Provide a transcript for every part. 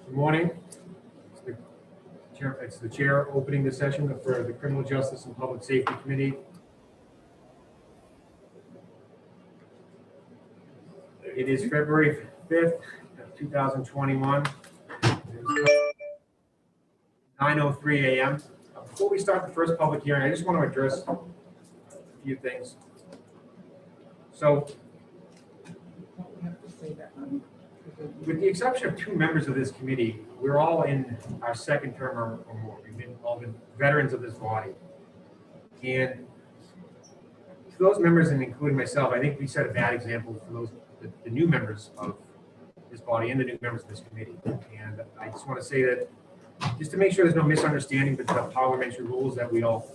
Good morning. It's the chair opening the session for the Criminal Justice and Public Safety Committee. It is February 5th, 2021. It's 9:03 a.m. Before we start the first public hearing, I just want to address a few things. So, with the exception of two members of this committee, we're all in our second term or more. We've all been veterans of this body. And to those members, and including myself, I think we set a bad example for those the new members of this body and the new members of this committee. And I just want to say that, just to make sure there's no misunderstanding with the parliamentary rules, that we all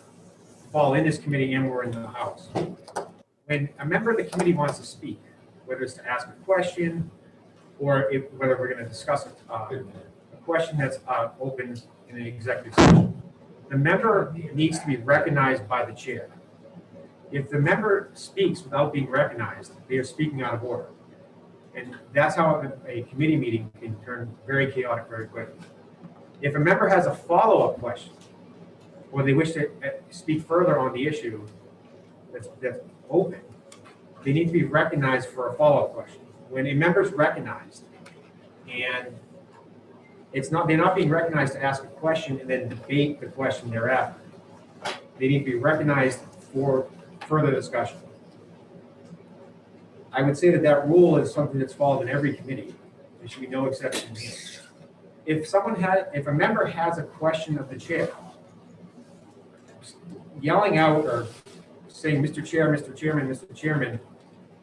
fall in this committee and we're in the House. When a member of the committee wants to speak, whether it's to ask a question, or whether we're going to discuss a question that's open in an executive session, the member needs to be recognized by the chair. If the member speaks without being recognized, they are speaking out of order. And that's how a committee meeting can turn very chaotic very quickly. If a member has a follow-up question, or they wish to speak further on the issue that's open, they need to be recognized for a follow-up question. When a member is recognized and they're not being recognized to ask a question and then debate the question thereafter, they need to be recognized for further discussion. I would say that rule is something that's followed in every committee. There should be no exceptions here. If a member has a question of the chair, yelling out or saying, "Mr. Chair, Mr. Chairman, Mr. Chairman,"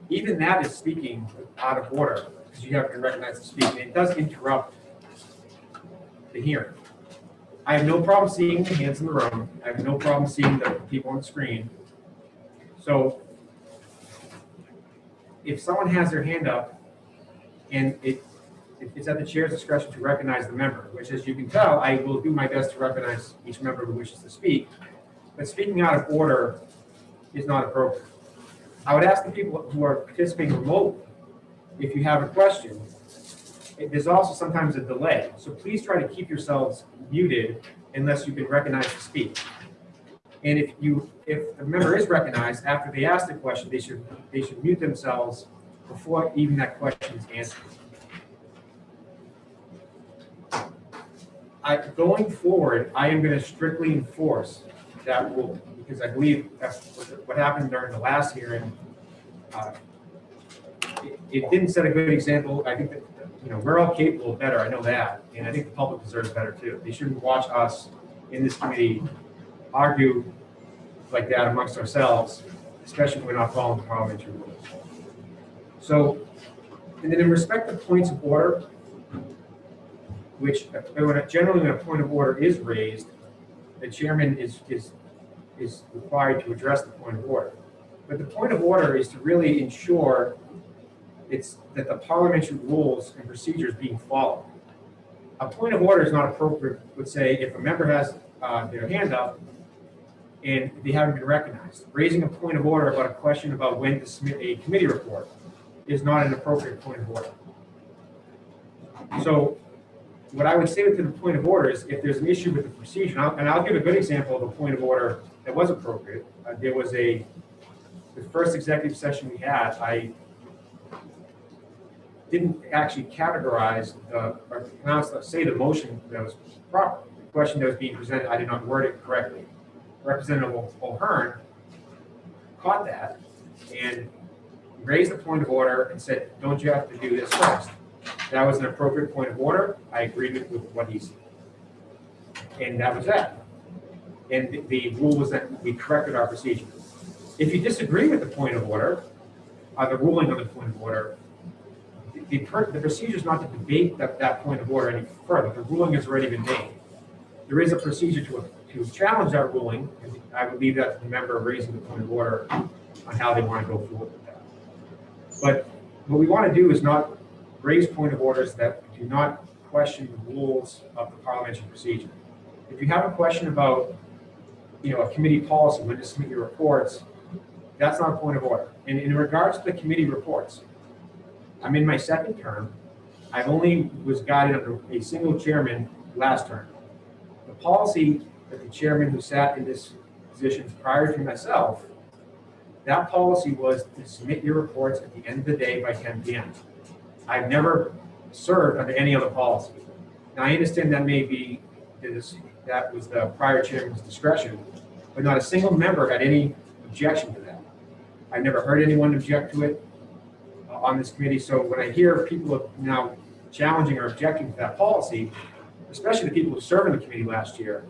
even that is speaking out of order, because you haven't been recognized to speak, and it does interrupt the hearing. I have no problem seeing the hands in the room. I have no problem seeing the people on the screen. So if someone has their hand up and it's at the chair's discretion to recognize the member, which, as you can tell, I will do my best to recognize each member who wishes to speak, but speaking out of order is not appropriate. I would ask the people who are participating remotely, if you have a question, there's also sometimes a delay. So please try to keep yourselves muted unless you've been recognized to speak. And if the member is recognized after they ask the question, they should mute themselves before even that question is answered. Going forward, I am going to strictly enforce that rule, because I believe that's what happened during the last hearing. It didn't set a good example. I think that we're all capable of better. I know that, and I think the public deserves better too. They shouldn't watch us in this committee argue like that amongst ourselves, especially when we're not following the parliamentary rules. So, and then in respect to points of order, which generally when a point of order is raised, the chairman is required to address the point of order. But the point of order is to really ensure that the parliamentary rules and procedures being followed. A point of order is not appropriate, let's say, if a member has their hand up and they haven't been recognized. Raising a point of order about a question about when to submit a committee report is not an appropriate point of order. So what I would say to the point of order is, if there's an issue with the procedure, and I'll give a good example of a point of order that was appropriate. There was the first executive session we had, I didn't actually categorize say the motion that was proper. The question that was being presented, I did not word it correctly. Representative O'Hearn caught that and raised the point of order and said, "Don't you have to do this first?" That was an appropriate point of order. I agreed with what he said. And that was that. And the rule was that we corrected our procedure. If you disagree with the point of order, the ruling on the point of order, the procedure is not to debate that point of order any further. The ruling has already been made. There is a procedure to challenge that ruling, and I would leave that to the member raising the point of order on how they want to go forward with that. But what we want to do is not raise point of orders that do not question the rules of the parliamentary procedure. If you have a question about, a committee policy, when to submit your reports, that's not a point of order. And in regards to the committee reports, I'm in my second term, I only was guided under a single chairman last term. The policy that the chairman who sat in this position prior to myself, that policy was to submit your reports at the end of the day by 10 p.m. I've never served under any other policy. Now, I understand that that was the prior chairman's discretion, but not a single member had any objection to that. I never heard anyone object to it on this committee. So when I hear people now challenging or objecting to that policy, especially the people who served in the committee last year,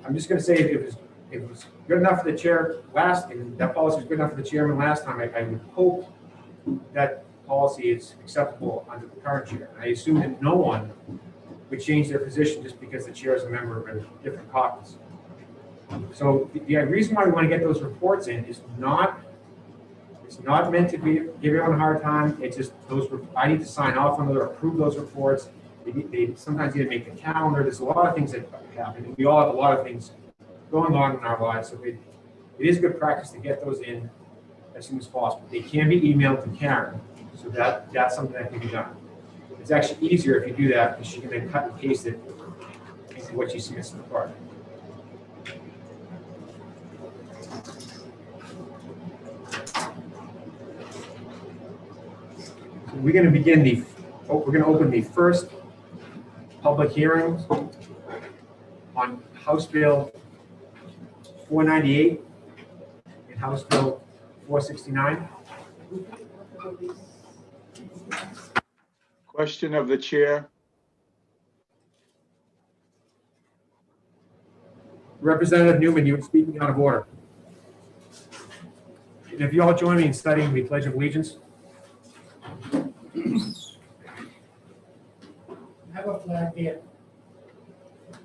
I'm just going to say if it was good enough for the chair and that policy was good enough for the chairman last time, I would hope that policy is acceptable under the current chair. I assume that no one would change their position just because the chair is a member of a different caucus. So the reason why we want to get those reports in is it's not meant to give everyone a hard time. It's just I need to sign off on those or approve those reports. They sometimes need to make the calendar. There's a lot of things that happen, and we all have a lot of things going on in our lives. So it is good practice to get those in as soon as possible. They can be emailed to Karen, so that's something that can be done. It's actually easier if you do that because she can then cut and paste it into what she submits to the party. So we're going to open the first public hearing on House Bill 498 and House Bill 469. Question of the chair. Representative Newman, you were speaking out of order. And if you all join me in studying the Pledge of Allegiance. Have a flag here.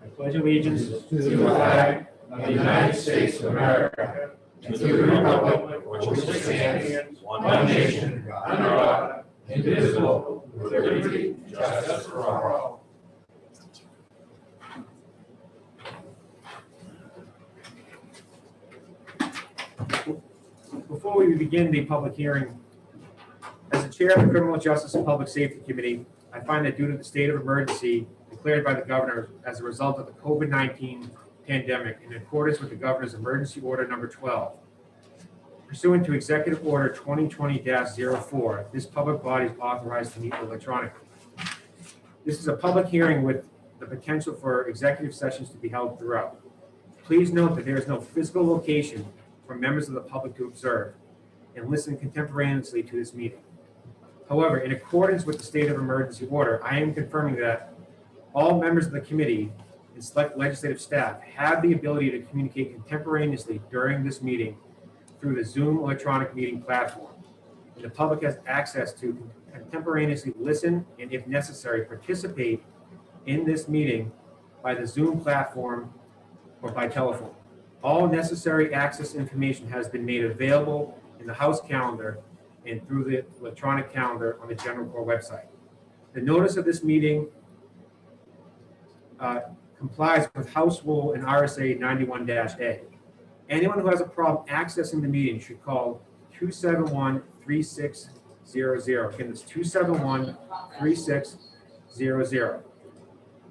I pledge allegiance To the flag of the United States of America, and to the republic which stands one nation, under God, indivisible, with liberty and justice for all. Before we begin the public hearing, as the chair of the Criminal Justice and Public Safety Committee, I find that due to the state of emergency declared by the governor as a result of the COVID-19 pandemic, in accordance with the governor's emergency order number 12, pursuant to Executive Order 2020-04, this public body is authorized to meet electronically. This is a public hearing with the potential for executive sessions to be held throughout. Please note that there is no physical location for members of the public to observe and listen contemporaneously to this meeting. However, in accordance with the state of emergency order, I am confirming that all members of the committee and select legislative staff have the ability to communicate contemporaneously during this meeting through the Zoom electronic meeting platform. And the public has access to contemporaneously listen and, if necessary, participate in this meeting by the Zoom platform or by telephone. All necessary access information has been made available in the House calendar and through the electronic calendar on the General Corps website. The notice of this meeting complies with House Rule and RSA 91-A. Anyone who has a problem accessing the meeting should call 271-3600. Again, it's 271-3600.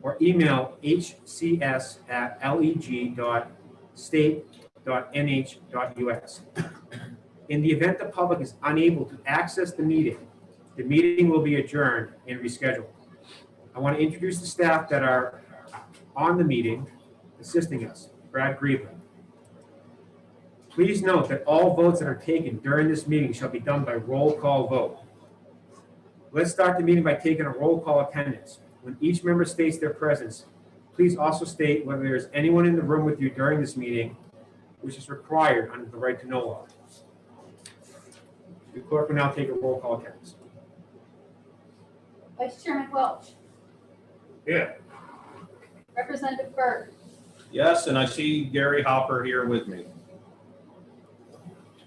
Or email hcs@leg.state.nh.us. In the event the public is unable to access the meeting will be adjourned and rescheduled. I want to introduce the staff that are on the meeting assisting us. Brad Griever. Please note that all votes that are taken during this meeting shall be done by roll call vote. Let's start the meeting by taking a roll call attendance. When each member states their presence, please also state whether there is anyone in the room with you during this meeting, which is required under the right to know law. The clerk will now take a roll call attendance. Vice Chairman Welch. Here. Representative Burke. Yes, and I see Gary Hopper here with me.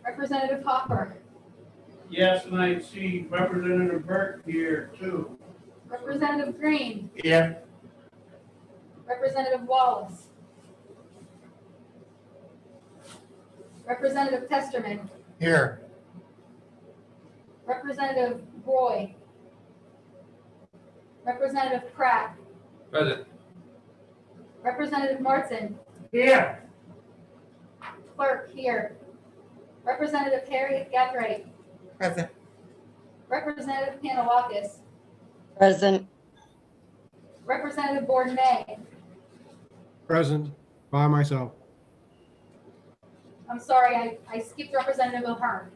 Representative Hopper. Yes, and I see Representative Burke here too. Representative Green. Yeah. Representative Wallace. Representative Testerman. Here. Representative Roy. Representative Pratt, Present. Representative Martin, Here. clerk here. Representative Harriet Gathright, Present. Representative Panawakis, Present. Representative Bourdonnais. Present by myself. I'm sorry, I skipped Representative O'Hearn.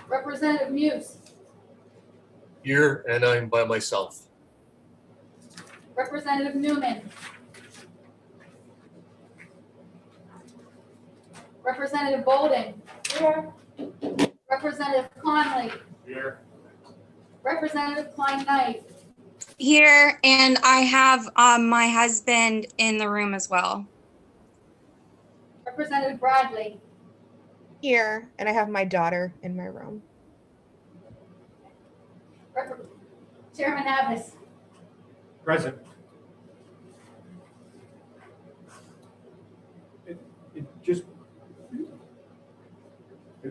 Representative Muse, Here, and I'm by myself. Representative Newman, Representative Bolden. Here. Representative Conley, Here. Representative Klein Knight, Here, and I have my husband in the room as well. Representative Bradley, Here, and I have my daughter in my room. Chairman Abbas. Present. Just,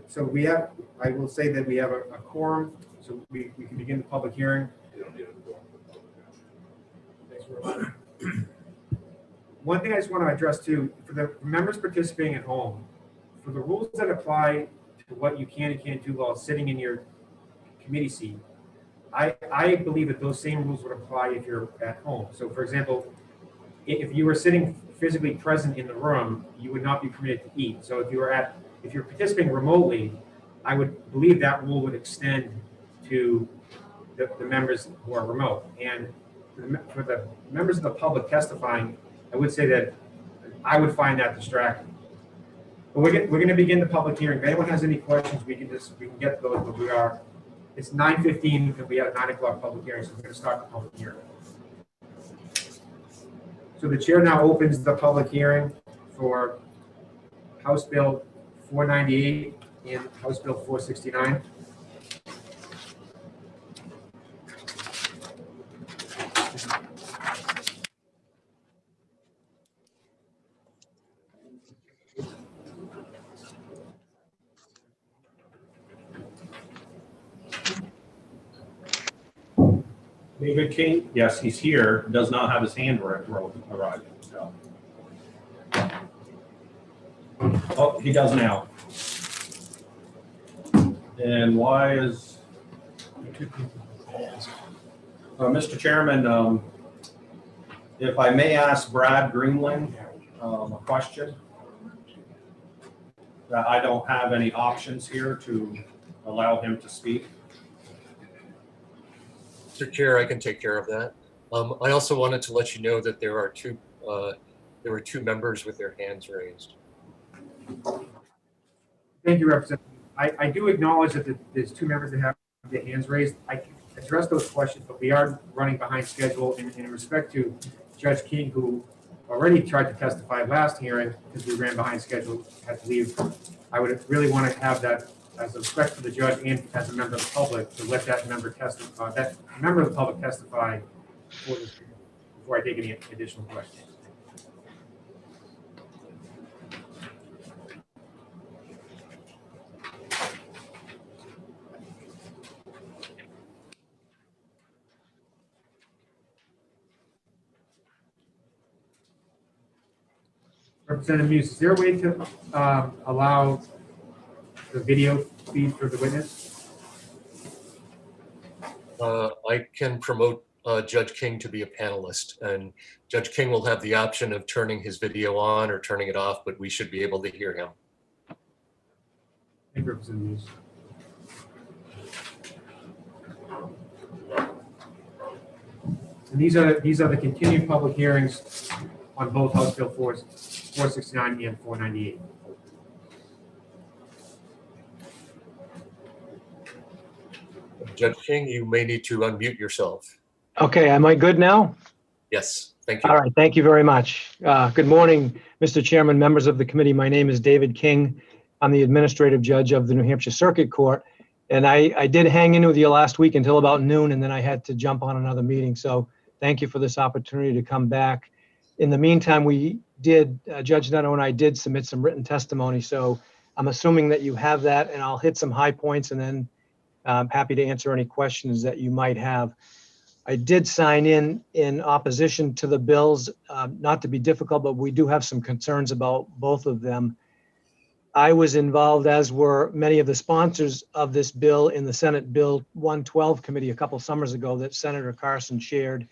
so we have, I will say that we have a quorum, so we can begin the public hearing. One thing I just want to address too, for the members participating at home, for the rules that apply to what you can and can't do while sitting in your committee seat, I believe that those same rules would apply if you're at home. So for example, if you were sitting physically present in the room, you would not be permitted to eat. So if you're participating remotely, I would believe that rule would extend to the members who are remote. And for the members of the public testifying, I would say that I would find that distracting. But we're going to begin the public hearing. If anyone has any questions, we can get those. But it's 9:15 and we have a 9 o'clock public hearing, so we're going to start the public hearing. So the chair now opens the public hearing for House Bill 498 and House Bill 469. David King, yes, he's here, does not have his hand arrived. So. Oh, he does now. And why is, Mr. Chairman, if I may ask Brad Greenling a question, that I don't have any options here to allow him to speak. Mr. Chair, I can take care of that. I also wanted to let you know that there were two members with their hands raised. Thank you, Representative. I do acknowledge that there's two members that have their hands raised. I can address those questions, but we are running behind schedule in respect to Judge King, who already tried to testify last hearing because we ran behind schedule, had to leave. I would really want to have that as a respect for the judge and as a member of the public to let that member testify, that member of the public testify before I take any additional questions. Representative Muse, is there a way to allow the video feed for the witness? I can promote Judge King to be a panelist, and Judge King will have the option of turning his video on or turning it off, but we should be able to hear him. Thank you, Representative Muse. And these are the continued public hearings on both House Bill 469 and 498. Judge King, you may need to unmute yourself. Okay, am I good now? Yes, thank you. All right, thank you very much. Good morning, Mr. Chairman, members of the committee. My name is David King. I'm the administrative judge of the New Hampshire Circuit Court. And I did hang in with you last week until about noon, and then I had to jump on another meeting. So thank you for this opportunity to come back. In the meantime, Judge Neto and I did submit some written testimony. So I'm assuming that you have that, and I'll hit some high points and then I'm happy to answer any questions that you might have. I did sign in opposition to the bills, not to be difficult, but we do have some concerns about both of them. I was involved, as were many of the sponsors of this bill, in the Senate Bill 112 committee a couple summers ago that Senator Carson chaired.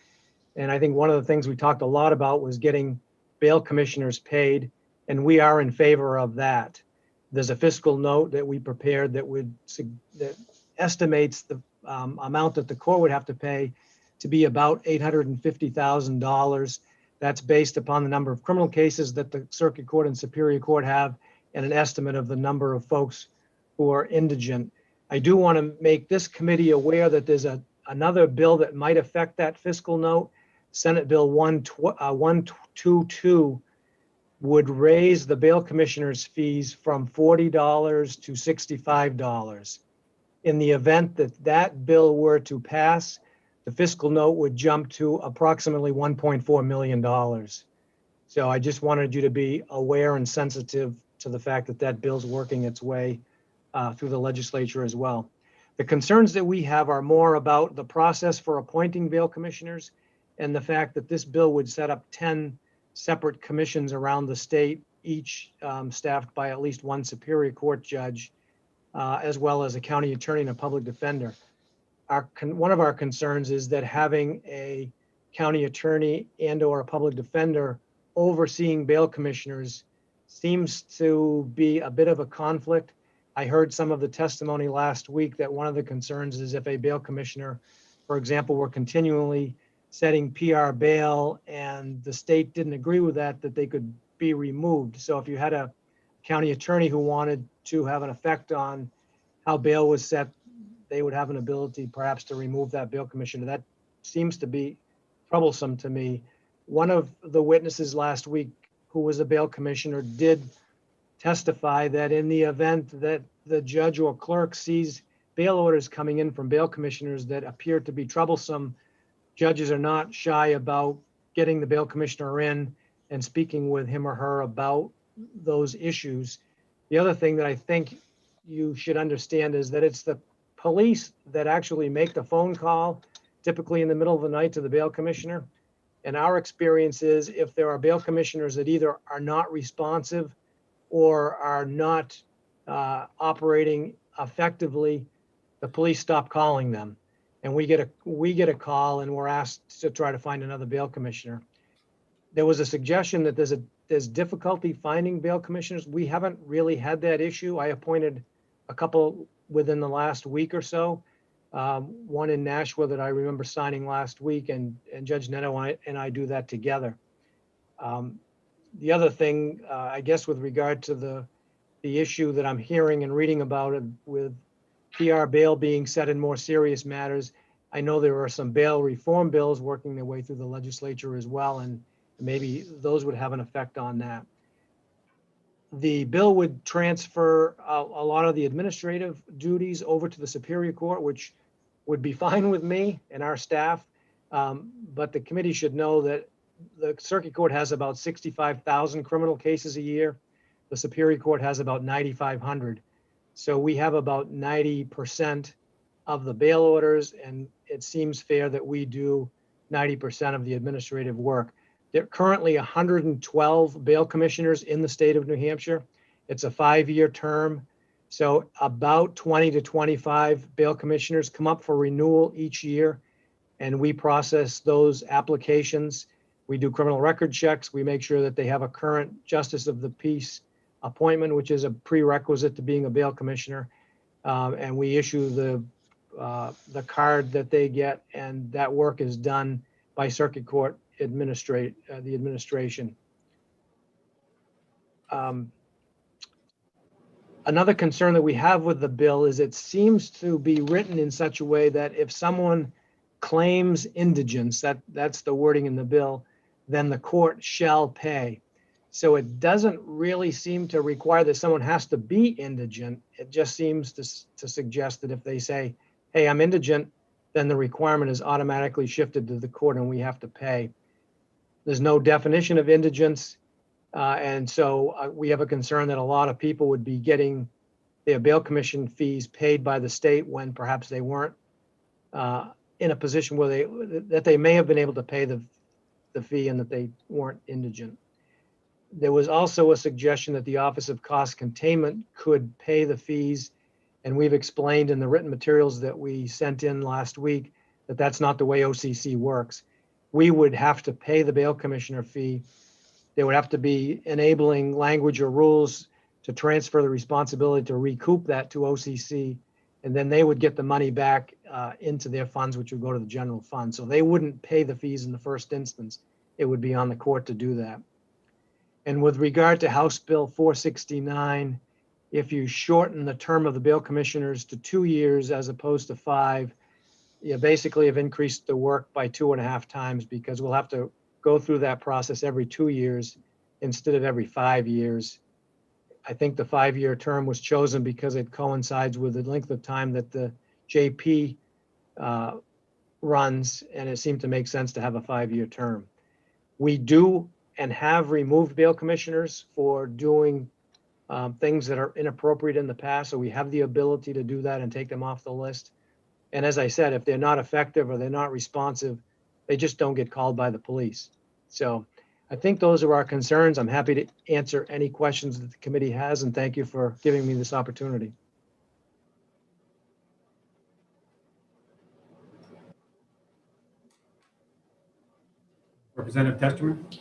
And I think one of the things we talked a lot about was getting bail commissioners paid, and we are in favor of that. There's a fiscal note that we prepared that estimates the amount that the court would have to pay to be about $850,000. That's based upon the number of criminal cases that the circuit court and superior court have, and an estimate of the number of folks who are indigent. I do want to make this committee aware that there's another bill that might affect that fiscal note. Senate Bill 122 would raise the bail commissioner's fees from $40 to $65. In the event that that bill were to pass, the fiscal note would jump to approximately $1.4 million. So I just wanted you to be aware and sensitive to the fact that that bill's working its way through the legislature as well. The concerns that we have are more about the process for appointing bail commissioners and the fact that this bill would set up 10 separate commissions around the state, each staffed by at least one superior court judge, as well as a county attorney and a public defender. One of our concerns is that having a county attorney and/or a public defender overseeing bail commissioners seems to be a bit of a conflict. I heard some of the testimony last week that one of the concerns is if a bail commissioner, for example, were continually setting PR bail and the state didn't agree with that, that they could be removed. So if you had a county attorney who wanted to have an effect on how bail was set, they would have an ability perhaps to remove that bail commissioner. That seems to be troublesome to me. One of the witnesses last week, who was a bail commissioner, did testify that in the event that the judge or clerk sees bail orders coming in from bail commissioners that appear to be troublesome, judges are not shy about getting the bail commissioner in and speaking with him or her about those issues. The other thing that I think you should understand is that it's the police that actually make the phone call, typically in the middle of the night, to the bail commissioner. And our experience is if there are bail commissioners that either are not responsive or are not operating effectively, the police stop calling them. And we get a call and we're asked to try to find another bail commissioner. There was a suggestion that there's difficulty finding bail commissioners. We haven't really had that issue. I appointed a couple within the last week or so. One in Nashua that I remember signing last week, and Judge Neto and I do that together. The other thing, I guess, with regard to the issue that I'm hearing and reading about with PR bail being set in more serious matters, I know there are some bail reform bills working their way through the legislature as well, and maybe those would have an effect on that. The bill would transfer a lot of the administrative duties over to the Superior Court, which would be fine with me and our staff. But the committee should know that the Circuit Court has about 65,000 criminal cases a year. The Superior Court has about 9,500. So we have about 90% of the bail orders, and it seems fair that we do 90% of the administrative work. There are currently 112 bail commissioners in the state of New Hampshire. It's a 5-year term. So about 20 to 25 bail commissioners come up for renewal each year, and we process those applications. We do criminal record checks. We make sure that they have a current justice of the peace appointment, which is a prerequisite to being a bail commissioner. And we issue the card that they get, and that work is done by Circuit Court the administration. Another concern that we have with the bill is it seems to be written in such a way that if someone claims indigence, that's the wording in the bill, then the court shall pay. So it doesn't really seem to require that someone has to be indigent. It just seems to suggest that if they say, hey, I'm indigent, then the requirement is automatically shifted to the court and we have to pay. There's no definition of indigence. And so we have a concern that a lot of people would be getting their bail commission fees paid by the state when perhaps they weren't in a position where they may have been able to pay the fee and that they weren't indigent. There was also a suggestion that the Office of Cost Containment could pay the fees, and we've explained in the written materials that we sent in last week that that's not the way OCC works. We would have to pay the bail commissioner fee. There would have to be enabling language or rules to transfer the responsibility to recoup that to OCC, and then they would get the money back into their funds, which would go to the general fund. So they wouldn't pay the fees in the first instance. It would be on the court to do that. And with regard to House Bill 469, if you shorten the term of the bail commissioners to 2 years as opposed to 5, you basically have increased the work by 2.5 times, because we'll have to go through that process every 2 years instead of every 5 years. I think the 5-year term was chosen because it coincides with the length of time that the JP runs, and it seemed to make sense to have a 5-year term. We do and have removed bail commissioners for doing things that are inappropriate in the past, so we have the ability to do that and take them off the list. And as I said, if they're not effective or they're not responsive, they just don't get called by the police. So I think those are our concerns. I'm happy to answer any questions that the committee has, and thank you for giving me this opportunity. Representative Testerman?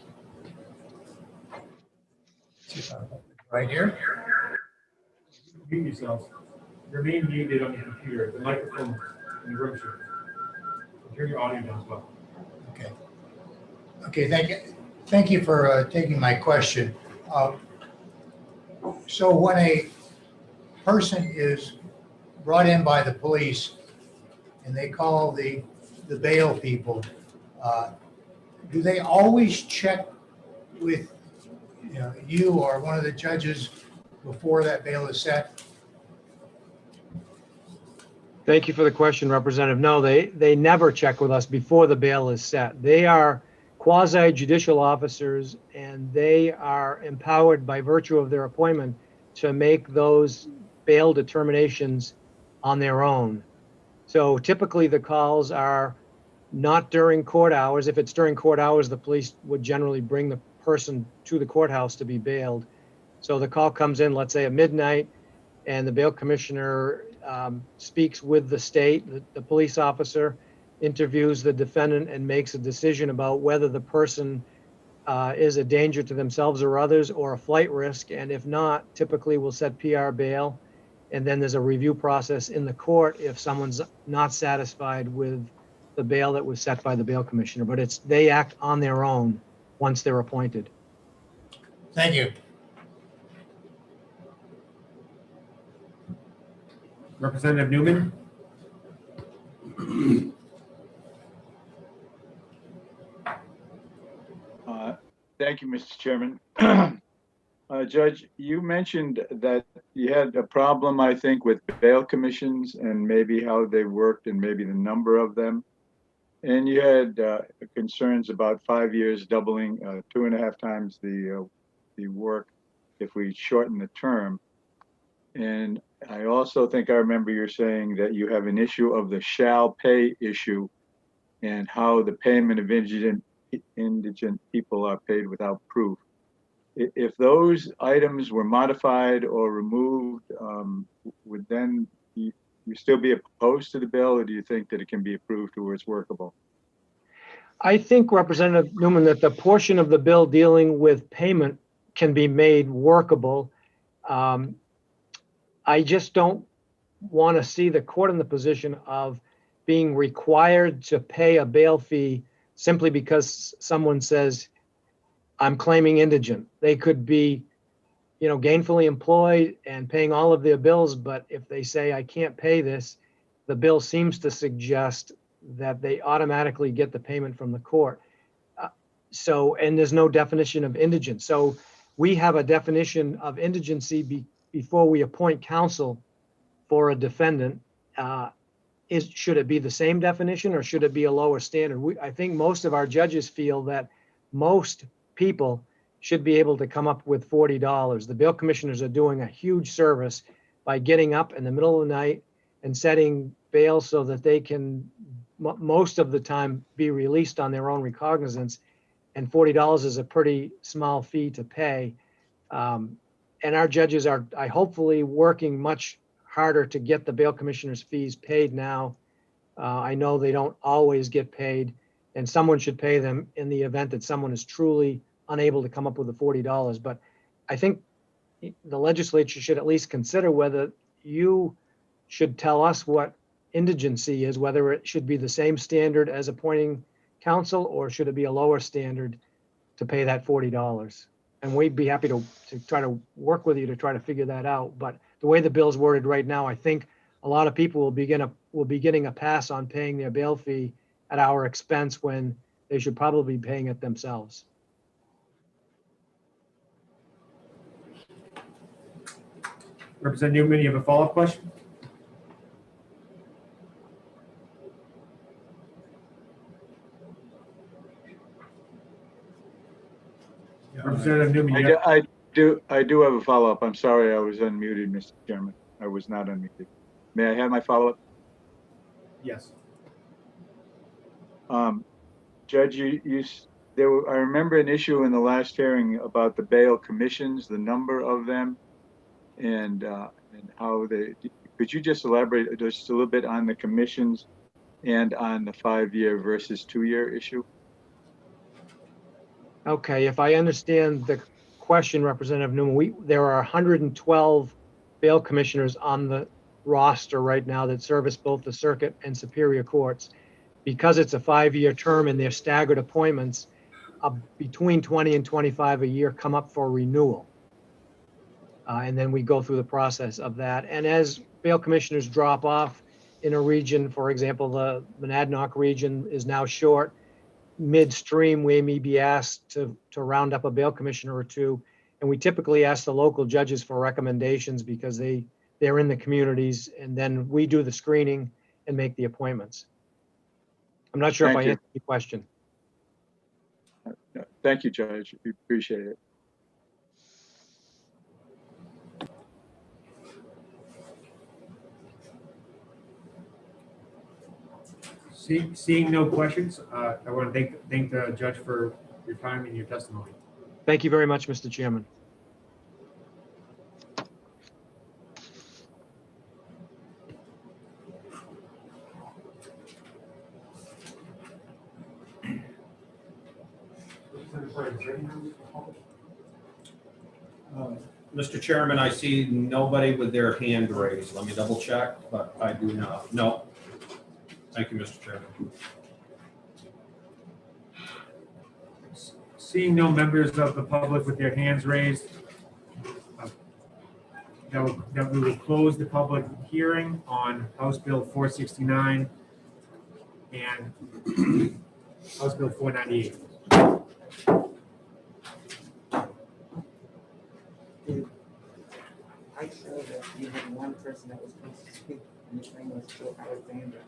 Right here. Mute yourselves. Remain muted on your computer. The microphone in the room should turn your audio down as well. Okay. Okay, thank you. Thank you for taking my question. So when a person is brought in by the police and they call the bail people, do they always check with you or one of the judges before that bail is set? Thank you for the question, Representative. No, they never check with us before the bail is set. They are quasi-judicial officers, and they are empowered by virtue of their appointment to make those bail determinations on their own. So typically the calls are not during court hours. If it's during court hours, the police would generally bring the person to the courthouse to be bailed. So the call comes in, let's say at midnight, and the bail commissioner speaks with the state. The police officer interviews the defendant and makes a decision about whether the person is a danger to themselves or others or a flight risk. And if not, typically we'll set PR bail. And then there's a review process in the court if someone's not satisfied with the bail that was set by the bail commissioner. But they act on their own once they're appointed. Thank you. Representative Newman? Thank you, Mr. Chairman. Judge, you mentioned that you had a problem, I think, with bail commissions and maybe how they worked and maybe the number of them. And you had concerns about 5 years doubling 2.5 times the work if we shorten the term. And I also think I remember you're saying that you have an issue of the shall pay issue and how the payment of indigent people are paid without proof. If those items were modified or removed, would then you still be opposed to the bill, or do you think that it can be approved or it's workable? I think, Representative Newman, that the portion of the bill dealing with payment can be made workable. I just don't want to see the court in the position of being required to pay a bail fee simply because someone says, I'm claiming indigent. They could be, gainfully employed and paying all of their bills, but if they say, I can't pay this, the bill seems to suggest that they automatically get the payment from the court. And there's no definition of indigent. So we have a definition of indigency before we appoint counsel for a defendant. Should it be the same definition or should it be a lower standard? I think most of our judges feel that most people should be able to come up with $40. The bail commissioners are doing a huge service by getting up in the middle of the night and setting bail so that they can most of the time be released on their own recognizance. And $40 is a pretty small fee to pay. And our judges are, hopefully working much harder to get the bail commissioner's fees paid now. I know they don't always get paid, and someone should pay them in the event that someone is truly unable to come up with the $40. But I think the legislature should at least consider whether you should tell us what indigency is, whether it should be the same standard as appointing counsel, or should it be a lower standard to pay that $40? And we'd be happy to try to work with you to try to figure that out. But the way the bill's worded right now, I think a lot of people will be getting a pass on paying their bail fee at our expense when they should probably be paying it themselves. Representative Newman, you have a follow-up question? Representative Newman, you have- I do have a follow-up. I'm sorry, I was unmuted, Mr. Chairman. I was not unmuted. May I have my follow-up? Yes. Judge, I remember an issue in the last hearing about the bail commissions, the number of them, and how could you just elaborate just a little bit on the commissions and on the 5-year versus 2-year issue? Okay, if I understand the question, Representative Newman, there are 112 bail commissioners on the roster right now that service both the circuit and superior courts. Because it's a 5-year term and they're staggered appointments, between 20 and 25 a year come up for renewal. And then we go through the process of that. And as bail commissioners drop off in a region, for example, the Monadnock region is now short, midstream, we may be asked to round up a bail commissioner or two. And we typically ask the local judges for recommendations because they're in the communities, and then we do the screening and make the appointments. I'm not sure if I answered your question. Thank you, Judge. We appreciate it. Seeing no questions, I want to thank the judge for your time and your testimony. Thank you very much, Mr. Chairman. Mr. Chairman, I see nobody with their hand raised. Let me double check, but I do not. No. Thank you, Mr. Chairman. Seeing no members of the public with their hands raised, that we will close the public hearing on House Bill 469 and House Bill 498. I showed that you had one person that was supposed to speak, and his name was Joe Alexander.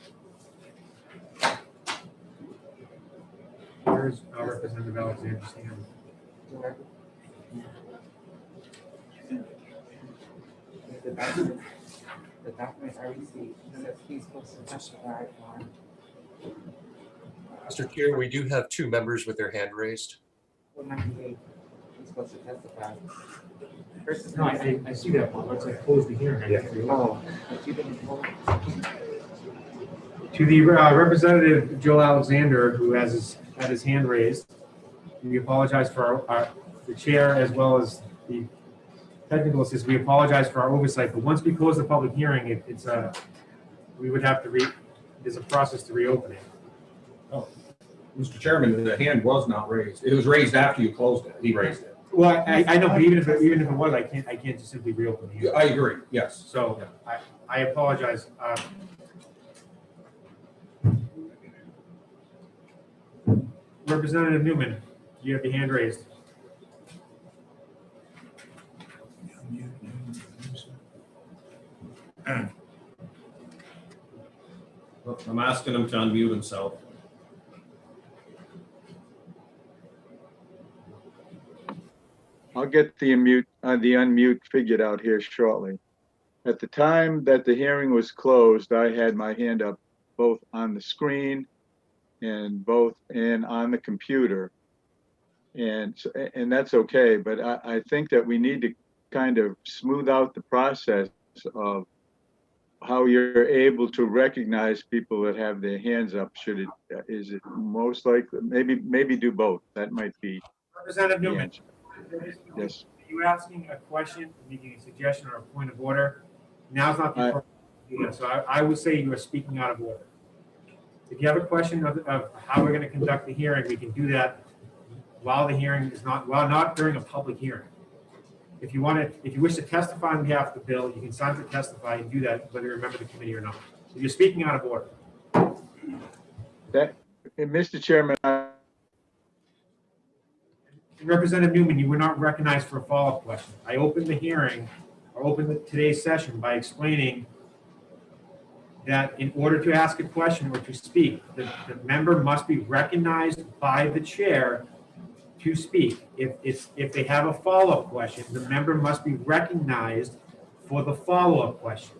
Where's Representative Alexander's hand? The document I received says he's supposed to testify on. Mr. Chair, we do have 2 members with their hand raised. 498. He's supposed to testify. No, I see that one. Let's close the hearing. Oh, but you didn't vote. To the Representative Joe Alexander, who has had his hand raised, we apologize for the chair as well as the technical assist. We apologize for our oversight, but once we close the public hearing, we would have to there's a process to reopen it. Oh, Mr. Chairman, the hand was not raised. It was raised after you closed it. He raised it. Well, I know, but even if it was, I can't just simply reopen the hearing. I agree. Yes. So I apologize. Representative Newman, you have your hand raised. I'm asking him to unmute himself. I'll get the unmute figured out here shortly. at the time that the hearing was closed, I had my hand up both on the screen and on the computer. And that's okay, but I think that we need to kind of smooth out the process of how you're able to recognize people that have their hands up. Is it most likely, maybe do both. That might be Representative the Newman. answer. Yes. Are you asking a question, making a suggestion or a point of order? Now's not the appropriate time to do that. So I would say you are speaking out of order. If you have a question of how we're going to conduct the hearing, we can do that while the hearing is not during a public hearing. If you wish to testify on behalf of the bill, you can sign to testify and do that whether you're a member of the committee or not. So you're speaking out of order. Mr. Chairman, Representative Newman, you were not recognized for a follow-up question. I opened the hearing, or opened today's session by explaining that in order to ask a question or to speak, the member must be recognized by the chair to speak. If they have a follow-up question, the member must be recognized for the follow-up question.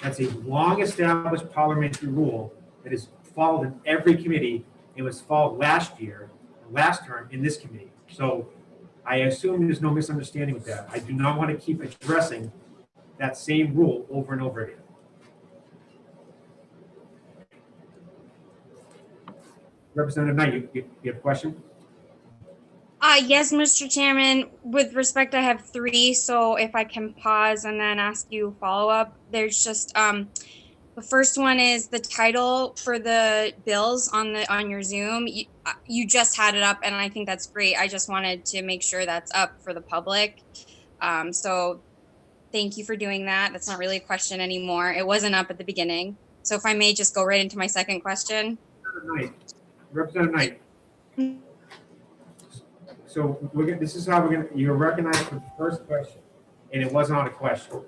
That's a long-established parliamentary rule that is followed in every committee. It was followed last term in this committee. So I assume there's no misunderstanding with that. I do not want to keep addressing that same rule over and over again. Representative Knight, you have a question? Yes, Mr. Chairman. With respect, I have 3. So if I can pause and then ask you follow up, there's just the first one is the title for the bills on your Zoom. You just had it up, and I think that's great. I just wanted to make sure that's up for the public. So thank you for doing that. That's not really a question anymore. It wasn't up at the beginning. So if I may just go right into my second question. Representative Knight. So this is how you're recognized for the first question, and it was not a question.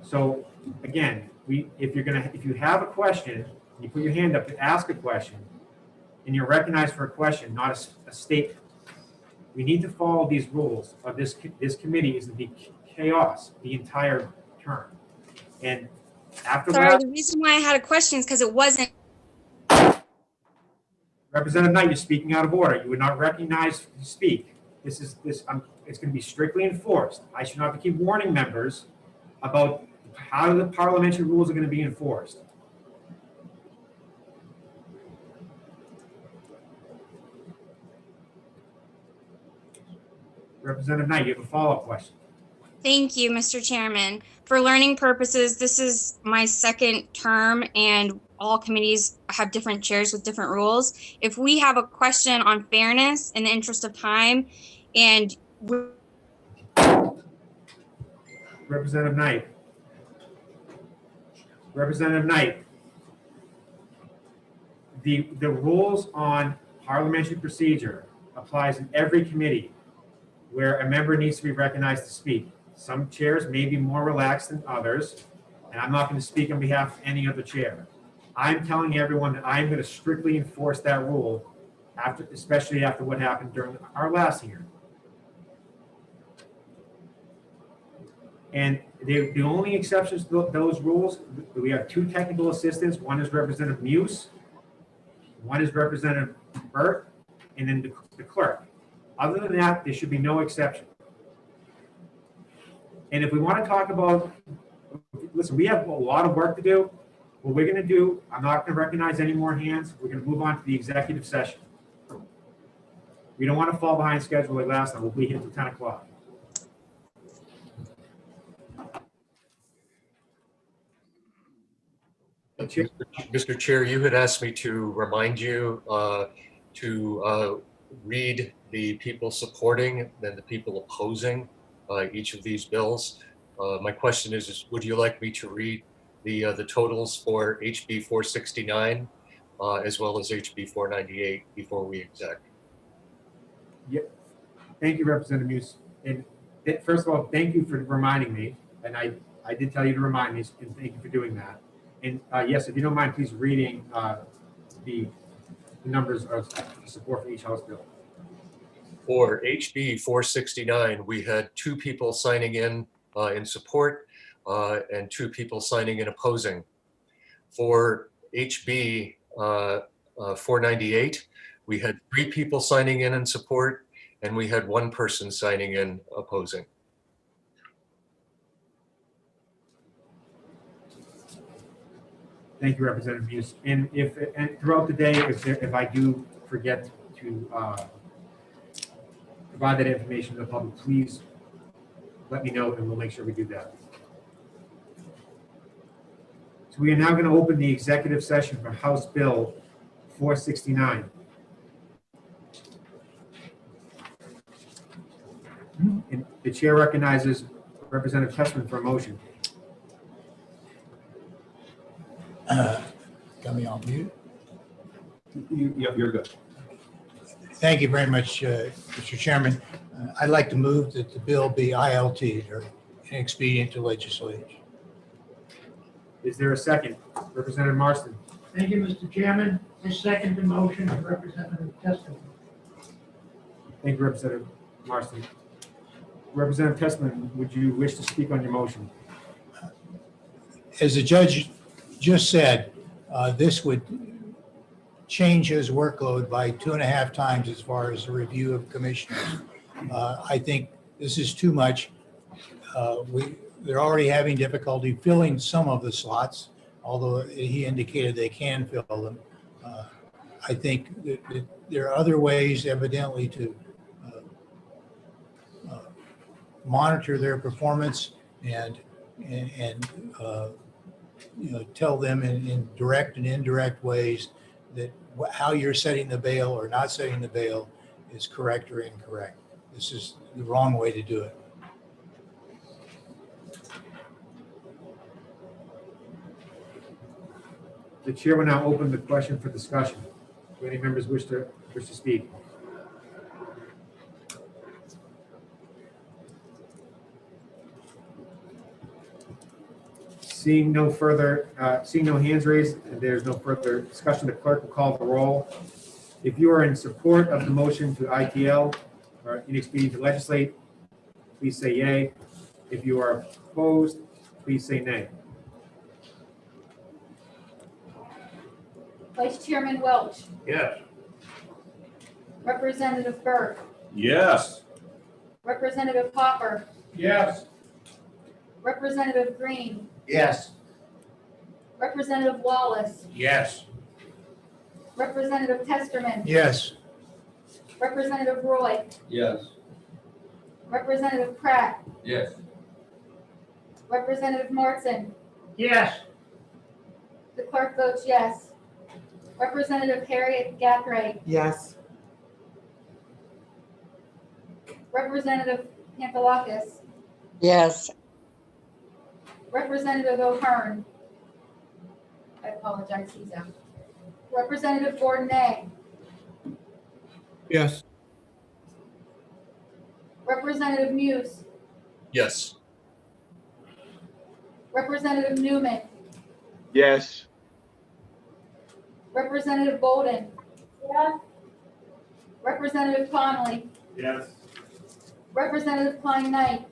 So again, if you have a question, you put your hand up to ask a question, and you're recognized for a question, not a statement. We need to follow these rules, or this committee is to be chaos the entire term. And after the reason why I had a question is because it wasn't. Representative Knight, you're speaking out of order. You were not recognized to speak. It's going to be strictly enforced. I should not have to keep warning members about how the parliamentary rules are going to be enforced. Representative Knight, you have a follow-up question. Thank you, Mr. Chairman. For learning purposes, this is my second term, and all committees have different chairs with different rules. If we have a question on fairness in the interest of time, and Representative Knight. Representative Knight. The rules on parliamentary procedure applies in every committee where a member needs to be recognized to speak. Some chairs may be more relaxed than others, and I'm not going to speak on behalf of any other chair. I'm telling everyone that I'm going to strictly enforce that rule, especially after what happened during our last hearing. And the only exceptions to those rules, we have 2 technical assistants. One is Representative Muse, one is Representative Burt, and then the clerk. Other than that, there should be no exception. And if we want to talk about, listen, we have a lot of work to do. What we're going to do, I'm not going to recognize any more hands. We're going to move on to the executive session. We don't want to fall behind schedule like last time. We'll be here until 10 o'clock. Mr. Chair, you had asked me to remind you to read the people supporting and the people opposing each of these bills. My question is would you like me to read the totals for HB 469 as well as HB 498 before we exec? Yep. Thank you, Representative Muse. And first of all, thank you for reminding me. And I did tell you to remind me, and thank you for doing that. And yes, if you don't mind, please reading the numbers of support for each House bill. For HB 469, we had 2 people signing in support. and 2 people signing in opposing. For HB 498, we had 3 people signing in support, and we had 1 person signing in opposing. Thank you, Representative Muse. And throughout the day, if I do forget to provide that information to the public, please let me know and we'll make sure we do that. So we are now going to open the executive session for House Bill 469. And the chair recognizes Representative Testman for a motion. Got me on mute. Yep, you're good. Thank you very much, Mr. Chairman. I'd like to move that the bill be ILT, or inexpedient to legislate. Is there a second? Representative Marston. Thank you, Mr. Chairman. I second the motion of Representative Testman. Thank you, Representative Marston. Representative Testman, would you wish to speak on your motion? As the judge just said, this would change his workload by 2.5 times as far as the review of commissioners. I think this is too much. They're already having difficulty filling some of the slots, although he indicated they can fill them. I think that there are other ways, evidently, to monitor their performance and tell them in direct and indirect ways that how you're setting the bail or not setting the bail is correct or incorrect. This is the wrong way to do it. The chair will now open the question for discussion. Do any members wish to speak? Seeing no hands raised, and there's no further discussion, the clerk will call the roll. If you are in support of the motion to ITL or inexpedient to legislate, please say yay. If you are opposed, please say nay. Vice Chairman Welch, Yes. Representative Burke, Yes. Representative Hopper, Yes. Representative Green, Yes. Representative Wallace, Yes. Representative Testerman, Yes. Representative Roy, Yes. Representative Pratt, Yes. Representative Martin. Yes. The clerk votes yes. Representative Harriet Gathright, Yes. Representative Pantelakis, Yes. Representative O'Hearn. I apologize, he's out. Representative Bourdonnais, Yes. Representative Muse, Yes. Representative Newman, Yes. Representative Bolden. Yes. Representative Connolly, Yes. Representative Klein Knight,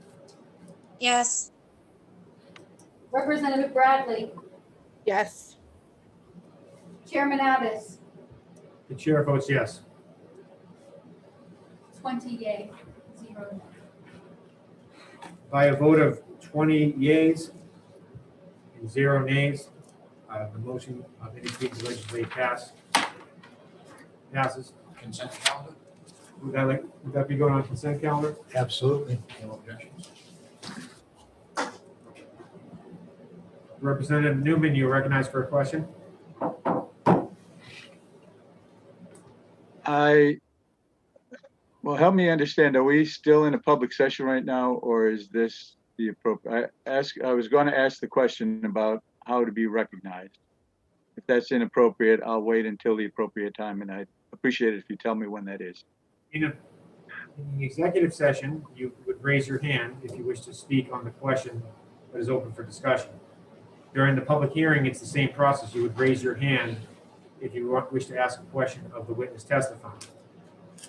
Yes. Representative Bradley, Yes. Chairman Abbas, The chair votes yes. 20 yea, 0 nay. By a vote of 20 yeas and 0 nays, the motion of inexpedient to legislate passes. Consent calendar? Would that be going on consent calendar? Absolutely. No objections. Representative Newman, you are recognized for a question. Well, help me understand, are we still in a public session right now, or is this the appropriate? I was going to ask the question about how to be recognized. If that's inappropriate, I'll wait until the appropriate time, and I'd appreciate it if you tell me when that is. In an executive session, you would raise your hand if you wish to speak on the question that is open for discussion. During the public hearing, it's the same process. You would raise your hand if you wish to ask a question of the witness testifying.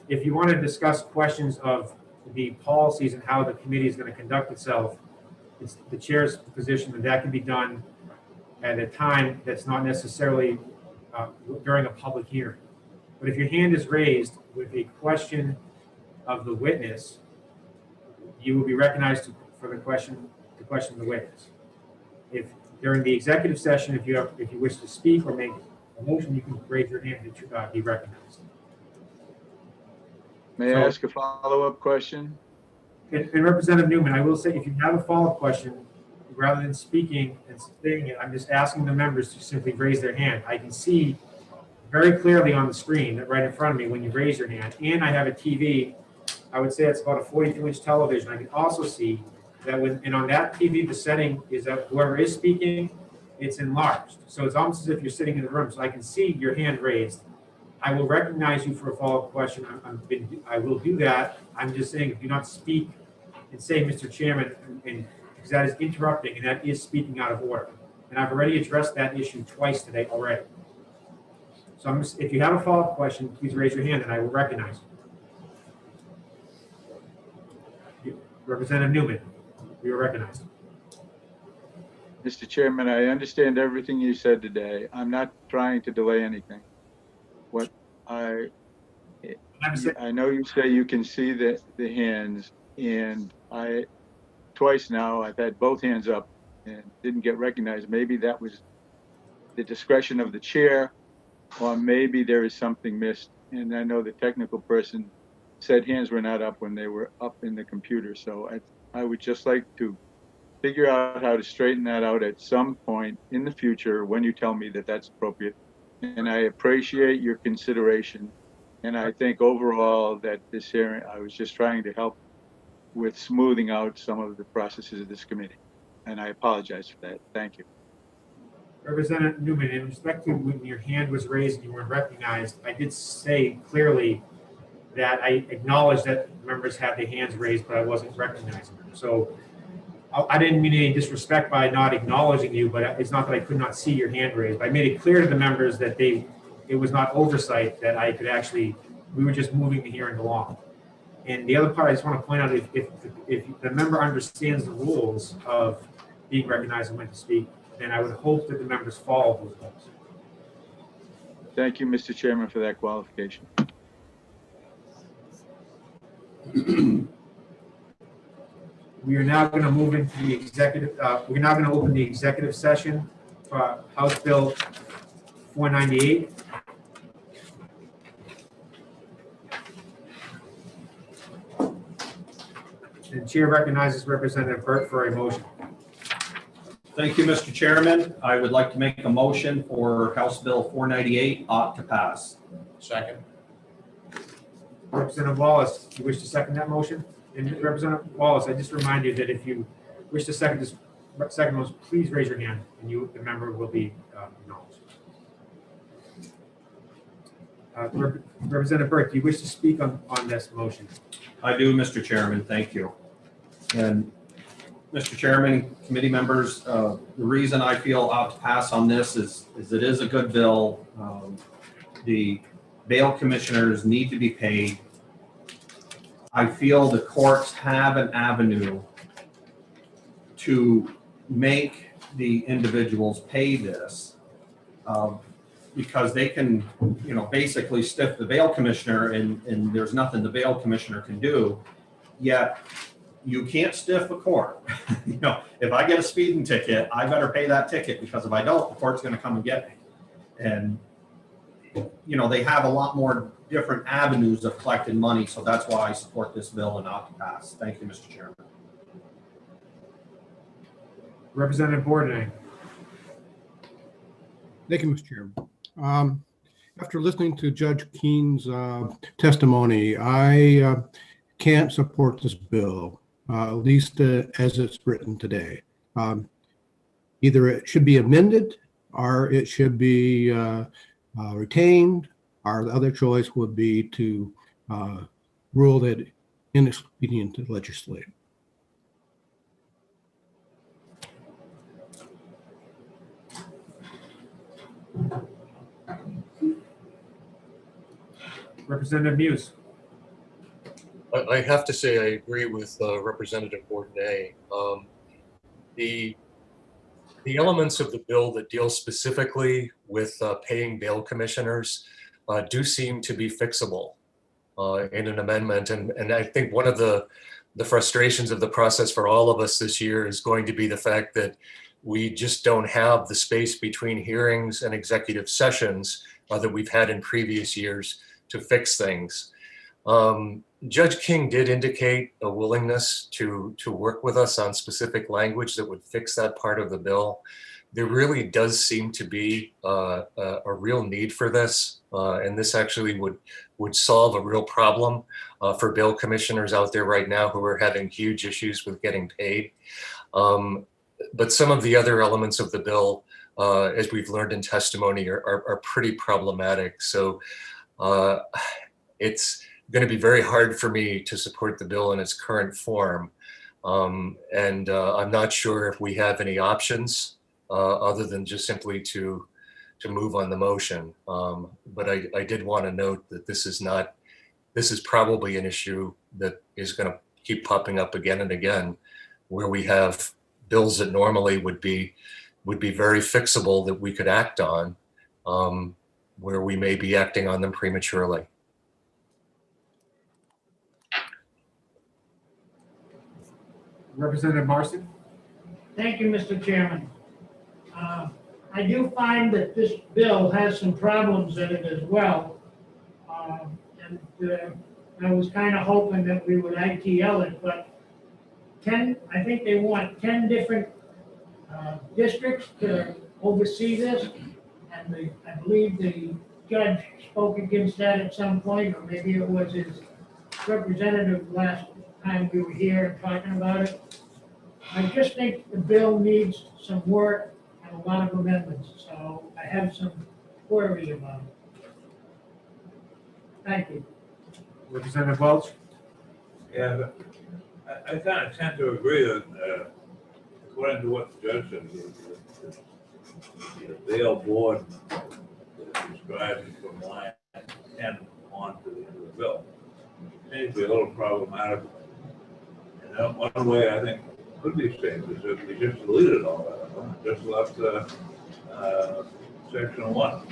If you want to discuss questions of the policies and how the committee is going to conduct itself, it's the chair's position that that can be done at a time that's not necessarily during a public hearing. But if your hand is raised with a question of the witness, you will be recognized for the question the witness. If during the executive session, if you wish to speak or make a motion, you can raise your hand to be recognized. May I ask a follow-up question? And Representative Newman, I will say, if you have a follow-up question, rather than speaking and saying it, I'm just asking the members to simply raise their hand. I can see very clearly on the screen that right in front of me when you raise your hand, and I have a TV. I would say it's about a 42-inch television. I can also see that and on that TV, the setting is that whoever is speaking, it's enlarged. So it's almost as if you're sitting in the room. So I can see your hand raised. I will recognize you for a follow-up question. I will do that. I'm just saying, do not speak and say, Mr. Chairman, because that is interrupting and that is speaking out of order. And I've already addressed that issue twice today already. So if you have a follow-up question, please raise your hand and I will recognize you. Representative Newman, you are recognized. Mr. Chairman, I understand everything you said today. I'm not trying to delay anything. What I know you say you can see the hands, and twice now I've had both hands up and didn't get recognized. Maybe that was the discretion of the chair, or maybe there is something missed. And I know the technical person said hands were not up when they were up in the computer. So I would just like to figure out how to straighten that out at some point in the future when you tell me that that's appropriate. And I appreciate your consideration. And I think overall that this hearing, I was just trying to help with smoothing out some of the processes of this committee. And I apologize for that. Thank you. Representative Newman, in respect to when your hand was raised and you weren't recognized, I did say clearly that I acknowledged that members had their hands raised, but I wasn't recognizing them. So I didn't mean any disrespect by not acknowledging you, but it's not that I could not see your hand raised. I made it clear to the members that it was not oversight, that I could actually, we were just moving the hearing along. And the other part I just want to point out, if the member understands the rules of being recognized and when to speak, then I would hope that the members follow those rules. Thank you, Mr. Chairman, for that qualification. We are now going to move into the executive, we're now going to open the executive session for House Bill 498. The chair recognizes Representative Burt for a motion. Thank you, Mr. Chairman. I would like to make a motion for House Bill 498 ought to pass. Second. Representative Wallace, do you wish to second that motion? And Representative Wallace, I just remind you that if you wish to second this second motion, please raise your hand and the member will be acknowledged. Representative Burke, do you wish to speak on this motion? I do, Mr. Chairman. Thank you. And Mr. Chairman, committee members, the reason I feel ought to pass on this is it is a good bill. The bail commissioners need to be paid. I feel the courts have an avenue to make the individuals pay this because they can, basically stiff the bail commissioner and there's nothing the bail commissioner can do. Yet you can't stiff a court. If I get a speeding ticket, I better pay that ticket because if I don't, the court's going to come and get me. And they have a lot more different avenues of collecting money, so that's why I support this bill and ought to pass. Thank you, Mr. Chairman. Representative Bourdin. Thank you, Mr. Chairman. After listening to Judge Keene's testimony, I can't support this bill, at least as it's written today. Either it should be amended or it should be retained. Our other choice would be to rule that inexpedient to legislate. Representative Muse. I have to say I agree with Representative Bourdonnais. the elements of the bill that deal specifically with paying bail commissioners do seem to be fixable in an amendment. And I think one of the frustrations of the process for all of us this year is going to be the fact that we just don't have the space between hearings and executive sessions that we've had in previous years to fix things. Judge King did indicate a willingness to work with us on specific language that would fix that part of the bill. There really does seem to be a real need for this, and this actually would solve a real problem for bail commissioners out there right now who are having huge issues with getting paid. But some of the other elements of the bill, as we've learned in testimony, are pretty problematic. So it's going to be very hard for me to support the bill in its current form. And I'm not sure if we have any options other than just simply to move on the motion. But I did want to note that this is probably an issue that is going to keep popping up again and again, where we have bills that normally would be very fixable that we could act on, where we may be acting on them prematurely. Representative Marston? Thank you, Mr. Chairman. I do find that this bill has some problems in it as well. And I was kind of hoping that we would ITL it, but I think they want 10 different districts to oversee this. And I believe the judge spoke against that at some point, or maybe it was his representative last time we were here and talking about it. I just think the bill needs some work and a lot of amendments, so I have some queries about it. Thank you. Representative Welch? Yeah, but I kind of tend to agree that, according to what the judge said, the bail board described from line 10 on to the end of the bill. It seems to be a little problematic. And one way I think could be saved is if we just deleted all that, just left section 1.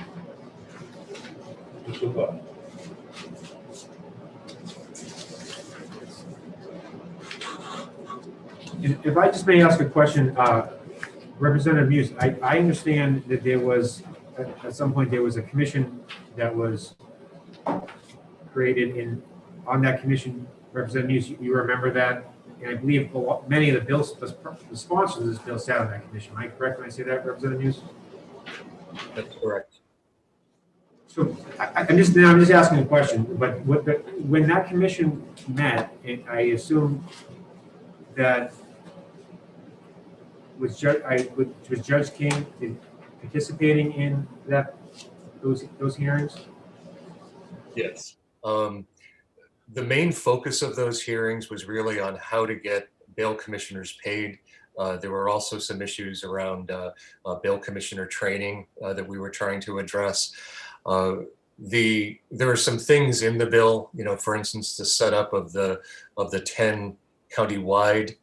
Just a thought. If I just may ask a question, Representative Muse, I understand that there was, at some point, there was a commission that was created on that commission. Representative Muse, you remember that? And I believe many of the bills, the sponsors of this bill sat on that commission. Am I correct when I say that, Representative Muse? That's correct. So I'm just asking a question, but when that commission met, I assume that was Judge King participating in those hearings? Yes. The main focus of those hearings was really on how to get bail commissioners paid. There were also some issues around bail commissioner training that we were trying to address. There are some things in the bill, for instance, the setup of the 10 countywide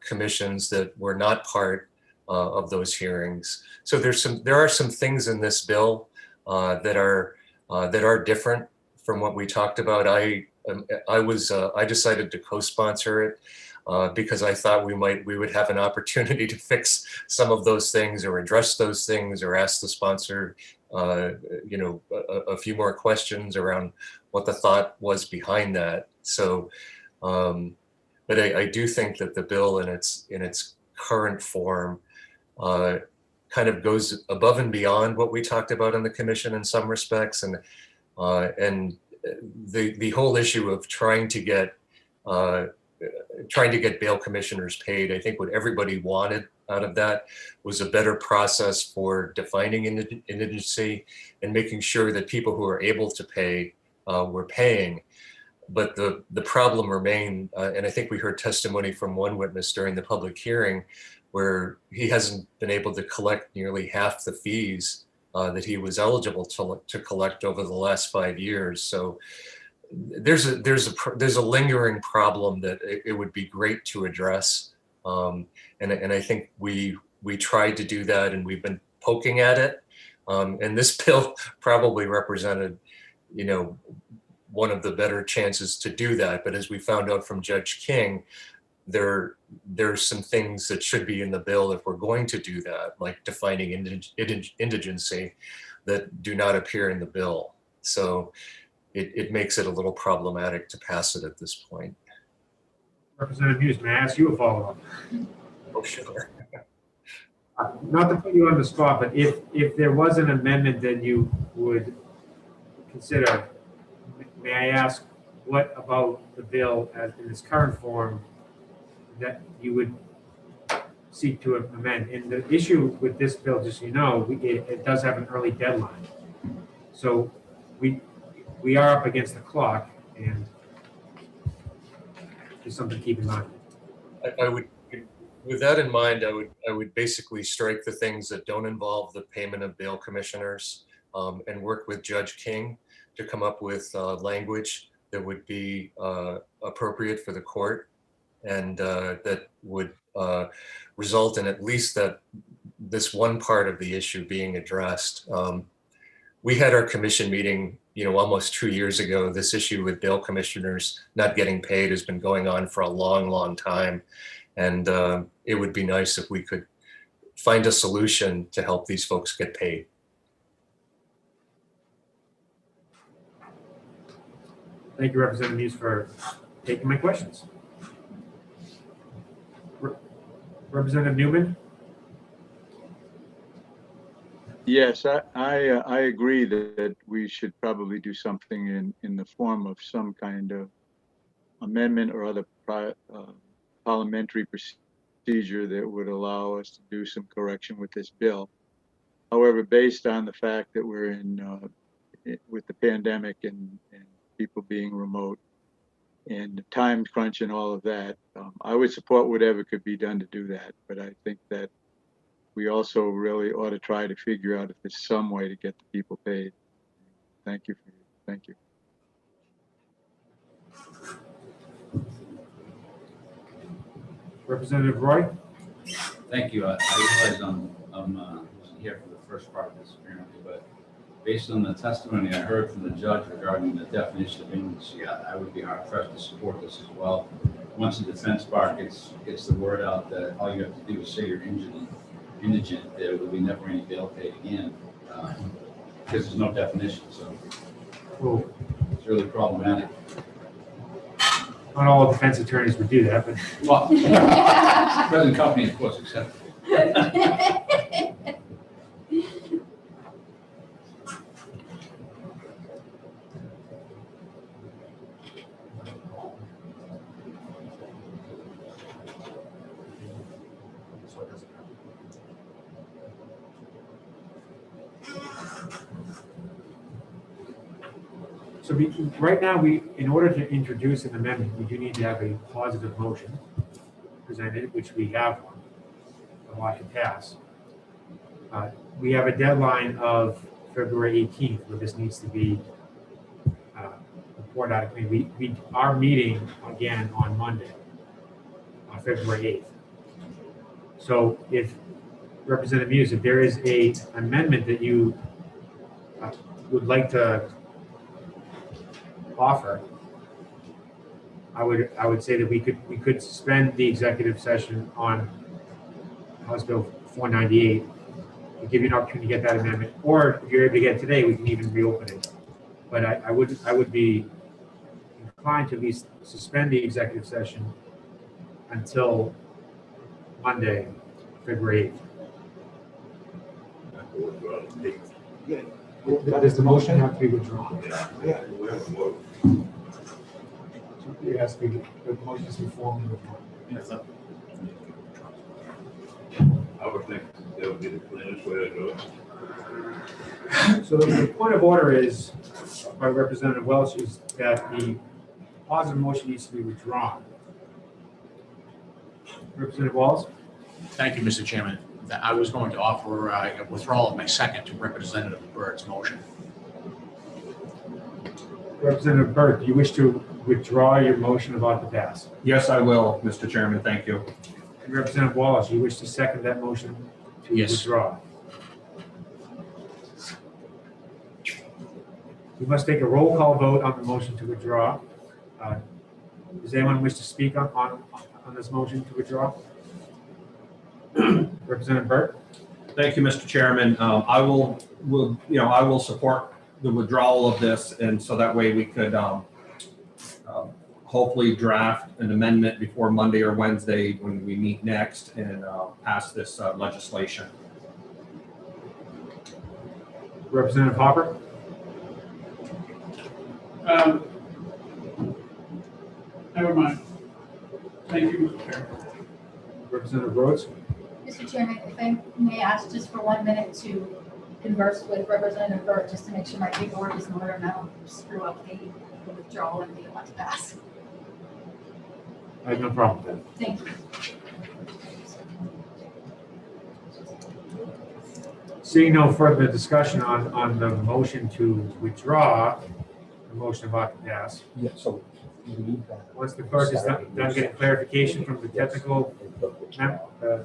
commissions that were not part of those hearings. So there are some things in this bill that are different from what we talked about. I decided to co-sponsor it because I thought we would have an opportunity to fix some of those things or address those things or ask the sponsor a few more questions around what the thought was behind that. So but I do think that the bill in its current form kind of goes above and beyond what we talked about in the commission in some respects, and the whole issue of trying to get bail commissioners paid. I think what everybody wanted out of that was a better process for defining indigency and making sure that people who are able to pay were paying. But the problem remained, and I think we heard testimony from one witness during the public hearing where he hasn't been able to collect nearly half the fees that he was eligible to collect over the last 5 years. So there's a lingering problem that it would be great to address And I think we tried to do that, and we've been poking at it. And this bill probably represented, one of the better chances to do that. But as we found out from Judge King, there's some things that should be in the bill if we're going to do that, like defining indigency, that do not appear in the bill. So it makes it a little problematic to pass it at this point. Representative Hughes, may I ask you a follow-up? Oh, sure. Not to put you on the spot, but if there was an amendment that you would consider, may I ask what about the bill as in its current form that you would seek to amend? And the issue with this bill, just so you know, it does have an early deadline. So we are up against the clock, and just something to keep in mind. I would, with that in mind, I would basically strike the things that don't involve the payment of bail commissioners, and work with Judge King to come up with language that would be appropriate for the court, and that would result in at least that this one part of the issue being addressed. We had our commission meeting, almost 2 years ago. This issue with bail commissioners not getting paid has been going on for a long, long time. And it would be nice if we could find a solution to help these folks get paid. Thank you, Representative Muse, for taking my questions. Representative Newman? Yes, I agree that we should probably do something in the form of some kind of amendment or other parliamentary procedure that would allow us to do some correction with this bill. However, based on the fact that we're in with the pandemic and people being remote and the time crunch and all of that, I would support whatever could be done to do that. But I think that we also really ought to try to figure out if there's some way to get the people paid. Thank you. Thank you. Representative Roy? Thank you. I realize I'm wasn't here for the first part of this apparently, but based on the testimony I heard from the judge regarding the definition of indigency, I would be hard pressed to support this as well. Once the defense bar gets the word out that all you have to do is say you're indigent, there will be never any bail paid again, because there's no definition. So it's really problematic. Not all defense attorneys would do that, but well, present company, of course, accepted. So right now, in order to introduce an amendment, we do need to have a positive motion presented, which we have one. A lot to pass. We have a deadline of February 18th where this needs to be reported out of committee. We are meeting again on Monday, on February 8th. So if Representative Muse, if there is a amendment that you would like to offer, I would say that we could suspend the executive session on House Bill 498 and give you an opportunity to get that amendment, or if you're able to get it today, we can even reopen it. But I would be inclined to at least suspend the executive session until Monday, February 8th. Does the motion have to be withdrawn? Yeah, we have a vote. It has to be, the motion has to be formally withdrawn. Yes, I would think that would be the cleanest way to do it. So the point of order is, by Representative Welch, is that the positive motion needs to be withdrawn. Representative Walls? Thank you, Mr. Chairman. I was going to offer a withdrawal of my second to Representative Byrd's motion. Representative Byrd, do you wish to withdraw your motion about the pass? Yes, I will, Mr. Chairman. Thank you. Representative Wallace, you wish to second that motion to Yes. withdraw? We must take a roll call vote on the motion to withdraw. Does anyone wish to speak on this motion to withdraw? Representative Burt? Thank you, Mr. Chairman. I will support the withdrawal of this, and so that way we could hopefully draft an amendment before Monday or Wednesday when we meet next and pass this legislation. Representative Hopper? Never mind. Thank you, Mr. Chairman. Representative Rhodes? Mr. Chairman, if I may ask just for 1 minute to converse with Representative Burt, just to make sure my paperwork is in order and I don't screw up the withdrawal and the elect to pass. I have no problem with that. Thank you. Seeing no further discussion on the motion to withdraw, the motion about to pass. Yeah, so. Once the clerk is done getting clarification from the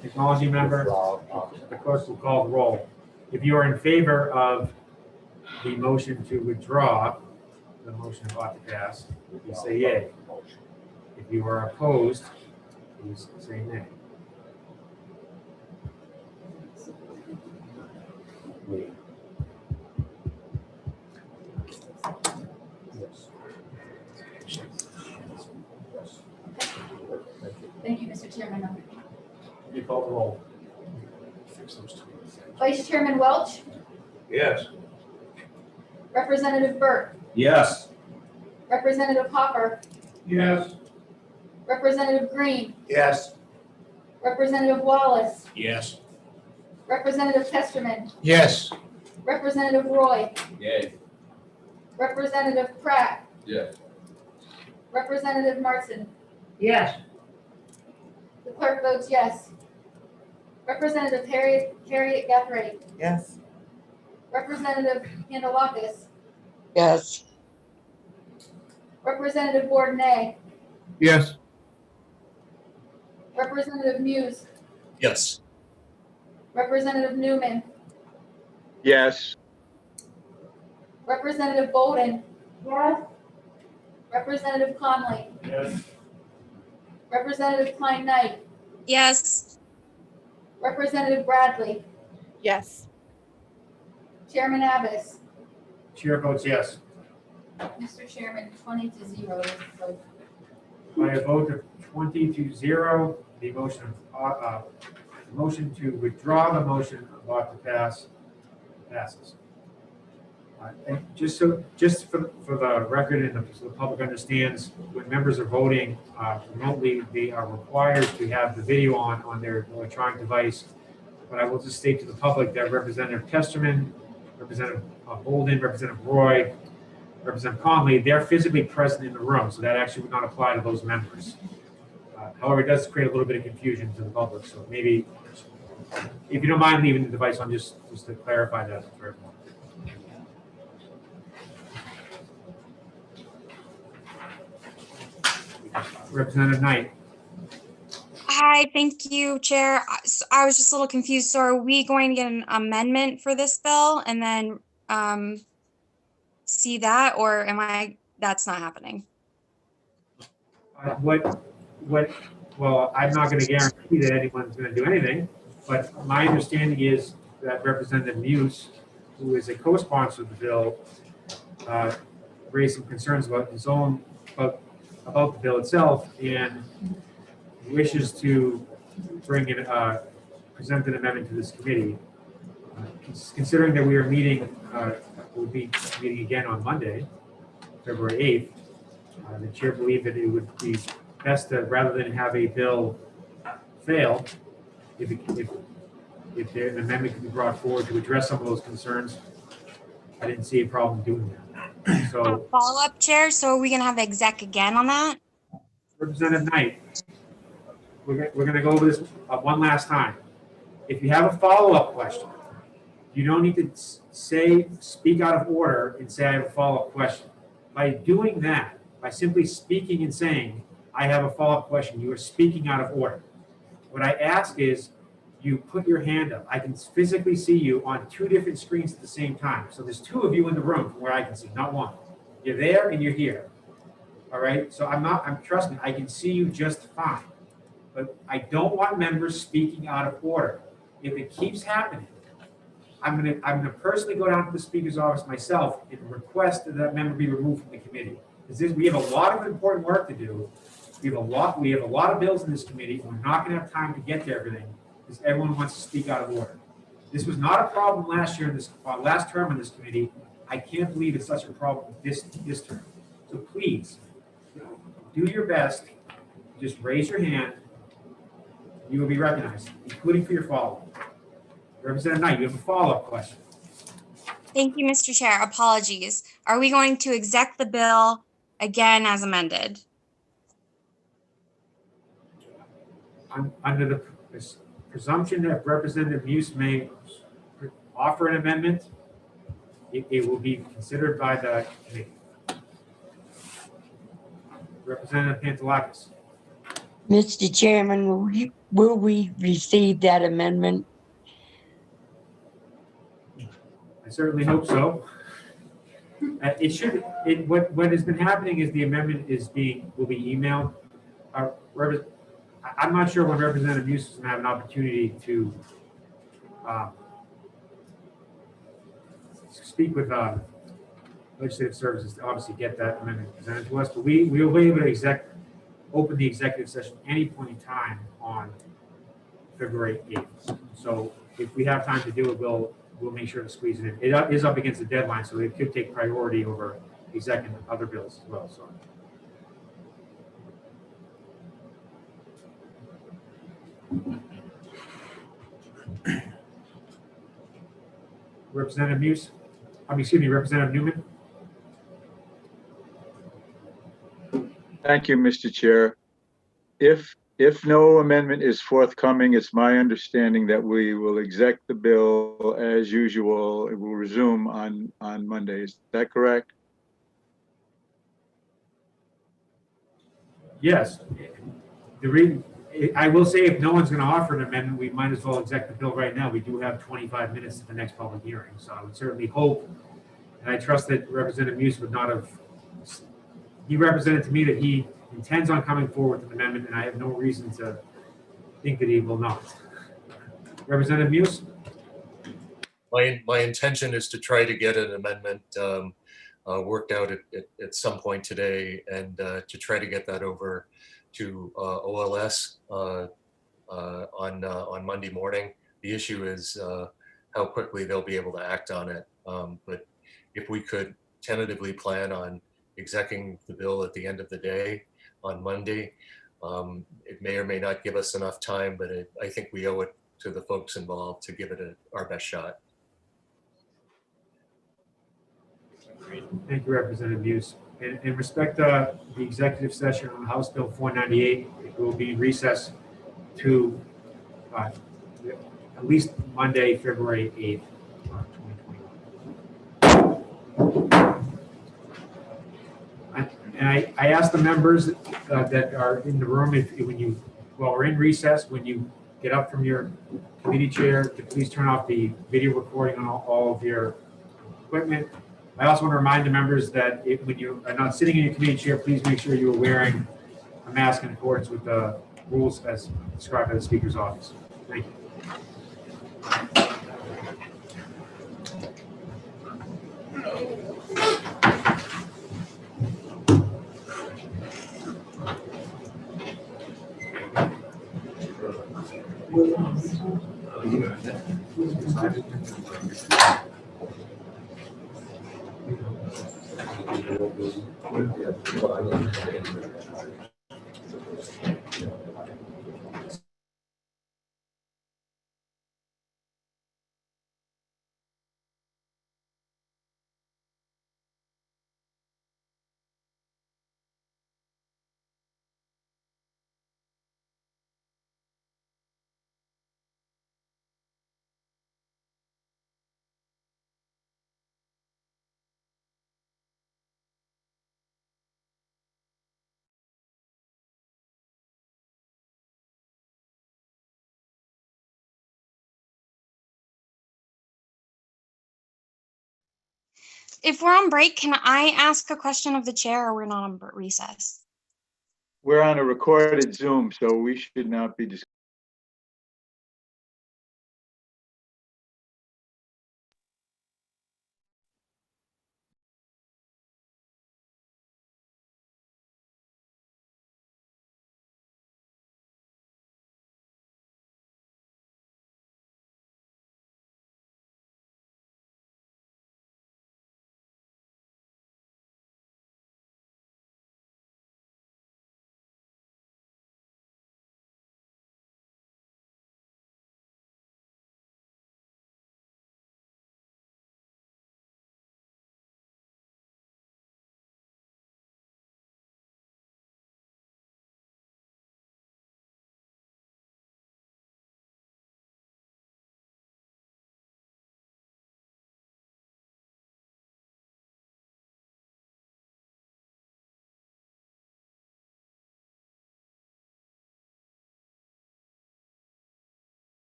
technology member, the clerk will call the roll. If you are in favor of the motion to withdraw, the motion about to pass, you say yay. If you are opposed, you say nay. Thank you, Mr. Chairman. You call the roll. Vice Chairman Welch, Yes. Representative Burt, Yes. Representative Hopper, Yes. Representative Green, Yes. Representative Wallace, Yes. Representative Testerman, Yes. Representative Roy, Yay. Representative Pratt, Yes. Representative Martin. Yes. The clerk votes yes. Representative Harriet Guthrie, Yes. Representative Candelakis, Yes. Representative Bourdonnais, Yes. Representative Muse, Yes. Representative Newman, Yes. Representative Bolden. Yes. Representative Conley, Yes. Representative Klein Knight, Yes. Representative Bradley, Yes. Chairman Abbas. Chair votes yes. Mr. Chairman, 20-0 vote. By a vote of 20-0, the motion to withdraw the motion about to pass passes. And just for the record and so the public understands, when members are voting remotely, they are required to have the video on their electronic device. But I will just state to the public that Representative Testerman, Representative Bolden, Representative Roy, Representative Conley, they're physically present in the room, so that actually would not apply to those members. However, it does create a little bit of confusion to the public, so maybe, if you don't mind leaving the device on, just to clarify that for everyone. Representative Knight. Hi, thank you, Chair. I was just a little confused. So are we going to get an amendment for this bill and then see that, or that's not happening? Well, I'm not going to guarantee that anyone's going to do anything, but my understanding is that Representative Muse, who is a co-sponsor of the bill, raised some concerns about about the bill itself and wishes to bring in, present an amendment to this committee. Considering that we are we'll be meeting again on Monday, February 8th, the chair believed that it would be best to, rather than have a bill fail, if an amendment can be brought forward to address some of those concerns, I didn't see a problem doing that. So, Follow-up, Chair. So are we going to have the exec again on that? Representative Knight, we're going to go over this one last time. If you have a follow-up question, you don't need to speak out of order and say I have a follow-up question. By doing that, by simply speaking and saying I have a follow-up question, you are speaking out of order. What I ask is you put your hand up. I can physically see you on two different screens at the same time. So there's two of you in the room from where I can see, not one. You're there and you're here. All right, so trust me, I can see you just fine. But I don't want members speaking out of order. If it keeps happening, I'm gonna personally go down to the speaker's office myself and request that that member be removed from the committee. Because we have a lot of important work to do. We have a lot of bills in this committee, and we're not gonna have time to get to everything because everyone wants to speak out of order. This was not a problem last year in this last term in this committee. I can't believe it's such a problem this term. So please, do your best. Just raise your hand. You will be recognized, including for your follow-up. Representative Knight, you have a follow-up question. Thank you, Mr. Chair. Apologies. Are we going to exec the bill again as amended? Under the presumption that Representative Muse may offer an amendment, it will be considered by the committee. Representative Pantelakis. Mr. Chairman, will we receive that amendment? I certainly hope so. What has been happening is the amendment will be emailed. I'm not sure when Representative Muse is going to have an opportunity to speak with legislative services to obviously get that amendment presented to us, but we will be able to open the executive session any point in time on February 8th. So if we have time to do it, we'll make sure to squeeze it in. It is up against the deadline, so it could take priority over executive other bills as well. So. Representative Muse, Representative Newman. Thank you, Mr. Chair. If no amendment is forthcoming, it's my understanding that we will exec the bill as usual. It will resume on Monday. Is that correct? Yes. I will say if no one's going to offer an amendment, we might as well exec the bill right now. We do have 25 minutes to the next public hearing. So I would certainly hope, and I trust that Representative Muse would not have, he represented to me that he intends on coming forward with an amendment, and I have no reason to think that he will not. Representative Muse? My intention is to try to get an amendment worked out at some point today, and to try to get that over to OLS on Monday morning. The issue is how quickly they'll be able to act on it. But if we could tentatively plan on executing the bill at the end of the day on Monday, it may or may not give us enough time, but I think we owe it to the folks involved to give it our best shot. Thank you, Representative Muse. In respect to the executive session on House Bill 498, it will be recessed to at least Monday, February 8th, 2021. And I asked the members that are in the room, while we're in recess, when you get up from your committee chair, to please turn off the video recording on all of your equipment. I also want to remind the members that when you are not sitting in your committee chair, please make sure you are wearing a mask in accordance with the rules as described by the Speaker's office. Thank you. if we're on break, can I ask a question of the chair, or we're not on recess? We're on a recorded Zoom, so we should not be discussing.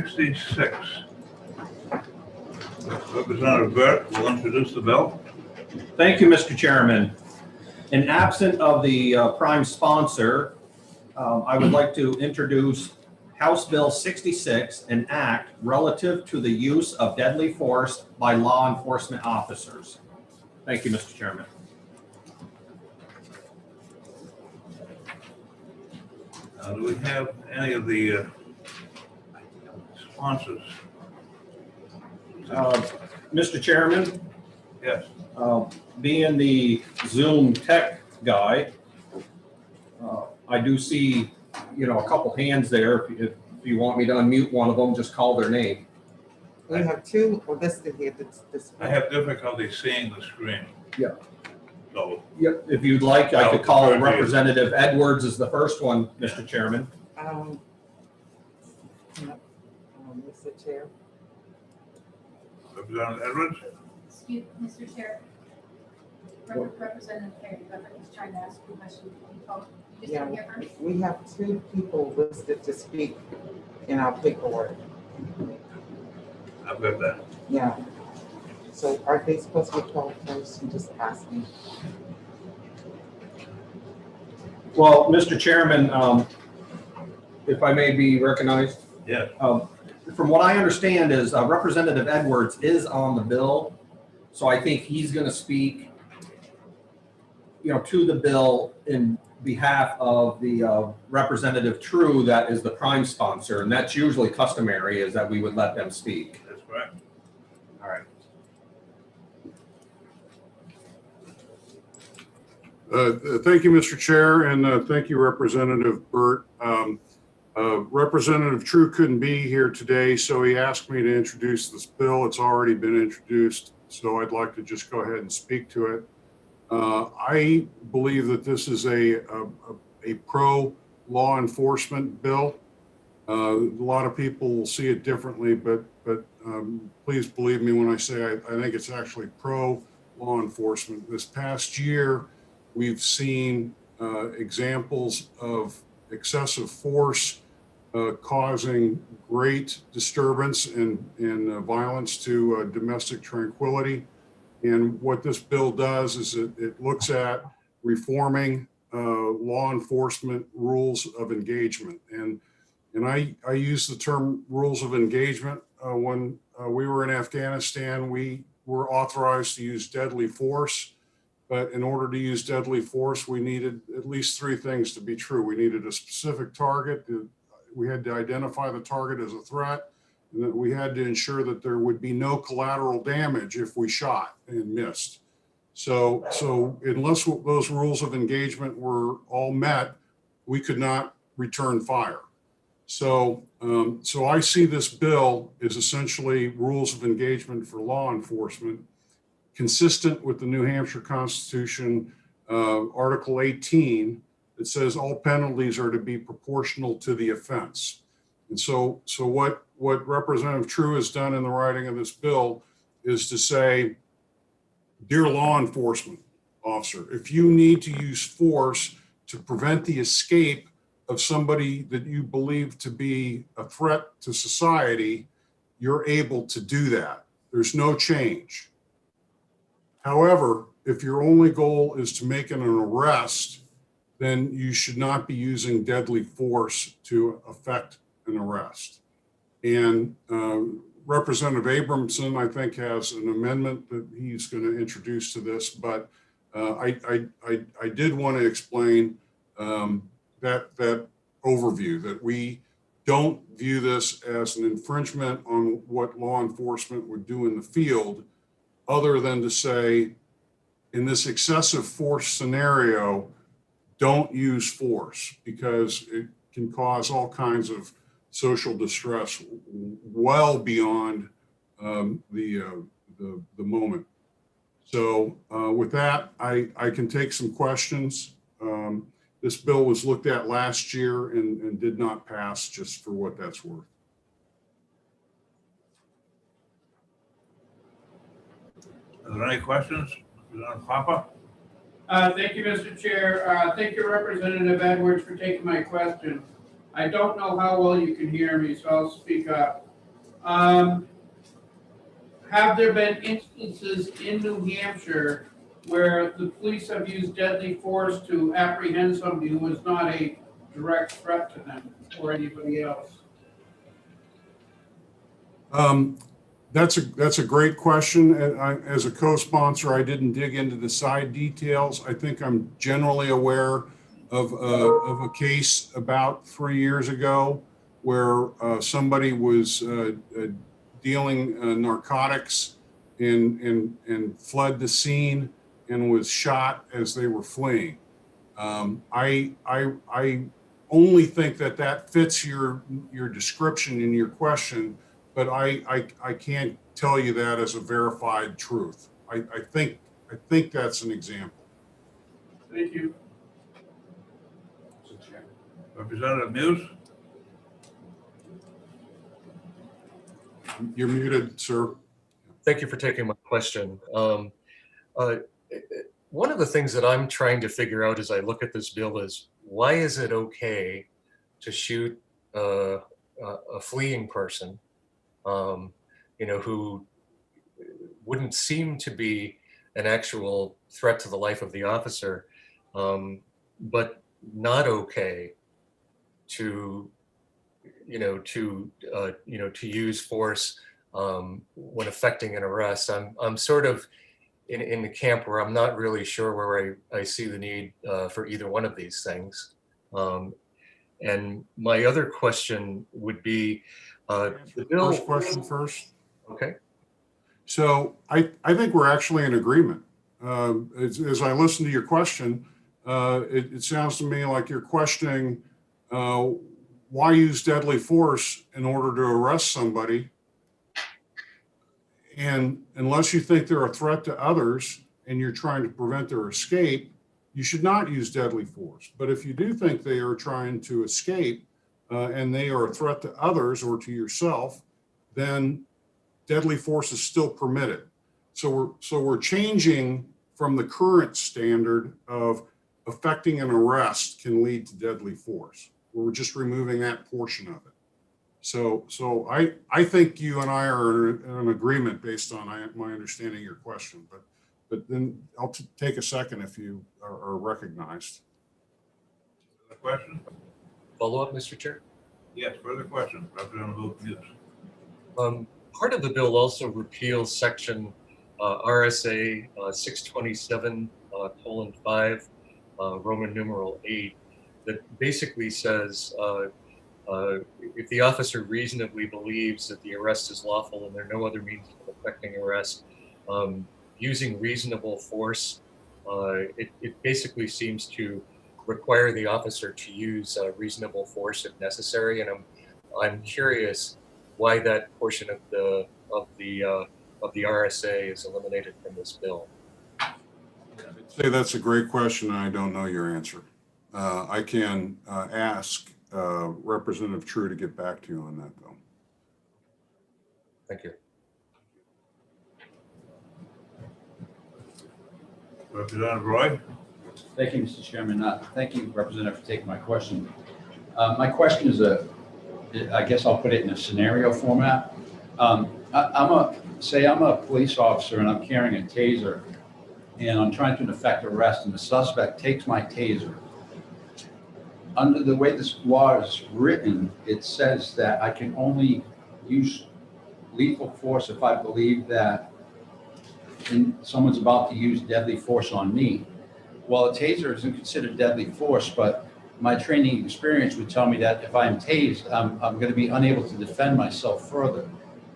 66. Representative Burt will introduce the bill. Thank you, Mr. Chairman. In absent of the prime sponsor, I would like to introduce House Bill 66, an act relative to the use of deadly force by law enforcement officers. Thank you, Mr. Chairman. Do we have any of the sponsors? Mr. Chairman, Yes. being the Zoom tech guy, I do see, a couple hands there. If you want me to unmute one of them, just call their name. We have two listed here. I have difficulty seeing the screen. Yeah. So, Yep, if you'd like, I could call Representative Edwards as the first one, Mr. Chairman. Mr. Chair. Representative Edwards? Excuse, Mr. Chair. Representative Perry, was trying to ask you a question. You Yeah, here first? we have two people listed to speak in our paperwork. I've got that. Yeah. So are they supposed to be called first? I'm just asking. Well, Mr. Chairman, if I may be recognized. Yes. From what I understand is Representative Edwards is on the bill. So I think he's going to speak, to the bill in behalf of the Representative True, that is the prime sponsor. And that's usually customary, is that we would let them speak. That's correct. All right. Thank you, Mr. Chair, and thank you, Representative Burt. Representative True couldn't be here today, so he asked me to introduce this bill. It's already been introduced, so I'd like to just go ahead and speak to it. I believe that this is a pro-law enforcement bill. A lot of people will see it differently, but please believe me when I say I think it's actually pro-law enforcement. This past year, we've seen examples of excessive force causing great disturbance and violence to domestic tranquility. And what this bill does is it looks at reforming law enforcement rules of engagement. And I use the term rules of engagement. When we were in Afghanistan, we were authorized to use deadly force. But in order to use deadly force, we needed at least three things to be true. We needed a specific target. We had to identify the target as a threat. And that we had to ensure that there would be no collateral damage if we shot and missed. So unless those rules of engagement were all met, we could not return fire. So I see this bill as essentially rules of engagement for law enforcement, consistent with the New Hampshire Constitution, Article 18, that says all penalties are to be proportional to the offense. And so what Representative True has done in the writing of this bill is to say, dear law enforcement officer, if you need to use force to prevent the escape of somebody that you believe to be a threat to society, you're able to do that. There's no change. However, if your only goal is to make an arrest, then you should not be using deadly force to effect an arrest. And Representative Abramson, I think, has an amendment that he's going to introduce to this, but I did want to explain that overview, that we don't view this as an infringement on what law enforcement would do in the field, other than to say, in this excessive force scenario, don't use force because it can cause all kinds of social distress well beyond the moment. So with that, I can take some questions. This bill was looked at last year and did not pass, just for what that's worth. Are there any questions? Representative Papa? Thank you, Mr. Chair. Thank you, Representative Edwards, for taking my question. I don't know how well you can hear me, so I'll speak up. Have there been instances in New Hampshire where the police have used deadly force to apprehend somebody who was not a direct threat to them or anybody else? That's a great question. As a co-sponsor, I didn't dig into the side details. I think I'm generally aware of a case about 3 years ago where somebody was dealing narcotics and fled the scene and was shot as they were fleeing. I only think that fits your description in your question, but I can't tell you that as a verified truth. I think that's an example. Thank you. Representative Muse? You're muted, sir. Thank you for taking my question. One of the things that I'm trying to figure out as I look at this bill is why is it okay to shoot a fleeing person, who wouldn't seem to be an actual threat to the life of the officer, but not okay to use force when effecting an arrest. I'm sort of in the camp where I'm not really sure where I see the need for either one of these things. And my other question would be, the bill. First question first. Okay. So I think we're actually in agreement. As I listen to your question, it sounds to me like you're questioning why use deadly force in order to arrest somebody. And unless you think they're a threat to others and you're trying to prevent their escape, you should not use deadly force. But if you do think they are trying to escape and they are a threat to others or to yourself, then deadly force is still permitted. So we're changing from the current standard of effecting an arrest can lead to deadly force. We're just removing that portion of it. So I think you and I are in agreement based on my understanding of your question, but then I'll take a second if you are recognized. Further question? Follow up, Mr. Chair? Yes, further question. Representative Muse. Part of the bill also repeals section RSA 627:5, Roman numeral 8, that basically says if the officer reasonably believes that the arrest is lawful and there are no other means of effecting arrest, using reasonable force, it basically seems to require the officer to use reasonable force if necessary. And I'm curious why that portion of the RSA is eliminated from this bill. I'd say that's a great question, and I don't know your answer. I can ask Representative True to get back to you on that, though. Thank you. Representative Roy? Thank you, Mr. Chairman. Thank you, Representative, for taking my question. My question is I guess I'll put it in a scenario format. I'm a police officer and I'm carrying a taser and I'm trying to effect arrest and the suspect takes my taser. Under the way this law is written, it says that I can only use lethal force if I believe that someone's about to use deadly force on me. Well, a taser isn't considered deadly force, but my training experience would tell me that if I am tased, I'm going to be unable to defend myself further.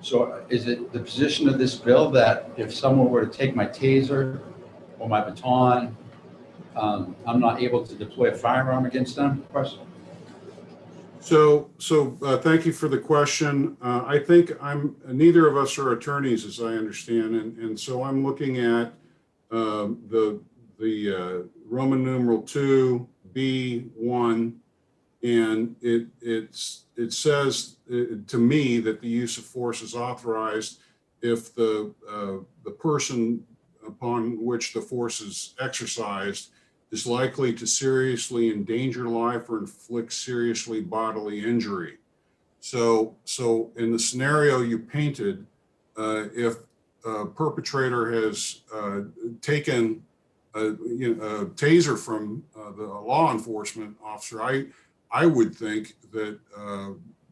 So is it the position of this bill that if someone were to take my taser or my baton, I'm not able to deploy a firearm against them? Question. So thank you for the question. I think neither of us are attorneys, as I understand, and so I'm looking at the Roman numeral 2B1, and it says to me that the use of force is authorized if the person upon which the force is exercised is likely to seriously endanger life or inflict seriously bodily injury. So in the scenario you painted, if a perpetrator has taken a taser from the law enforcement officer, I would think that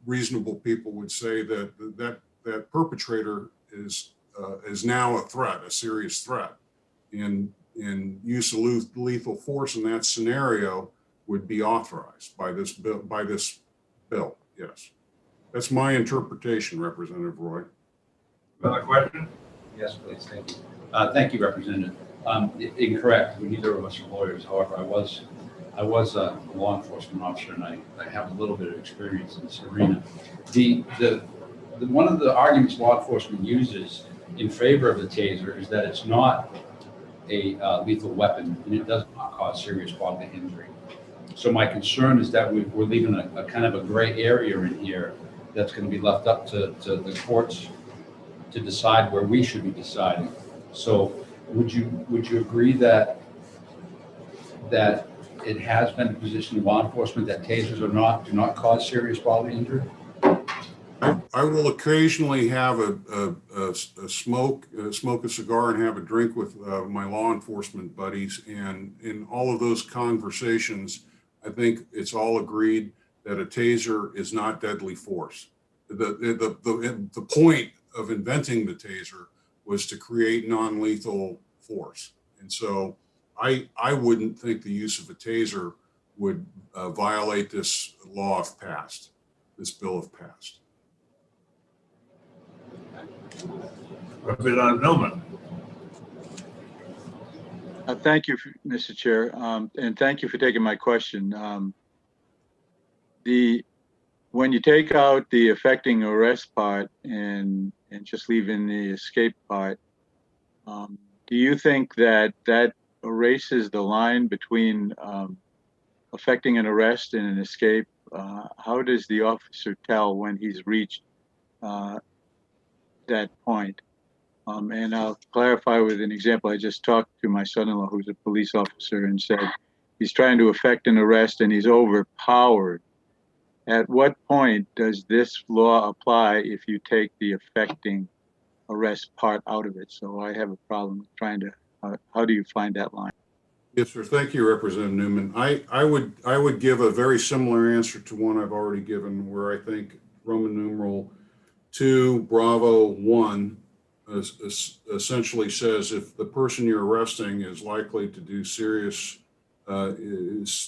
reasonable people would say that perpetrator is now a threat, a serious threat, and use of lethal force in that scenario would be authorized by this bill. Yes, that's my interpretation, Representative Roy. Another question? Yes, please, thank you. Thank you, Representative. Incorrect, neither of us are lawyers. However, I was a law enforcement officer, and I have a little bit of experience in this arena. One of the arguments law enforcement uses in favor of the taser is that it's not a lethal weapon and it does not cause serious bodily injury. So my concern is that we're leaving a kind of a gray area in here that's going to be left up to the courts to decide where we should be deciding. So would you agree that it has been the position of law enforcement that tasers do not cause serious bodily injury? I will occasionally have a smoke a cigar and have a drink with my law enforcement buddies, and in all of those conversations, I think it's all agreed that a taser is not deadly force. The point of inventing the taser was to create non-lethal force, and so I wouldn't think the use of a taser would violate this law if passed, this bill if passed. Representative Newman. Thank you, Mr. Chair, and thank you for taking my question. When you take out the affecting arrest part and just leaving the escape part, do you think that erases the line between affecting an arrest and an escape? How does the officer tell when he's reached that point? And I'll clarify with an example. I just talked to my son-in-law, who's a police officer, and said he's trying to effect an arrest and he's overpowered. At what point does this law apply if you take the affecting arrest part out of it? So I have a problem with trying to, how do you find that line? Yes, sir. Thank you, Representative Newman. I would give a very similar answer to one I've already given, where I think Roman numeral 2, Bravo 1 essentially says if the person you're arresting is likely to do is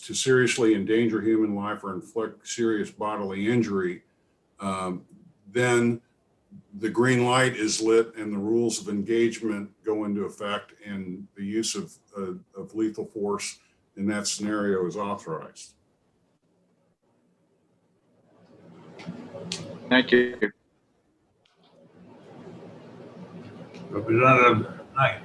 to seriously endanger human life or inflict serious bodily injury, then the green light is lit and the rules of engagement go into effect, and the use of lethal force in that scenario is authorized. Thank you. Representative Knight.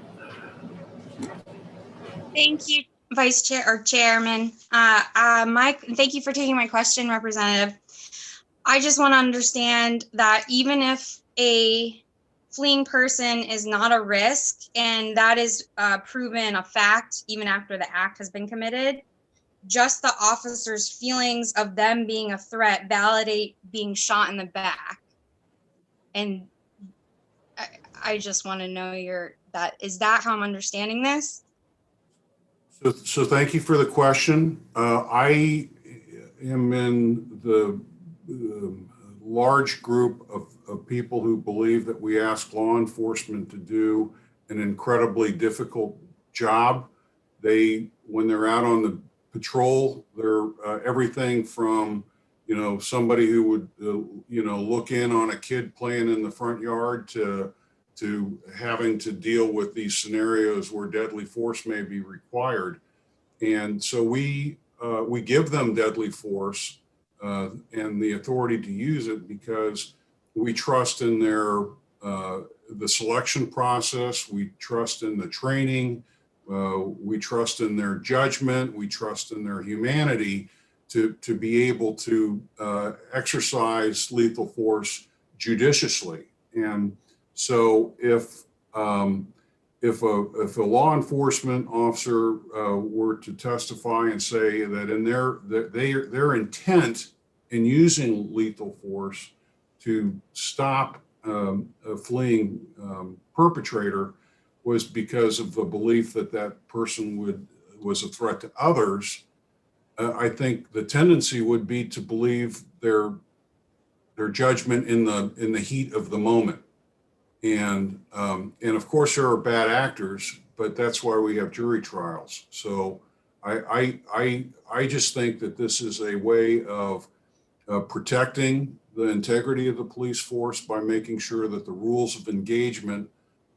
Thank you, Vice Chair or Chairman. Thank you for taking my question, Representative. I just want to understand that even if a fleeing person is not a risk and that is proven a fact even after the act has been committed, just the officer's feelings of them being a threat validate being shot in the back. And I just want to know is that how I'm understanding this? So thank you for the question. I am in the large group of people who believe that we ask law enforcement to do an incredibly difficult job. When they're out on the patrol, they're everything from, somebody who would, look in on a kid playing in the front yard to having to deal with these scenarios where deadly force may be required. And so we give them deadly force and the authority to use it because we trust in the selection process, we trust in the training, we trust in their judgment, we trust in their humanity to be able to exercise lethal force judiciously. And so if a law enforcement officer were to testify and say that in their intent in using lethal force to stop a fleeing perpetrator was because of the belief that that person was a threat to others. I think the tendency would be to believe their judgment in the heat of the moment. And of course there are bad actors, but that's why we have jury trials. So I just think that this is a way of protecting the integrity of the police force by making sure that the rules of engagement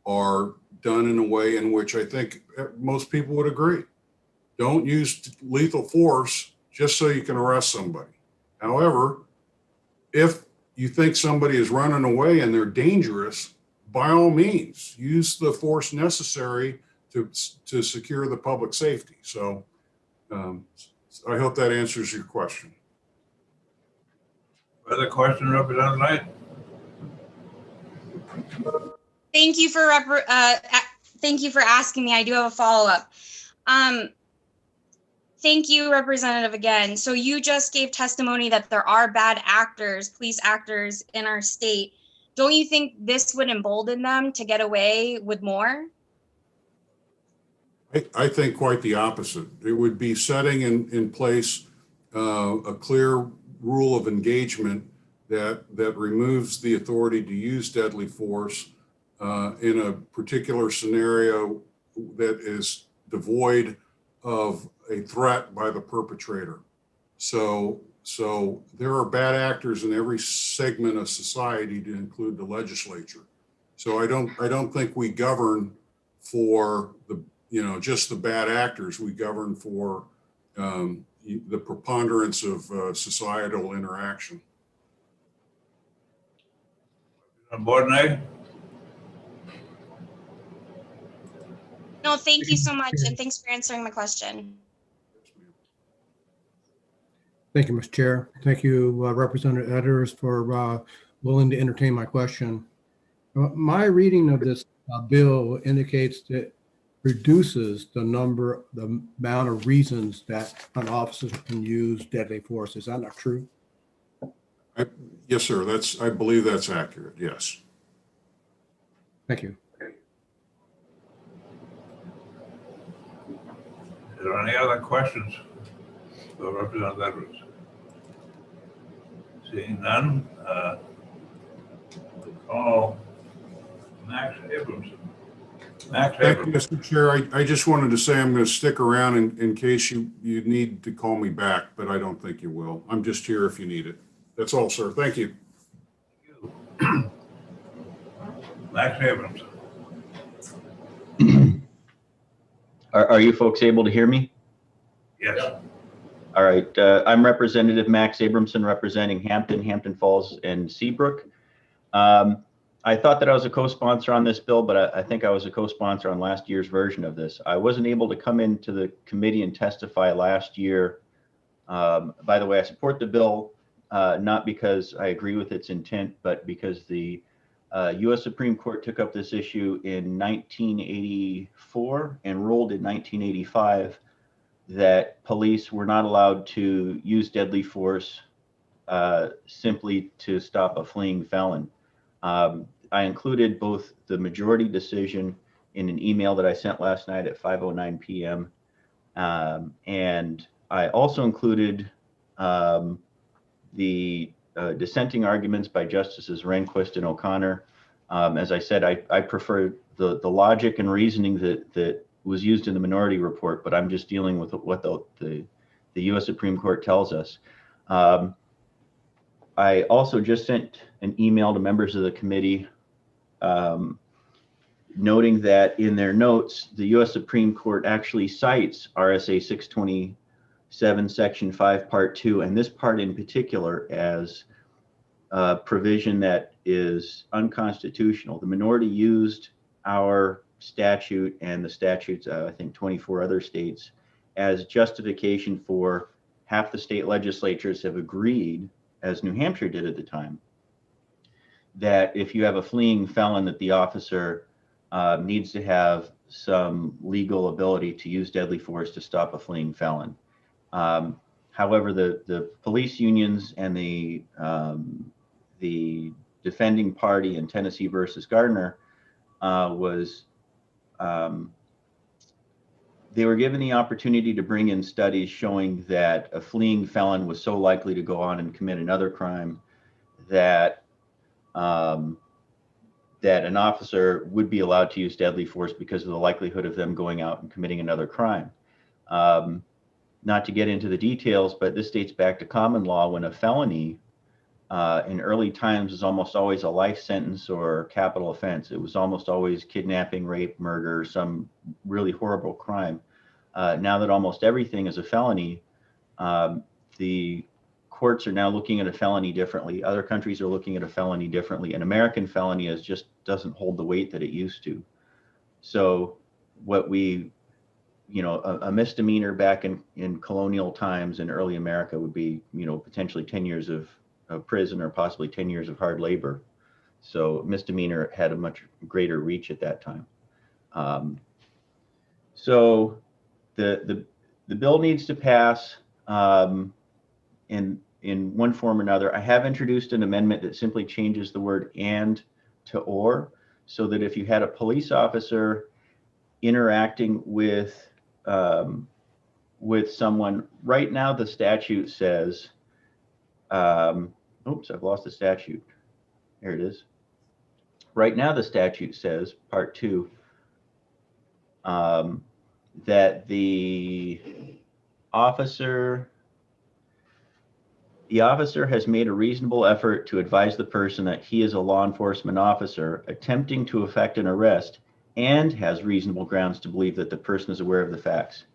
are done in a way in which I think most people would agree. Don't use lethal force just so you can arrest somebody. However, if you think somebody is running away and they're dangerous, by all means, use the force necessary to secure the public safety. So I hope that answers your question. Other question, Representative Knight? Thank you for asking me. I do have a follow-up. Thank you, Representative, again. So you just gave testimony that there are bad actors, police actors in our state. Don't you think this would embolden them to get away with more? I think quite the opposite. It would be setting in place a clear rule of engagement that removes the authority to use deadly force in a particular scenario that is devoid of a threat by the perpetrator. So there are bad actors in every segment of society, to include the legislature. So I don't think we govern for just the bad actors. We govern for the preponderance of societal interaction. Board. No, thank you so much, and thanks for answering my question. Thank you, Mr. Chair. Thank you, Representative Edwards, for willing to entertain my question. My reading of this bill indicates that reduces the amount of reasons that an officer can use deadly force. Is that not true? Yes, sir. I believe that's accurate. Yes. Thank you. Is there any other questions for Representative Edwards? Seeing none, we'll call Max Abramson. Thank you, Mr. Chair. I just wanted to say I'm going to stick around in case you need to call me back, but I don't think you will. I'm just here if you need it. That's all, sir. Thank you. Max Abramson. Are you folks able to hear me? Yes. All right. I'm Representative Max Abramson, representing Hampton Falls, and Seabrook. I thought that I was a co-sponsor on this bill, but I think I was a co-sponsor on last year's version of this. I wasn't able to come into the committee and testify last year. By the way, I support the bill, not because I agree with its intent, but because the U.S. Supreme Court took up this issue in 1984 and ruled in 1985 that police were not allowed to use deadly force simply to stop a fleeing felon. I included both the majority decision in an email that I sent last night at 5:09 p.m. And I also included the dissenting arguments by Justices Rehnquist and O'Connor. As I said, I prefer the logic and reasoning that was used in the minority report, but I'm just dealing with what the U.S. Supreme Court tells us. I also just sent an email to members of the committee noting that in their notes, the U.S. Supreme Court actually cites RSA 627, Section 5, Part 2, and this part in particular as a provision that is unconstitutional. The minority used our statute and the statutes, I think 24 other states, as justification for half the state legislatures have agreed, as New Hampshire did at the time, that if you have a fleeing felon, that the officer needs to have some legal ability to use deadly force to stop a fleeing felon. However, the police unions and the defending party in Tennessee versus Gardner they were given the opportunity to bring in studies showing that a fleeing felon was so likely to go on and commit another crime that that an officer would be allowed to use deadly force because of the likelihood of them going out and committing another crime. Not to get into the details, but this dates back to common law when a felony in early times was almost always a life sentence or capital offense. It was almost always kidnapping, rape, murder, some really horrible crime. Now that almost everything is a felony, the courts are now looking at a felony differently. Other countries are looking at a felony differently. An American felony just doesn't hold the weight that it used to. So what we, a misdemeanor back in colonial times in early America would be, potentially 10 years of prison or possibly 10 years of hard labor. So misdemeanor had a much greater reach at that time. So the bill needs to pass in one form or another. I have introduced an amendment that simply changes the word "and" to "or," so that if you had a police officer interacting with someone, right now the statute says, oops, I've lost the statute. Here it is. Right now the statute says, Part 2, that the officer has made a reasonable effort to advise the person that he is a law enforcement officer attempting to effect an arrest and has reasonable grounds to believe that the person is aware of the facts.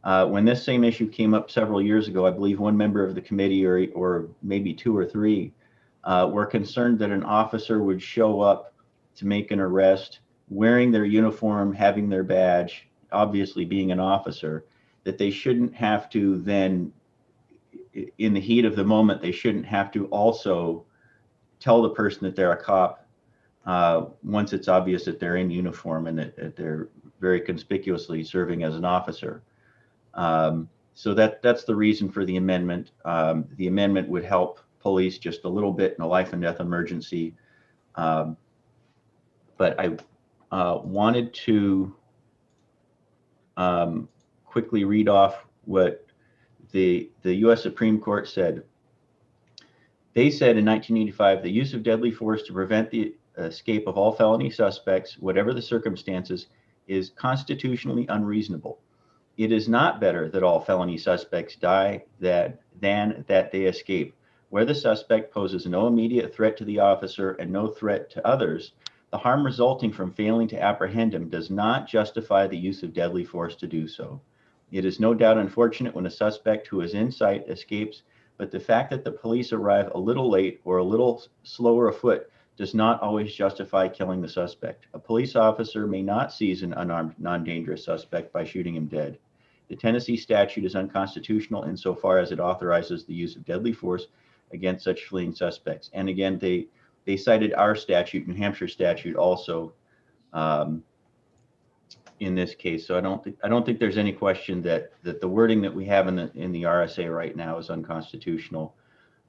When this same issue came up several years ago, I believe one member of the committee or maybe two or three were concerned that an officer would show up to make an arrest wearing their uniform, having their badge, obviously being an officer, that they shouldn't have to then, in the heat of the moment, they shouldn't have to also tell the person that they're a cop once it's obvious that they're in uniform and that they're very conspicuously serving as an officer. So that's the reason for the amendment. The amendment would help police just a little bit in a life and death emergency. But I wanted to quickly read off what the U.S. Supreme Court said. They said in 1985, the use of deadly force to prevent the escape of all felony suspects, whatever the circumstances, is constitutionally unreasonable. It is not better that all felony suspects die than that they escape. Where the suspect poses no immediate threat to the officer and no threat to others, the harm resulting from failing to apprehend him does not justify the use of deadly force to do so. It is no doubt unfortunate when a suspect who is in sight escapes, but the fact that the police arrive a little late or a little slower afoot does not always justify killing the suspect. A police officer may not seize an unarmed, non-dangerous suspect by shooting him dead. The Tennessee statute is unconstitutional insofar as it authorizes the use of deadly force against such fleeing suspects. And again, they cited our statute, New Hampshire statute, also in this case. So I don't think there's any question that the wording that we have in the RSA right now is unconstitutional.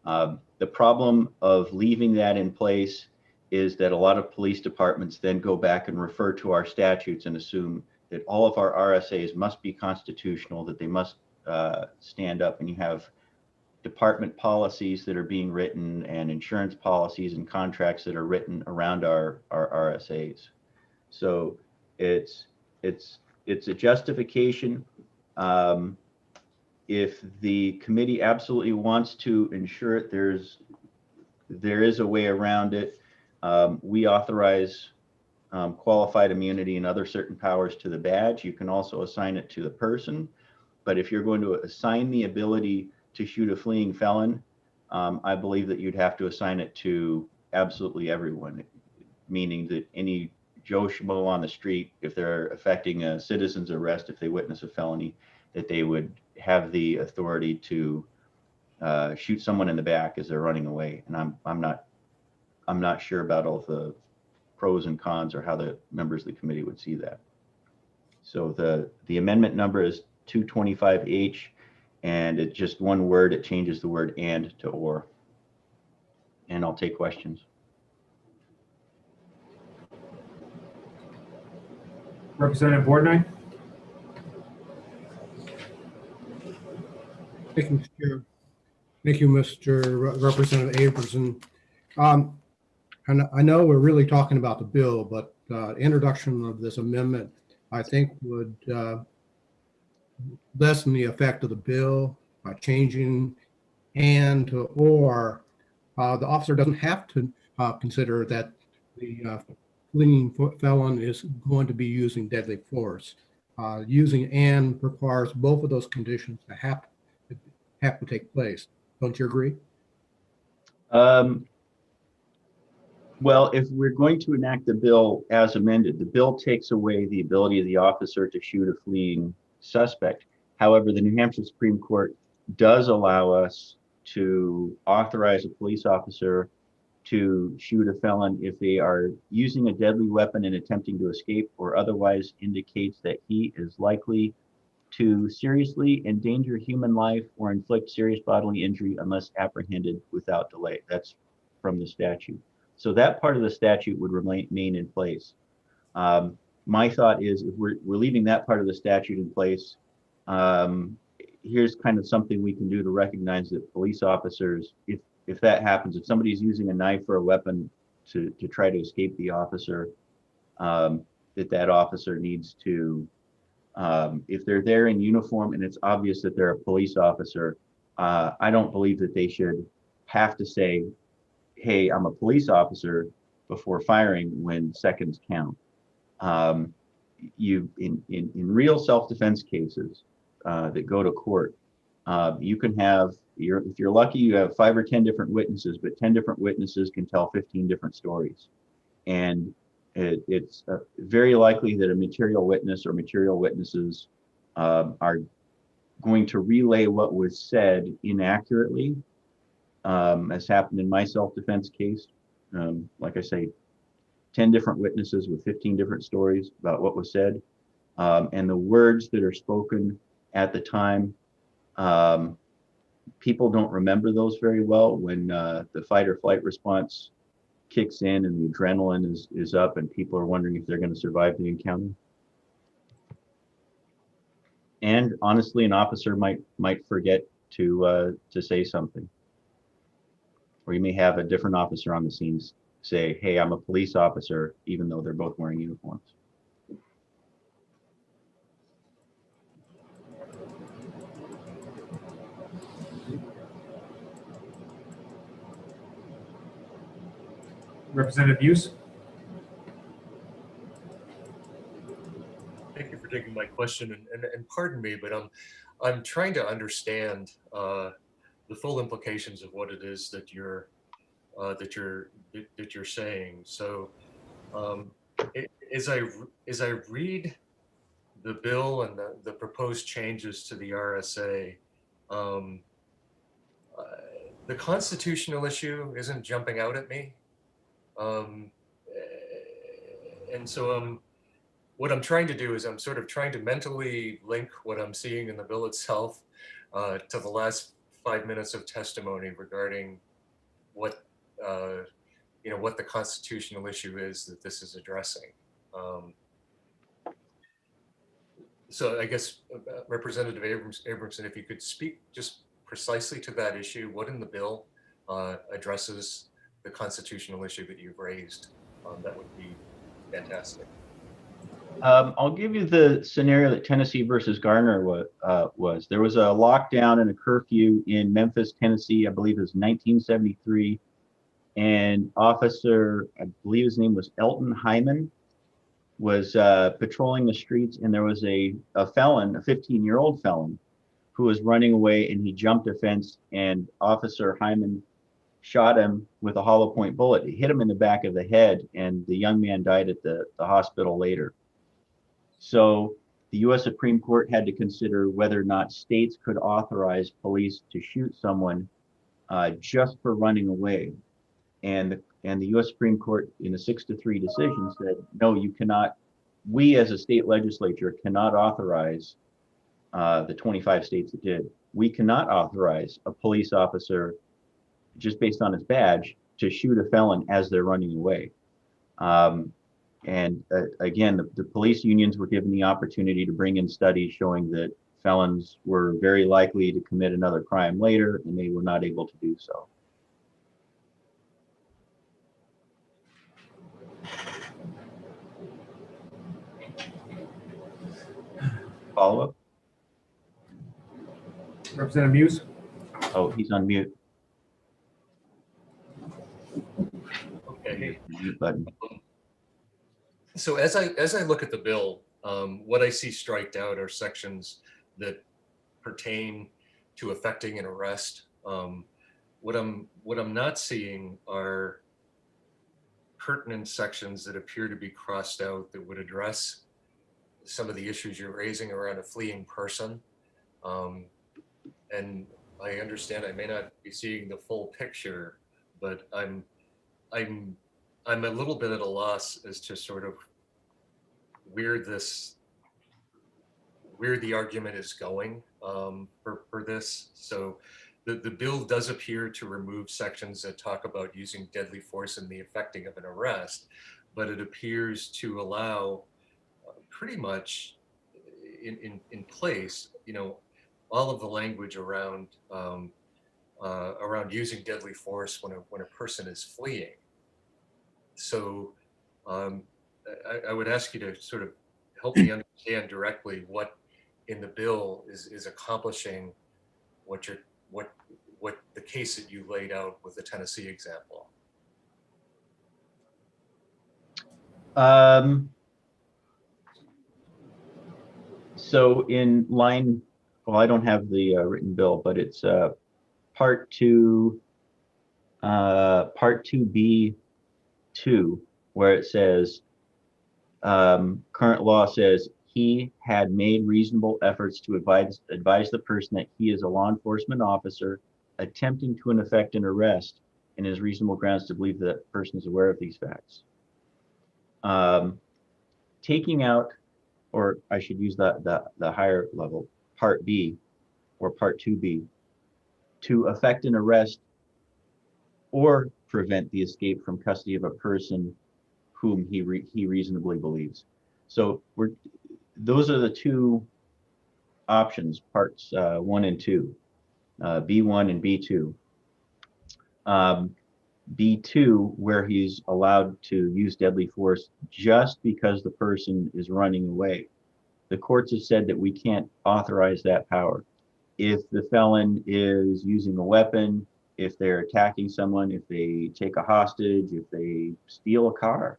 The problem of leaving that in place is that a lot of police departments then go back and refer to our statutes and assume that all of our RSAs must be constitutional, that they must stand up, and you have department policies that are being written and insurance policies and contracts that are written around our RSAs. So it's a justification. If the committee absolutely wants to ensure it, there is a way around it. We authorize qualified immunity and other certain powers to the badge. You can also assign it to the person. But if you're going to assign the ability to shoot a fleeing felon, I believe that you'd have to assign it to absolutely everyone, meaning that any Joe Schmo on the street, if they're affecting a citizen's arrest, if they witness a felony, that they would have the authority to shoot someone in the back as they're running away. And I'm not sure about all the pros and cons or how the members of the committee would see that. So the amendment number is 225H, And it's just one word, it changes the word and to or. And I'll take questions. Representative Bordenine? Thank you, Mr. Chair. Thank you, Mr. Representative Abramson. And I know we're really talking about the bill, but introduction of this amendment, I think, would lessen the effect of the bill by changing and to or. The officer doesn't have to consider that the fleeing felon is going to be using deadly force. Using and requires both of those conditions to have to take place. Don't you agree? Well, if we're going to enact the bill as amended, the bill takes away the ability of the officer to shoot a fleeing suspect. However, the New Hampshire Supreme Court does allow us to authorize a police officer to shoot a felon if they are using a deadly weapon and attempting to escape, or otherwise indicates that he is likely to seriously endanger human life or inflict serious bodily injury unless apprehended without delay. That's from the statute. So that part of the statute would remain in place. My thought is, if we're leaving that part of the statute in place, here's kind of something we can do to recognize that police officers, if that happens, if somebody's using a knife or a weapon to try to escape the officer, that officer needs to, if they're there in uniform and it's obvious that they're a police officer, I don't believe that they should have to say, hey, I'm a police officer before firing when seconds count. In real self-defense cases that go to court, you can have, if you're lucky, you have 5 or 10 different witnesses, but 10 different witnesses can tell 15 different stories. And it's very likely that a material witness or material witnesses are going to relay what was said inaccurately, as happened in my self-defense case. Like I say, 10 different witnesses with 15 different stories about what was said. And the words that are spoken at the time, people don't remember those very well when the fight or flight response kicks in and the adrenaline is up and people are wondering if they're going to survive the encounter. And honestly, an officer might forget to say something. Or you may have a different officer on the scene say, hey, I'm a police officer, even though they're both wearing uniforms. Representative Buse? Thank you for taking my question, and pardon me, but I'm trying to understand the full implications of what it is that you're saying. So, as I read the bill and the proposed changes to the RSA, the constitutional issue isn't jumping out at me. And so what I'm trying to do is I'm sort of trying to mentally link what I'm seeing in the bill itself to the last 5 minutes of testimony regarding what what the constitutional issue is that this is addressing. So I guess Representative Abramson, if you could speak just precisely to that issue, what in the bill addresses the constitutional issue that you've raised, that would be fantastic. I'll give you the scenario that Tennessee versus Garner was. There was a lockdown and a curfew in Memphis, Tennessee, I believe it was 1973. And officer, I believe his name was Elton Hyman, was patrolling the streets, and there was a felon, a 15-year-old felon, who was running away, and he jumped a fence, and Officer Hyman shot him with a hollow point bullet. It hit him in the back of the head, and the young man died at the hospital later. So the U.S. Supreme Court had to consider whether or not states could authorize police to shoot someone just for running away. And the U.S. Supreme Court, in a 6-3 decision, said, no, you cannot, we as a state legislature cannot authorize, the 25 states that did, we cannot authorize a police officer just based on his badge to shoot a felon as they're running away. Again, the police unions were given the opportunity to bring in studies showing that felons were very likely to commit another crime later, and they were not able to do so. Follow up? Representative Muse? Oh, he's on mute. Okay. Mute button. So as I look at the bill, what I see striked out are sections that pertain to effecting an arrest. What I'm not seeing are pertinent sections that appear to be crossed out that would address some of the issues you're raising around a fleeing person. And I understand I may not be seeing the full picture, but I'm a little bit at a loss as to sort of where the argument is going for this. So the bill does appear to remove sections that talk about using deadly force in the effecting of an arrest, but it appears to allow pretty much in place, all of the language around using deadly force when a person is fleeing. So I would ask you to sort of help me understand directly what in the bill is accomplishing what the case that you laid out with the Tennessee example. So in line, well, I don't have the written bill, but it's part 2B2, where it says, current law says he had made reasonable efforts to advise the person that he is a law enforcement officer attempting to effect an arrest and is reasonable grounds to believe that person is aware of these facts. Taking out, or I should use the higher level, part B or part 2B, to effect an arrest or prevent the escape from custody of a person whom he reasonably believes. So those are the two options, parts 1 and 2, B1 and B2. B2, where he's allowed to use deadly force just because the person is running away. The courts have said that we can't authorize that power. If the felon is using a weapon, if they're attacking someone, if they take a hostage, if they steal a car,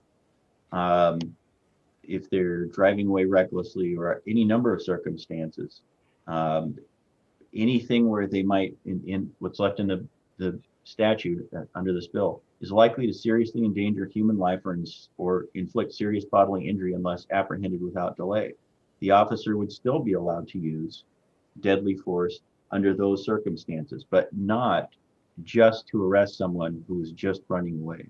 if they're driving away recklessly, or any number of circumstances, anything where they might, in what's left in the statute under this bill, is likely to seriously endanger human life or inflict serious bodily injury unless apprehended without delay. The officer would still be allowed to use deadly force under those circumstances, but not just to arrest someone who is just running away.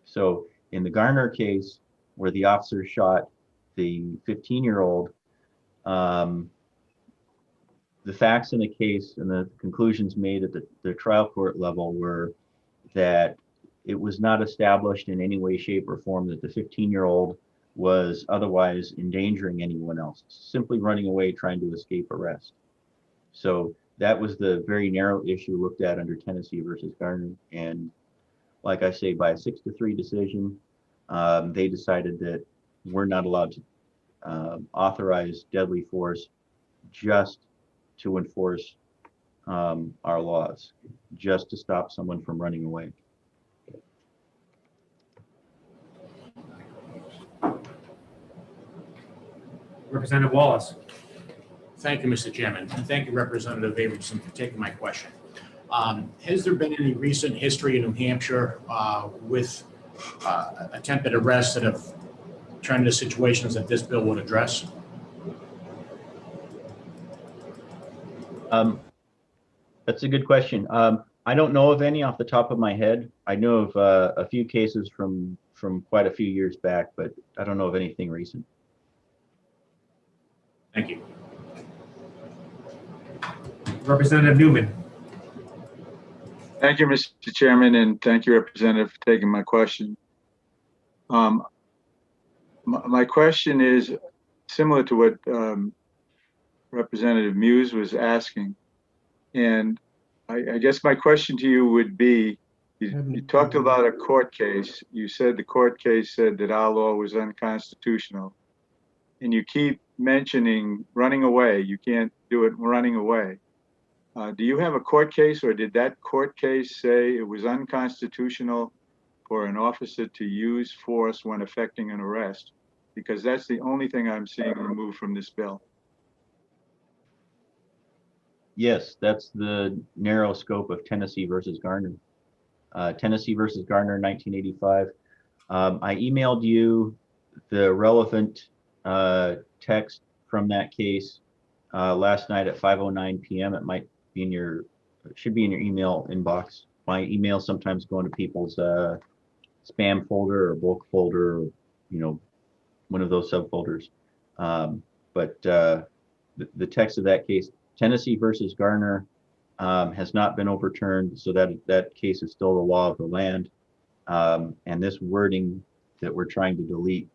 So in the Garner case, where the officer shot the 15-year-old, the facts in the case and the conclusions made at the trial court level were that it was not established in any way, shape, or form that the 15-year-old was otherwise endangering anyone else, simply running away trying to escape arrest. So that was the very narrow issue looked at under Tennessee versus Garner. And like I say, by a 6-3 decision, they decided that we're not allowed to authorize deadly force just to enforce our laws, just to stop someone from running away. Representative Wallace. Thank you, Mr. Chairman, and thank you, Representative Abramson, for taking my question. Has there been any recent history in New Hampshire with attempted arrests that have turned into situations that this bill would address? That's a good question. I don't know of any off the top of my head. I know of a few cases from quite a few years back, but I don't know of anything recent. Thank you. Representative Newman. Thank you, Mr. Chairman, and thank you, Representative, for taking my question. My question is similar to what Representative Muse was asking. And I guess my question to you would be, you talked about a court case. You said the court case said that our law was unconstitutional. And you keep mentioning running away. You can't do it running away. Do you have a court case, or did that court case say it was unconstitutional for an officer to use force when effecting an arrest? Because that's the only thing I'm seeing removed from this bill. Yes, that's the narrow scope of Tennessee versus Garner. Tennessee versus Garner, 1985. I emailed you the relevant text from that case last night at 5:09 p.m. It might be in your, it should be in your email inbox. My emails sometimes go into people's spam folder or bulk folder, or, you know, one of those subfolders. But the text of that case, Tennessee versus Garner, has not been overturned, so that case is still the law of the land. And this wording that we're trying to delete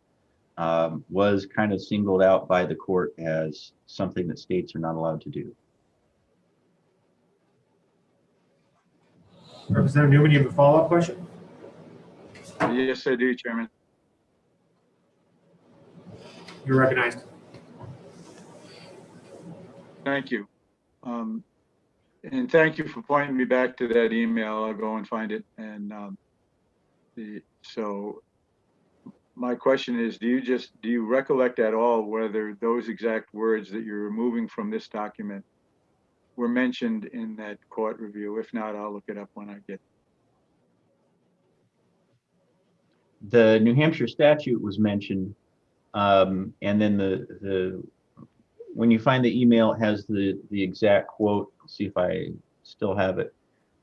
was kind of singled out by the court as something that states are not allowed to do. Representative Newman, you have a follow-up question? Yes, I do, Chairman. You're recognized. Thank you. And thank you for pointing me back to that email. I'll go and find it. And so my question is, do you recollect at all whether those exact words that you're removing from this document were mentioned in that court review? If not, I'll look it up when I get it. The New Hampshire statute was mentioned, and then the when you find the email, it has the exact quote. Let's see if I still have it.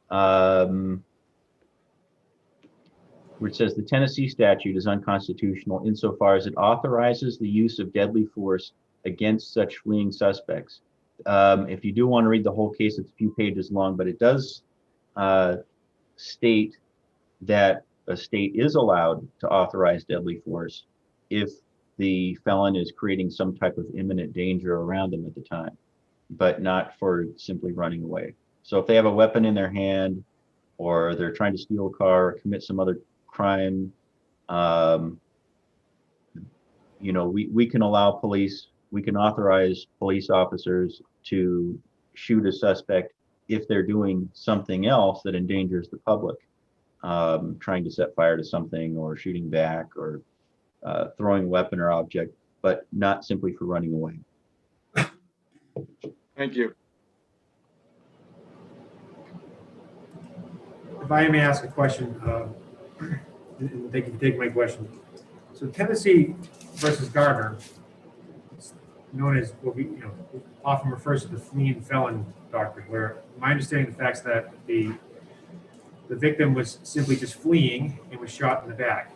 Where it says the Tennessee statute is unconstitutional insofar as it authorizes the use of deadly force against such fleeing suspects. If you do want to read the whole case, it's a few pages long, but it does state that a state is allowed to authorize deadly force if the felon is creating some type of imminent danger around them at the time, but not for simply running away. So if they have a weapon in their hand, or they're trying to steal a car or commit some other crime, you know, we can allow police, we can authorize police officers to shoot a suspect if they're doing something else that endangers the public, trying to set fire to something, or shooting back, or throwing a weapon or object, but not simply for running away. Thank you. If I may ask a question, thank you for taking my question. So Tennessee versus Gardner, known as what we often refers to the fleeing felon doctrine, where my understanding of the facts that the victim was simply just fleeing and was shot in the back.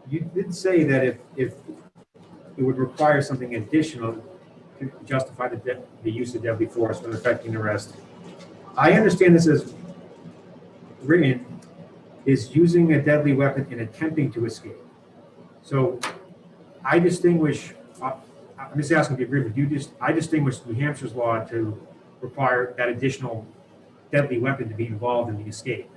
You did say that if it would require something additional to justify the use of deadly force when effecting arrest. I understand this as written is using a deadly weapon and attempting to escape. So I distinguish, I'm just asking if you agree, but I distinguish New Hampshire's law to require that additional deadly weapon to be involved in the escape,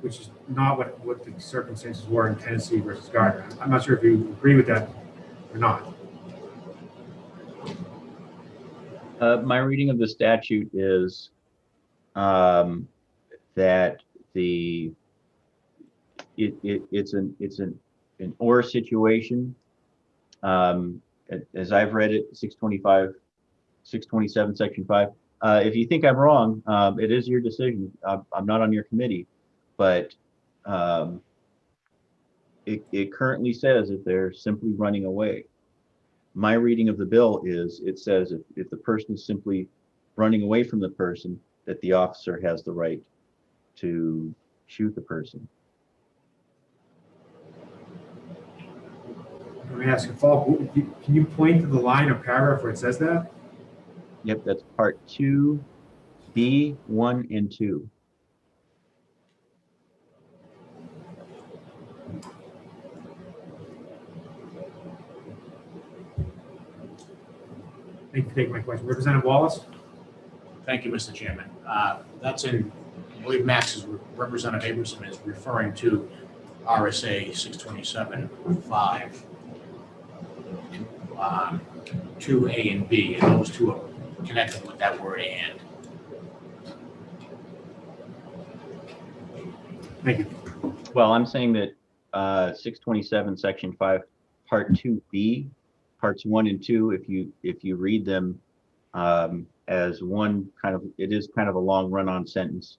which is not what the circumstances were in Tennessee versus Gardner. I'm not sure if you agree with that or not. My reading of the statute is that it's an or situation. As I've read it, 627, section 5. If you think I'm wrong, it is your decision. I'm not on your committee, but it currently says if they're simply running away. My reading of the bill is it says if the person is simply running away from the person, that the officer has the right to shoot the person. Let me ask you a follow-up. Can you point to the line or paragraph where it says that? Yep, that's part 2B, 1 and 2. Thank you for taking my question. Representative Wallace? Thank you, Mr. Chairman. That's in, I believe Representative Abramson is referring to RSA 627-5, 2A and B, and those two are connected with that word "and." Thank you. Well, I'm saying that 627, section 5, part 2B, parts 1 and 2, if you read them as one kind of, it is kind of a long run-on sentence.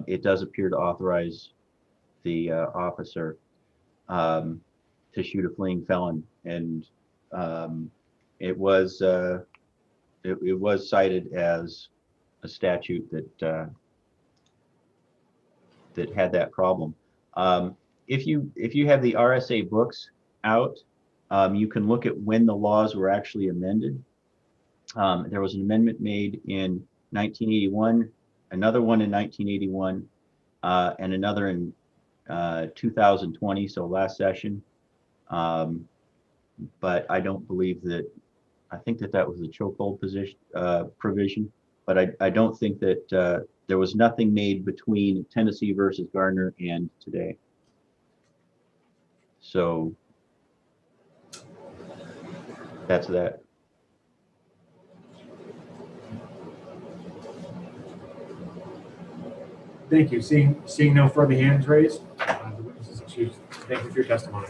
It does appear to authorize the officer to shoot a fleeing felon, and it was cited as a statute that that had that problem. If you have the RSA books out, you can look at when the laws were actually amended. There was an amendment made in 1981, another one in 1981, and another in 2020, so last session. But I don't believe that, I think that was a chokehold provision, but I don't think that there was nothing made between Tennessee versus Gardner and today. So that's that. Thank you. Seeing no further hands raised, the witness is excused. Thank you for your testimony.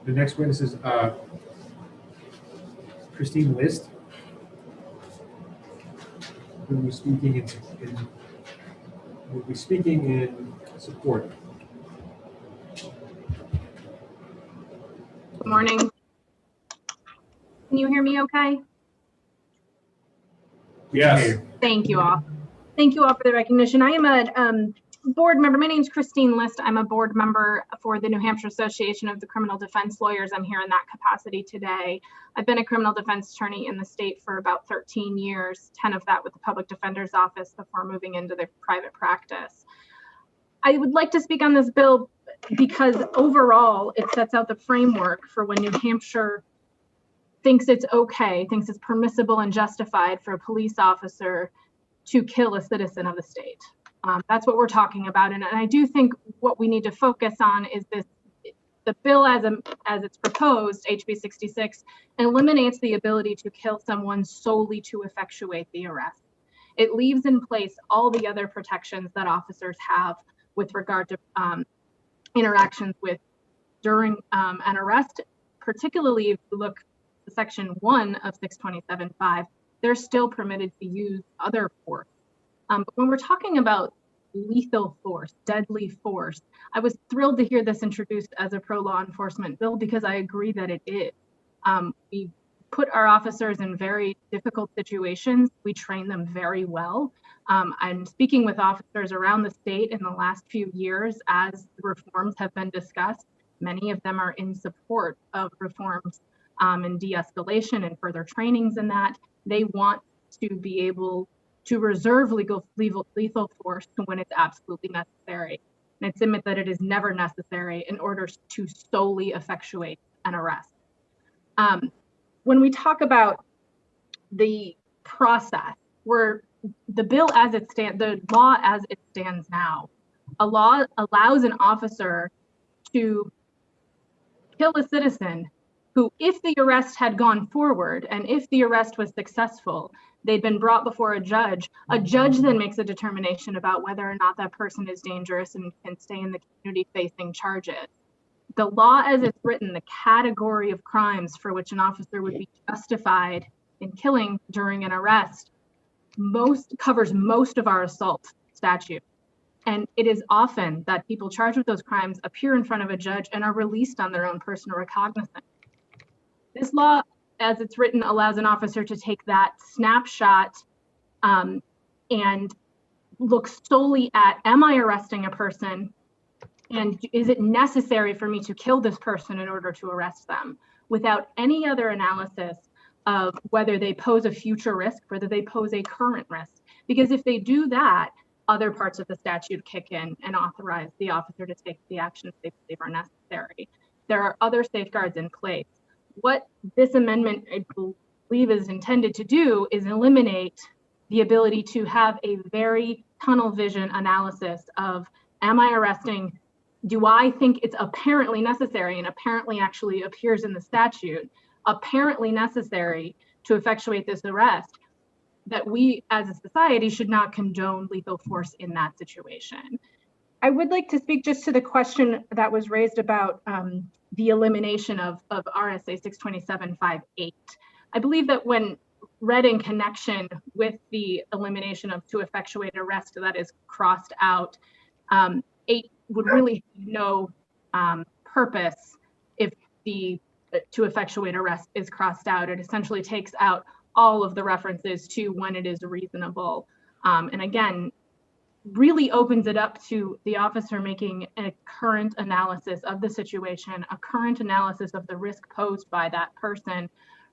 The next witness is Christine List, who will be speaking in support. Good morning. Can you hear me okay? Yes. Thank you all. Thank you all for the recognition. I am a board member. My name is Christine List. I'm a board member for the New Hampshire Association of the Criminal Defense Lawyers. I'm here in that capacity today. I've been a criminal defense attorney in the state for about 13 years, 10 of that with the Public Defender's Office before moving into the private practice. I would like to speak on this bill because overall it sets out the framework for when New Hampshire thinks it's okay, thinks it's permissible and justified for a police officer to kill a citizen of the state. That's what we're talking about. And I do think what we need to focus on is the bill as it's proposed, HB 66, eliminates the ability to kill someone solely to effectuate the arrest. It leaves in place all the other protections that officers have with regard to interactions with during an arrest, particularly if you look at section 1 of 627.5, they're still permitted to use other force. But when we're talking about lethal force, deadly force, I was thrilled to hear this introduced as a pro-law enforcement bill because I agree that it is. We put our officers in very difficult situations. We train them very well. I'm speaking with officers around the state in the last few years as reforms have been discussed. Many of them are in support of reforms and de-escalation and further trainings in that. They want to be able to reserve lethal force when it's absolutely necessary. And it's admit that it is never necessary in order to solely effectuate an arrest. When we talk about the process, the bill as it stands, the law as it stands now, a law allows an officer to kill a citizen who, if the arrest had gone forward and if the arrest was successful, they'd been brought before a judge then makes a determination about whether or not that person is dangerous and can stay in the community facing charges. The law as it's written, the category of crimes for which an officer would be justified in killing during an arrest covers most of our assault statute. And it is often that people charged with those crimes appear in front of a judge and are released on their own personal recognizance. This law, as it's written, allows an officer to take that snapshot and looks solely at, am I arresting a person? And is it necessary for me to kill this person in order to arrest them, without any other analysis of whether they pose a future risk, whether they pose a current risk? Because if they do that, other parts of the statute kick in and authorize the officer to take the actions they believe are necessary. There are other safeguards in place. What this amendment, I believe, is intended to do is eliminate the ability to have a very tunnel vision analysis of, am I arresting? Do I think it's apparently necessary, and apparently actually appears in the statute, apparently necessary to effectuate this arrest, that we as a society should not condone lethal force in that situation. I would like to speak just to the question that was raised about the elimination of RSA 627.5.8. I believe that when read in connection with the elimination of to effectuate arrest that is crossed out, 8 would really have no purpose if the to effectuate arrest is crossed out. It essentially takes out all of the references to when it is reasonable. And again, really opens it up to the officer making a current analysis of the situation, a current analysis of the risk posed by that person,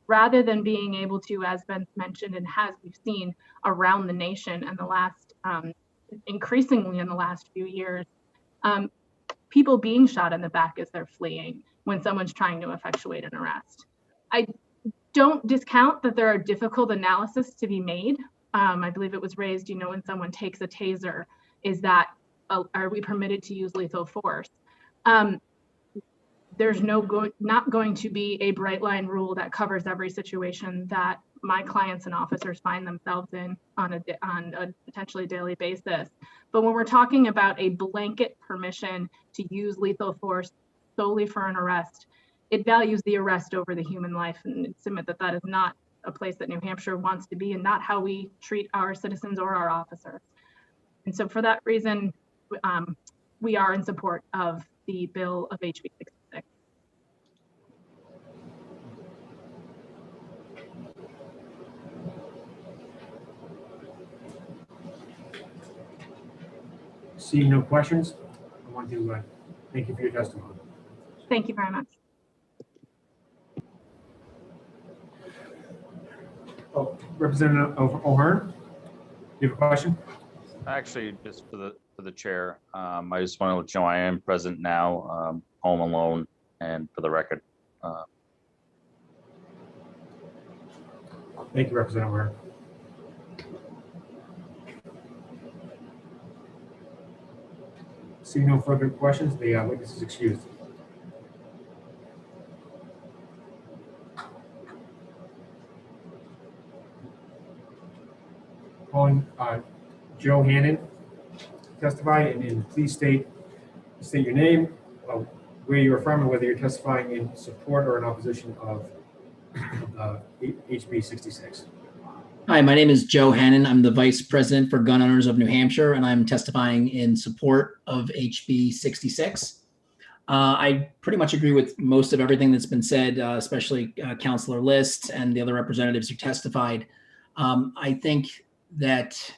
rather than being able to, as Ben mentioned and has we've seen around the nation and the last, increasingly in the last few years, people being shot in the back as they're fleeing when someone's trying to effectuate an arrest. I don't discount that there are difficult analysis to be made. I believe it was raised, when someone takes a taser, is that, are we permitted to use lethal force? There's not going to be a bright line rule that covers every situation that my clients and officers find themselves in on a potentially daily basis. But when we're talking about a blanket permission to use lethal force solely for an arrest, it values the arrest over the human life, and submit that that is not a place that New Hampshire wants to be, and not how we treat our citizens or our officers. And so for that reason, we are in support of the bill of HB 66. Seeing no questions, I want to thank you for your testimony. Thank you very much. Oh, Representative O'Hearn, you have a question? Actually, just for the chair, I just want to let you know I am present now, home alone, and for the record. Thank you, Representative O'Hearn. Seeing no further questions, the witness is excused. Calling Joe Hannon testify, and please state your name, where you are from, and whether you're testifying in support or in opposition of HB 66. Hi, my name is Joe Hannon. I'm the Vice President for Gun Owners of New Hampshire, and I'm testifying in support of HB 66. I pretty much agree with most of everything that's been said, especially Councilor List and the other representatives who testified. I think that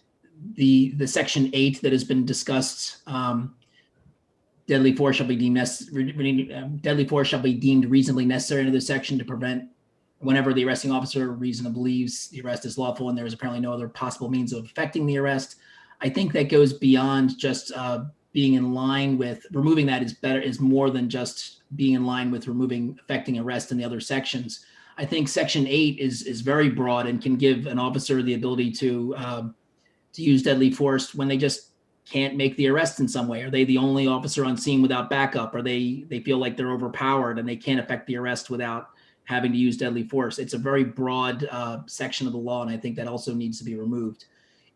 the Section 8 that has been discussed, deadly force shall be deemed reasonably necessary under this section to prevent whenever the arresting officer reasonably believes the arrest is lawful and there is apparently no other possible means of effecting the arrest. I think that goes beyond just being in line with removing that is more than just being in line with effecting arrest in the other sections. I think Section 8 is very broad and can give an officer the ability to use deadly force when they just can't make the arrest in some way. Are they the only officer on scene without backup? Or they feel like they're overpowered and they can't effect the arrest without having to use deadly force? It's a very broad section of the law, and I think that also needs to be removed.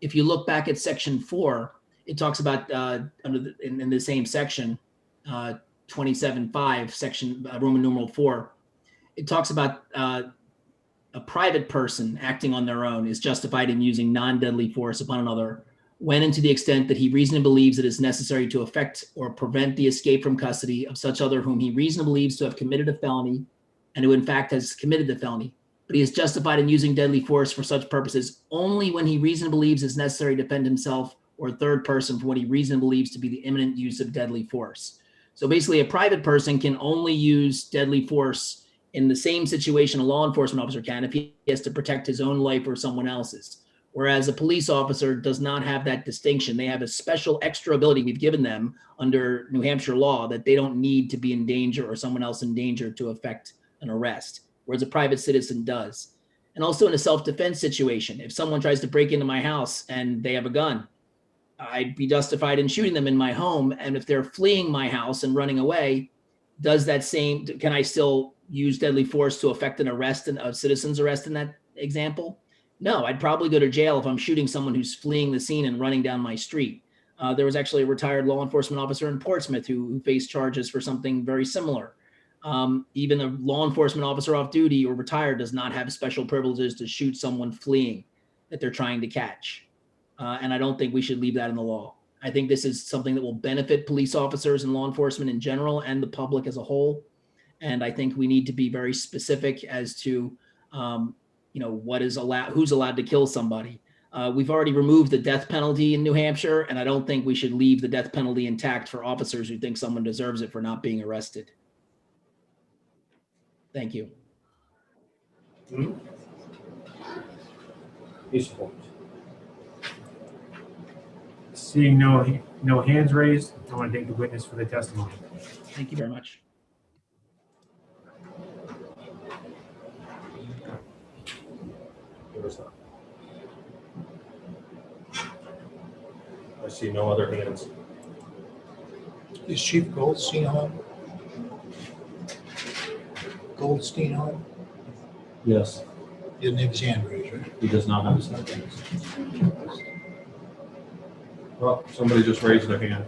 If you look back at Section 4, it talks about in the same section, 27.5, section Roman numeral 4. It talks about a private person acting on their own is justified in using non-deadly force upon another when and to the extent that he reasonably believes it is necessary to effect or prevent the escape from custody of such other whom he reasonably believes to have committed a felony and who in fact has committed the felony. But he is justified in using deadly force for such purposes only when he reasonably believes it's necessary to defend himself or a third person for what he reasonably believes to be the imminent use of deadly force. So basically, a private person can only use deadly force in the same situation a law enforcement officer can if he has to protect his own life or someone else's. Whereas a police officer does not have that distinction. They have a special extra ability we've given them under New Hampshire law that they don't need to be in danger or someone else in danger to effect an arrest, whereas a private citizen does. And also in a self-defense situation, if someone tries to break into my house and they have a gun, I'd be justified in shooting them in my home. And if they're fleeing my house and running away, can I still use deadly force to effect an arrest, a citizen's arrest in that example? No, I'd probably go to jail if I'm shooting someone who's fleeing the scene and running down my street. There was actually a retired law enforcement officer in Portsmouth who faced charges for something very similar. Even a law enforcement officer off duty or retired does not have special privileges to shoot someone fleeing that they're trying to catch. And I don't think we should leave that in the law. I think this is something that will benefit police officers and law enforcement in general and the public as a whole. And I think we need to be very specific as to, what is allowed, who's allowed to kill somebody. We've already removed the death penalty in New Hampshire, and I don't think we should leave the death penalty intact for officers who think someone deserves it for not being arrested. Thank you. Seeing no hands raised, I want to thank the witness for the testimony. Thank you very much. I see no other hands. Is Chief Goldstein home? Goldstein home? Yes. He didn't have his hand raised, right? He does not have his hand raised. Well, somebody just raised their hand.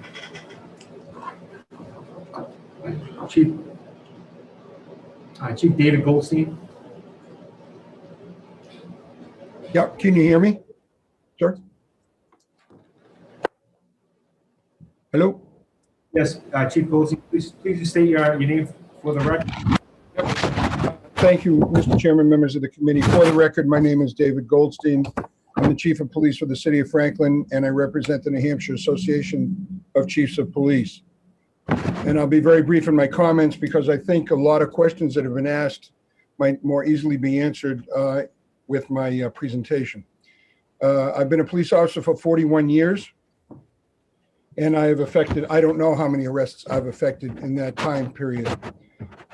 Chief David Goldstein. Yeah, can you hear me, sir? Hello? Yes, Chief Goldstein, please state your name for the record. Thank you, Mr. Chairman, members of the committee. For the record, my name is David Goldstein. I'm the Chief of Police for the City of Franklin, and I represent the New Hampshire Association of Chiefs of Police. And I'll be very brief in my comments because I think a lot of questions that have been asked might more easily be answered with my presentation. I've been a police officer for 41 years, and I don't know how many arrests I've effected in that time period.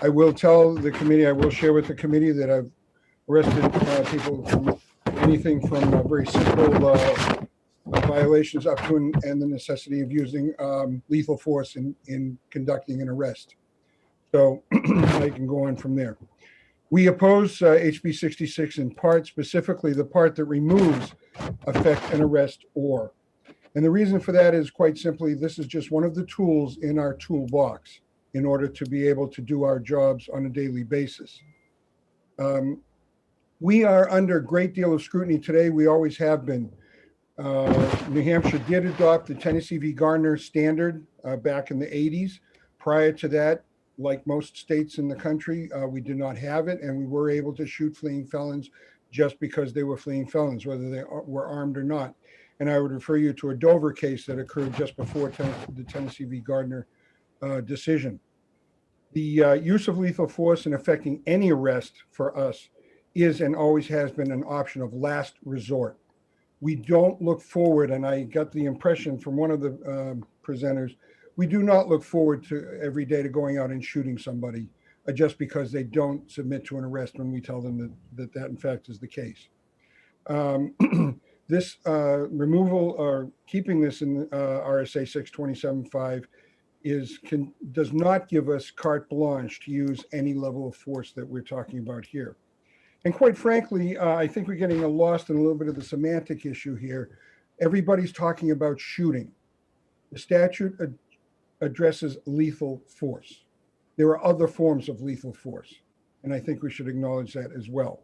I will tell the committee, I will share with the committee that I've arrested people from anything from very simple violations up to and the necessity of using lethal force in conducting an arrest. So I can go on from there. We oppose HB 66 in part, specifically the part that removes effect and arrest or. And the reason for that is quite simply, this is just one of the tools in our toolbox in order to be able to do our jobs on a daily basis. We are under a great deal of scrutiny today. We always have been. New Hampshire did adopt the Tennessee v. Garner standard back in the 80s. Prior to that, like most states in the country, we did not have it, and we were able to shoot fleeing felons just because they were fleeing felons, whether they were armed or not. And I would refer you to a Dover case that occurred just before the Tennessee v. Gardner decision. The use of lethal force in effecting any arrest for us is and always has been an option of last resort. We don't look forward, and I got the impression from one of the presenters, we do not look forward to every day to going out and shooting somebody just because they don't submit to an arrest when we tell them that in fact is the case. This removal or keeping this in RSA 627.5 does not give us carte blanche to use any level of force that we're talking about here. And quite frankly, I think we're getting lost in a little bit of the semantic issue here. Everybody's talking about shooting. The statute addresses lethal force. There are other forms of lethal force, and I think we should acknowledge that as well.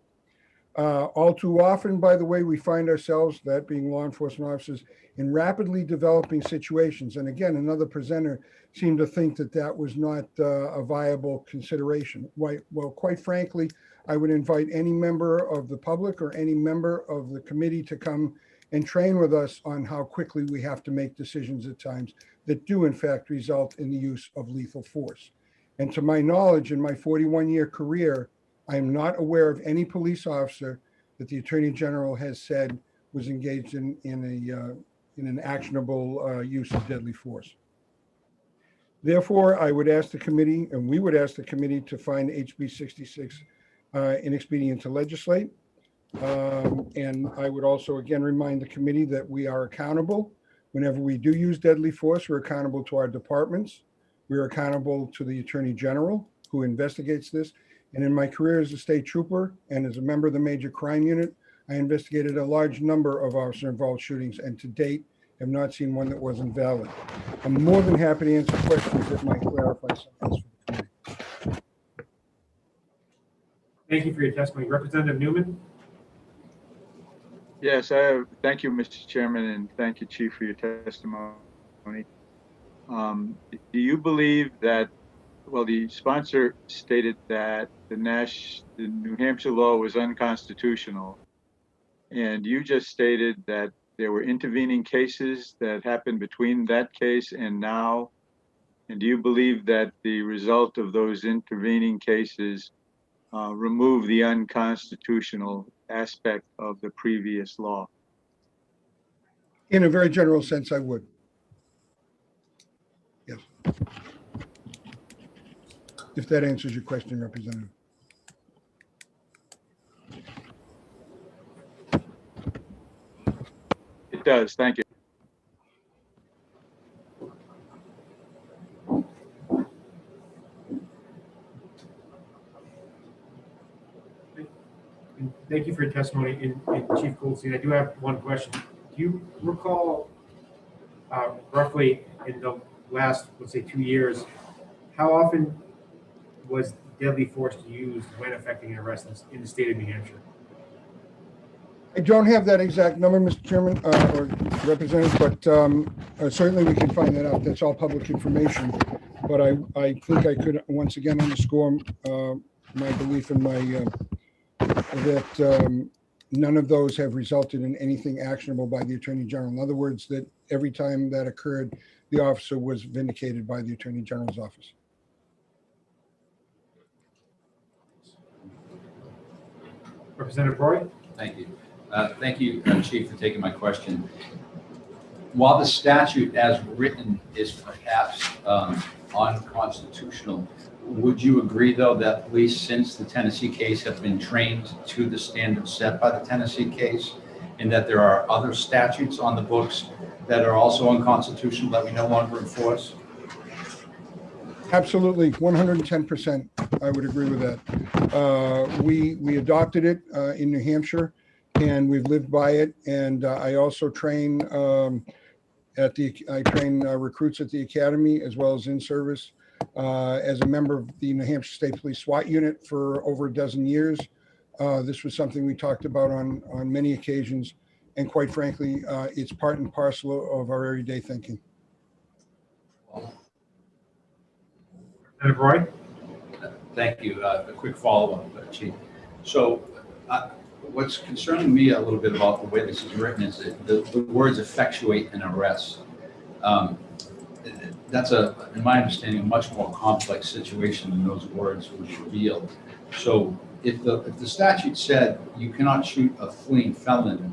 All too often, by the way, we find ourselves, that being law enforcement officers, in rapidly developing situations. And again, another presenter seemed to think that that was not a viable consideration. Well, quite frankly, I would invite any member of the public or any member of the committee to come and train with us on how quickly we have to make decisions at times that do in fact result in the use of lethal force. And to my knowledge, in my 41-year career, I am not aware of any police officer that the Attorney General has said was engaged in an actionable use of deadly force. Therefore, I would ask the committee, and we would ask the committee, to find HB 66 inexpedient to legislate. And I would also again remind the committee that we are accountable. Whenever we do use deadly force, we're accountable to our departments. We're accountable to the Attorney General, who investigates this. And in my career as a state trooper and as a member of the Major Crime Unit, I investigated a large number of officer-involved shootings, and to date, have not seen one that wasn't valid. I'm more than happy to answer questions that might clarify some of this for the committee. Thank you for your testimony. Representative Newman? Yes, thank you, Mr. Chairman, and thank you, Chief, for your testimony. Do you believe that, well, the sponsor stated that the New Hampshire law was unconstitutional, and you just stated that there were intervening cases that happened between that case and now. And do you believe that the result of those intervening cases remove the unconstitutional aspect of the previous law? In a very general sense, I would. Yes. If that answers your question, Representative. It does. Thank you. Thank you for your testimony. And Chief Goldstein, I do have one question. Do you recall roughly in the last, let's say, 2 years, how often was deadly force used when effecting an arrest in the state of New Hampshire? I don't have that exact number, Mr. Chairman, or Representative, but certainly we can find that out. That's all public information. But I think I could once again underscore my belief in that none of those have resulted in anything actionable by the Attorney General. In other words, that every time that occurred, the officer was vindicated by the Attorney General's office. Representative Roy? Thank you. Thank you, Chief, for taking my question. While the statute as written is perhaps unconstitutional, would you agree, though, that police since the Tennessee case have been trained to the standards set by the Tennessee case, and that there are other statutes on the books that are also unconstitutional that we no longer enforce? Absolutely, 110%. I would agree with that. We adopted it in New Hampshire, and we've lived by it. And I also train recruits at the academy as well as in service. As a member of the New Hampshire State Police SWAT unit for over a dozen years. This was something we talked about on many occasions. And quite frankly, it's part and parcel of our everyday thinking. Representative Roy? Thank you. A quick follow-up, Chief. So what's concerning me a little bit about the way this is written is that the words effectuate an arrest. That's in my understanding, a much more complex situation than those words would reveal. So if the statute said you cannot shoot a fleeing felon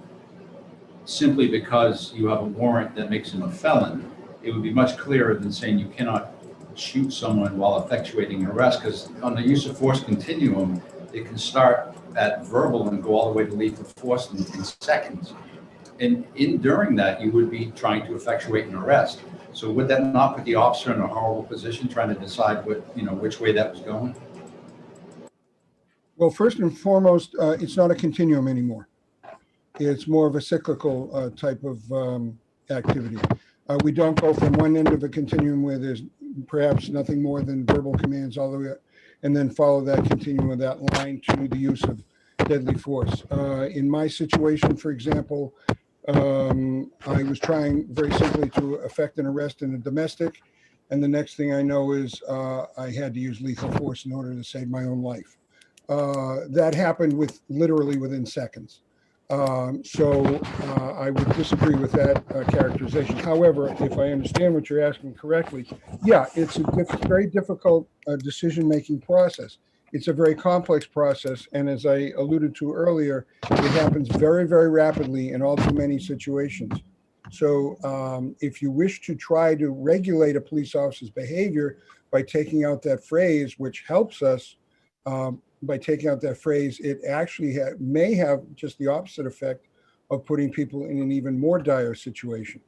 simply because you have a warrant that makes him a felon, it would be much clearer than saying you cannot shoot someone while effectuating an arrest, because on the use of force continuum, it can start at verbal and go all the way to lethal force in seconds. And during that, you would be trying to effectuate an arrest. So would that not put the officer in a horrible position trying to decide which way that was going? Well, first and foremost, it's not a continuum anymore. It's more of a cyclical type of activity. We don't go from one end of a continuum where there's perhaps nothing more than verbal commands all the way up, and then follow that continuum of that line to the use of deadly force. In my situation, for example, I was trying very simply to effect an arrest in a domestic, and the next thing I know is I had to use lethal force in order to save my own life. That happened literally within seconds. I would disagree with that characterization. However, if I understand what you're asking correctly, yeah, it's a very difficult decision-making process. It's a very complex process, and as I alluded to earlier, it happens very, very rapidly in all too many situations. So if you wish to try to regulate a police officer's behavior by taking out that phrase, which helps us, by taking out that phrase, it actually may have just the opposite effect of putting people in an even more dire situation,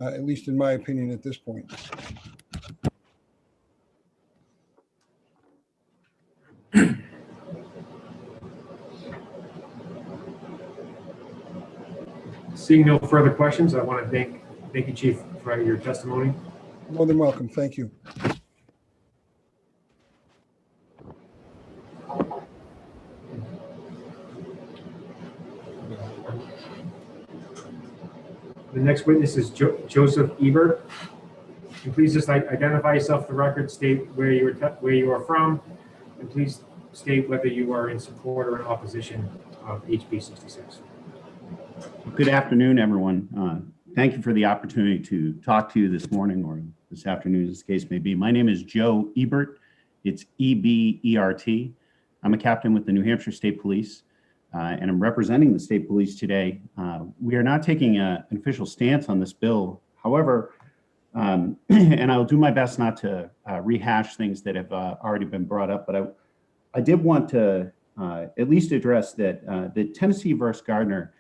at least in my opinion at this point. Seeing no further questions, I want to thank you, Chief, for your testimony. More than welcome. Thank you. The next witness is Joseph Ebert. Can you please just identify yourself for the record, state where you are from, and please state whether you are in support or in opposition of HB 66. Good afternoon, everyone. Thank you for the opportunity to talk to you this morning or this afternoon, as the case may be. My name is Joe Ebert. It's E-B-E-R-T. I'm a captain with the New Hampshire State Police, and I'm representing the state police today. We are not taking an official stance on this bill. However, and I'll do my best not to rehash things that have already been brought up, but I did want to at least address that the Tennessee versus Gardner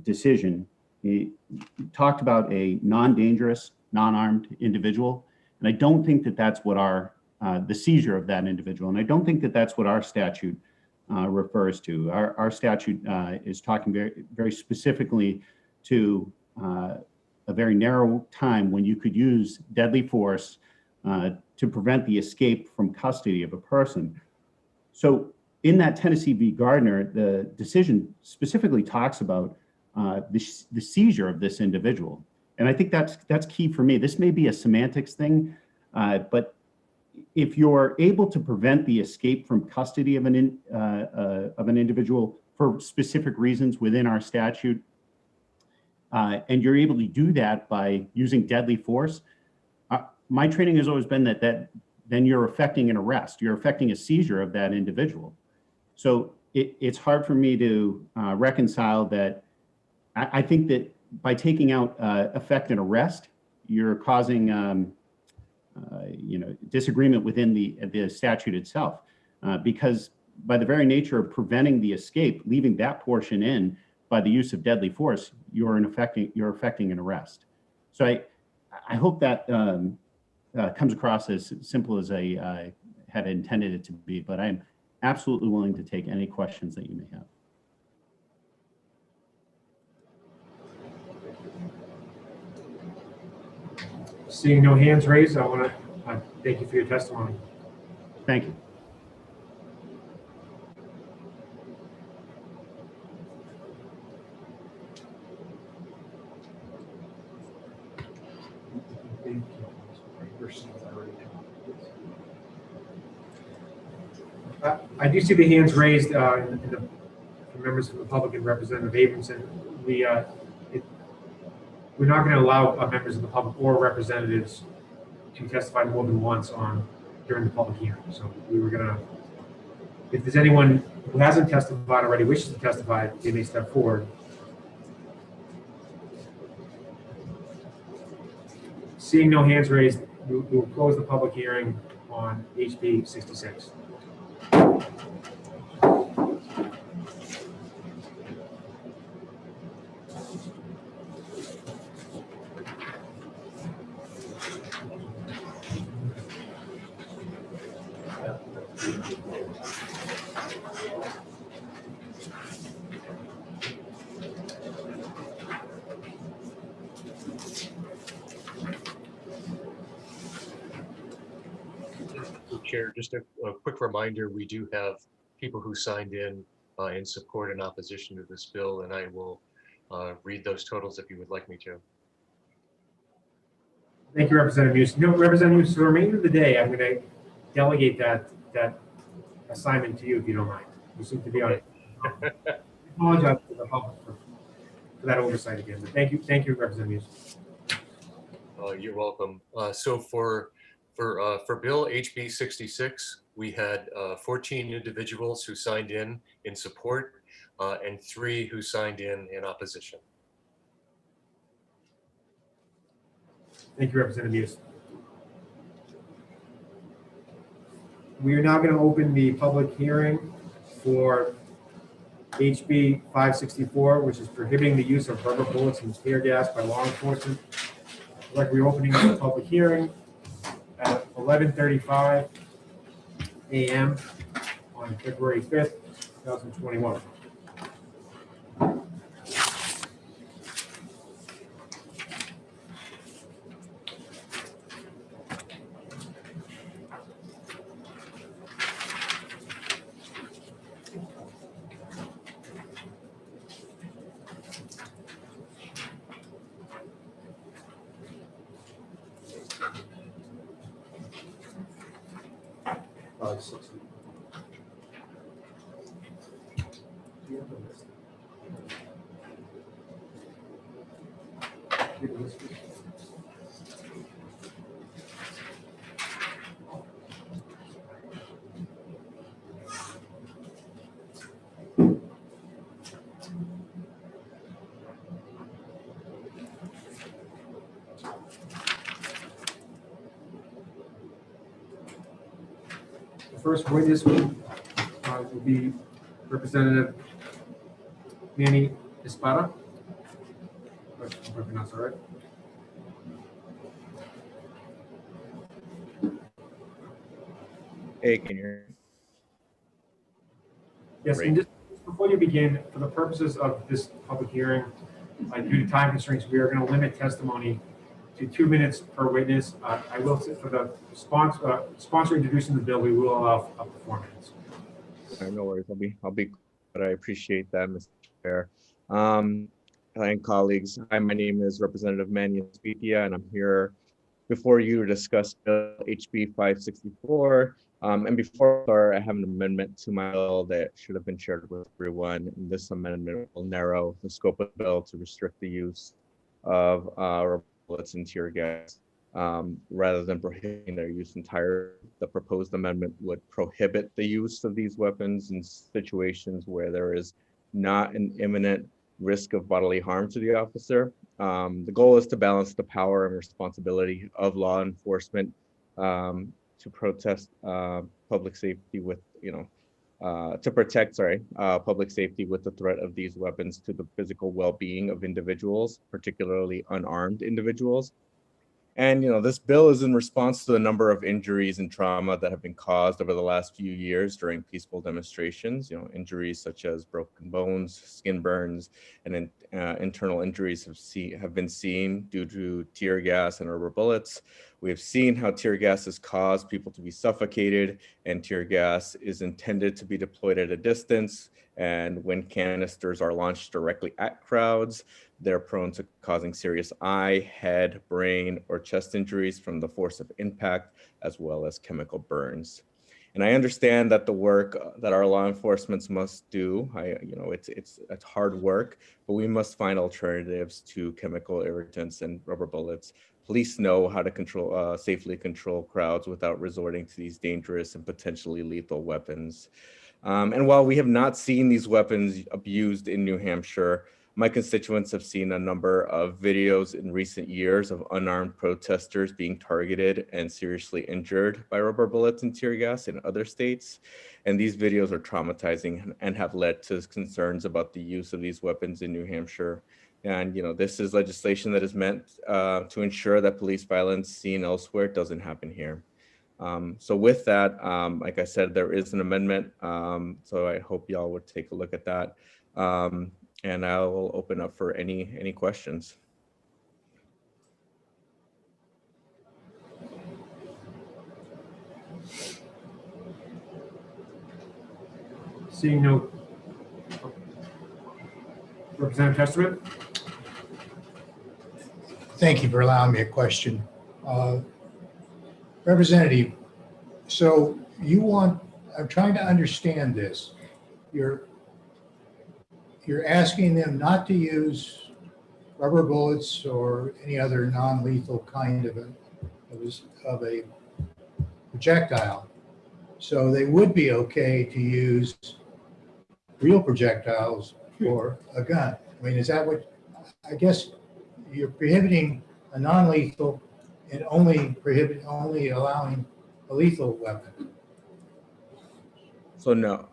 decision, he talked about a non-dangerous, non-armed individual. And I don't think that that's what the seizure of that individual, and I don't think that that's what our statute refers to. Our statute is talking very, very specifically to a very narrow time when you could use deadly force to prevent the escape from custody of a person. So in that Tennessee v. Gardner, the decision specifically talks about the seizure of this individual. And I think that's key for me. This may be a semantics thing, but if you're able to prevent the escape from custody of an individual for specific reasons within our statute, and you're able to do that by using deadly force, my training has always been that then you're effecting an arrest. You're effecting a seizure of that individual. So it's hard for me to reconcile that. I think that by taking out effect and arrest, you're causing disagreement within the statute itself, because by the very nature of preventing the escape, leaving that portion in by the use of deadly force, you're effecting an arrest. So I hope that comes across as simple as I had intended it to be, but I'm absolutely willing to take any questions that you may have. Seeing no hands raised, I want to thank you for your testimony. Thank you. I do see the hands raised from members of the public and Representative Abramson. We're not going to allow members of the public or representatives to testify more than once during the public hearing. So we were going to, if there's anyone who hasn't testified already, wishes to testify, they may step forward. Seeing no hands raised, we will close the public hearing on HB 66. Chair, just a quick reminder, we do have people who signed in support and opposition to this bill, and I will read those totals if you would like me to. Thank you, Representative Muse. No, Representative Muse, for the remainder of the day, I'm going to delegate that assignment to you, if you don't mind. You seem to be on it. I apologize to the public for that oversight again. But thank you, Representative Muse. You're welcome. So for Bill HB 66, we had 14 individuals who signed in support and 3 who signed in opposition. Thank you, Representative Muse. We are now going to open the public hearing for HB 564, which is prohibiting the use of rubber bullets and tear gas by law enforcement. I'd like reopening the public hearing at 11:35 a.m. on February 5th, 2021. The first witness will be Representative Manny Espada. If I pronounce it right. Hey, can you hear me? Yes, and just before you begin, for the purposes of this public hearing, due to time constraints, we are going to limit testimony to 2 minutes per witness. I will say for the sponsor introducing the bill, we will allow up to 4 minutes. No worries. I'll be, but I appreciate that, Mr. Chair. And colleagues, hi, my name is Representative Manny Espada, and I'm here before you to discuss Bill HB 564. And before I start, I have an amendment to my bill that should have been shared with everyone. And this amendment will narrow the scope of the bill to restrict the use of rubber bullets and tear gas rather than prohibiting their use entirely. The proposed amendment would prohibit the use of these weapons in situations where there is not an imminent risk of bodily harm to the officer. The goal is to balance the power and responsibility of law enforcement to protest public safety with, to protect, public safety with the threat of these weapons to the physical well-being of individuals, particularly unarmed individuals. And, this bill is in response to a number of injuries and trauma that have been caused over the last few years during peaceful demonstrations. Injuries such as broken bones, skin burns, and internal injuries have been seen due to tear gas and rubber bullets. We have seen how tear gas has caused people to be suffocated, and tear gas is intended to be deployed at a distance. And when canisters are launched directly at crowds, they're prone to causing serious eye, head, brain, or chest injuries from the force of impact, as well as chemical burns. And I understand that the work that our law enforcement must do, it's hard work, but we must find alternatives to chemical irritants and rubber bullets. Police know how to safely control crowds without resorting to these dangerous and potentially lethal weapons. And while we have not seen these weapons abused in New Hampshire, my constituents have seen a number of videos in recent years of unarmed protesters being targeted and seriously injured by rubber bullets and tear gas in other states. And these videos are traumatizing and have led to concerns about the use of these weapons in New Hampshire. And, this is legislation that is meant to ensure that police violence seen elsewhere doesn't happen here. So with that, like I said, there is an amendment. So I hope y'all would take a look at that. And I will open up for any questions. Seeing no Representative Testament. Thank you for allowing me a question. Representative, so I'm trying to understand this. You're asking them not to use rubber bullets or any other non-lethal kind of a projectile. So they would be okay to use real projectiles for a gun. I mean, is that what, I guess you're prohibiting a non-lethal and only allowing a lethal weapon. So no,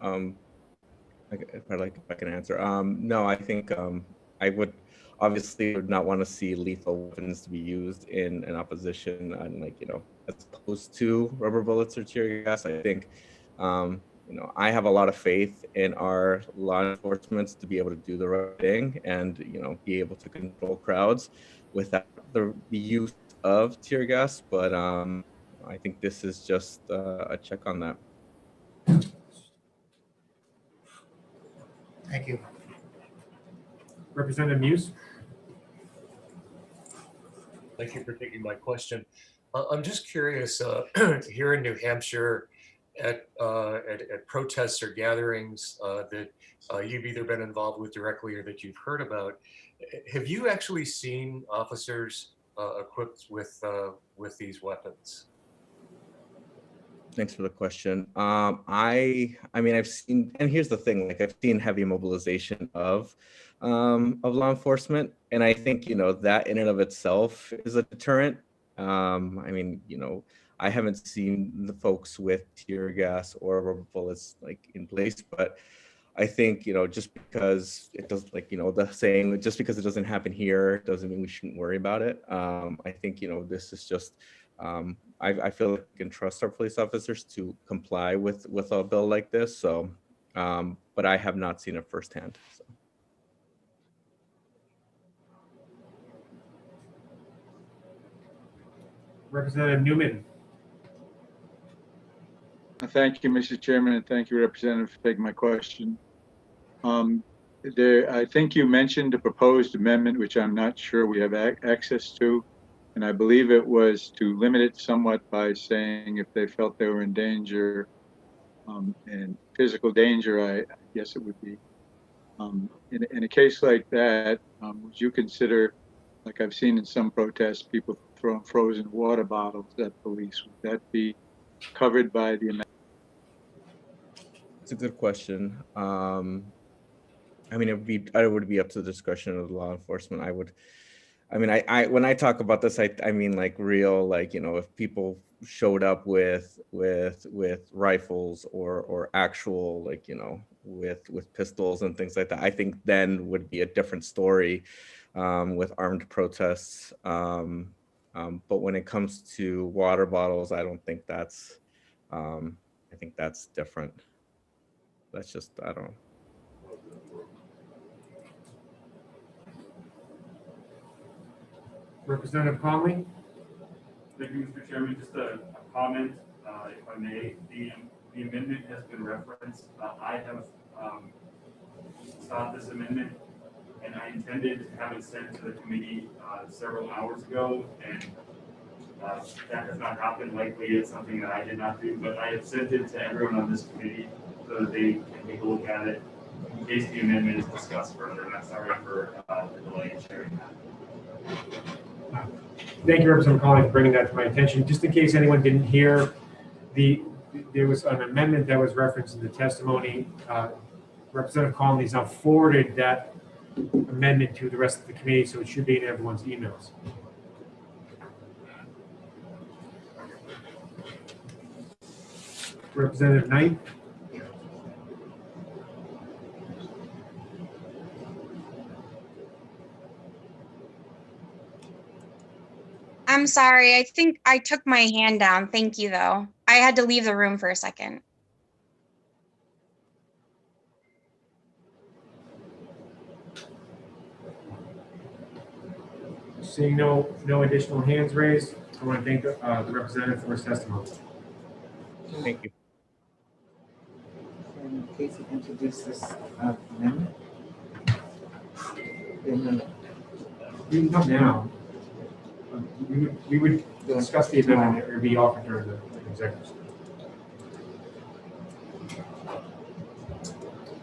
if I can answer, no, I think I would obviously would not want to see lethal weapons to be used in an opposition, and like, you know, as opposed to rubber bullets or tear gas. I think, you know, I have a lot of faith in our law enforcement to be able to do the right thing and, you know, be able to control crowds without the use of tear gas. But I think this is just a check on that. Thank you. Representative Muse? Thank you for taking my question. I'm just curious, here in New Hampshire, at protests or gatherings that you've either been involved with directly or that you've heard about, have you actually seen officers equipped with these weapons? Thanks for the question. I mean, I've seen, and here's the thing, like I've seen heavy mobilization of law enforcement. And I think, you know, that in and of itself is a deterrent. I mean, you know, I haven't seen the folks with tear gas or rubber bullets like in place, but I think, you know, just because it does, like, you know, the saying, just because it doesn't happen here doesn't mean we shouldn't worry about it. I think, you know, this is just, I feel like we can trust our police officers to comply with a bill like this. So, but I have not seen it firsthand. So. Representative Newman. Thank you, Mr. Chairman, and thank you, Representative, for taking my question. I think you mentioned a proposed amendment, which I'm not sure we have access to. And I believe it was to limit it somewhat by saying if they felt they were in danger, and physical danger, I guess it would be. In a case like that, would you consider, like I've seen in some protests, people throwing frozen water bottles at police? Would that be covered by the amendment? It's a good question. I mean, it would be up to the discretion of law enforcement. I mean, when I talk about this, I mean like real, like, you know, if people showed up with rifles or actual, like, you know, with pistols and things like that, I think then would be a different story with armed protests. But when it comes to water bottles, I don't think that's, I think that's different. That's just, I don't know. Representative Conley? Thank you, Mr. Chairman. Just a comment, if I may. The amendment has been referenced. I have sought this amendment, and I intended to have it sent to the committee several hours ago, and that has not happened. Likely it's something that I did not do, but I have sent it to everyone on this committee so that they can take a look at it in case the amendment is discussed further. And I'm sorry for the delay in sharing that. Thank you, Representative Conley, for bringing that to my attention. Just in case anyone didn't hear, there was an amendment that was referenced in the testimony. Representative Conley's now forwarded that amendment to the rest of the committee, so it should be in everyone's emails. Representative Knight. I'm sorry. I think I took my hand down. Thank you, though. I had to leave the room for a second. Seeing no additional hands raised, I want to thank the representative for his testimony. Thank you. In case you introduce this amendment. Not now. We would discuss the amendment or be offered during the executive session.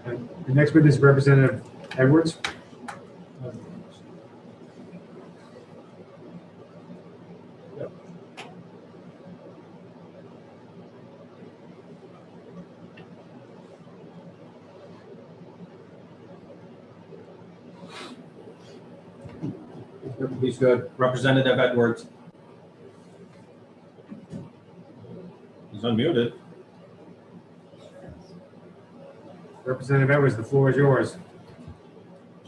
And the next witness is Representative Edwards. He's good. Representative Edwards. He's unmuted. Representative Edwards, the floor is yours.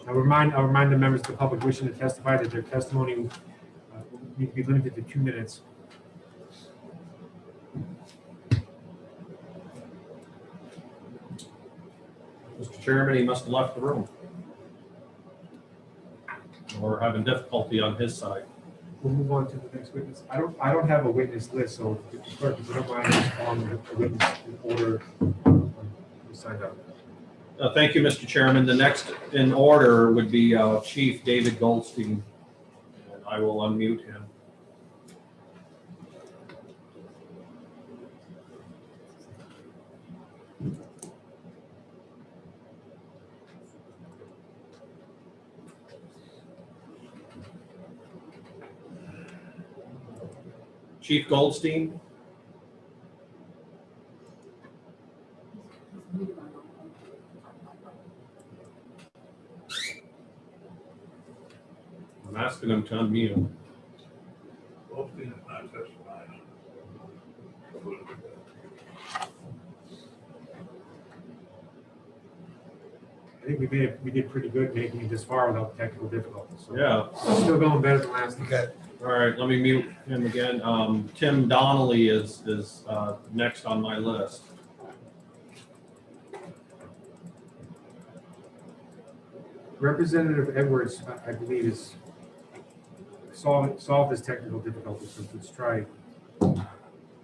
I'll remind the members of the public wishing to testify that their testimony will need to be limited to 2 minutes. Mr. Chairman, he must have left the room. Or having difficulty on his side. We'll move on to the next witness. I don't have a witness list, so clerk, if you don't mind just calling the witness in order who signed up. Thank you, Mr. Chairman. The next in order would be Chief David Goldstein. And I will unmute him. Chief Goldstein. I'm asking him to unmute. Goldstein is not testifying. I think we did pretty good making it this far without technical difficulties. So Yeah. still going better than last time. Okay. All right, let me mute him again. Tim Donnelly is next on my list. Representative Edwards, I believe, is solved this technical difficulty. So let's try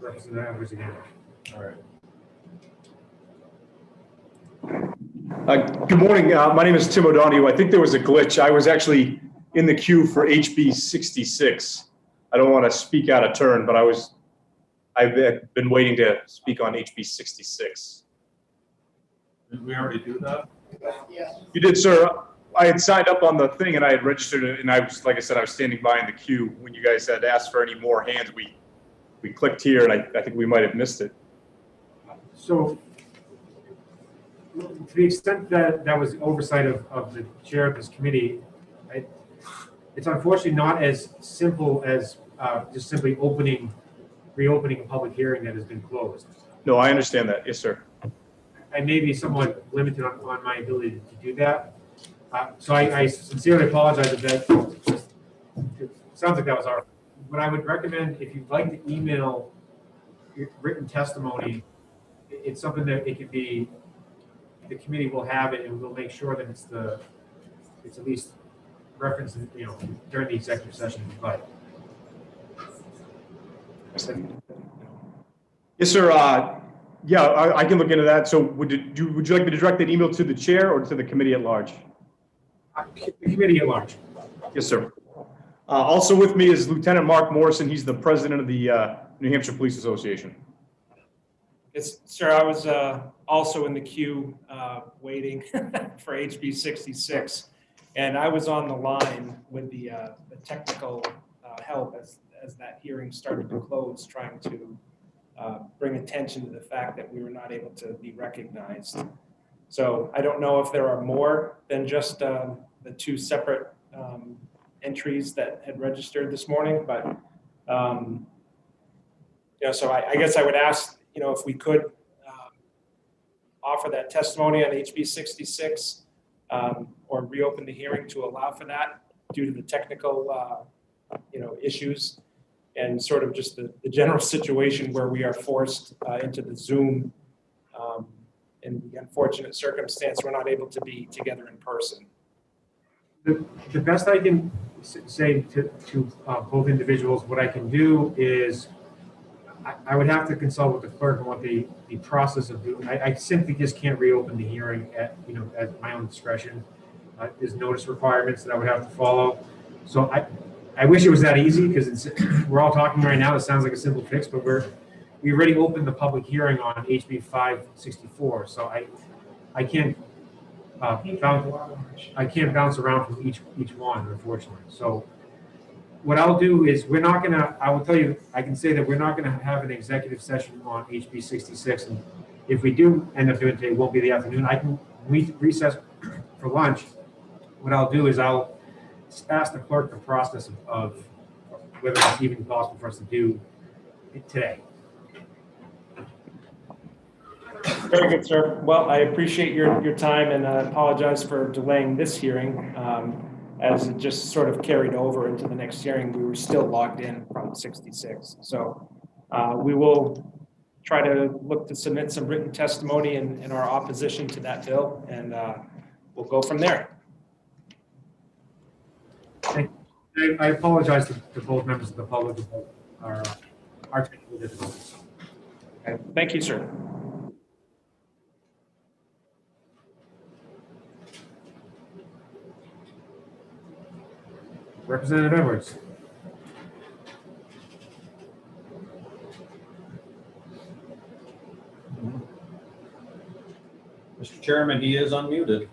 Representative Edwards again. All right. Good morning. My name is Tim O'Donoghue. I think there was a glitch. I was actually in the queue for HB 66. I don't want to speak out of turn, but I've been waiting to speak on HB 66. Did we already do that? Yes. You did, sir. I had signed up on the thing and I had registered it, and I was, like I said, I was standing by in the queue when you guys had asked for any more hands. We clicked here, and I think we might have missed it. So, to the extent that that was oversight of the chair of this committee, it's unfortunately not as simple as just simply reopening a public hearing that has been closed. No, I understand that. Yes, sir. I may be somewhat limited on my ability to do that. So I sincerely apologize if that, it sounds like that was our, what I would recommend, if you'd like to email your written testimony, it's something that it could be, the committee will have it and we'll make sure that it's at least referenced, during the executive session, but. Yes, sir. Yeah, I can look into that. So would you like me to direct that email to the chair or to the committee at large? The committee at large. Yes, sir. Also with me is Lieutenant Mark Morrison. He's the president of the New Hampshire Police Association. Yes, sir. I was also in the queue waiting for HB 66, and I was on the line with the technical help as that hearing started to close, trying to bring attention to the fact that we were not able to be recognized. So I don't know if there are more than just the two separate entries that had registered this morning, but so I guess I would ask, if we could offer that testimony on HB 66 or reopen the hearing to allow for that due to the technical issues and sort of just the general situation where we are forced into the Zoom in the unfortunate circumstance we're not able to be together in person. The best I can say to both individuals, what I can do is I would have to consult with the clerk on what the process of doing. I simply just can't reopen the hearing at my own discretion. There's notice requirements that I would have to follow. So I wish it was that easy because we're all talking right now. It sounds like a simple fix, but we already opened the public hearing on HB 564. So I can't bounce around from each one, unfortunately. So what I'll do is I will tell you, I can say that we're not gonna have an executive session on HB 66. And if we do end up doing it today, it won't be the afternoon. I can recess for lunch. What I'll do is I'll ask the clerk the process of whether it's even possible for us to do it today. Very good, sir. Well, I appreciate your time and I apologize for delaying this hearing. As it just sort of carried over into the next hearing, we were still logged in from 66. So we will try to look to submit some written testimony in our opposition to that bill, and we'll go from there. I apologize to both members of the public about our technical difficulties. Okay. Thank you, sir. Representative Edwards. Mr. Chairman, he is unmuted.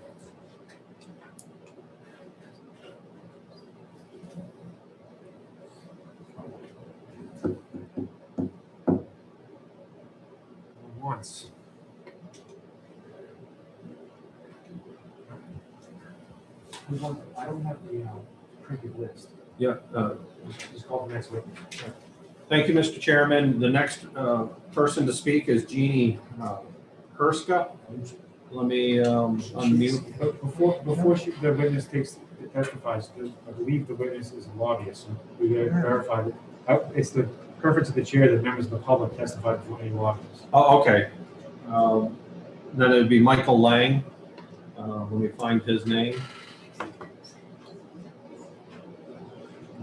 Once. I don't have the printed list. Yeah. Just call the next witness. Thank you, Mr. Chairman. The next person to speak is Jeannie Herska. Let me unmute. Before the witness testifies, I believe the witness is a lobbyist. So we got to verify that. It's the preference of the chair that members of the public testify before any lobbyists. Oh, okay. Then it would be Michael Lang. Let me find his name.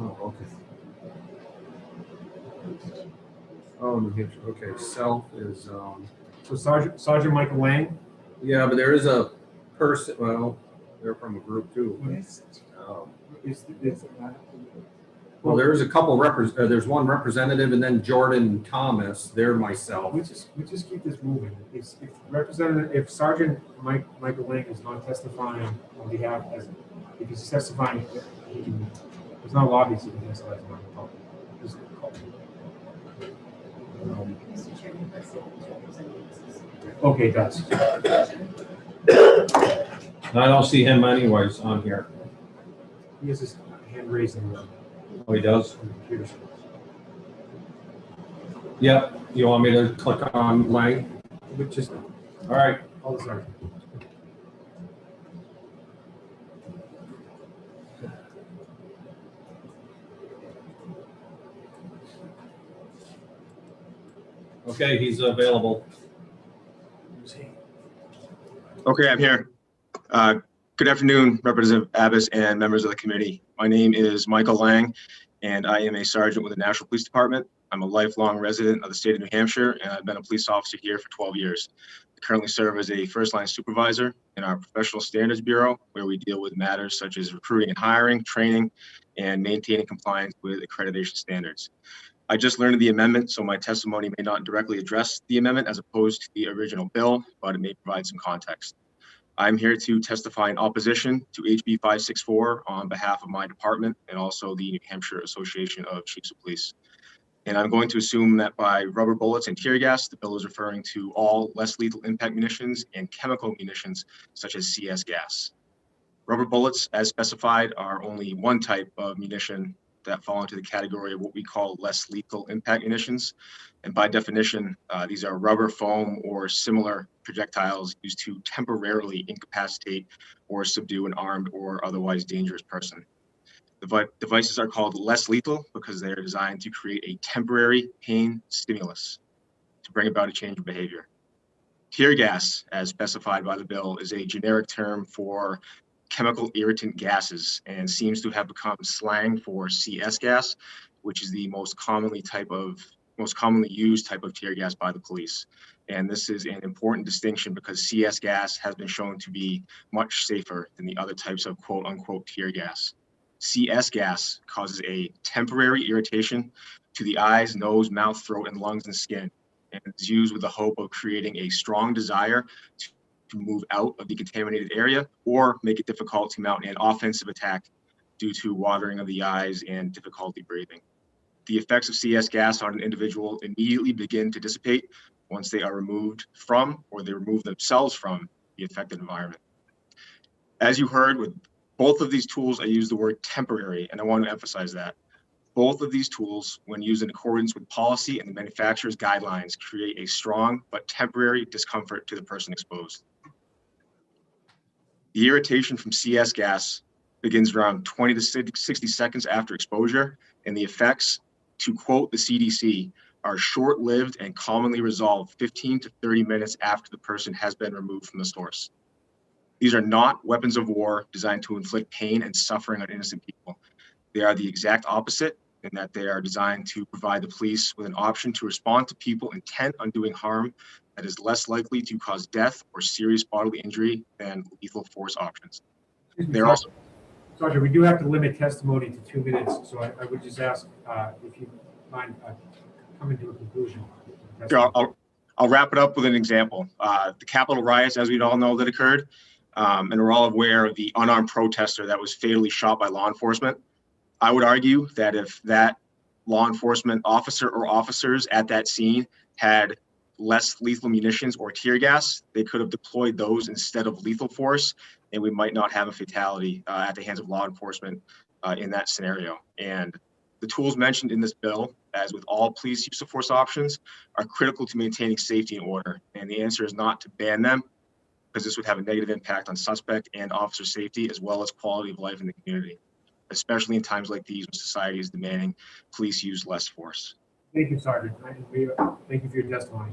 Oh, okay. Oh, New Hampshire. Okay, self is so Sergeant Michael Lang. Yeah, but there is a person. Well, they're from a group too. Well, there's a couple there's one representative, and then Jordan Thomas. They're myself. We just keep this moving. If Sergeant Michael Lang is not testifying on behalf, if he's testifying, there's not a lobbyist who can testify on the public. Okay, it does. I don't see him anyways on here. He has his hand raised in the Oh, he does? computer screen. Yep. You want me to click on Lang? Just all right. All the sergeant. Okay, he's available. Okay, I'm here. Good afternoon, Representative Abbas and members of the committee. My name is Michael Lang, and I am a sergeant with the National Police Department. I'm a lifelong resident of the state of New Hampshire, and I've been a police officer here for 12 years. I currently serve as a first-line supervisor in our Professional Standards Bureau, where we deal with matters such as recruiting and hiring, training, and maintaining compliance with accreditation standards. I just learned of the amendment, so my testimony may not directly address the amendment as opposed to the original bill, but it may provide some context. I'm here to testify in opposition to HB 564 on behalf of my department and also the New Hampshire Association of Chiefs of Police. And I'm going to assume that by rubber bullets and tear gas, the bill is referring to all less lethal impact munitions and chemical munitions such as CS gas. Rubber bullets, as specified, are only one type of munition that fall into the category of what we call less lethal impact munitions. And by definition, these are rubber, foam, or similar projectiles used to temporarily incapacitate or subdue an armed or otherwise dangerous person. The devices are called less lethal because they are designed to create a temporary pain stimulus to bring about a change of behavior. Tear gas, as specified by the bill, is a generic term for chemical irritant gases and seems to have become slang for CS gas, which is the most commonly used type of tear gas by the police. And this is an important distinction because CS gas has been shown to be much safer than the other types of quote unquote tear gas. CS gas causes a temporary irritation to the eyes, nose, mouth, throat, and lungs and skin, and is used with the hope of creating a strong desire to move out of the contaminated area or make it difficult to mount an offensive attack due to watering of the eyes and difficulty breathing. The effects of CS gas on an individual immediately begin to dissipate once they are removed from or they remove themselves from the affected environment. As you heard with Both of these tools, I use the word temporary, and I want to emphasize that. Both of these tools, when used in accordance with policy and the manufacturer's guidelines, create a strong but temporary discomfort to the person exposed. The irritation from CS gas begins around 20 to 60 seconds after exposure, and the effects, to quote the CDC, are short-lived and commonly resolved 15 to 30 minutes after the person has been removed from the source. These are not weapons of war designed to inflict pain and suffering on innocent people. They are the exact opposite in that they are designed to provide the police with an option to respond to people intent on doing harm that is less likely to cause death or serious bodily injury than lethal force options. They're also Sergeant, we do have to limit testimony to 2 minutes, so I would just ask if you mind coming to a conclusion. Sure, I'll wrap it up with an example. The Capitol riots, as we all know, that occurred, and we're all aware of the unarmed protester that was fatally shot by law enforcement. I would argue that if that law enforcement officer or officers at that scene had less lethal munitions or tear gas, they could have deployed those instead of lethal force, and we might not have a fatality at the hands of law enforcement in that scenario. And the tools mentioned in this bill, as with all police use of force options, are critical to maintaining safety and order. And the answer is not to ban them, because this would have a negative impact on suspect and officer safety, as well as quality of life in the community, especially in times like these when society is demanding police use less force. Thank you, Sergeant. Thank you for your testimony.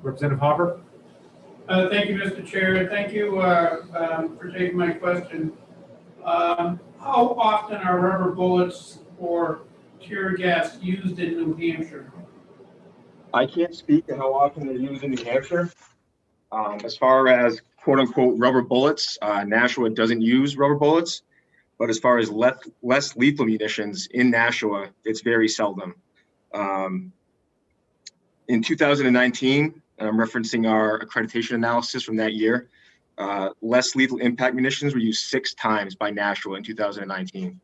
Representative Hopper? Thank you, Mr. Chair. Thank you for taking my question. How often are rubber bullets or tear gas used in New Hampshire? I can't speak to how often they're used in New Hampshire. As far as quote unquote rubber bullets, Nashua doesn't use rubber bullets, but as far as less lethal munitions in Nashua, it's very seldom. In 2019, and I'm referencing our accreditation analysis from that year, less lethal impact munitions were used 6 times by Nashua in 2019.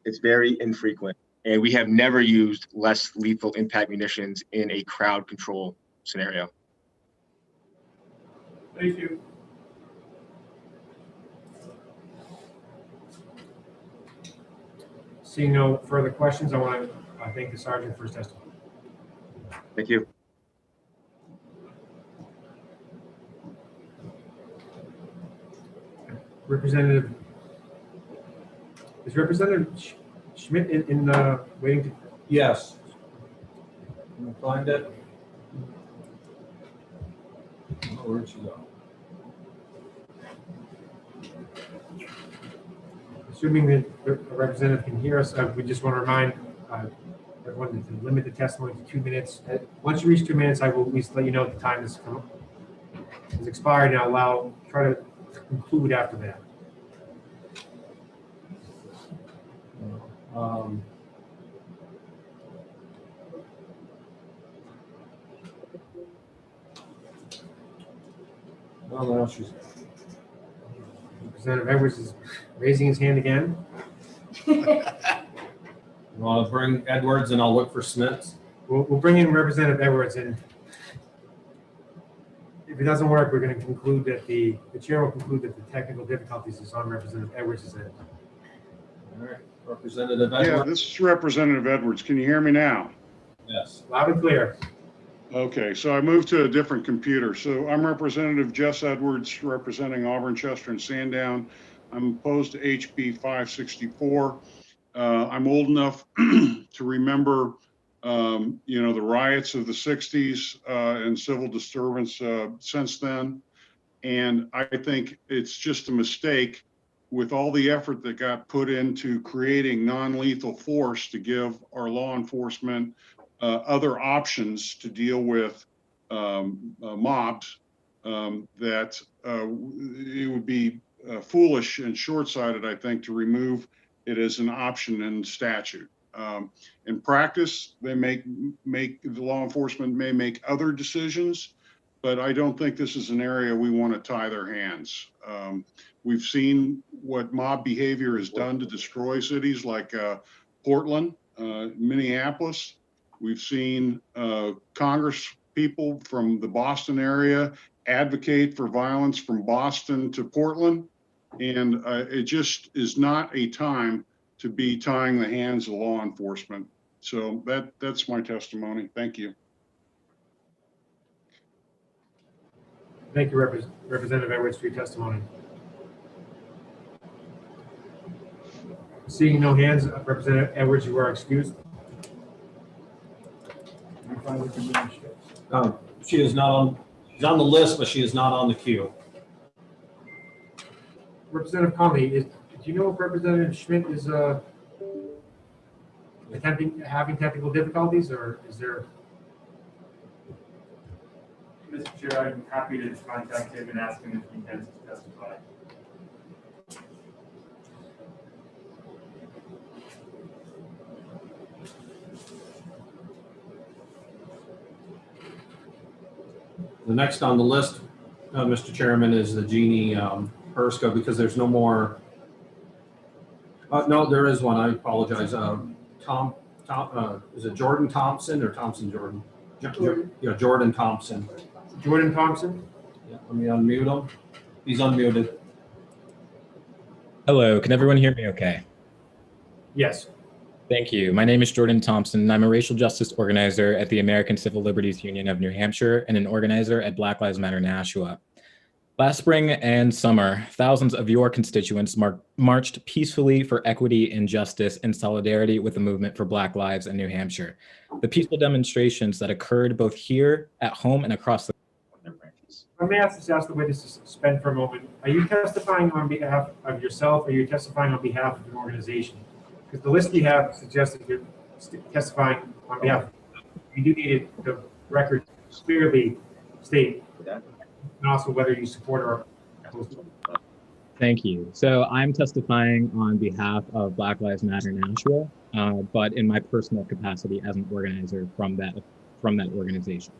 It's very infrequent. And we have never used less lethal impact munitions in a crowd control scenario. Thank you. Seeing no further questions, I want to thank the Sergeant for his testimony. Thank you. Representative, is Representative Schmidt in waiting to? Yes. Can you find it? Oh, where'd she go? Assuming that the representative can hear us, we just want to remind everyone to limit the testimony to 2 minutes. Once you reach 2 minutes, I will at least let you know the time has expired, and I'll try to conclude after that. Well, now she's. Representative Edwards is raising his hand again. You want to bring Edwards and I'll look for Smiths? We'll bring in Representative Edwards, and if it doesn't work, we're going to conclude that the chair will conclude that the technical difficulties is on Representative Edwards' end. All right, Representative Edwards. Yeah, this is Representative Edwards. Can you hear me now? Yes. Loud and clear. Okay, so I moved to a different computer. So I'm Representative Jess Edwards, representing Auburn, Chester, and Sandown. I'm opposed to HB 564. I'm old enough to remember, the riots of the 60s and civil disturbance since then. And I think it's just a mistake with all the effort that got put into creating non-lethal force to give our law enforcement other options to deal with mobs, that it would be foolish and short-sighted, I think, to remove it as an option in statute. In practice, they the law enforcement may make other decisions, but I don't think this is an area we want to tie their hands. We've seen what mob behavior has done to destroy cities like Portland, Minneapolis. We've seen Congress people from the Boston area advocate for violence from Boston to Portland. And it just is not a time to be tying the hands of law enforcement. So that's my testimony. Thank you. Thank you, Representative Edwards, for your testimony. Seeing no hands, Representative Edwards, you are excused. She is not on, she's on the list, but she is not on the queue. Representative Conley, do you know if Representative Schmidt is having technical difficulties, or is there? Mr. Chair, I'm happy to contact him and ask him if he intends to testify. The next on the list, Mr. Chairman, is the Jeannie Perska, because there's no more. No, there is one. I apologize. Is it Jordan Thompson or Thompson Jordan? Yeah, Jordan Thompson. Jordan Thompson? Yeah, let me unmute him. He's unmuted. Hello, can everyone hear me okay? Yes. Thank you. My name is Jordan Thompson. I'm a racial justice organizer at the American Civil Liberties Union of New Hampshire and an organizer at Black Lives Matter Nashua. Last spring and summer, thousands of your constituents marched peacefully for equity and justice in solidarity with the movement for Black Lives in New Hampshire. The peaceful demonstrations that occurred both here at home and across the I may have to ask the witness to suspend for a moment. Are you testifying on behalf of yourself, or are you testifying on behalf of an organization? Because the list you have suggests that you're testifying on behalf. You do need the record clearly state, and also whether you support or oppose. Thank you. So I'm testifying on behalf of Black Lives Matter Nashua, but in my personal capacity as an organizer from that organization.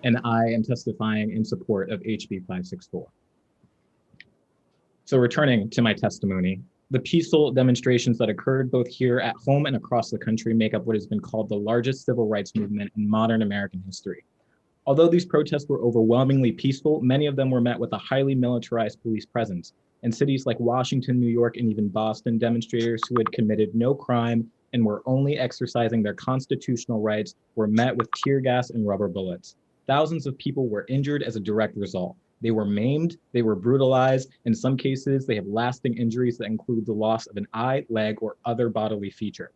And I am testifying in support of HB 564. So returning to my testimony, the peaceful demonstrations that occurred both here at home and across the country make up what has been called the largest civil rights movement in modern American history. Although these protests were overwhelmingly peaceful, many of them were met with a highly militarized police presence. In cities like Washington, New York, and even Boston, demonstrators who had committed no crime and were only exercising their constitutional rights were met with tear gas and rubber bullets. Thousands of people were injured as a direct result. They were maimed, they were brutalized. In some cases, they have lasting injuries that include the loss of an eye, leg, or other bodily feature.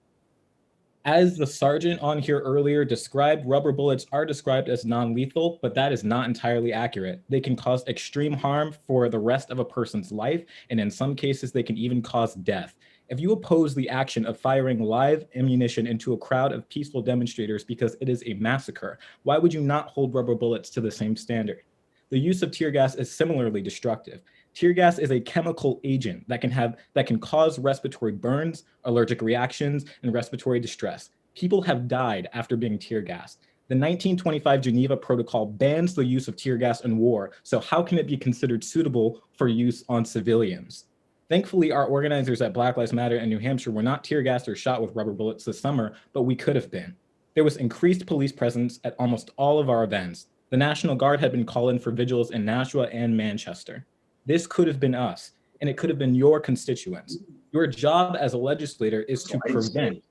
As the sergeant on here earlier described, rubber bullets are described as non-lethal, but that is not entirely accurate. They can cause extreme harm for the rest of a person's life, and in some cases, they can even cause death. If you oppose the action of firing live ammunition into a crowd of peaceful demonstrators because it is a massacre, why would you not hold rubber bullets to the same standard? The use of tear gas is similarly destructive. Tear gas is a chemical agent that can cause respiratory burns, allergic reactions, and respiratory distress. People have died after being tear gassed. The 1925 Geneva Protocol bans the use of tear gas in war, so how can it be considered suitable for use on civilians? Thankfully, our organizers at Black Lives Matter in New Hampshire were not tear gassed or shot with rubber bullets this summer, but we could have been. There was increased police presence at almost all of our events. The National Guard had been called in for vigils in Nashua and Manchester. This could have been us, and it could have been your constituents. Your job as a legislator is to prevent.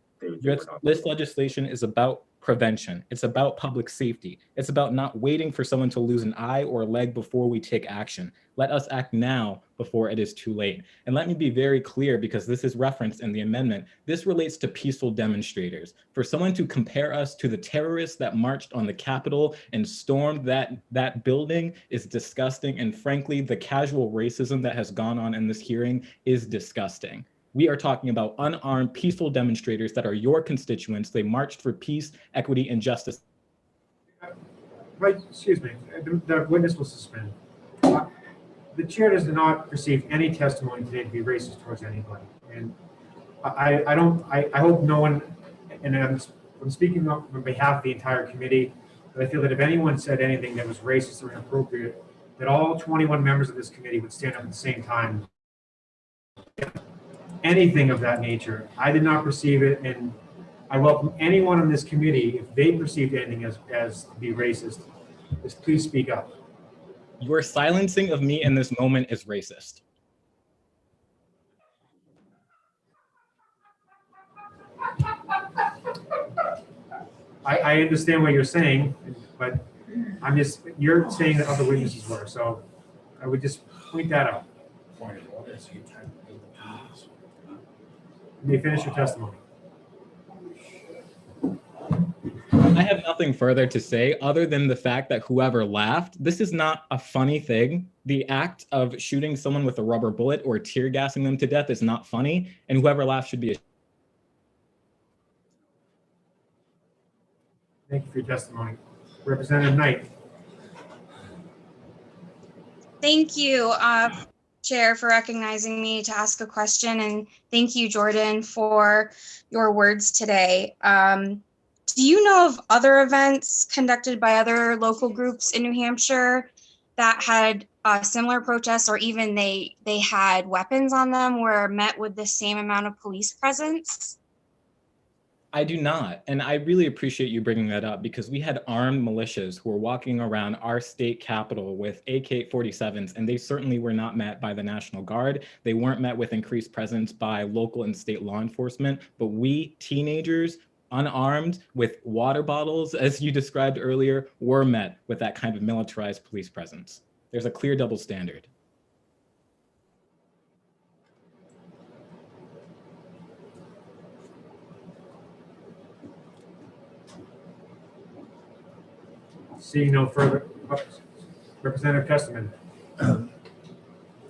This legislation is about prevention. It's about public safety. It's about not waiting for someone to lose an eye or a leg before we take action. Let us act now before it is too late. And let me be very clear, because this is referenced in the amendment. This relates to peaceful demonstrators. For someone to compare us to the terrorists that marched on the Capitol and stormed that building is disgusting. And frankly, the casual racism that has gone on in this hearing is disgusting. We are talking about unarmed, peaceful demonstrators that are your constituents. They marched for peace, equity, and justice. Right, excuse me, the witness will suspend. The chair does not receive any testimony today to be racist towards anybody. And I hope no one, and I'm speaking on behalf of the entire committee, but I feel that if anyone said anything that was racist or inappropriate, that all 21 members of this committee would stand up at the same time. Anything of that nature. I did not perceive it, and I welcome anyone on this committee, if they perceived anything as to be racist, just please speak up. Your silencing of me in this moment is racist. I understand what you're saying, but you're saying that other witnesses were, so I would just point that out. You may finish your testimony. I have nothing further to say other than the fact that whoever laughed, this is not a funny thing. The act of shooting someone with a rubber bullet or tear gassing them to death is not funny, and whoever laughed should be. Thank you for your testimony. Representative Knight. Thank you, Chair, for recognizing me to ask a question, and thank you, Jordan, for your words today. Do you know of other events conducted by other local groups in New Hampshire that had similar protests, or even they had weapons on them, were met with the same amount of police presence? I do not, and I really appreciate you bringing that up because we had armed militias who were walking around our state capitol with AK-47s, and they certainly were not met by the National Guard. They weren't met with increased presence by local and state law enforcement, but we teenagers, unarmed with water bottles, as you described earlier, were met with that kind of militarized police presence. There's a clear double standard. Seeing no further, Representative Testament.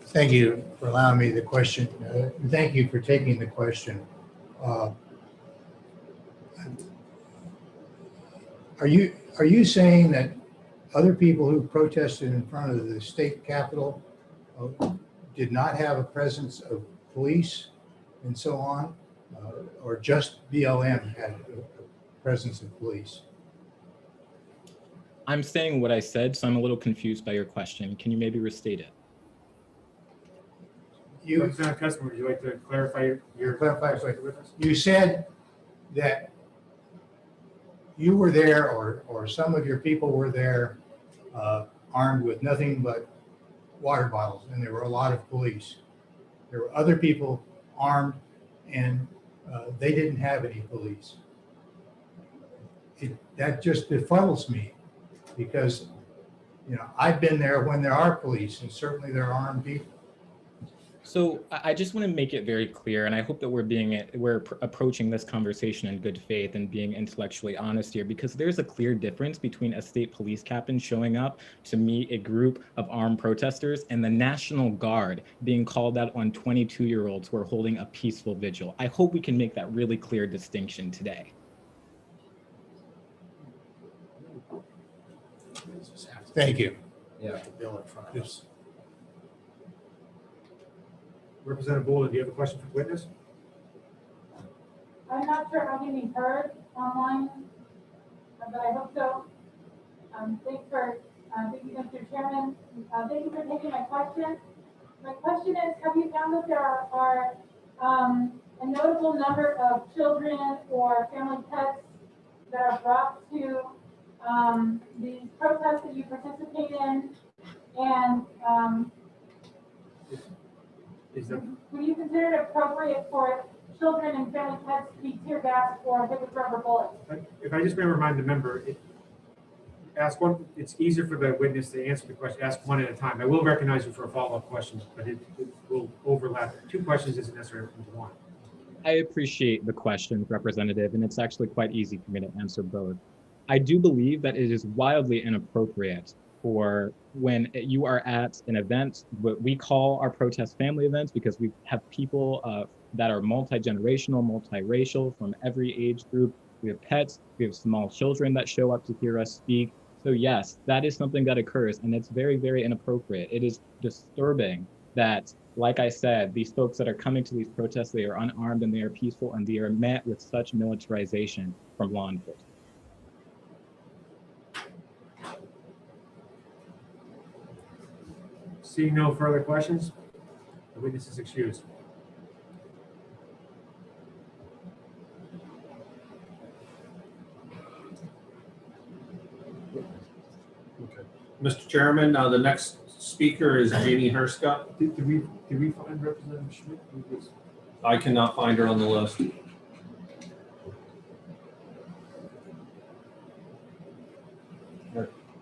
Thank you for allowing me the question. Thank you for taking the question. Are you saying that other people who protested in front of the state capitol did not have a presence of police and so on, or just BLM had a presence of police? I'm saying what I said, so I'm a little confused by your question. Can you maybe restate it? Representative Testament, would you like to clarify You said that you were there, or some of your people were there, armed with nothing but water bottles, and there were a lot of police. There were other people armed, and they didn't have any police. That just befuddles me, because I've been there when there are police, and certainly there are armed people. So I just want to make it very clear, and I hope that we're approaching this conversation in good faith and being intellectually honest here, because there's a clear difference between a state police captain showing up to meet a group of armed protesters and the National Guard being called out on 22-year-olds who are holding a peaceful vigil. I hope we can make that really clear distinction today. Thank you. Yeah. Representative Boulder, do you have a question for the witness? I'm not sure I'm getting heard online, but I hope so. Thank you, Mr. Chairman. Thank you for taking my question. My question is, have you found that there are a notable number of children or family pets that are brought to these protests that you participate in? And would you consider it appropriate for children and family pets to be tear gassed or hit with rubber bullets? If I just may remind the member, it's easier for the witness to answer the question, ask one at a time. I will recognize you for a follow-up question, but it will overlap. Two questions isn't necessarily into one. I appreciate the question, Representative, and it's actually quite easy for me to answer both. I do believe that it is wildly inappropriate for when you are at an event, what we call our protest family events, because we have people that are multi-generational, multiracial from every age group. We have pets, we have small children that show up to hear us speak. So yes, that is something that occurs, and it's very, very inappropriate. It is disturbing that, like I said, these folks that are coming to these protests, they are unarmed and they are peaceful, and they are met with such militarization from law enforcement. Seeing no further questions, the witness is excused. Mr. Chairman, the next speaker is Jamie Herska. Did we find Representative Schmidt? I cannot find her on the list.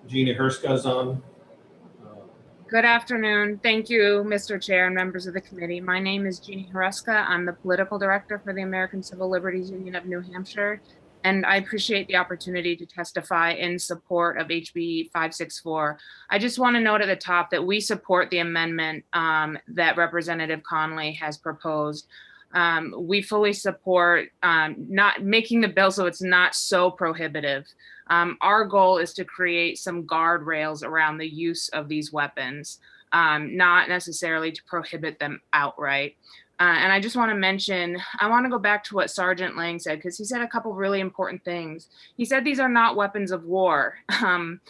Gina Herska's on. Good afternoon. Thank you, Mr. Chair and members of the committee. My name is Jeannie Haruska. I'm the political director for the American Civil Liberties Union of New Hampshire, and I appreciate the opportunity to testify in support of HB 564. I just want to note at the top that we support the amendment that Representative Conley has proposed. We fully support not making the bill so it's not so prohibitive. Our goal is to create some guardrails around the use of these weapons, not necessarily to prohibit them outright. And I just want to mention, I want to go back to what Sergeant Lang said, because he said a couple really important things. He said these are not weapons of war. And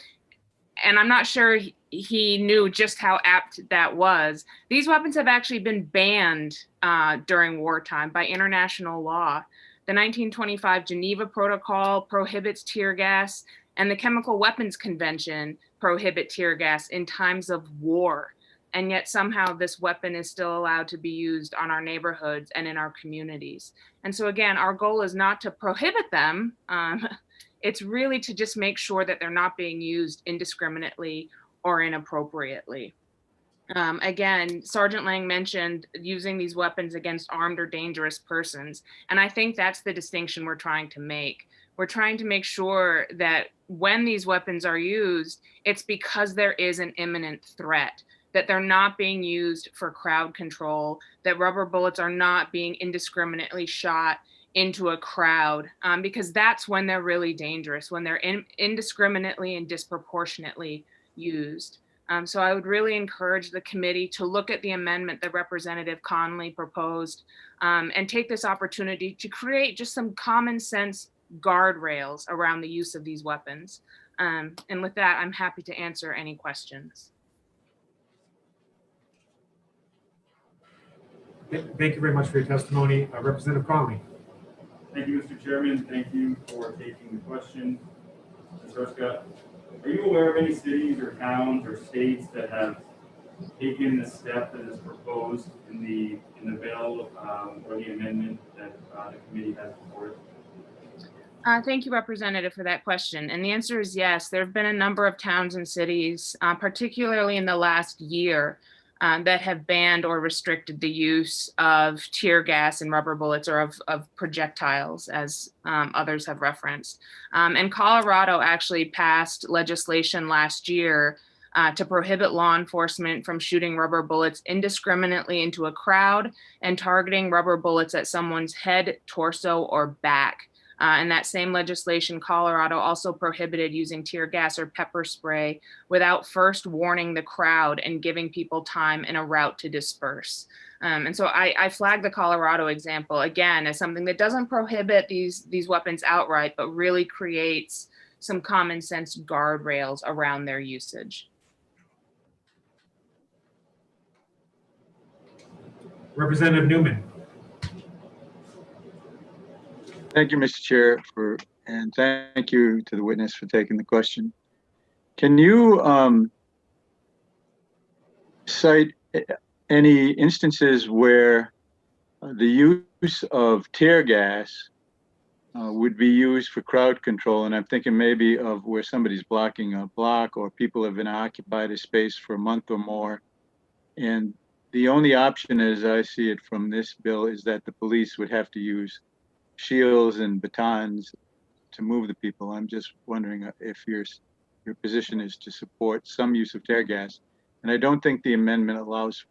I'm not sure he knew just how apt that was. These weapons have actually been banned during wartime by international law. The 1925 Geneva Protocol prohibits tear gas, and the Chemical Weapons Convention prohibit tear gas in times of war. And yet somehow this weapon is still allowed to be used on our neighborhoods and in our communities. And so again, our goal is not to prohibit them. It's really to just make sure that they're not being used indiscriminately or inappropriately. Again, Sergeant Lang mentioned using these weapons against armed or dangerous persons. And I think that's the distinction we're trying to make. We're trying to make sure that when these weapons are used, it's because there is an imminent threat, that they're not being used for crowd control, that rubber bullets are not being indiscriminately shot into a crowd, because that's when they're really dangerous, when they're indiscriminately and disproportionately used. So I would really encourage the committee to look at the amendment that Representative Conley proposed and take this opportunity to create just some common sense guardrails around the use of these weapons. And with that, I'm happy to answer any questions. Thank you very much for your testimony. Representative Conley. Thank you, Mr. Chairman. Thank you for taking the question. Ms. Herska, are you aware of any cities or towns or states that have taken the step that is proposed in the bill or the amendment that the committee has before it? Thank you, Representative, for that question. And the answer is yes. There have been a number of towns and cities, particularly in the last year, that have banned or restricted the use of tear gas and rubber bullets, or of projectiles, as others have referenced. And Colorado actually passed legislation last year to prohibit law enforcement from shooting rubber bullets indiscriminately into a crowd and targeting rubber bullets at someone's head, torso, or back. And that same legislation, Colorado also prohibited using tear gas or pepper spray without first warning the crowd and giving people time and a route to disperse. And so I flagged the Colorado example again as something that doesn't prohibit these weapons outright, but really creates some common sense guardrails around their usage. Representative Newman. Thank you, Mr. Chair, and thank you to the witness for taking the question. Can you cite any instances where the use of tear gas would be used for crowd control? And I'm thinking maybe of where somebody's blocking a block or people have been occupied a space for a month or more. And the only option, as I see it from this bill, is that the police would have to use shields and batons to move the people. I'm just wondering if your position is to support some use of tear gas. And I don't think the amendment allows.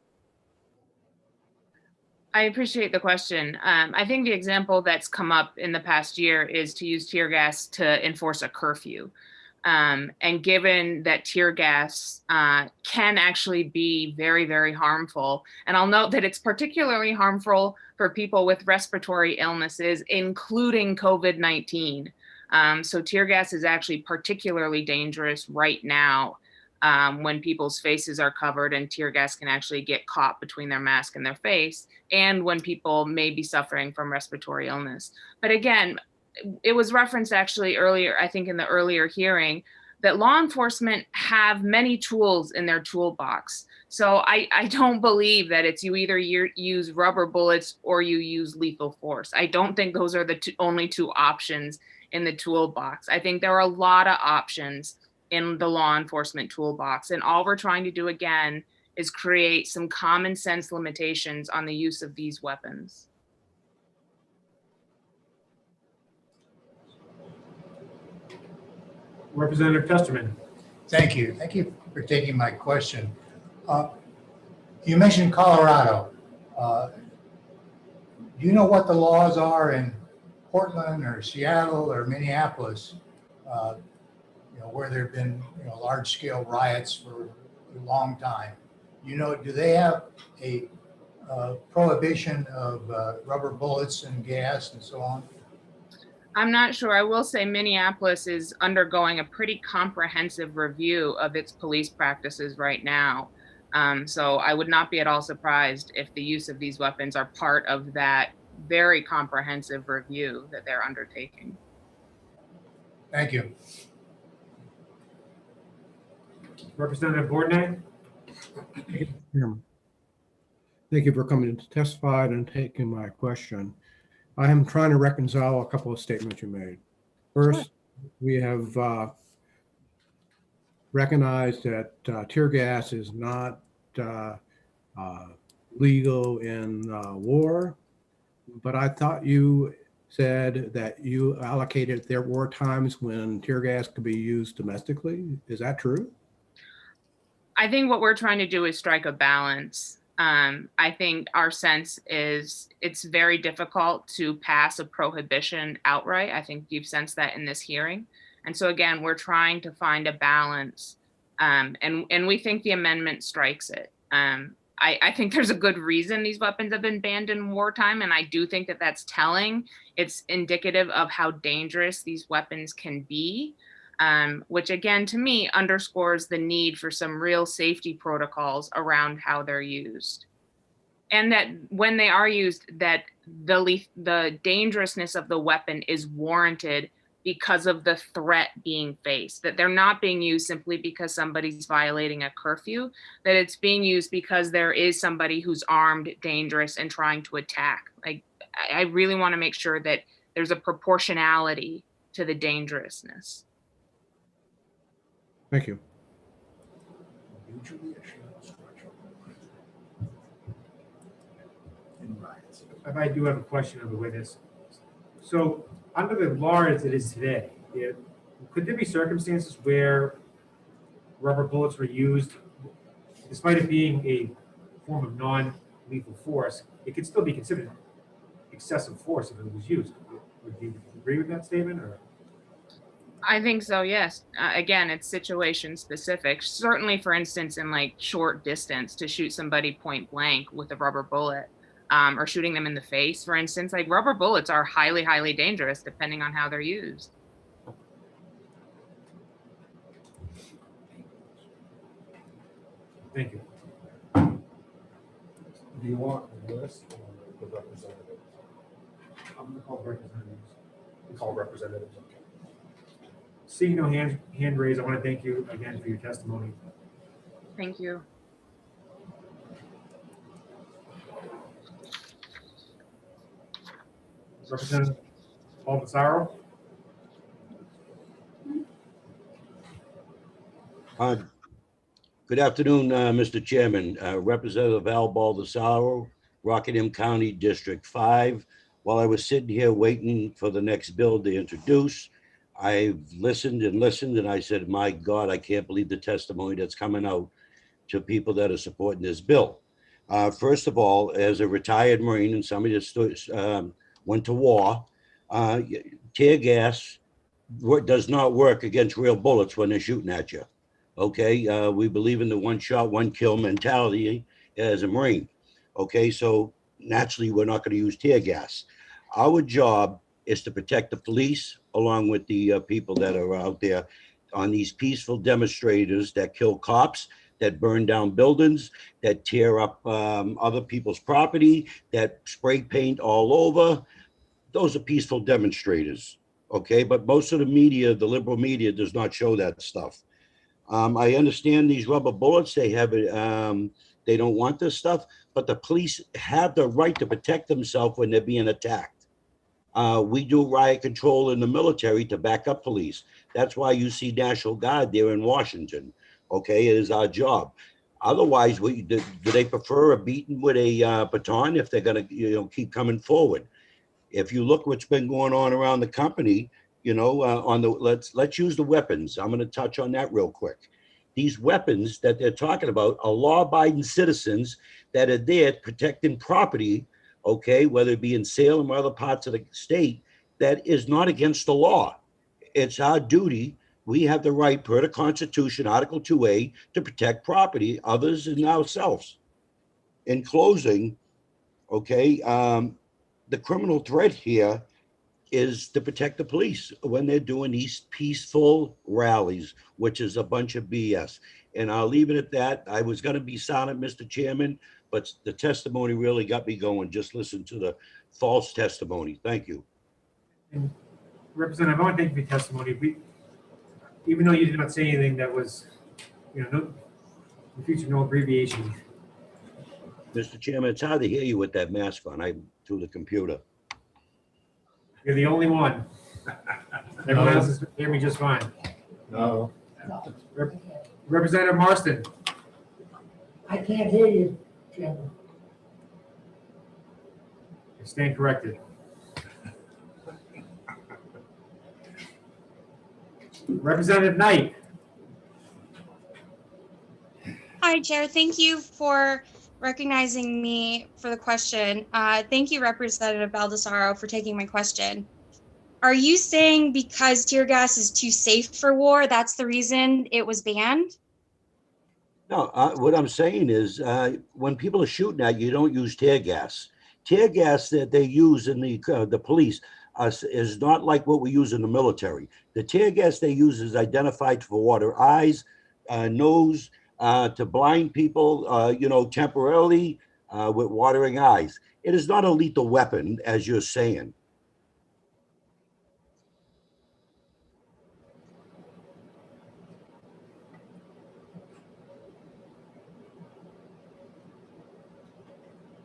I appreciate the question. I think the example that's come up in the past year is to use tear gas to enforce a curfew. And given that tear gas can actually be very, very harmful, and I'll note that it's particularly harmful for people with respiratory illnesses, including COVID-19. So tear gas is actually particularly dangerous right now when people's faces are covered and tear gas can actually get caught between their mask and their face, and when people may be suffering from respiratory illness. But again, it was referenced actually earlier, I think in the earlier hearing, that law enforcement have many tools in their toolbox. So I don't believe that it's you either use rubber bullets or you use lethal force. I don't think those are the only two options in the toolbox. I think there are a lot of options in the law enforcement toolbox. And all we're trying to do again is create some common sense limitations on the use of these weapons. Representative Testerman. Thank you. Thank you for taking my question. You mentioned Colorado. Do you know what the laws are in Portland or Seattle or Minneapolis, where there have been, large-scale riots for a long time? Do they have a prohibition of rubber bullets and gas and so on? I'm not sure. I will say Minneapolis is undergoing a pretty comprehensive review of its police practices right now. So I would not be at all surprised if the use of these weapons are part of that very comprehensive review that they're undertaking. Thank you. Representative Bourdonnais. Thank you for coming to testify and taking my question. I am trying to reconcile a couple of statements you made. First, we have recognized that tear gas is not legal in war, but I thought you said that you allocated there were times when tear gas could be used domestically. Is that true? I think what we're trying to do is strike a balance. I think our sense is it's very difficult to pass a prohibition outright. I think you've sensed that in this hearing. And so again, we're trying to find a balance, and we think the amendment strikes it. I think there's a good reason these weapons have been banned in wartime, and I do think that that's telling. It's indicative of how dangerous these weapons can be, which again, to me, underscores the need for some real safety protocols around how they're used. And that when they are used, that the dangerousness of the weapon is warranted because of the threat being faced, that they're not being used simply because somebody's violating a curfew, that it's being used because there is somebody who's armed, dangerous, and trying to attack. Like, I really want to make sure that there's a proportionality to the dangerousness. Thank you. I do have a question of the witness. So under the law as it is today, could there be circumstances where rubber bullets were used, despite it being a form of non-lethal force, it could still be considered excessive force if it was used? Would you agree with that statement? Or? I think so, yes. Again, it's situation specific. Certainly, for instance, in like short distance, to shoot somebody point blank with a rubber bullet, or shooting them in the face, for instance, like rubber bullets are highly, highly dangerous depending on how they're used. Thank you. Do you want a list or the representatives? I'm going to call representatives. We call representatives. Okay. Seeing no hand raised, I want to thank you again for your testimony. Thank you. Representative Baldessaro. Good afternoon, Mr. Chairman. Representative Al Baldessaro, Rockingham County District 5. While I was sitting here waiting for the next bill to introduce, I've listened and listened, and I said, my God, I can't believe the testimony that's coming out to people that are supporting this bill. First of all, as a retired Marine and somebody that went to war, tear gas does not work against real bullets when they're shooting at you. Okay, we believe in the one shot, one kill mentality as a Marine. Okay, so naturally we're not going to use tear gas. Our job is to protect the police along with the people that are out there on these peaceful demonstrators that kill cops, that burn down buildings, that tear up other people's property, that spray paint all over. Those are peaceful demonstrators, okay? But most of the media, the liberal media, does not show that stuff. I understand these rubber bullets, they have it, they don't want this stuff, but the police have the right to protect themselves when they're being attacked. We do riot control in the military to back up police. That's why you see National Guard there in Washington. Okay, it is our job. Otherwise, do they prefer a beating with a baton if they're going to, keep coming forward? If you look what's been going on around the company, let's use the weapons. I'm going to touch on that real quick. These weapons that they're talking about are law-abiding citizens that are there protecting property, okay, whether it be in Salem or other parts of the state, that is not against the law. It's our duty. We have the right per the Constitution, Article 2A, to protect property, others, and ourselves. In closing, okay, the criminal threat here is to protect the police when they're doing these peaceful rallies, which is a bunch of BS. And I'll leave it at that. I was going to be silent, Mr. Chairman, but the testimony really got me going. Just listen to the false testimony. Thank you. And Representative, I want to thank you for your testimony. Even though you did not say anything that was, no, in the future, no abbreviation. Mr. Chairman, it's hard to hear you with that mask on. I'm through the computer. You're the only one. Everyone else is hearing me just fine. No. Representative Marston. I can't hear you, Chairman. I stand corrected. Representative Knight. Hi, Chair. Thank you for recognizing me for the question. Thank you, Representative Baldessaro, for taking my question. Are you saying because tear gas is too safe for war, that's the reason it was banned? No, what I'm saying is when people are shooting at you, don't use tear gas. Tear gas that they use in the police is not like what we use in the military. The tear gas they use is identified for water eyes, nose, to blind people, temporarily with watering eyes. It is not a lethal weapon, as you're saying.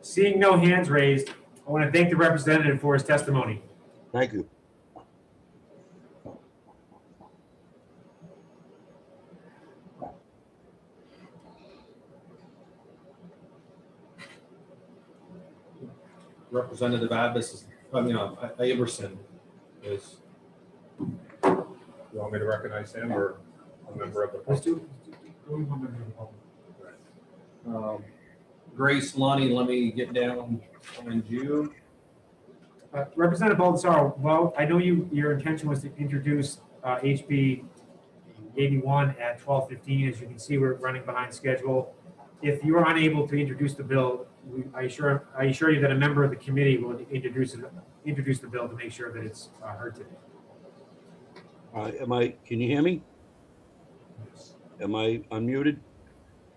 Seeing no hands raised, I want to thank the representative for his testimony. Thank you. Representative Aberson is, you want me to recognize him or a member of the public? Grace Lonnie, let me get down on you. Representative Baldessaro, well, I know your intention was to introduce HB 81 at 12:15. As you can see, we're running behind schedule. If you are unable to introduce the bill, I assure you that a member of the committee will introduce the bill to make sure that it's heard today. Can you hear me? Am I unmuted?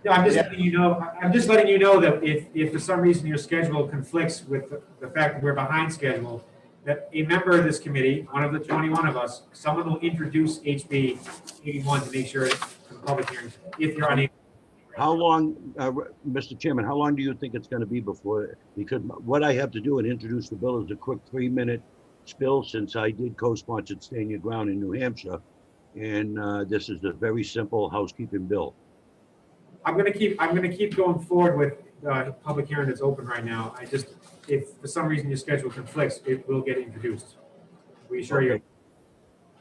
No, I'm just letting you know. I'm just letting you know that if for some reason your schedule conflicts with the fact that we're behind schedule, that a member of this committee, one of the 21 of us, someone will introduce HB 81 to make sure it's for the public hearing. If you're unable. How long, Mr. Chairman, how long do you think it's going to be before? Because what I have to do and introduce the bill is a quick 3-minute spill, since I did co-sponsored Stand Your Ground in New Hampshire. And this is a very simple housekeeping bill. I'm going to keep going forward with the public hearing that's open right now. If for some reason your schedule conflicts, it will get introduced. We assure you.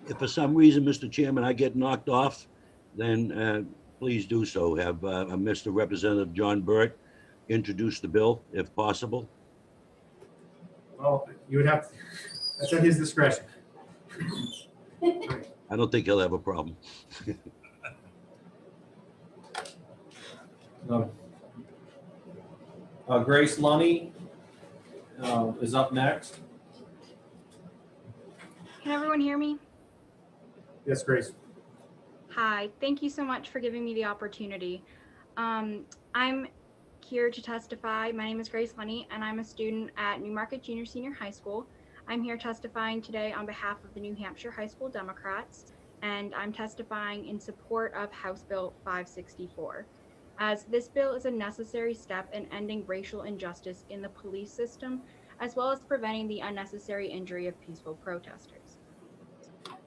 If for some reason, Mr. Chairman, I get knocked off, then please do so. Have Mr. Representative John Burt introduce the bill, if possible. Well, you would have to, that's at his discretion. I don't think he'll have a problem. Grace Lonnie is up next. Can everyone hear me? Yes, Grace. Hi, thank you so much for giving me the opportunity. I'm here to testify. My name is Grace Lenny, and I'm a student at Newmarket Junior Senior High School. I'm here testifying today on behalf of the New Hampshire High School Democrats, and I'm testifying in support of House Bill 564. As this bill is a necessary step in ending racial injustice in the police system, as well as preventing the unnecessary injury of peaceful protesters.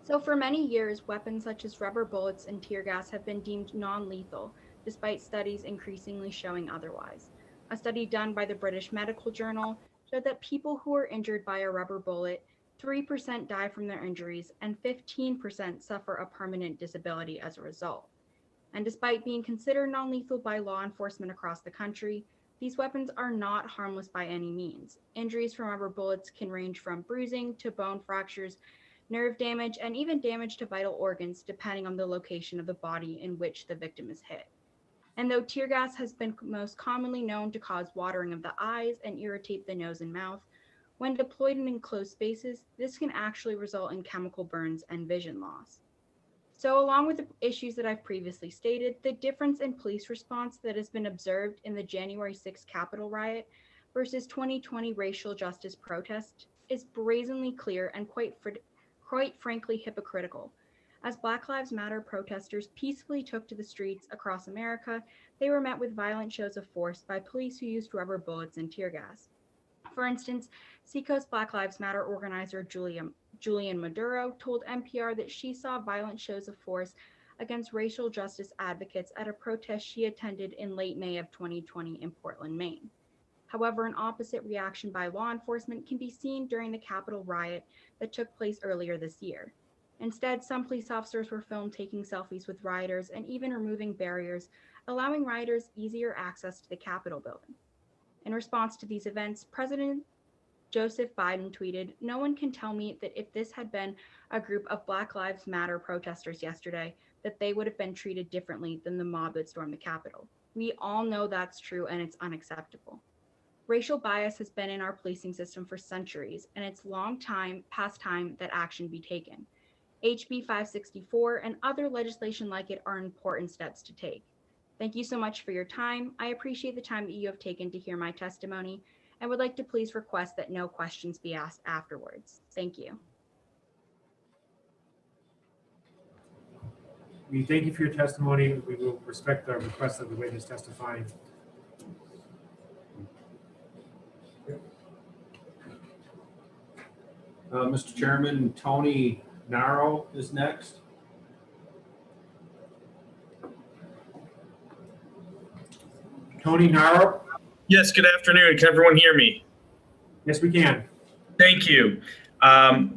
So for many years, weapons such as rubber bullets and tear gas have been deemed non-lethal, despite studies increasingly showing otherwise. A study done by the British Medical Journal showed that people who are injured by a rubber bullet, 3% die from their injuries and 15% suffer a permanent disability as a result. And despite being considered non-lethal by law enforcement across the country, these weapons are not harmless by any means. Injuries from rubber bullets can range from bruising to bone fractures, nerve damage, and even damage to vital organs, depending on the location of the body in which the victim is hit. And though tear gas has been most commonly known to cause watering of the eyes and irritate the nose and mouth, when deployed in enclosed spaces, this can actually result in chemical burns and vision loss. So along with the issues that I've previously stated, the difference in police response that has been observed in the January 6th Capitol riot versus 2020 racial justice protest is brazenly clear and quite frankly hypocritical. As Black Lives Matter protesters peacefully took to the streets across America, they were met with violent shows of force by police who used rubber bullets and tear gas. For instance, Seacoast Black Lives Matter organizer Julian Maduro told NPR that she saw violent shows of force against racial justice advocates at a protest she attended in late May of 2020 in Portland, Maine. However, an opposite reaction by law enforcement can be seen during the Capitol riot that took place earlier this year. Instead, some police officers were filmed taking selfies with rioters and even removing barriers, allowing rioters easier access to the Capitol building. In response to these events, President Joseph Biden tweeted, "No one can tell me that if this had been a group of Black Lives Matter protesters yesterday, that they would have been treated differently than the mob that stormed the Capitol. We all know that's true and it's unacceptable." Racial bias has been in our policing system for centuries, and it's past time that action be taken. HB 564 and other legislation like it are important steps to take. Thank you so much for your time. I appreciate the time that you have taken to hear my testimony and would like to please request that no questions be asked afterwards. Thank you. We thank you for your testimony. We will respect the request of the witness testifying. Mr. Chairman, Tony Naro is next. Tony Naro? Yes, good afternoon. Can everyone hear me? Yes, we can. Thank you. My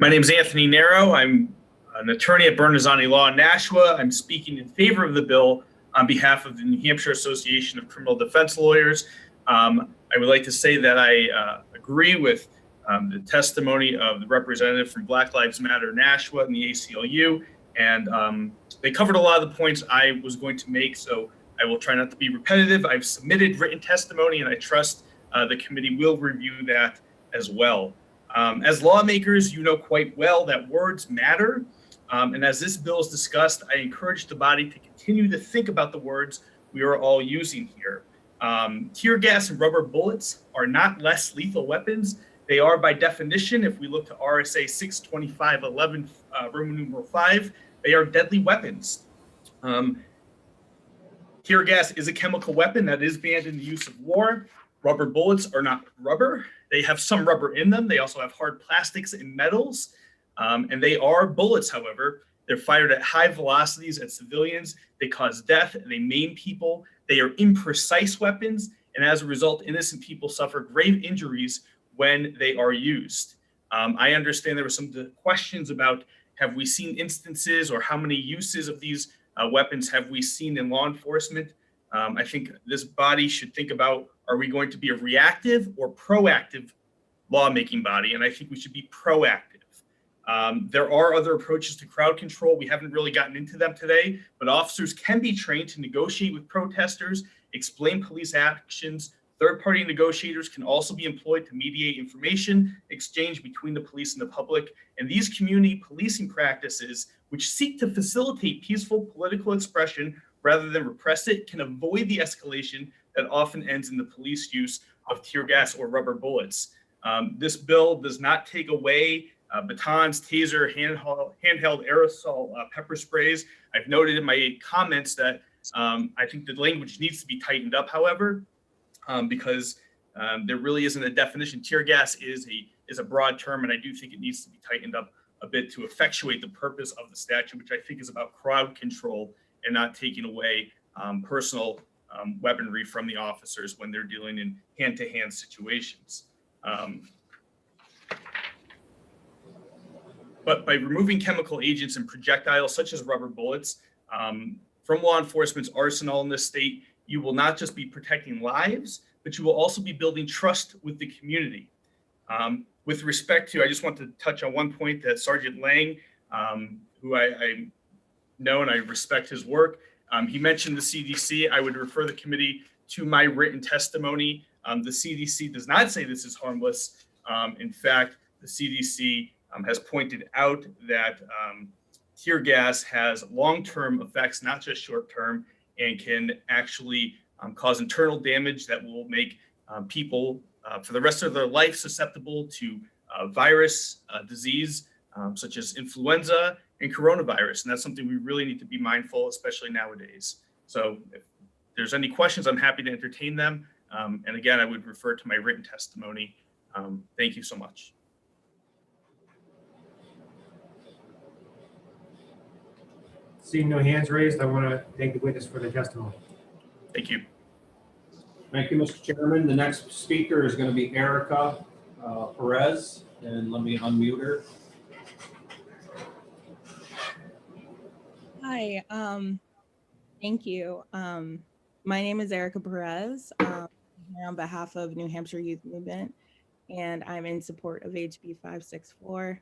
name is Anthony Naro. I'm an attorney at Bernazani Law in Nashua. I'm speaking in favor of the bill on behalf of the New Hampshire Association of Criminal Defense Lawyers. I would like to say that I agree with the testimony of the representative from Black Lives Matter Nashua and the ACLU, and they covered a lot of the points I was going to make, so I will try not to be repetitive. I've submitted written testimony, and I trust the committee will review that as well. As lawmakers, you know quite well that words matter, and as this bill is discussed, I encourage the body to continue to think about the words we are all using here. Tear gas and rubber bullets are not less lethal weapons. They are, by definition, if we look to RSA 625.11, Roman numeral 5, they are deadly weapons. Tear gas is a chemical weapon that is banned in the use of war. Rubber bullets are not rubber. They have some rubber in them. They also have hard plastics and metals. And they are bullets, however. They're fired at high velocities at civilians. They cause death. They maim people. They are imprecise weapons. And as a result, innocent people suffer grave injuries when they are used. I understand there were some questions about, have we seen instances or how many uses of these weapons have we seen in law enforcement? I think this body should think about, are we going to be a reactive or proactive lawmaking body? And I think we should be proactive. There are other approaches to crowd control. We haven't really gotten into them today, but officers can be trained to negotiate with protesters, explain police actions. Third-party negotiators can also be employed to mediate information exchange between the police and the public. And these community policing practices, which seek to facilitate peaceful political expression rather than repress it, can avoid the escalation that often ends in the police use of tear gas or rubber bullets. This bill does not take away batons, taser, handheld aerosol pepper sprays. I've noted in my comments that I think the language needs to be tightened up, however, because There really isn't a definition. Tear gas is a broad term, and I do think it needs to be tightened up a bit to effectuate the purpose of the statute, which I think is about crowd control and not taking away personal weaponry from the officers when they're dealing in hand-to-hand situations. But by removing chemical agents and projectiles such as rubber bullets from law enforcement's arsenal in this state, you will not just be protecting lives, but you will also be building trust with the community. With respect to, I just want to touch on one point that Sergeant Lang, who I know and I respect his work, he mentioned the CDC. I would refer the committee to my written testimony. The CDC does not say this is harmless. In fact, the CDC has pointed out that tear gas has long-term effects, not just short-term, and can actually cause internal damage that will make people for the rest of their life susceptible to virus disease, such as influenza and coronavirus. And that's something we really need to be mindful, especially nowadays. So if there's any questions, I'm happy to entertain them. And again, I would refer to my written testimony. Thank you so much. Seeing no hands raised, I want to thank the witness for the testimony. Thank you. Thank you, Mr. Chairman. The next speaker is going to be Erica Perez, and let me unmute her. Hi, thank you. My name is Erica Perez. I'm here on behalf of New Hampshire Youth Movement, and I'm in support of HB 564.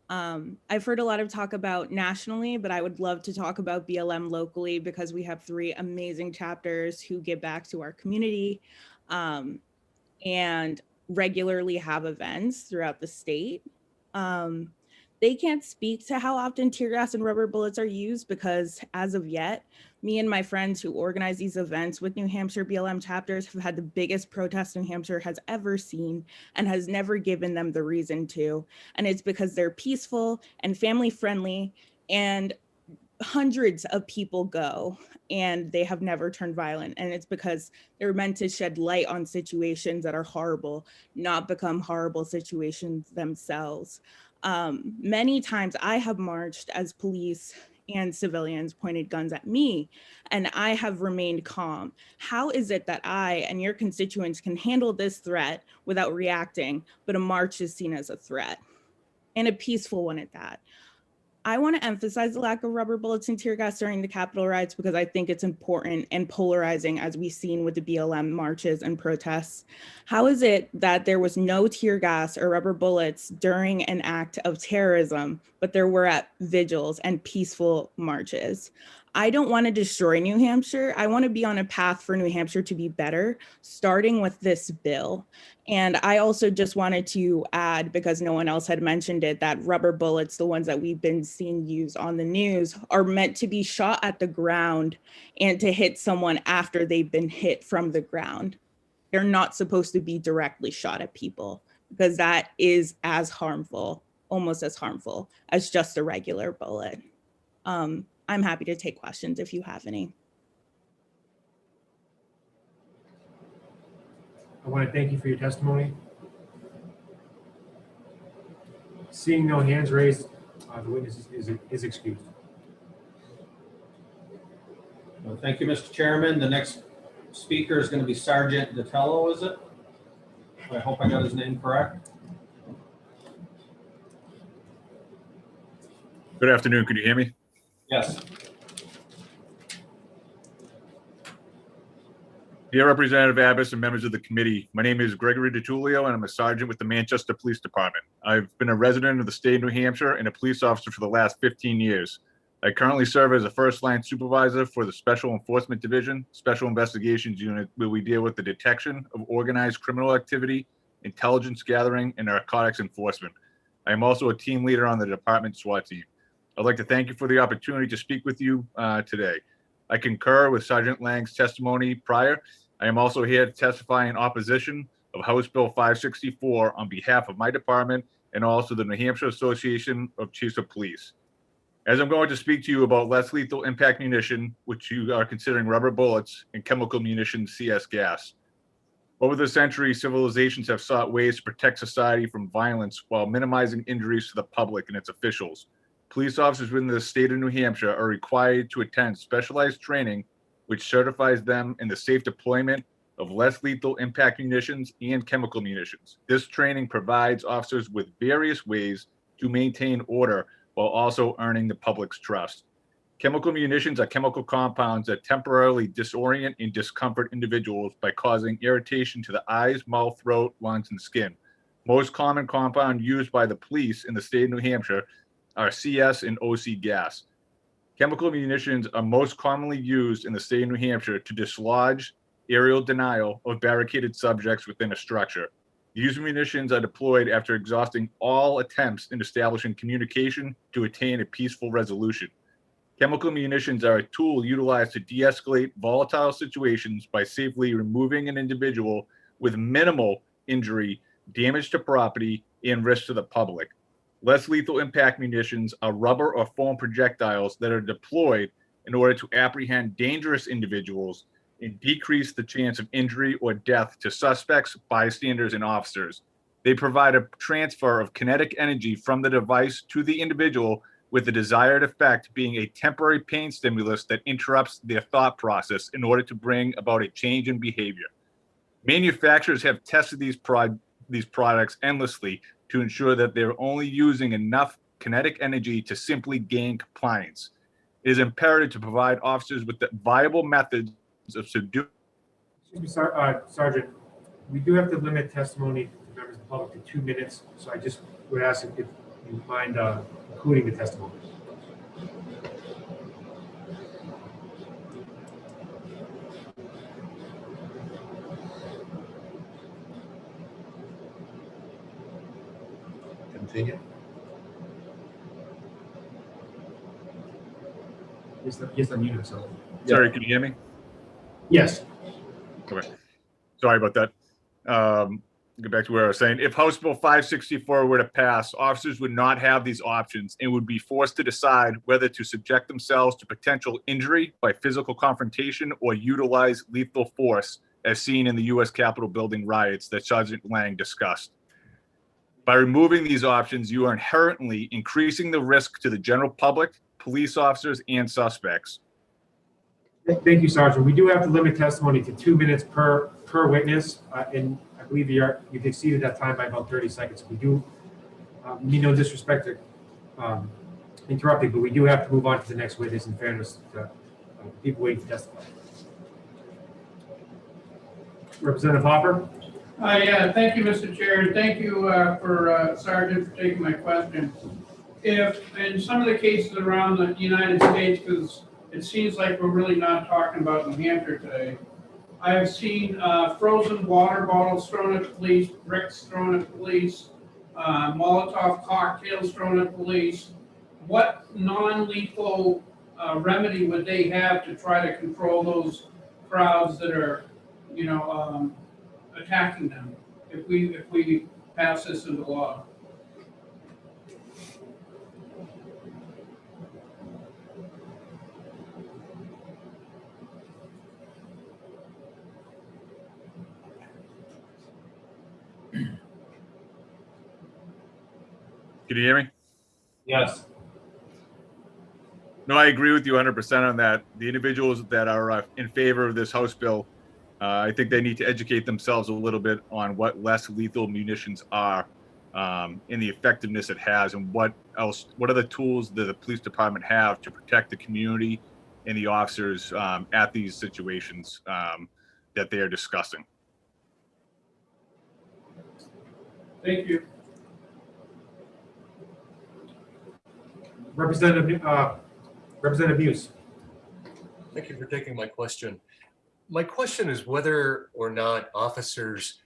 I've heard a lot of talk about nationally, but I would love to talk about BLM locally because we have 3 amazing chapters who give back to our community and regularly have events throughout the state. They can't speak to how often tear gas and rubber bullets are used because as of yet, me and my friends who organize these events with New Hampshire BLM chapters have had the biggest protest New Hampshire has ever seen and has never given them the reason to. And it's because they're peaceful and family friendly and hundreds of people go and they have never turned violent. And it's because they're meant to shed light on situations that are horrible, not become horrible situations themselves. Many times I have marched as police and civilians pointed guns at me, and I have remained calm. How is it that I and your constituents can handle this threat without reacting, but a march is seen as a threat, and a peaceful one at that? I want to emphasize the lack of rubber bullets and tear gas during the Capitol riots because I think it's important and polarizing as we've seen with the BLM marches and protests. How is it that there was no tear gas or rubber bullets during an act of terrorism, but there were at vigils and peaceful marches? I don't want to destroy New Hampshire. I want to be on a path for New Hampshire to be better, starting with this bill. And I also just wanted to add, because no one else had mentioned it, that rubber bullets, the ones that we've been seeing used on the news, are meant to be shot at the ground and to hit someone after they've been hit from the ground. They're not supposed to be directly shot at people because that is as harmful, almost as harmful as just a regular bullet. I'm happy to take questions if you have any. I want to thank you for your testimony. Seeing no hands raised, the witness is excused. Well, thank you, Mr. Chairman. The next speaker is going to be Sergeant Datello, is it? I hope I got his name correct. Good afternoon. Can you hear me? Yes. Dear Representative Abbas and members of the committee, my name is Gregory DiTullio and I'm a sergeant with the Manchester Police Department. I've been a resident of the state of New Hampshire and a police officer for the last 15 years. I currently serve as a first-line supervisor for the Special Enforcement Division, Special Investigations Unit, where we deal with the detection of organized criminal activity, intelligence gathering, and narcotics enforcement. I am also a team leader on the department SWAT team. I'd like to thank you for the opportunity to speak with you today. I concur with Sergeant Lang's testimony prior. I am also here to testify in opposition of House Bill 564 on behalf of my department and also the New Hampshire Association of Chiefs of Police. As I'm going to speak to you about less lethal impact munition, which you are considering rubber bullets, and chemical munition CS gas. Over the century, civilizations have sought ways to protect society from violence while minimizing injuries to the public and its officials. Police officers within the state of New Hampshire are required to attend specialized training which certifies them in the safe deployment of less lethal impact munitions and chemical munitions. This training provides officers with various ways to maintain order while also earning the public's trust. Chemical munitions are chemical compounds that temporarily disorient and discomfort individuals by causing irritation to the eyes, mouth, throat, lungs, and skin. Most common compound used by the police in the state of New Hampshire are CS and OC gas. Chemical munitions are most commonly used in the state of New Hampshire to dislodge aerial denial of barricaded subjects within a structure. These munitions are deployed after exhausting all attempts in establishing communication to attain a peaceful resolution. Chemical munitions are a tool utilized to de-escalate volatile situations by safely removing an individual with minimal injury, damage to property, and risk to the public. Less lethal impact munitions are rubber or foam projectiles that are deployed in order to apprehend dangerous individuals and decrease the chance of injury or death to suspects, bystanders, and officers. They provide a transfer of kinetic energy from the device to the individual, with the desired effect being a temporary pain stimulus that interrupts their thought process in order to bring about a change in behavior. Manufacturers have tested these products endlessly to ensure that they're only using enough kinetic energy to simply gain compliance. It is imperative to provide officers with the viable methods of subduing. Excuse me, Sergeant, we do have to limit testimony to members of the public to 2 minutes, so I just would ask if you mind including the testimony. Continue. Yes, I'm muted, so. Sorry, can you hear me? Yes. Okay. Sorry about that. Get back to where I was saying. If House Bill 564 were to pass, officers would not have these options and would be forced to decide whether to subject themselves to potential injury by physical confrontation or utilize lethal force, as seen in the U.S. Capitol building riots that Sergeant Lang discussed. By removing these options, you are inherently increasing the risk to the general public, police officers, and suspects. Thank you, Sergeant. We do have to limit testimony to 2 minutes per witness, and I believe you've exceeded that time by about 30 seconds. We do mean no disrespect to interrupting, but we do have to move on to the next witness in fairness to people waiting to testify. Representative Hopper. Yeah, thank you, Mr. Chair, and thank you for Sergeant for taking my question. If in some of the cases around the United States, because it seems like we're really not talking about New Hampshire today, I have seen frozen water bottles thrown at police, bricks thrown at police, Molotov cocktails thrown at police. What non-lethal remedy would they have to try to control those crowds that are, attacking them if we pass this into law? Can you hear me? Yes. No, I agree with you 100% on that. The individuals that are in favor of this House bill, I think they need to educate themselves a little bit on what less lethal munitions are, and the effectiveness it has, and what are the tools that the police department have to protect the community and the officers at these situations that they are discussing. Thank you. Representative Muse. Thank you for taking my question. My question is whether or not officers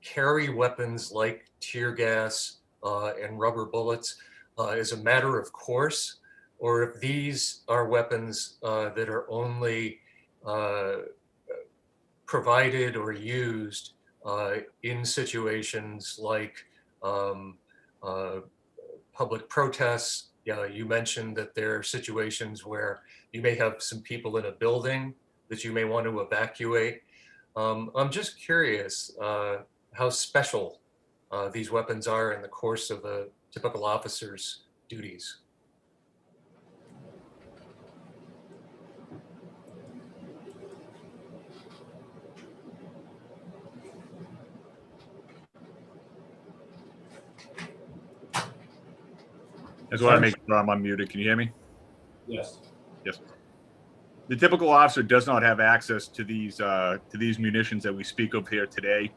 carry weapons like tear gas and rubber bullets as a matter of course, or if these are weapons that are only provided or used in situations like public protests. You mentioned that there are situations where you may have some people in a building that you may want to evacuate. I'm just curious how special these weapons are in the course of a typical officer's duties. I just want to make sure I'm unmuted. Can you hear me? Yes. Yes. The typical officer does not have access to these munitions that we speak of here today.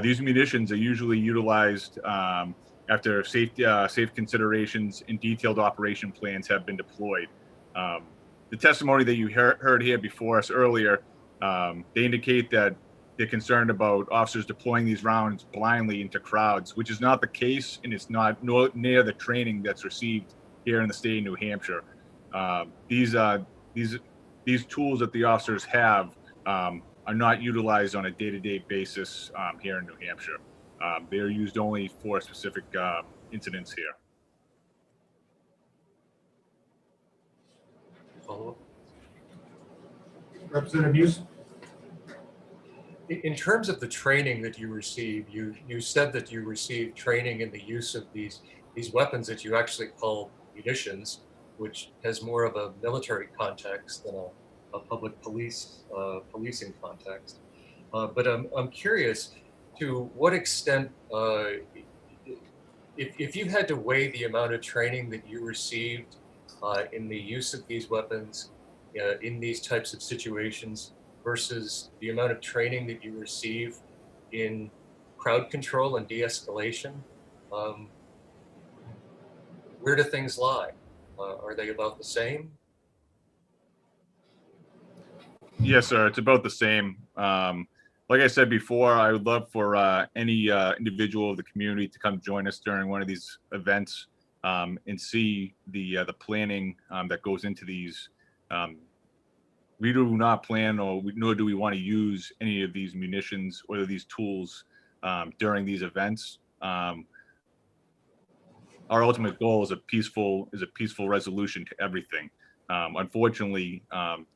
These munitions are usually utilized after safe considerations and detailed operation plans have been deployed. The testimony that you heard here before us earlier, they indicate that they're concerned about officers deploying these rounds blindly into crowds, which is not the case, and it's not near the training that's received here in the state of New Hampshire. These tools that the officers have are not utilized on a day-to-day basis here in New Hampshire. They are used only for specific incidents here. Follow-up? Representative Hughes? In terms of the training that you receive, you said that you received training in the use of these weapons that you actually call munitions, which has more of a military context than a public policing context. But I'm curious to what extent, if you had to weigh the amount of training that you received in the use of these weapons in these types of situations versus the amount of training that you receive in crowd control and de-escalation, where do things lie? Are they about the same? Yes, sir. It's about the same. Like I said before, I would love for any individual of the community to come join us during one of these events and see the planning that goes into these. We do not plan, nor do we want to use any of these munitions or these tools during these events. Our ultimate goal is a peaceful resolution to everything. Unfortunately,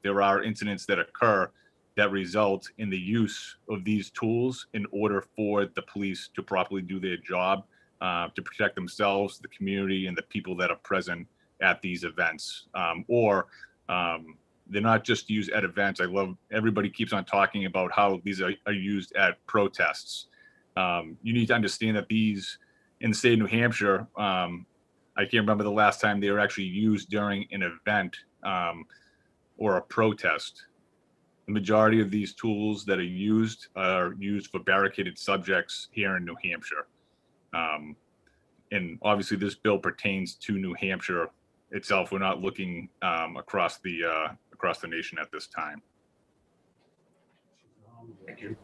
there are incidents that occur that result in the use of these tools in order for the police to properly do their job, to protect themselves, the community, and the people that are present at these events. They're not just used at events. I love everybody keeps on talking about how these are used at protests. You need to understand that these in the state of New Hampshire, I can't remember the last time they were actually used during an event or a protest. The majority of these tools that are used for barricaded subjects here in New Hampshire. And obviously this bill pertains to New Hampshire itself. We're not looking across the nation at this time. Thank you.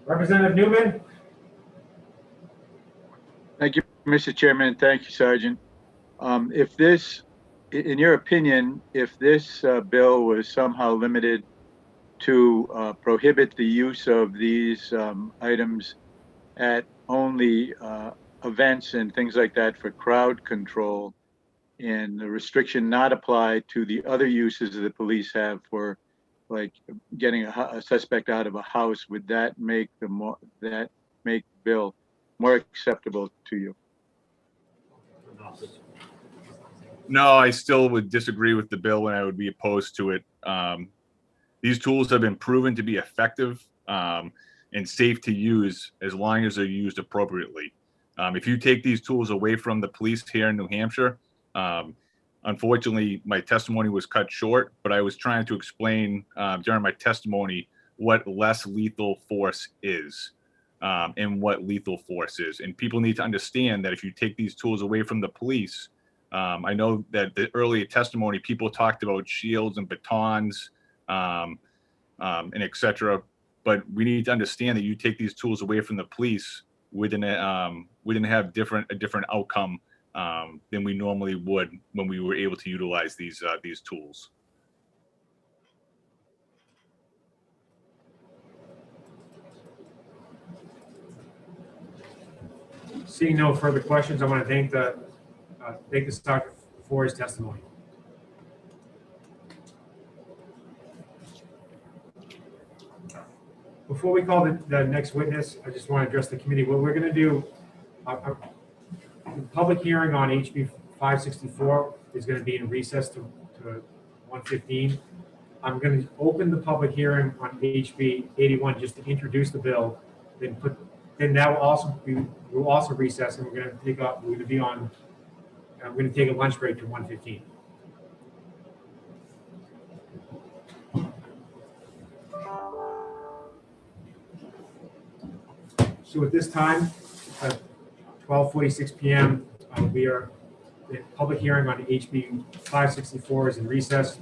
Representative Newman? Thank you, Mr. Chairman. Thank you, Sergeant. If this, in your opinion, if this bill was somehow limited to prohibit the use of these items at only events and things like that for crowd control, and the restriction not apply to the other uses that the police have for, like, getting a suspect out of a house, would that make the bill more acceptable to you? No, I still would disagree with the bill, and I would be opposed to it. These tools have been proven to be effective and safe to use as long as they're used appropriately. If you take these tools away from the police here in New Hampshire, unfortunately, my testimony was cut short, but I was trying to explain during my testimony what less lethal force is and what lethal force is. And people need to understand that if you take these tools away from the police, I know that the earlier testimony, people talked about shields and batons and et cetera, but we need to understand that you take these tools away from the police, we didn't have a different outcome than we normally would when we were able to utilize these tools. Seeing no further questions, I want to thank the sergeant for his testimony. Before we call the next witness, I just want to address the committee. What we're going to do, the public hearing on HB 564 is going to be in recess to 1:15. I'm going to open the public hearing on HB 81 just to introduce the bill, then that will also be, we'll also recess, and we're going to take up, we're going to be on, we're going to take a lunch break to 1:15. So at this time, at 12:46 p.m., we are, the public hearing on HB 564 is in recess.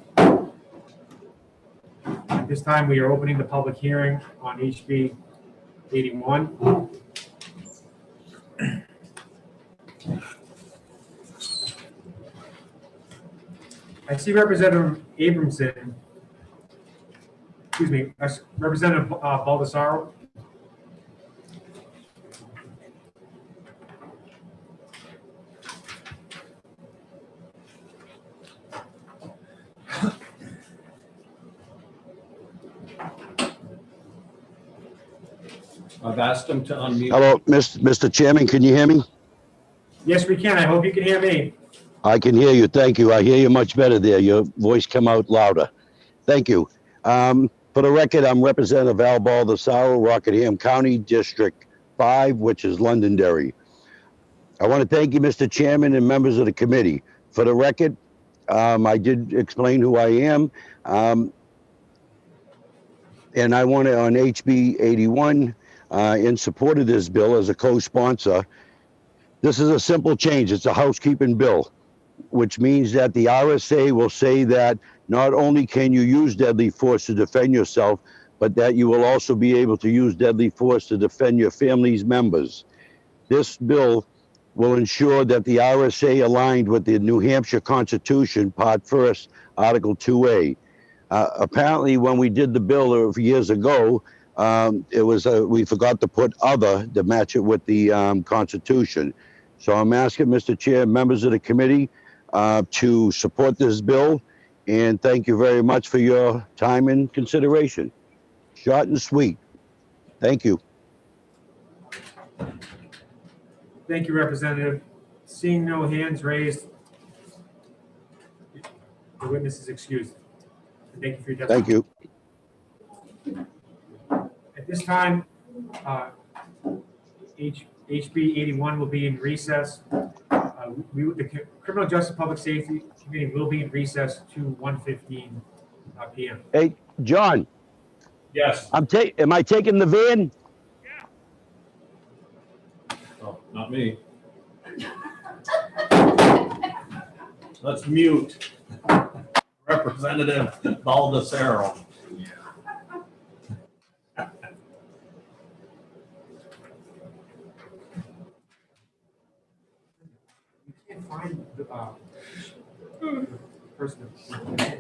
At this time, we are opening the public hearing on HB 81. I see Representative Abramson, excuse me, Representative Baldessaro. I've asked him to unmute. Hello, Mr. Chairman, can you hear me? Yes, we can. I hope you can hear me. I can hear you. Thank you. I hear you much better there. Your voice come out louder. Thank you. For the record, I'm Representative Al Baldessaro, Rockingham County, District 5, which is Londonderry. I want to thank you, Mr. Chairman, and members of the committee. For the record, I did explain who I am. And I want to, on HB 81, in support of this bill as a co-sponsor, this is a simple change. It's a housekeeping bill, which means that the RSA will say that not only can you use deadly force to defend yourself, but that you will also be able to use deadly force to defend your family's members. This bill will ensure that the RSA aligned with the New Hampshire Constitution, Part 1st, Article 2A. Apparently, when we did the bill years ago, it was we forgot to put other to match it with the Constitution. So I'm asking Mr. Chair, members of the committee, to support this bill, and thank you very much for your time and consideration. Short and sweet. Thank you. Thank you, Representative. Seeing no hands raised, the witness is excused. Thank you for your testimony. Thank you. At this time, HB 81 will be in recess. The Criminal Justice Public Safety Committee will be in recess to 1:15 p.m. Hey, John. Yes. Am I taking the van? Oh, not me. Let's mute Representative Baldessaro. Can't find the person.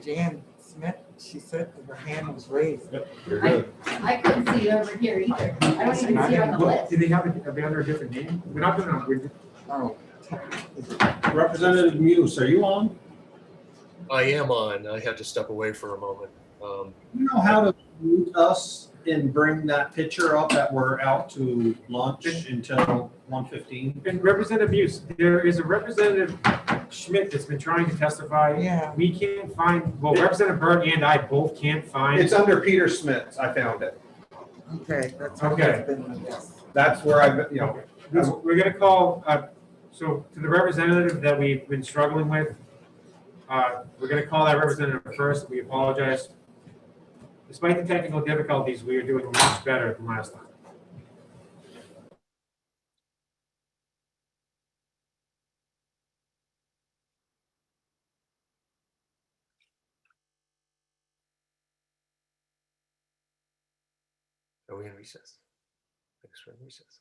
Jan Smith, she said her hand was raised. You're good. I couldn't see it over here either. I don't even see it on the list. Do they have are they under a different name? We're not doing it. Oh. Representative Muse, are you on? I am on. I had to step away for a moment. You know how to mute us and bring that picture up that we're out to lunch until 1:15? And Representative Muse, there is a Representative Schmidt that's been trying to testify. Yeah. We can't find, well, Representative Burt and I both can't find. It's under Peter Smith. I found it. Okay, that's Okay. been my guess. That's where I've, you know. We're gonna call, so to the representative that we've been struggling with, we're gonna call that representative first. We apologize. Despite the technical difficulties, we are doing much better than last time. Are we in recess? Thanks for recess.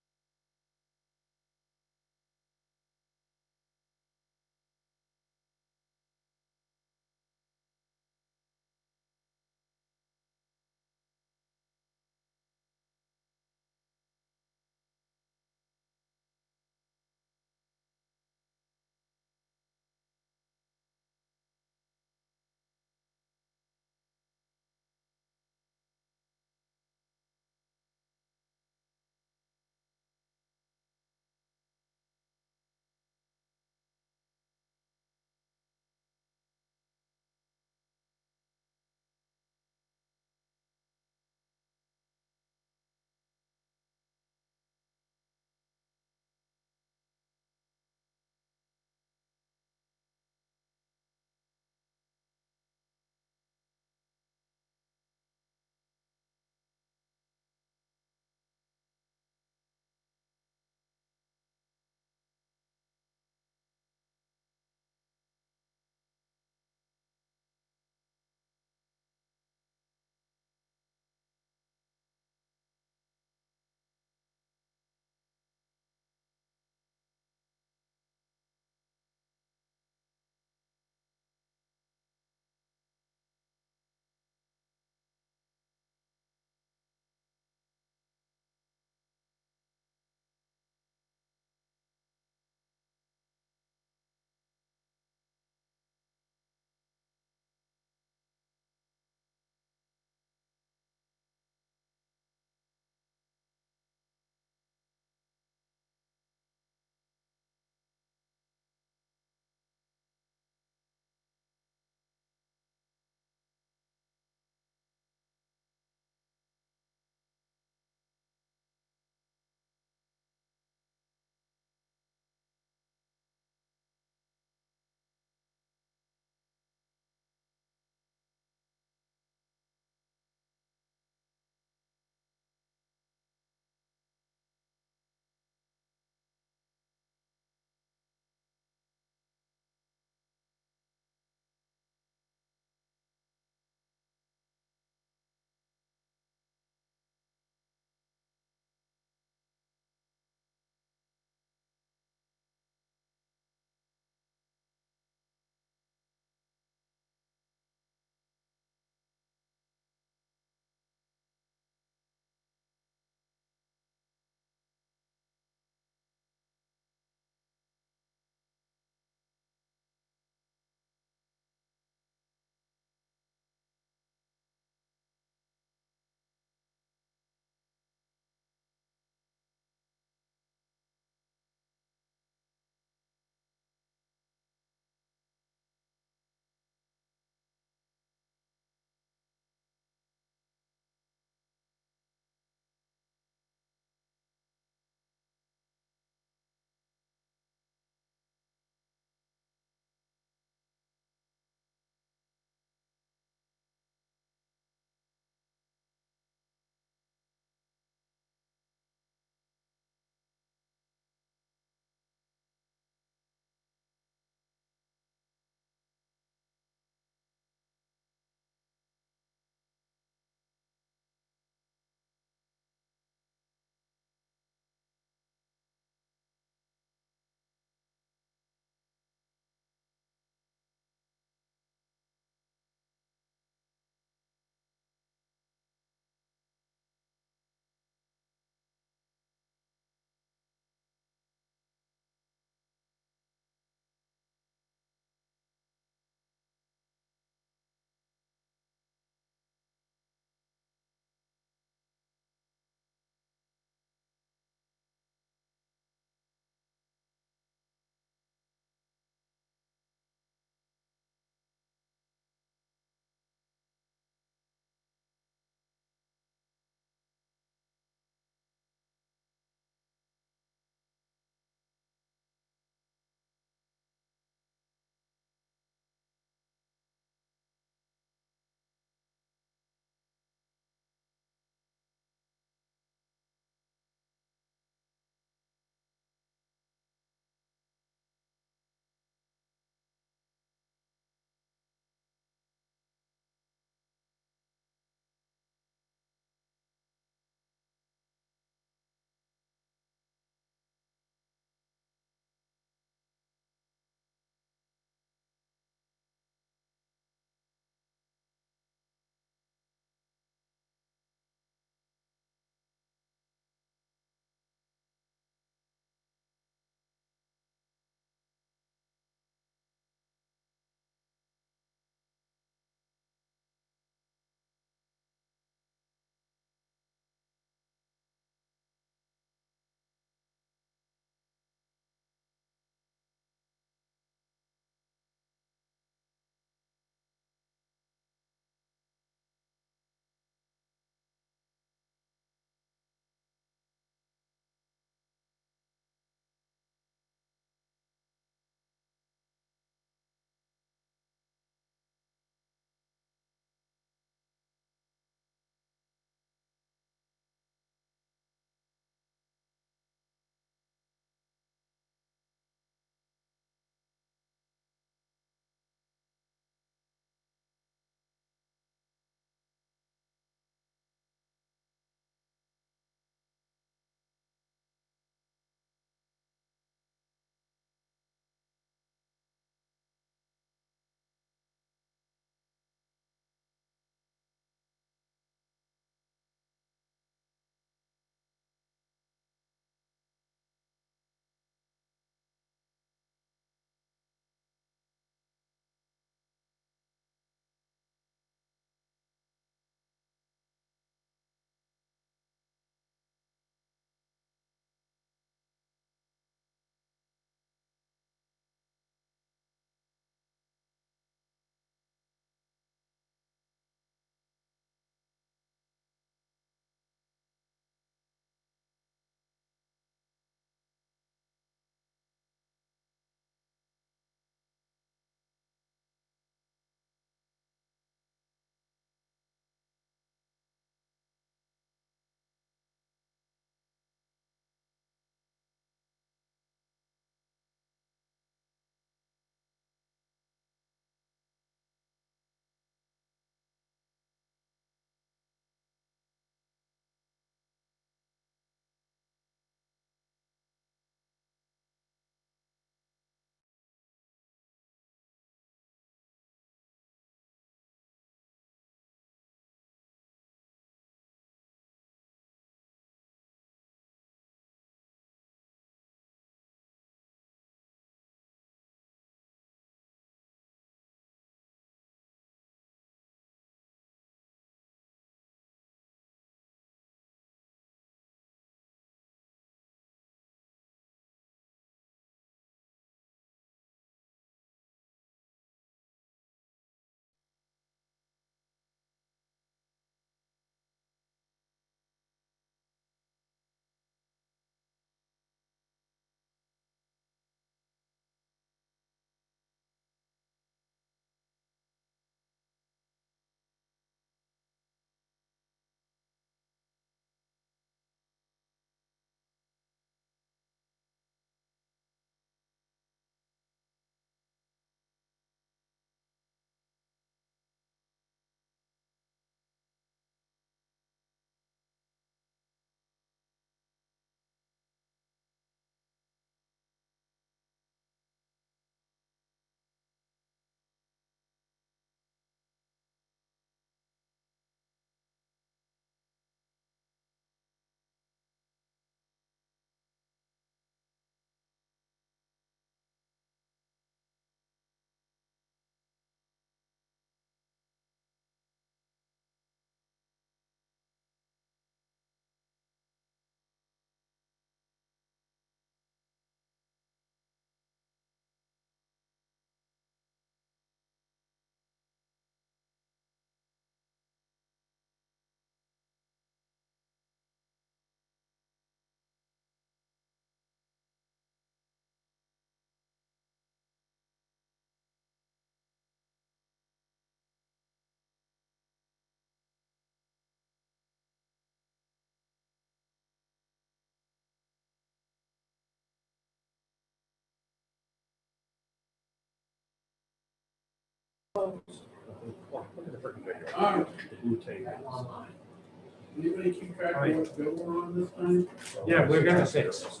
Anybody keep track of what bill we're on this time? Yeah, we're gonna fix.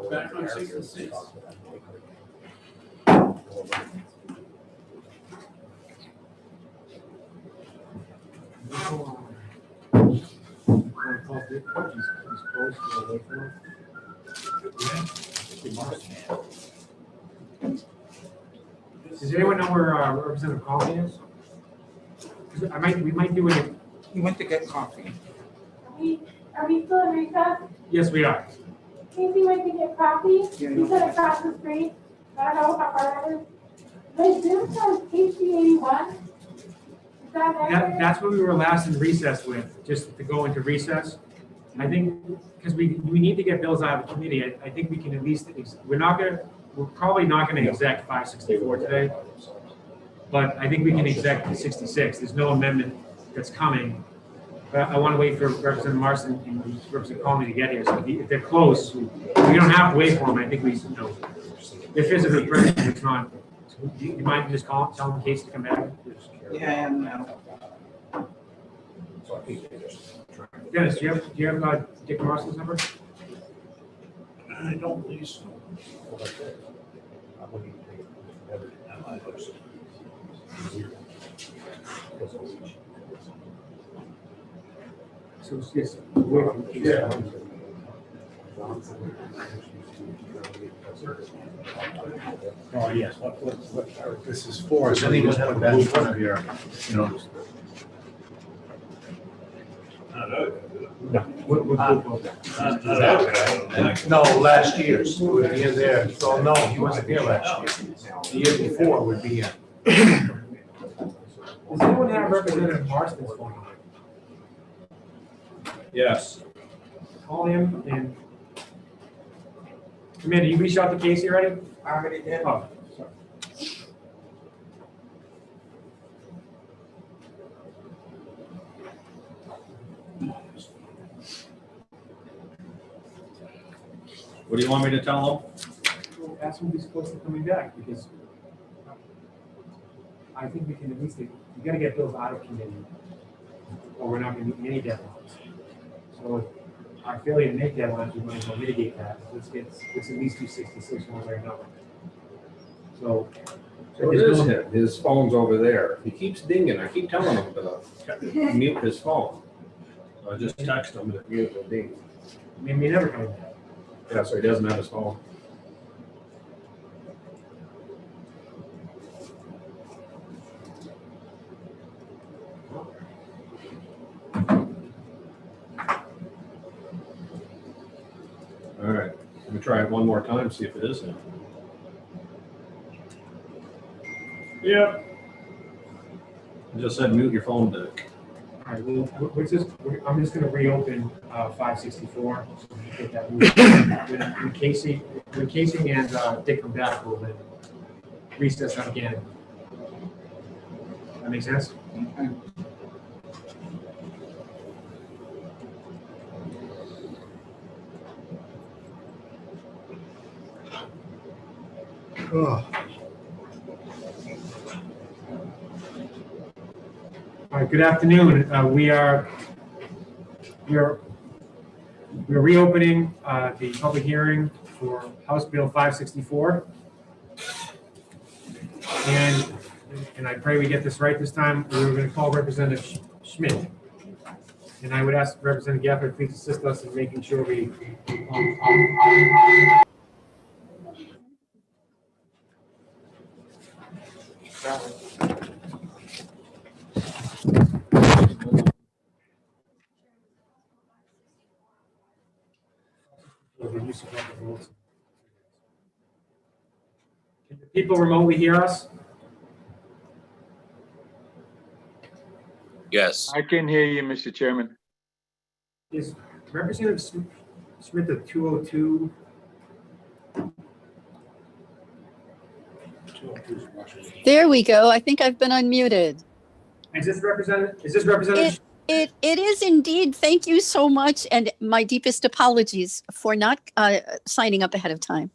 Back on 66. Does anyone know where Representative Colley is? 'Cause we might do it. He went to get coffee. Are we still in recess? Yes, we are. Casey went to get coffee. Yeah, He said across the street. I don't know how far that is. The Zoom says Casey 81. Is that accurate? That's what we were last in recess with, just to go into recess. I think, because we need to get bills out of the committee, I think we can at least, we're probably not gonna exec 564 today. But I think we can exec the 66. There's no amendment that's coming. But I want to wait for Representative Marston and Representative Conley to get here. So if they're close, we don't have to wait for them. I think if there's a request, it's not. Do you mind just telling the case to come back? Yeah, and Dennis, do you have Dick Marston's number? I don't believe so. So it's just. Yeah. Oh, yes. What this is for, is anyone put that in front of your, you know. No, last year's would be in there. So no, he wasn't here last year. The year before would be in. Does anyone have Representative Marston's phone number? Yes. Call him and. Amanda, you reached out to Casey already? I already did. Oh, sorry. What do you want me to tell them? Well, ask him if he's close to coming back, because I think we can at least, you gotta get bills out of committee, or we're not gonna meet any deadlines. So if our failure to make deadlines, we might as well mitigate that. Let's at least do 66 one way or another. So it is him. His phone's over there. He keeps dinging. I keep telling him to mute his phone. So I just text him to mute the ding. I mean, we never come back. Yeah, so he doesn't have his phone. All right, let me try it one more time, see if it is him. Yeah. I just said mute your phone, Dick. All right, well, I'm just gonna reopen 564. So we can get that moved. When Casey and Dick come back, we'll then recess that again. That makes sense? Oh. All right, good afternoon. We're reopening the public hearing for House Bill 564. And I pray we get this right this time. We're going to call Representative Schmidt. And I would ask Representative Gafford, please assist us in making sure we. Can the people remotely hear us? Yes. I can hear you, Mr. Chairman. Is Representative Smith at 202? There we go. I think I've been unmuted. Is this Representative? It is indeed. Thank you so much. And my deepest apologies for not signing up ahead of time.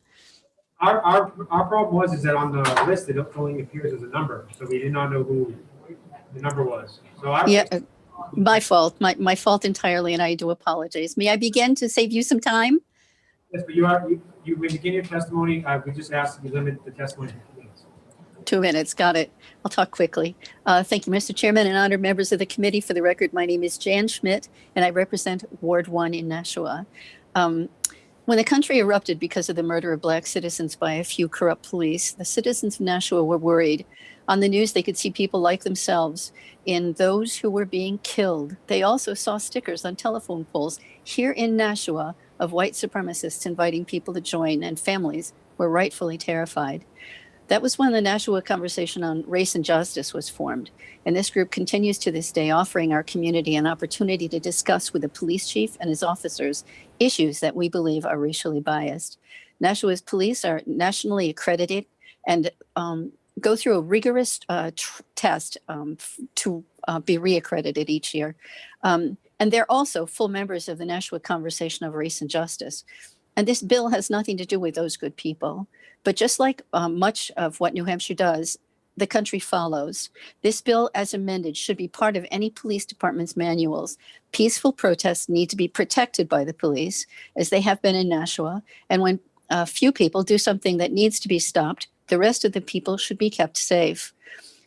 Our problem was is that on the list, it only appears as a number, so we did not know who the number was. So Yeah, my fault, my fault entirely, and I do apologize. May I begin to save you some time? Yes, but you when you begin your testimony, we just asked that you limit the testimony to 2 minutes. 2 minutes, got it. I'll talk quickly. Thank you, Mr. Chairman and honored members of the committee. For the record, my name is Jan Schmidt, and I represent Ward 1 in Nashua. When the country erupted because of the murder of Black citizens by a few corrupt police, the citizens of Nashua were worried. On the news, they could see people like themselves in those who were being killed. They also saw stickers on telephone poles here in Nashua of white supremacists inviting people to join, and families were rightfully terrified. That was when the Nashua Conversation on Race and Justice was formed, and this group continues to this day, offering our community an opportunity to discuss with the police chief and his officers issues that we believe are racially biased. Nashua's police are nationally accredited and go through a rigorous test to be reaccredited each year. And they're also full members of the Nashua Conversation of Race and Justice. And this bill has nothing to do with those good people. But just like much of what New Hampshire does, the country follows. This bill, as amended, should be part of any police department's manuals. Peaceful protests need to be protected by the police, as they have been in Nashua. And when a few people do something that needs to be stopped, the rest of the people should be kept safe.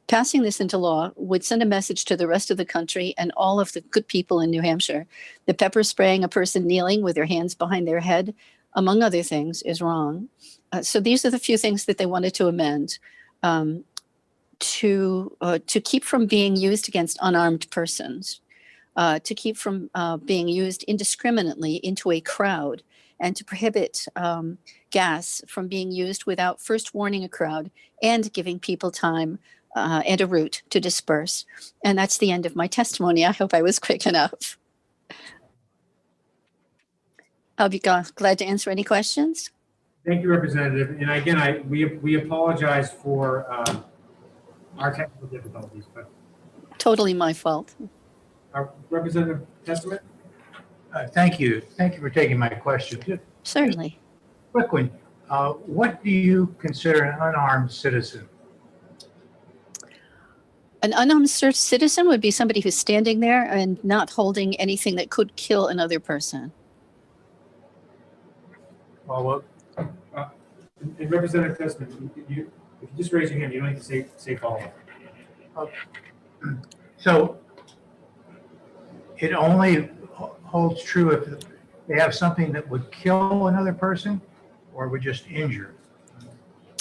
Passing this into law would send a message to the rest of the country and all of the good people in New Hampshire. The pepper spraying a person kneeling with their hands behind their head, among other things, is wrong. So these are the few things that they wanted to amend to keep from being used against unarmed persons, to keep from being used indiscriminately into a crowd, and to prohibit gas from being used without first warning a crowd and giving people time and a route to disperse. And that's the end of my testimony. I hope I was quick enough. I'll be glad to answer any questions. Thank you, Representative. And again, we apologize for our technical difficulties, but Totally my fault. Representative Testament? Thank you. Thank you for taking my question. Certainly. Quick one. What do you consider an unarmed citizen? An unarmed citizen would be somebody who's standing there and not holding anything that could kill another person. Well, And Representative Testament, if you just raise your hand, you don't need to say follow up. So it only holds true if they have something that would kill another person or would just injure?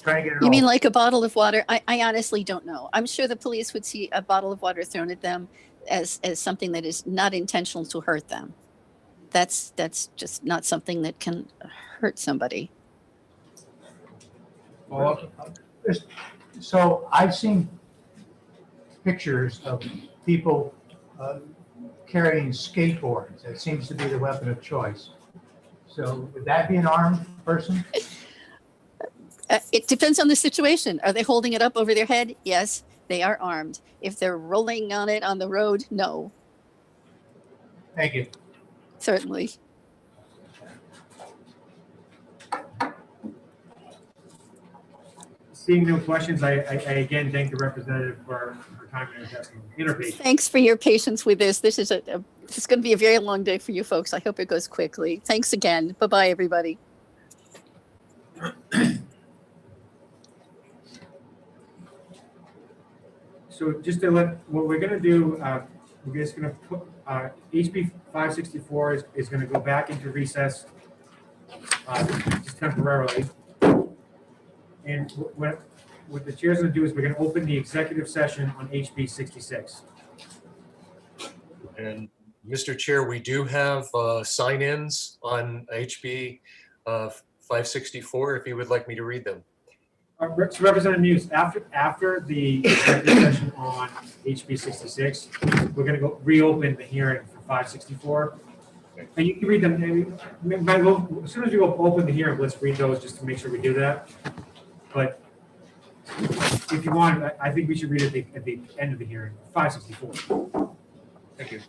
Trying to get it You mean all. like a bottle of water? I honestly don't know. I'm sure the police would see a bottle of water thrown at them as something that is not intentional to hurt them. That's just not something that can hurt somebody. So I've seen pictures of people carrying skateboards. That seems to be the weapon of choice. So would that be an armed person? It depends on the situation. Are they holding it up over their head? Yes, they are armed. If they're rolling on it on the road, no. Thank you. Certainly. Seeing no questions, I again thank the representative for her time and intervention. Thanks for your patience with this. This is going to be a very long day for you folks. I hope it goes quickly. Thanks again. Bye-bye, everybody. So just to let, what we're gonna do, we're just gonna put, HB 564 is gonna go back into recess, just temporarily. And what the chair's gonna do is we're gonna open the executive session on HB 66. And Mr. Chair, we do have sign-ins on HB 564, if you would like me to read them. So Representative Muse, after the executive session on HB 66, we're gonna go reopen the hearing for 564. And you can read them, as soon as we open the hearing, let's read those just to make sure we do that. But if you want, I think we should read it at the end of the hearing, 564. Thank you.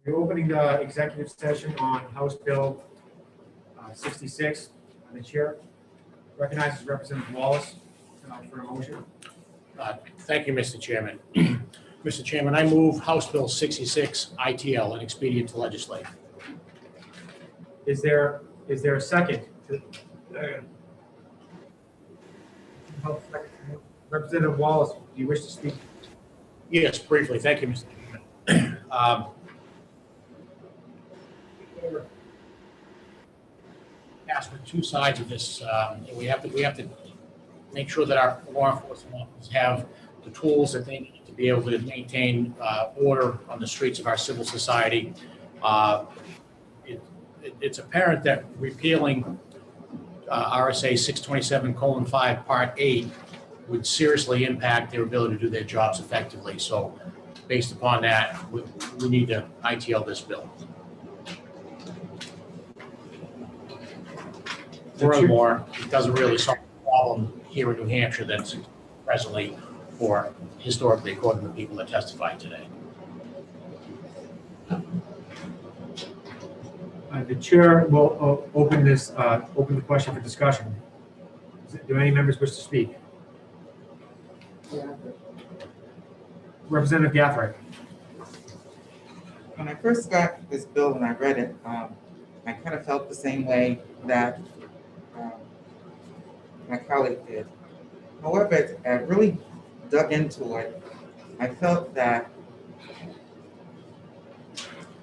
We're opening the executive session on House Bill 66. The chair recognizes Representative Wallace for a motion. Thank you, Mr. Chairman. Mr. Chairman, I move House Bill 66 ITL and expedient to legislate. Is there a second? Representative Wallace, do you wish to speak? Yes, briefly. Thank you, Mr. Chairman. Ask for two sides of this. We have to make sure that our law enforcement officers have the tools that they need to be able to maintain order on the streets of our civil society. It's apparent that repealing RSA 627:5 Part 8 would seriously impact their ability to do their jobs effectively. So based upon that, we need to ITL this bill. Furthermore, it doesn't really solve the problem here in New Hampshire that's presently or historically, according to the people that testified today. The chair will open the question for discussion. Do any members wish to speak? Representative Gathright. When I first got this bill and I read it, I kind of felt the same way that my colleague did. However, I really dug into it. I felt that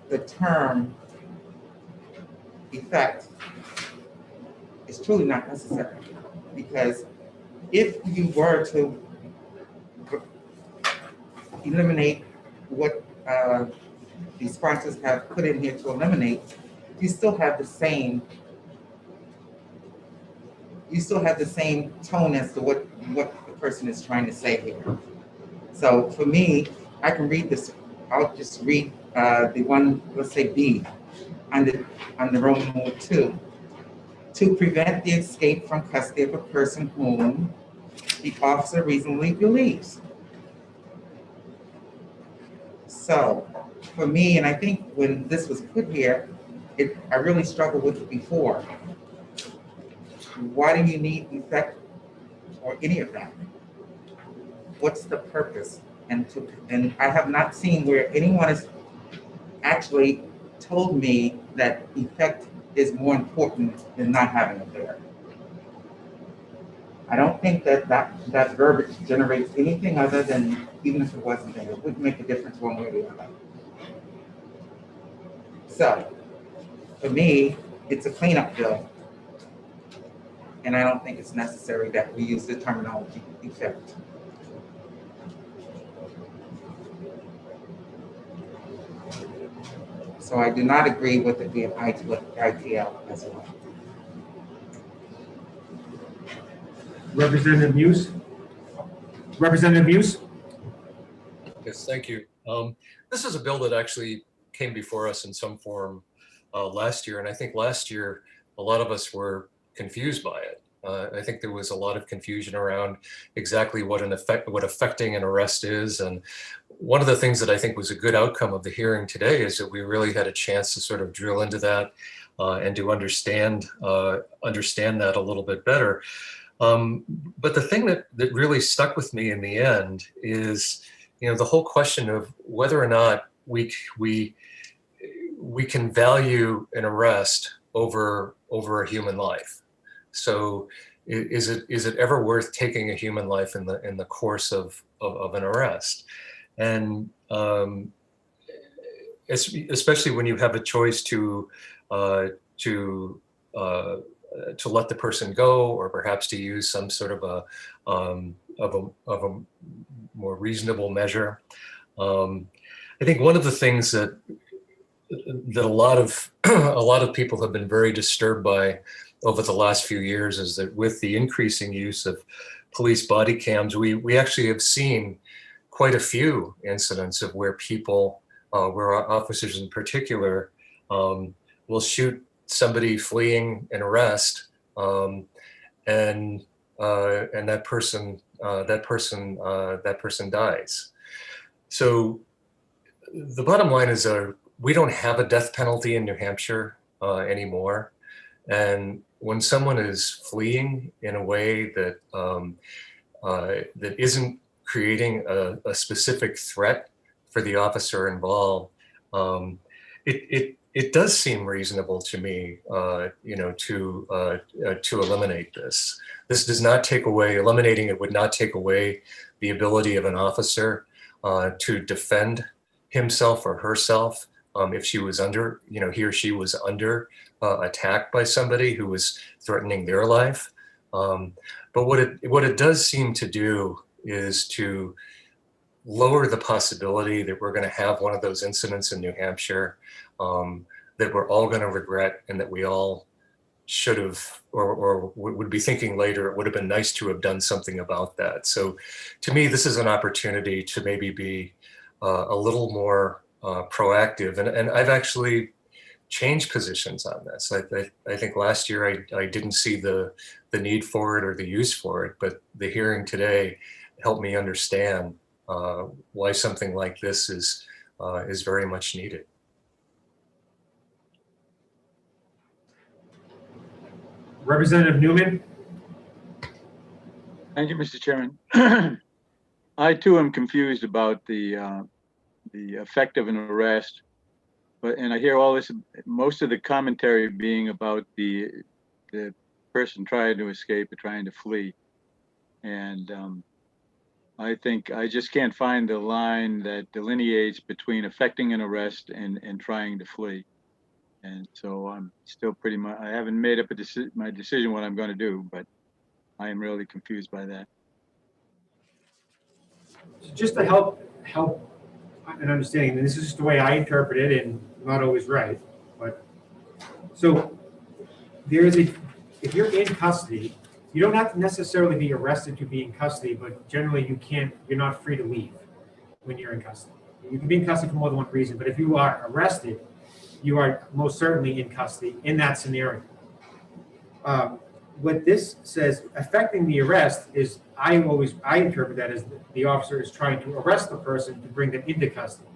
the term effect is truly not necessary, because if you were to eliminate what the sponsors have put in here to eliminate, you still have the same tone as to what the person is trying to say here. So for me, I can read this. I'll just read the one, let's say B, under Roman numeral 2. To prevent the escape from custody of a person whom the officer reasonably believes. So for me, and I think when this was put here, I really struggled with it before. Why do you need effect or any of that? What's the purpose? And I have not seen where anyone has actually told me that effect is more important than not having it there. I don't think that verbiage generates anything other than, even if it wasn't there, it wouldn't make a difference one way or the other. So, for me, it's a cleanup bill. And I don't think it's necessary that we use the terminology effect. So I do not agree with it being ITL as well. Representative Muse. Representative Muse. Yes, thank you. This is a bill that actually came before us in some form last year, and I think last year a lot of us were confused by it. I think there was a lot of confusion around exactly what affecting an arrest is, and one of the things that I think was a good outcome of the hearing today is that we really had a chance to sort of drill into that and to understand that a little bit better. But the thing that really stuck with me in the end is, the whole question of whether or not we can value an arrest over a human life. So is it ever worth taking a human life in the course of an arrest? And especially when you have a choice to let the person go, or perhaps to use some sort of a more reasonable measure. I think one of the things that a lot of people have been very disturbed by over the last few years is that with the increasing use of police body cams, we actually have seen quite a few incidents of where people, where our officers in particular, will shoot somebody fleeing an arrest, and that person dies. So the bottom line is we don't have a death penalty in New Hampshire anymore. And when someone is fleeing in a way that that isn't creating a specific threat for the officer involved, it does seem reasonable to me, to eliminate this. This does not take away, eliminating it would not take away the ability of an officer to defend himself or herself if she was under, he or she was under attack by somebody who was threatening their life. But what it does seem to do is to lower the possibility that we're going to have one of those incidents in New Hampshire that we're all going to regret, and that we all should have or would be thinking later, it would have been nice to have done something about that. So to me, this is an opportunity to maybe be a little more proactive. And I've actually changed positions on this. I think last year I didn't see the need for it or the use for it, but the hearing today helped me understand why something like this is very much needed. Representative Newman. Thank you, Mr. Chairman. I too am confused about the effect of an arrest, and I hear all this, most of the commentary being about the person trying to escape or trying to flee. And I think I just can't find the line that delineates between effecting an arrest and trying to flee. And so I'm still pretty much, I haven't made up my decision what I'm going to do, but I am really confused by that. Just to help an understanding, and this is just the way I interpret it, and not always right, but so if you're in custody, you don't have to necessarily be arrested to be in custody, but generally you're not free to leave when you're in custody. You can be in custody for more than one reason, but if you are arrested, you are most certainly in custody in that scenario. What this says, affecting the arrest, is I interpret that as the officer is trying to arrest the person to bring them into custody.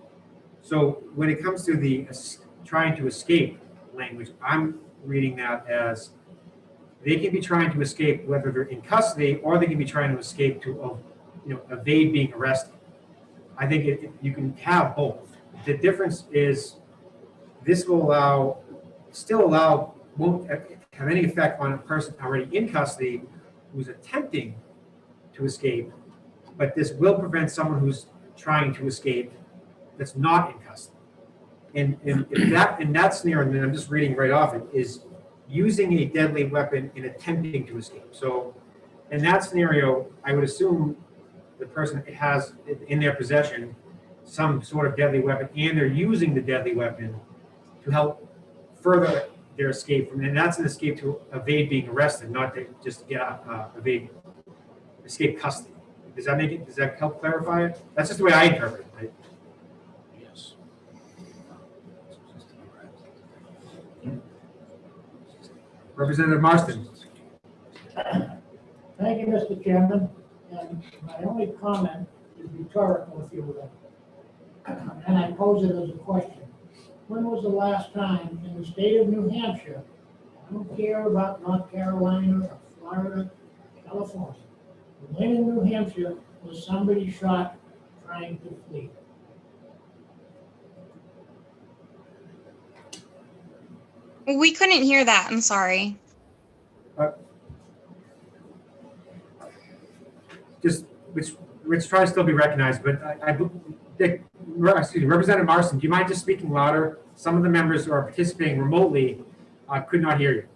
So when it comes to the trying to escape language, I'm reading that as they can be trying to escape whether they're in custody, or they can be trying to escape to evade being arrested. I think you can have both. The difference is this will won't have any effect on a person already in custody who's attempting to escape, but this will prevent someone who's trying to escape that's not in custody. And if that in that scenario, and I'm just reading right off it, is using a deadly weapon in attempting to escape. So in that scenario, I would assume the person has in their possession some sort of deadly weapon, and they're using the deadly weapon to help further their escape from, and that's an escape to evade being arrested, not to just get escape custody. Does that help clarify it? That's just the way I interpret it. Right? Yes. Representative Marston. Thank you, Mr. Chairman. And my only comment is rhetorical, if you will. And I pose it as a question. When was the last time in the state of New Hampshire, I don't care about North Carolina or Florida, California, when in New Hampshire was somebody shot trying to flee? We couldn't hear that. I'm sorry. Just which try to still be recognized, but Representative Marston, do you mind just speaking louder? Some of the members who are participating remotely could not hear you.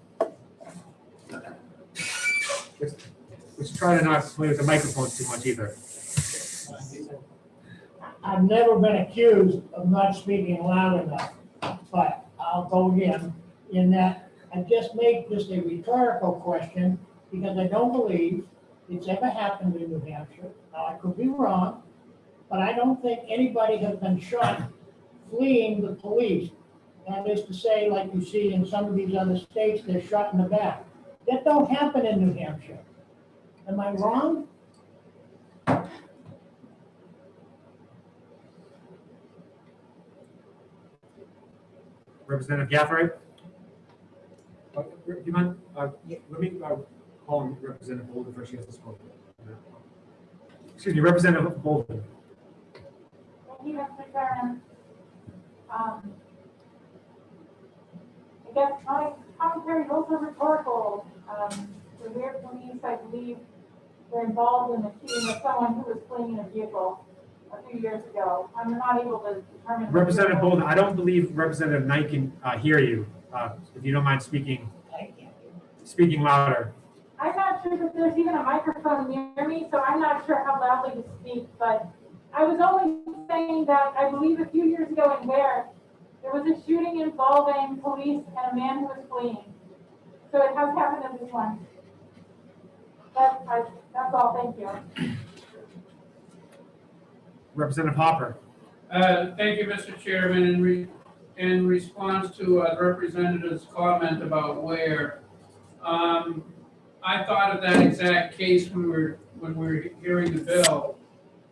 Let's try to not play with the microphone too much either. I've never been accused of not speaking loud enough, but I'll go again in that I just make this a rhetorical question because I don't believe it's ever happened in New Hampshire. Now, I could be wrong, but I don't think anybody has been shot fleeing the police. That is to say, like you see in some of these other states, they're shot in the back. That don't happen in New Hampshire. Am I wrong? I, Representative Gathright? Do you mind, let me call on Representative Bolden first, she has to spoke. Excuse me, Representative Bolden. Thank you, Mr. Chairman. I guess my commentary is also rhetorical. The Weir police, I believe, were involved in the shooting of someone who was fleeing in a vehicle a few years ago. I'm not able to determine. Representative Bolden, I don't believe Representative Knight can hear you. If you don't mind speaking louder. I'm not sure that there's even a microphone near me, so I'm not sure how loudly to speak, but I was only saying that I believe a few years ago in Ware, there was a shooting involving police and a man who was fleeing. So it has happened in this one. That's all, thank you. Representative Hopper. Thank you, Mr. Chairman. In response to the representative's comment about Ware, I thought of that exact case when we were hearing the bill.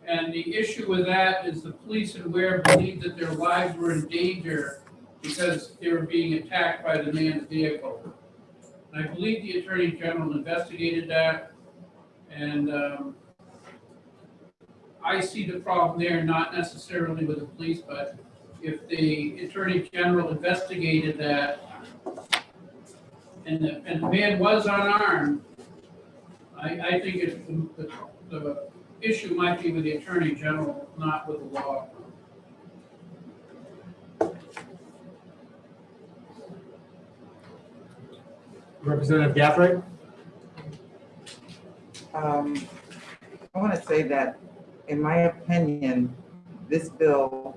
And the issue with that is the police in Ware believed that their lives were in danger because they were being attacked by the manned vehicle. And I believe the Attorney General investigated that. And I see the problem there, not necessarily with the police, but if the Attorney General investigated that and the man was unarmed, I think the issue might be with the Attorney General, not with the law. Representative Gathright. I want to say that, in my opinion, this bill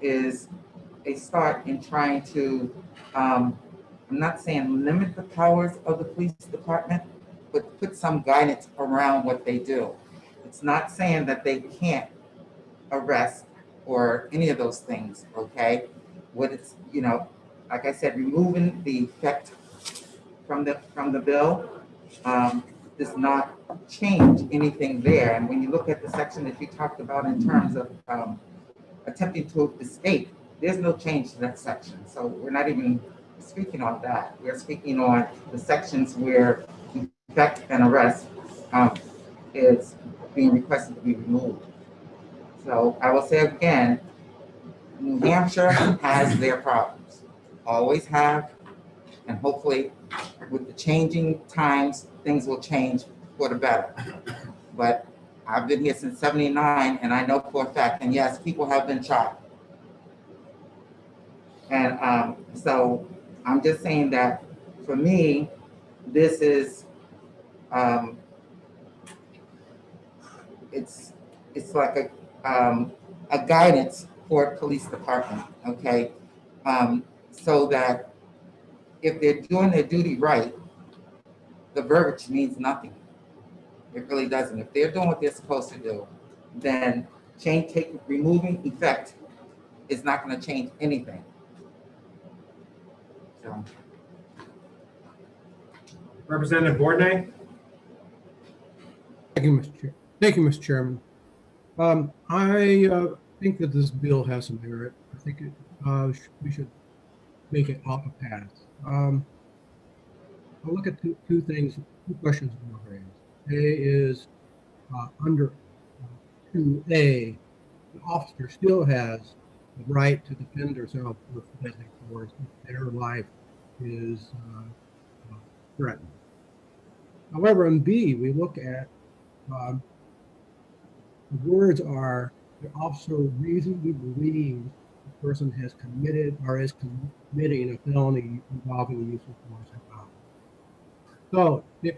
is a start in trying to, I'm not saying limit the powers of the police department, but put some guidance around what they do. It's not saying that they can't arrest or any of those things, okay? What it's, like I said, removing the effect from the bill does not change anything there. And when you look at the section that you talked about in terms of attempting to escape, there's no change to that section. So we're not even speaking on that. We're speaking on the sections where effect and arrest is being requested to be removed. So I will say again, New Hampshire has their problems, always have, and hopefully with the changing times, things will change for the better. But I've been here since '79, and I know for a fact, and yes, people have been shot. And so I'm just saying that for me, this is, it's like a guidance for police department, okay? So that if they're doing their duty right, the verbiage means nothing. It really doesn't. If they're doing what they're supposed to do, then removing effect is not going to change anything. So. Representative Bourdonnais. Thank you, Mr. Chair. Thank you, Mr. Chairman. I think that this bill has some merit. I think we should make it off a pass. I'll look at two questions in my brain. A is under 2A, the officer still has the right to defend herself with deadly force if their life is threatened. However, in B, we look at the words are the officer reasonably believes the person has committed or is committing a felony involving the use of force and power. So if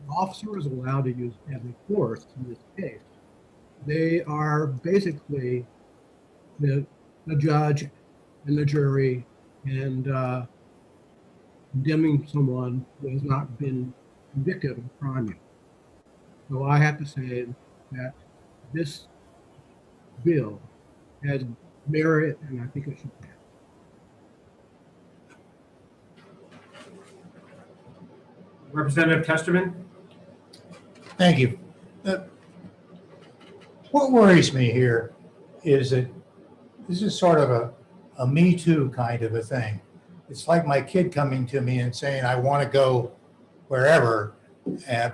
the officer is allowed to use deadly force in this case, they are basically the judge and the jury and condemning someone who has not been convicted of a crime yet. So I have to say that this bill has merit, and I think it should pass. Representative Testerman. Thank you. What worries me here is that this is sort of a Me Too kind of a thing. It's like my kid coming to me and saying, I want to go wherever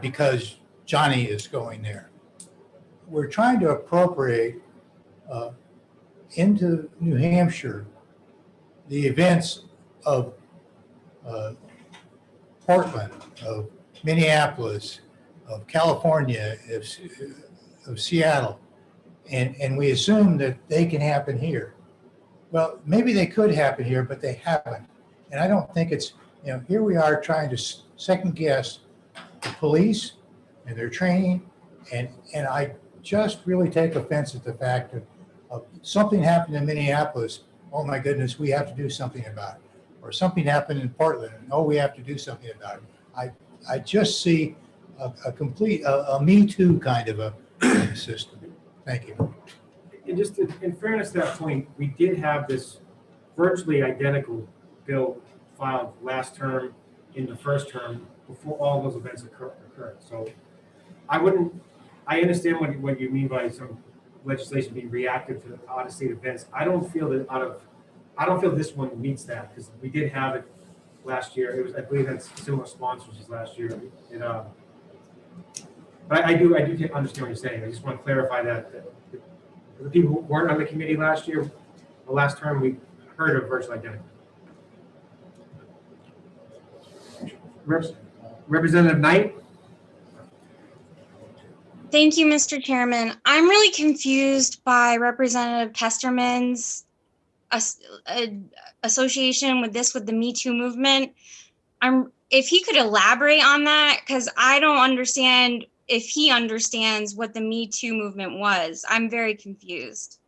because Johnny is going there. We're trying to appropriate into New Hampshire the events of Portland, of Minneapolis, of California, of Seattle, and we assume that they can happen here. Well, maybe they could happen here, but they haven't. And I don't think it's, here we are trying to second guess the police and their training, and I just really take offense at the fact of something happened in Minneapolis. Oh my goodness, we have to do something about it. Or something happened in Portland, and oh, we have to do something about it. I just see a complete Me Too kind of a system. Thank you. And just in fairness to that point, we did have this virtually identical bill filed last term in the first term before all those events occurred. So I understand what you mean by some legislation being reactive to out-of-state events. I don't feel this one meets that, because we did have it last year. It was, I believe, that's similar sponsors as last year. But I do understand what you're saying. I just want to clarify that the people who weren't on the committee last year, the last term, we heard of virtual identity. Representative Knight. Thank you, Mr. Chairman. I'm really confused by Representative Kesterman's association with the Me Too movement. If he could elaborate on that, because I don't understand if he understands what the Me Too movement was. I'm very confused.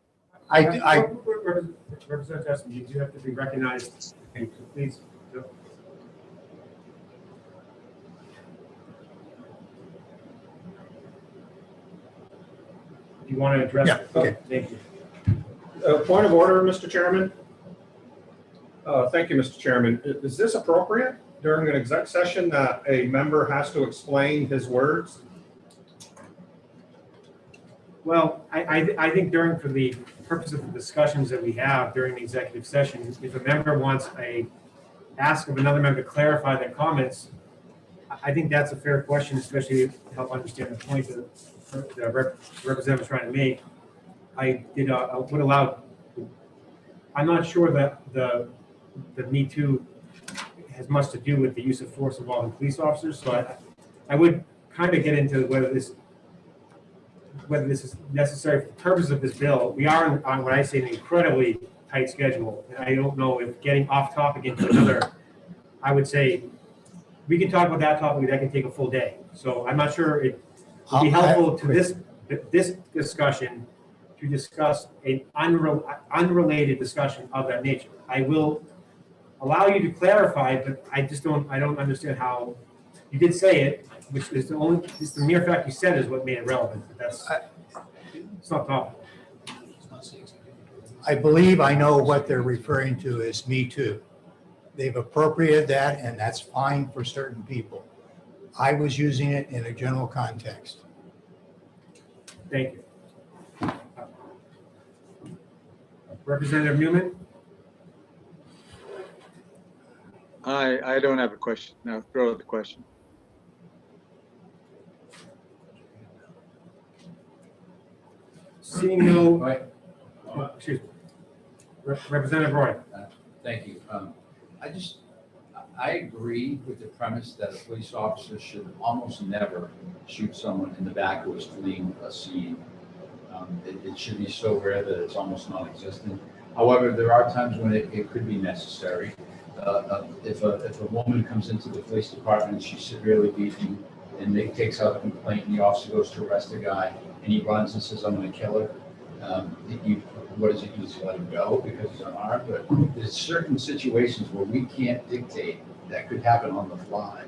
Representative Kesterman, you do have to be recognized. Okay, please. You want to address? Yeah, okay. Thank you. Point of order, Mr. Chairman. Thank you, Mr. Chairman. Is this appropriate during an exec session that a member has to explain his words? Well, I think for the purpose of the discussions that we have during the executive session, if a member wants ask of another member to clarify their comments, I think that's a fair question, especially to help understand the point that the representative was trying to make. I would allow. I'm not sure that the Me Too has much to do with the use of force involving police officers. So I would kind of get into whether this is necessary for the purpose of this bill. We are on what I say an incredibly tight schedule, and I don't know if getting off topic into another. I would say we can talk about that topic. That can take a full day. So I'm not sure it would be helpful to this discussion to discuss an unrelated discussion of that nature. I will allow you to clarify, but I don't understand how you did say it, which is just the mere fact you said is what made it relevant. But it's not topical. I believe I know what they're referring to as Me Too. They've appropriated that, and that's fine for certain people. I was using it in a general context. Thank you. Representative Newman? I don't have a question. No, throw out the question. Seeing no, excuse me. Representative Roy. Thank you. I agree with the premise that a police officer should almost never shoot someone in the back who is fleeing a scene. It should be so rare that it's almost non-existent. However, there are times when it could be necessary. If a woman comes into the police department and she's severely beaten and they takes out a complaint and the officer goes to arrest the guy and he runs and says, I'm going to kill her, what does it use to let him go because he's unarmed? But there's certain situations where we can't dictate that could happen on the fly.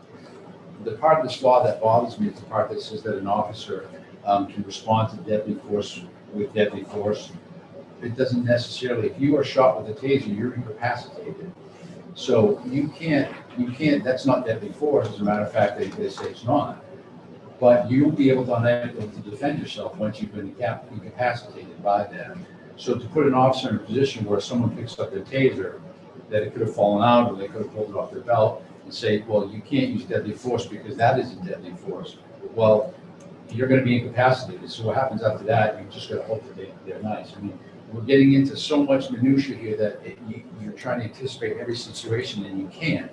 The part of this law that bothers me is the part that says that an officer can respond to deadly force with deadly force. It doesn't necessarily, if you are shot with a taser, you're incapacitated. So you can't, that's not deadly force. As a matter of fact, they say it's not. But you'll be able to defend yourself once you've been incapacitated by them. So to put an officer in a position where someone picks up their taser, that it could have fallen out or they could have pulled it off their belt and say, well, you can't use deadly force because that isn't deadly force. Well, you're going to be incapacitated. So what happens after that? You just got to hope that they're nice. I mean, we're getting into so much minutia here that you're trying to anticipate every situation and you can't.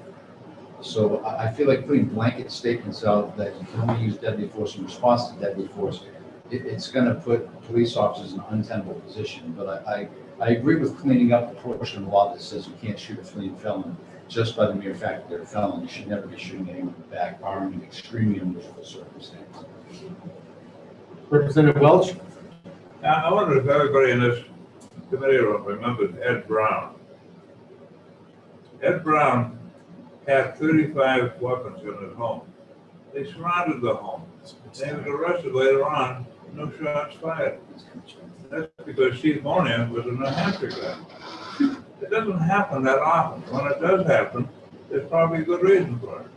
So I feel like putting blanket statements out that you can only use deadly force in response to deadly force, it's going to put police officers in an untenable position. But I agree with cleaning up the portion of the law that says you can't shoot a fleeing felon just by the mere fact that they're a felon. You should never be shooting anyone in the back, barring an extremely unusual circumstance. Representative Welch? I wonder if everybody in this committee room remembers Ed Brown. Ed Brown had 35 weapons in his home. They surrounded the home. They was arrested later on, no shots fired. That's because Steve Monia was a New Hampshire guy. It doesn't happen that often. When it does happen, there's probably a good reason for it.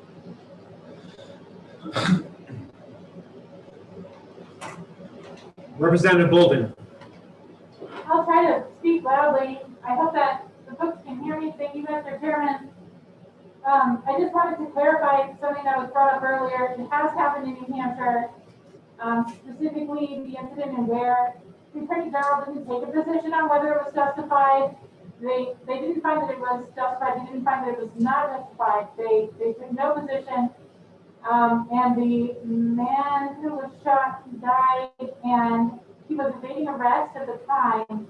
Representative Bolden? I'll try to speak loudly. I hope that the folks can hear me. Thank you, Mr. Chairman. I just wanted to clarify something that was brought up earlier. It has happened in New Hampshire, specifically the incident in where the Attorney General didn't take a position on whether it was justified. They didn't find that it was justified. They didn't find that it was not justified. They took no position. And the man who was shot died, and he was evading arrest at the time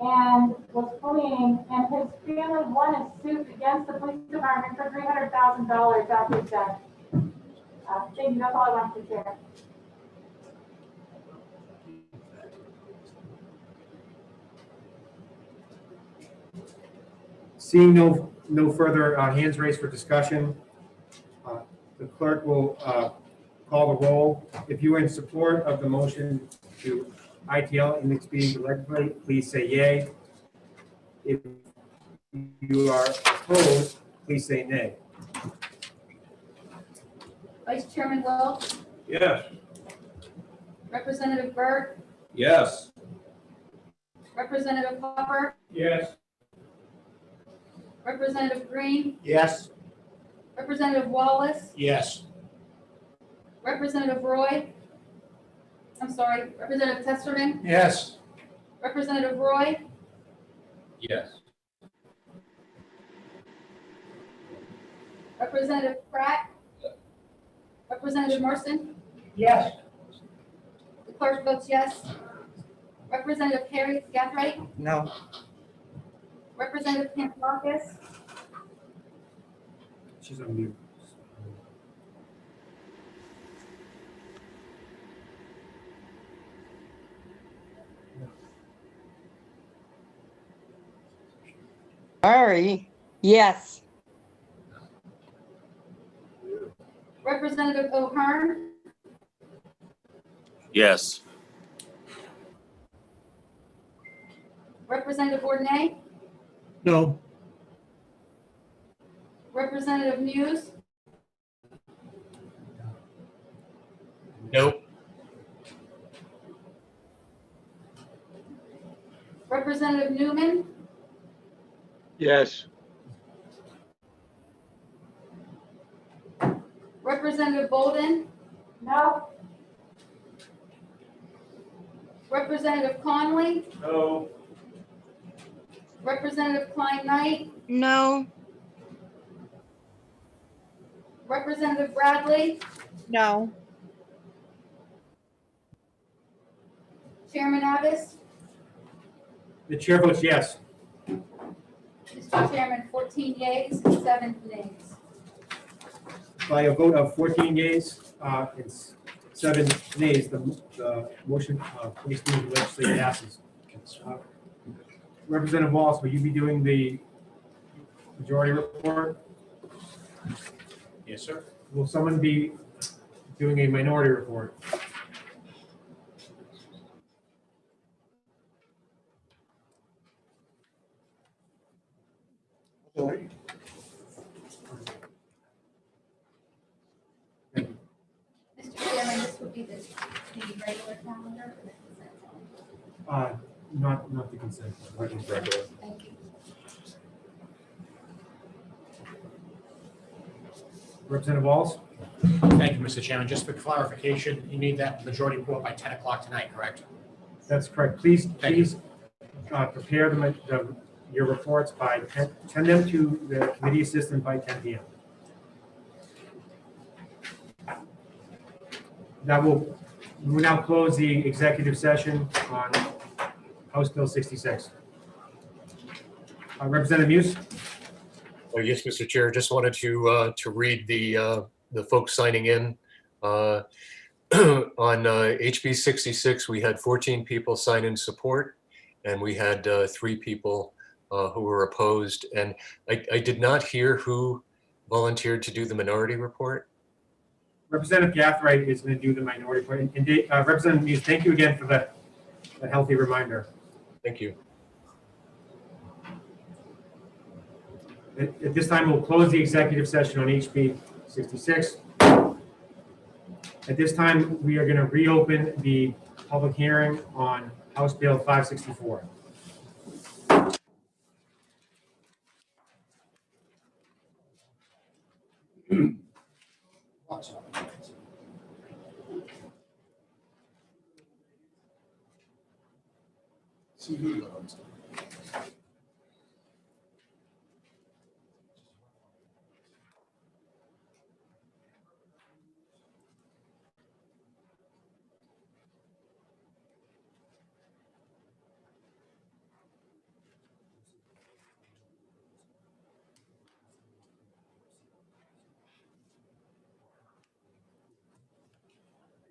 and was fleeing, and his family won a suit against the police department for $300,000 after his death. Thank you, that's all I wanted to share. Seeing no further hands raised for discussion, the clerk will call the roll. If you are in support of the motion to ITL in expedient to legislate, please say yay. If you are opposed, please say nay. Vice Chairman Welch, Yes. Representative Burt, Yes. Representative Hopper, Yes. Representative Green, Yes. Representative Wallace, Yes. Representative Roy, Representative Testerman, Yes. Representative Roy, Yes. Representative Pratt, Representative Merson, Yes. the clerk votes yes. Representative Harry Gathright, No. Representative Pantelakis, She's on mute. Sorry, yes. Representative O'Hearn, Yes. Representative Ordonez, No. Representative Muse, Nope. Representative Newman, Yes. Representative Bolden, No. Representative Conley, No. Representative Klein Knight, No. Representative Bradley, No. Chairman Abbas, The chair votes yes. Mr. Chairman, 14 yeas and 7 nays. By a vote of 14 yeas, it's 7 nays, the motion placed in the legislature passes. Representative Wallace, will you be doing the majority report? Yes, sir. Will someone be doing a minority report? Mr. Chairman, this would be the regular calendar. Not the consent. Thank you. Representative Walls? Thank you, Mr. Chairman. Just for clarification, you need that majority report by 10 o'clock tonight, correct? That's correct. Please, Thank you. prepare your reports by 10, send them to the committee assistant by 10 p.m. We will now close the executive session on House Bill 66. Representative Muse? Oh, yes, Mr. Chair, just wanted to read the folks signing in. On HB 66, we had 14 people sign in support, and we had 3 people who were opposed. And I did not hear who volunteered to do the minority report. Representative Gathright is going to do the minority report. And Representative Muse, thank you again for that healthy reminder. Thank you. At this time, we'll close the executive session on HB 66. At this time, we are going to reopen the public hearing on House Bill 564.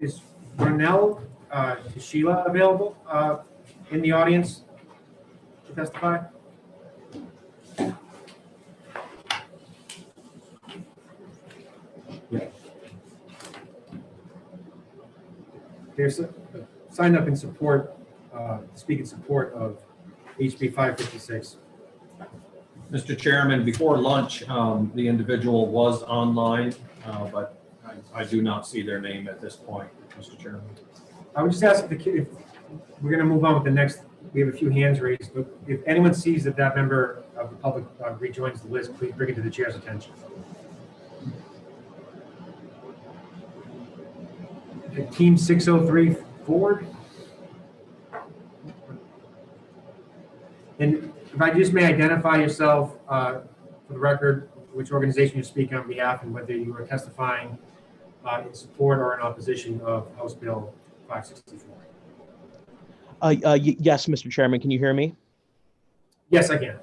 Is Ronell Sheila available in the audience to testify? Yeah. There's signed up in support, speak in support of HB 556. Mr. Chairman, before lunch, the individual was online, but I do not see their name at this point, Mr. Chairman. I would just ask if we're going to move on with the next. We have a few hands raised, but if anyone sees that member of the public rejoins the list, please bring it to the chair's attention. Team 603 forward. And if I just may identify yourself for the record, which organization you speak on behalf, and whether you are testifying in support or in opposition of House Bill 564. Yes, Mr. Chairman, can you hear me? Yes, I can.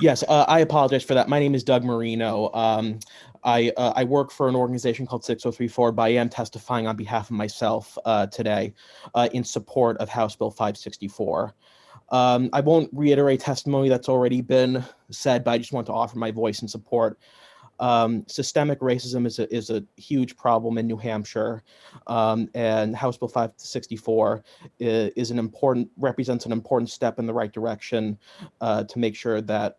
Yes, I apologize for that. My name is Doug Marino. I work for an organization called 6034, but I am testifying on behalf of myself today in support of House Bill 564. I won't reiterate testimony that's already been said, but I just want to offer my voice in support. Systemic racism is a huge problem in New Hampshire, and House Bill 564 represents an important step in the right direction to make sure that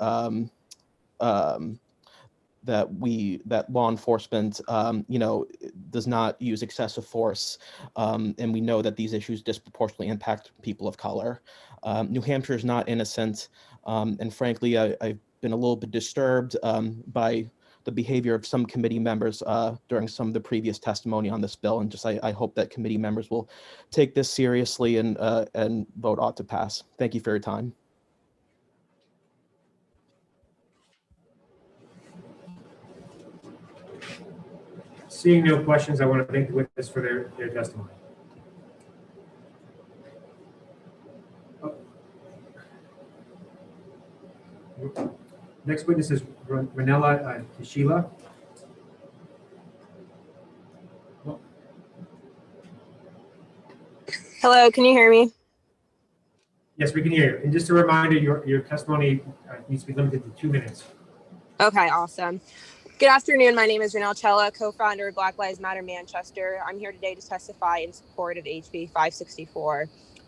that law enforcement, does not use excessive force, and we know that these issues disproportionately impact people of color. New Hampshire is not innocent, and frankly, I've been a little bit disturbed by the behavior of some committee members during some of the previous testimony on this bill, and I hope that committee members will take this seriously and vote ought to pass. Thank you for your time. Seeing no questions, I want to thank the witness for their testimony. Next witness is Ranella Sheila. Hello, can you hear me? Yes, we can hear you. And just a reminder, your testimony needs to be limited to 2 minutes. Okay, awesome. Good afternoon. My name is Ranelle Chella, co-founder of Black Lives Matter Manchester. I'm here today to testify in support of HB 564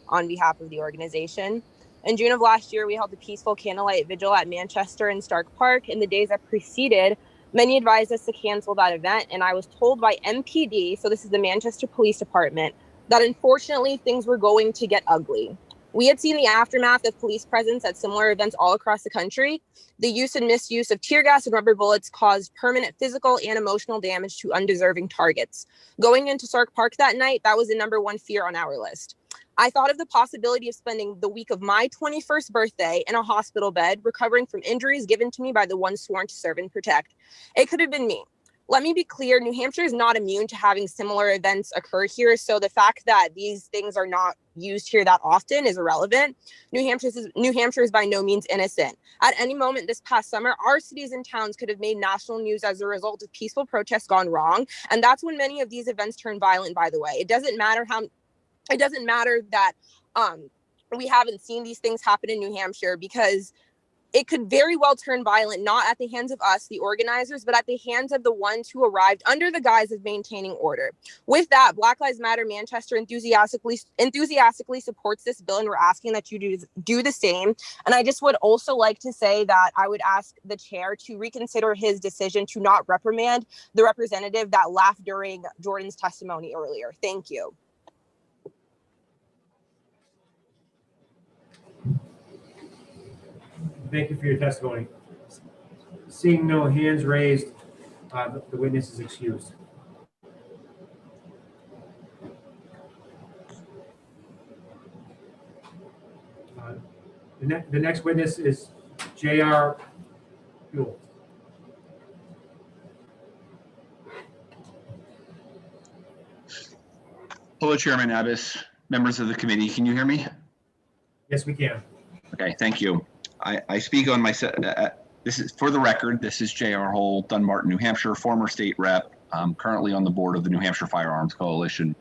on behalf of the organization. In June of last year, we held a peaceful candlelight vigil at Manchester and Stark Park. In the days that preceded, many advised us to cancel that event, and I was told by MPD, so this is the Manchester Police Department, that unfortunately things were going to get ugly. We had seen the aftermath of police presence at similar events all across the country. The use and misuse of tear gas and rubber bullets caused permanent physical and emotional damage to undeserving targets. Going into Sark Park that night, that was the #1 fear on our list. I thought of the possibility of spending the week of my 21st birthday in a hospital bed, recovering from injuries given to me by the one sworn to serve and protect. It could have been me. Let me be clear, New Hampshire is not immune to having similar events occur here, so the fact that these things are not used here that often is irrelevant. New Hampshire is by no means innocent. At any moment this past summer, our cities and towns could have made national news as a result of peaceful protests gone wrong, and that's when many of these events turn violent, by the way. It doesn't matter that we haven't seen these things happen in New Hampshire, because it could very well turn violent, not at the hands of us, the organizers, but at the hands of the ones who arrived under the guise of maintaining order. With that, Black Lives Matter Manchester enthusiastically supports this bill, and we're asking that you do the same. And I just would also like to say that I would ask the chair to reconsider his decision to not reprimand the representative that laughed during Jordan's testimony earlier. Thank you. Thank you for your testimony. Seeing no hands raised, the witness is excused. The next witness is J.R. Buell. Hello, Chairman Abbas, members of the committee. Can you hear me? Yes, we can. Okay, thank you. I speak on my, this is for the record, this is J.R. Hull, Dunbarton, New Hampshire, former state rep, currently on the board of the New Hampshire Firearms Coalition.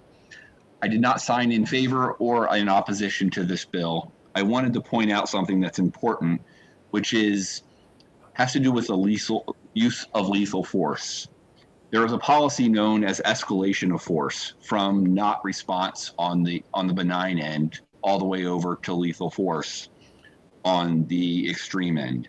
I did not sign in favor or in opposition to this bill. I wanted to point out something that's important, which has to do with the use of lethal force. There is a policy known as escalation of force, from not response on the benign end all the way over to lethal force on the extreme end.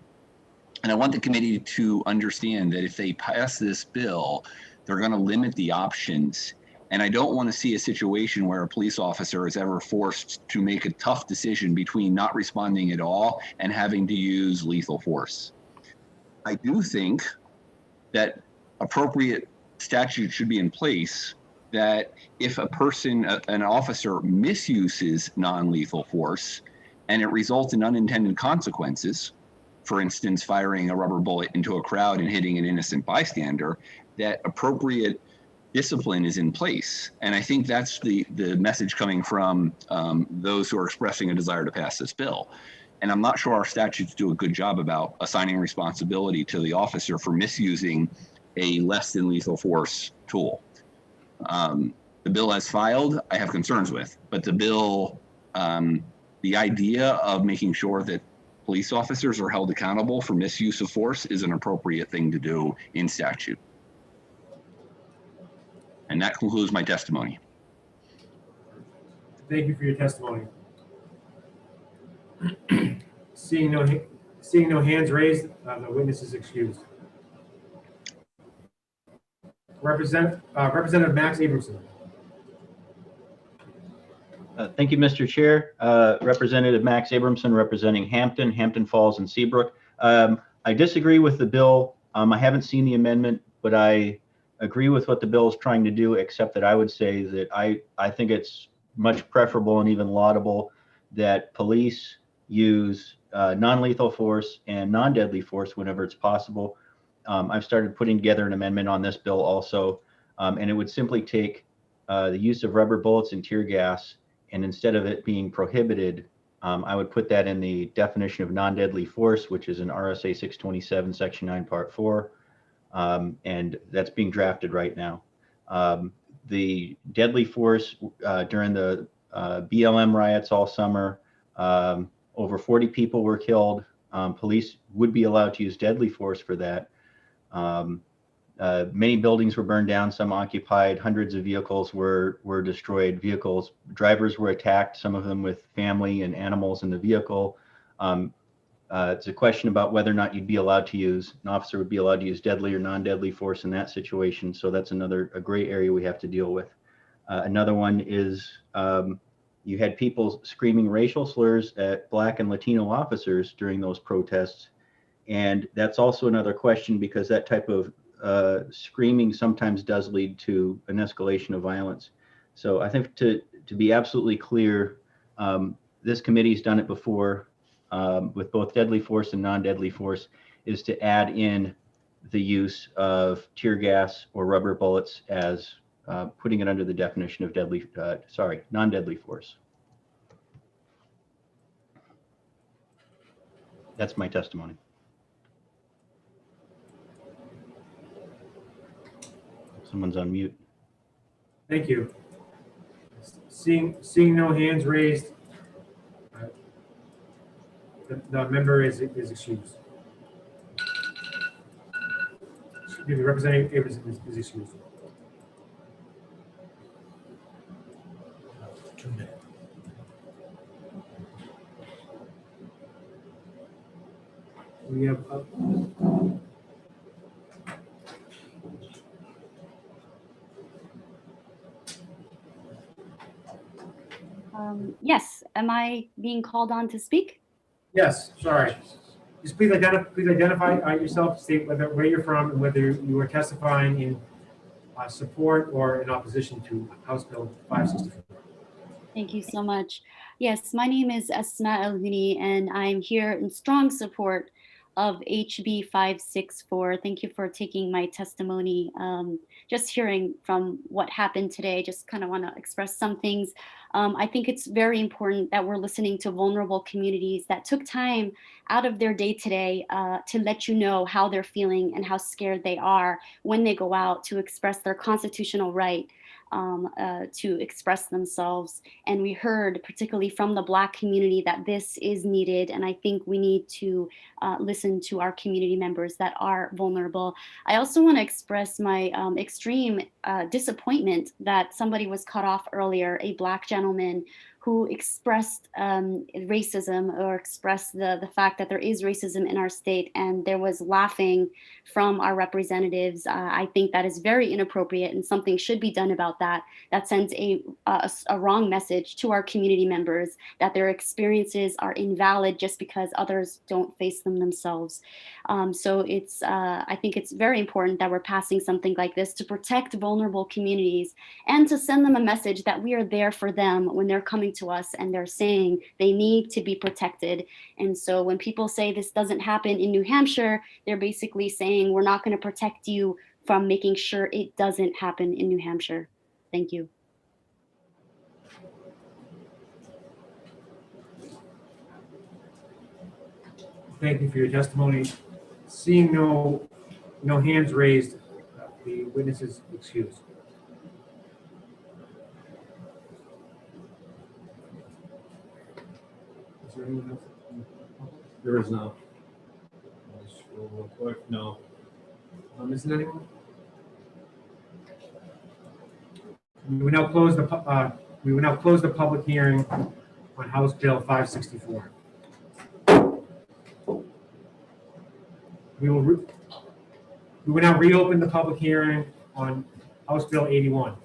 And I want the committee to understand that if they pass this bill, they're going to limit the options. And I don't want to see a situation where a police officer is ever forced to make a tough decision between not responding at all and having to use lethal force. I do think that appropriate statute should be in place that if an officer misuses non-lethal force and it results in unintended consequences, for instance, firing a rubber bullet into a crowd and hitting an innocent bystander, that appropriate discipline is in place. And I think that's the message coming from those who are expressing a desire to pass this bill. And I'm not sure our statutes do a good job about assigning responsibility to the officer for misusing a less than lethal force tool. The bill as filed, I have concerns with, but the bill, the idea of making sure that police officers are held accountable for misuse of force is an appropriate thing to do in statute. And that concludes my testimony. Thank you for your testimony. Seeing no hands raised, the witness is excused. Representative Max Abramson. Thank you, Mr. Chair. Representative Max Abramson, representing Hampton Falls, and Seabrook. I disagree with the bill. I haven't seen the amendment, but I agree with what the bill is trying to do, except that I would say that I think it's much preferable and even laudable that police use non-lethal force and non-deadly force whenever it's possible. I've started putting together an amendment on this bill also, and it would simply take the use of rubber bullets and tear gas, and instead of it being prohibited, I would put that in the definition of non-deadly force, which is in RSA 627, Section 9, Part 4, and that's being drafted right now. The deadly force during the BLM riots all summer, over 40 people were killed. Police would be allowed to use deadly force for that. Many buildings were burned down, some occupied, hundreds of vehicles were destroyed, drivers were attacked, some of them with family and animals in the vehicle. It's a question about whether or not an officer would be allowed to use deadly or non-deadly force in that situation. So that's a gray area we have to deal with. Another one is You had people screaming racial slurs at Black and Latino officers during those protests. And that's also another question, because that type of screaming sometimes does lead to an escalation of violence. So I think to be absolutely clear, this committee's done it before with both deadly force and non-deadly force, is to add in the use of tear gas or rubber bullets as putting it under the definition of non-deadly force. That's my testimony. Someone's on mute. Thank you. Seeing no hands raised, the member is excused. The representative is excused. 2 minutes. We have Yes, am I being called on to speak? yes. Sorry. Just please identify yourself. State where you're from and whether you are testifying in support or in opposition to House Bill 564. Thank you so much. Yes, my name is Asma El-Huni, and I'm here in strong support of HB 564. Thank you for taking my testimony. Just hearing from what happened today, just kind of want to express some things. I think it's very important that we're listening to vulnerable communities that took time out of their day today to let you know how they're feeling and how scared they are when they go out to express their constitutional right to express themselves. And we heard particularly from the Black community that this is needed. And I think we need to listen to our community members that are vulnerable. I also want to express my extreme disappointment that somebody was cut off earlier, a Black gentleman who expressed racism or expressed the fact that there is racism in our state, and there was laughing from our representatives. I think that is very inappropriate, and something should be done about that. That sends a wrong message to our community members that their experiences are invalid just because others don't face them themselves. So I think it's very important that we're passing something like this to protect vulnerable communities and to send them a message that we are there for them when they're coming to us and they're saying they need to be protected. And so when people say this doesn't happen in New Hampshire, they're basically saying we're not going to protect you from making sure it doesn't happen in New Hampshire. Thank you. Thank you for your testimony. Seeing no hands raised, the witness is excused. Is there anyone else? There is no. I'll just scroll real quick. No. Am I missing anyone? We will now close the public hearing on House Bill 564. We will now reopen the public hearing on House Bill 81.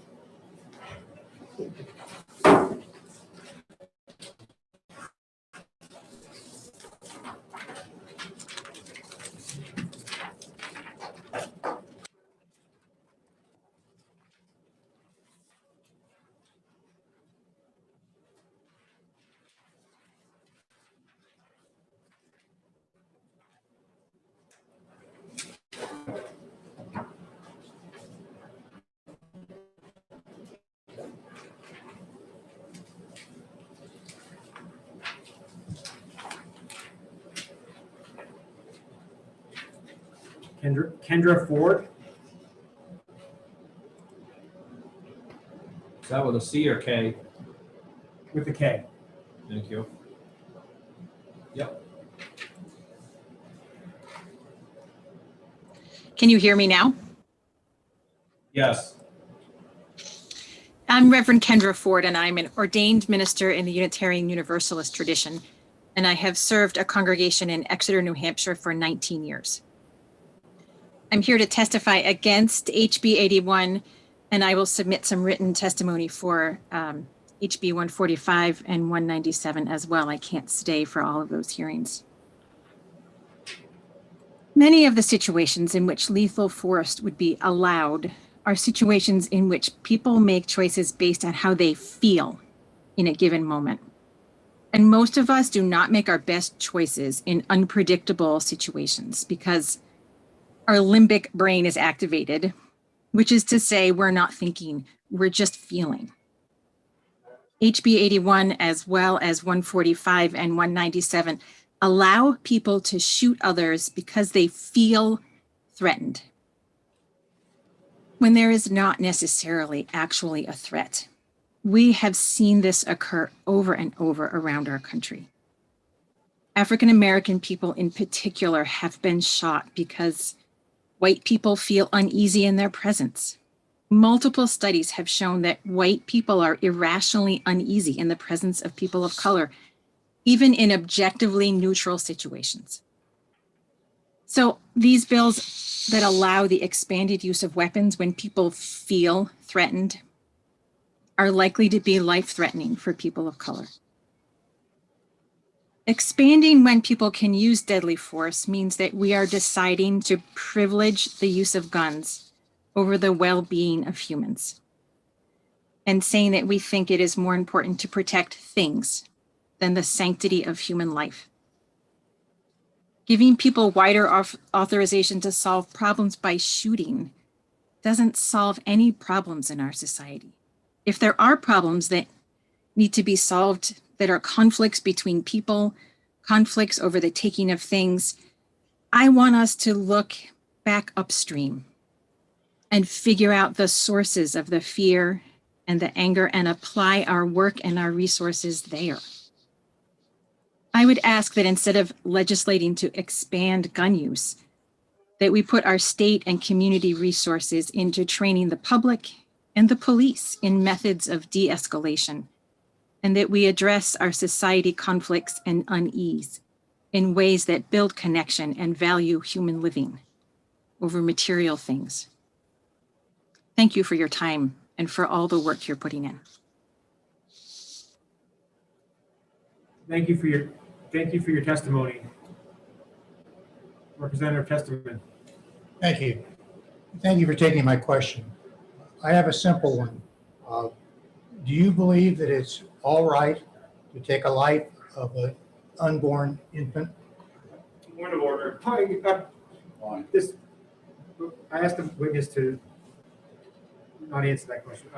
Kendra Ford. Is that with a C or K? With a K. Thank you. Yep. Can you hear me now? Yes. I'm Reverend Kendra Ford, and I'm an ordained minister in the Unitarian Universalist tradition, and I have served a congregation in Exeter, New Hampshire for 19 years. I'm here to testify against HB 81, and I will submit some written testimony for HB 145 and 197 as well. I can't stay for all of those hearings. Many of the situations in which lethal force would be allowed are situations in which people make choices based on how they feel in a given moment. And most of us do not make our best choices in unpredictable situations because our limbic brain is activated, which is to say we're not thinking, we're just feeling. HB 81 as well as 145 and 197 allow people to shoot others because they feel threatened, when there is not necessarily actually a threat. We have seen this occur over and over around our country. African American people in particular have been shot because white people feel uneasy in their presence. Multiple studies have shown that white people are irrationally uneasy in the presence of people of color, even in objectively neutral situations. So these bills that allow the expanded use of weapons when people feel threatened are likely to be life-threatening for people of color. Expanding when people can use deadly force means that we are deciding to privilege the use of guns over the well-being of humans, and saying that we think it is more important to protect things than the sanctity of human life. Giving people wider authorization to solve problems by shooting doesn't solve any problems in our society. If there are problems that need to be solved that are conflicts between people, conflicts over the taking of things, I want us to look back upstream and figure out the sources of the fear and the anger and apply our work and our resources there. I would ask that instead of legislating to expand gun use, that we put our state and community resources into training the public and the police in methods of de-escalation, and that we address our society conflicts and unease in ways that build connection and value human living over material things. Thank you for your time and for all the work you're putting in. Thank you for your testimony. Representative Testerman. Thank you. Thank you for taking my question. I have a simple one. Do you believe that it's all right to take a life of an unborn infant? Point of order. I asked the witness to not answer that question.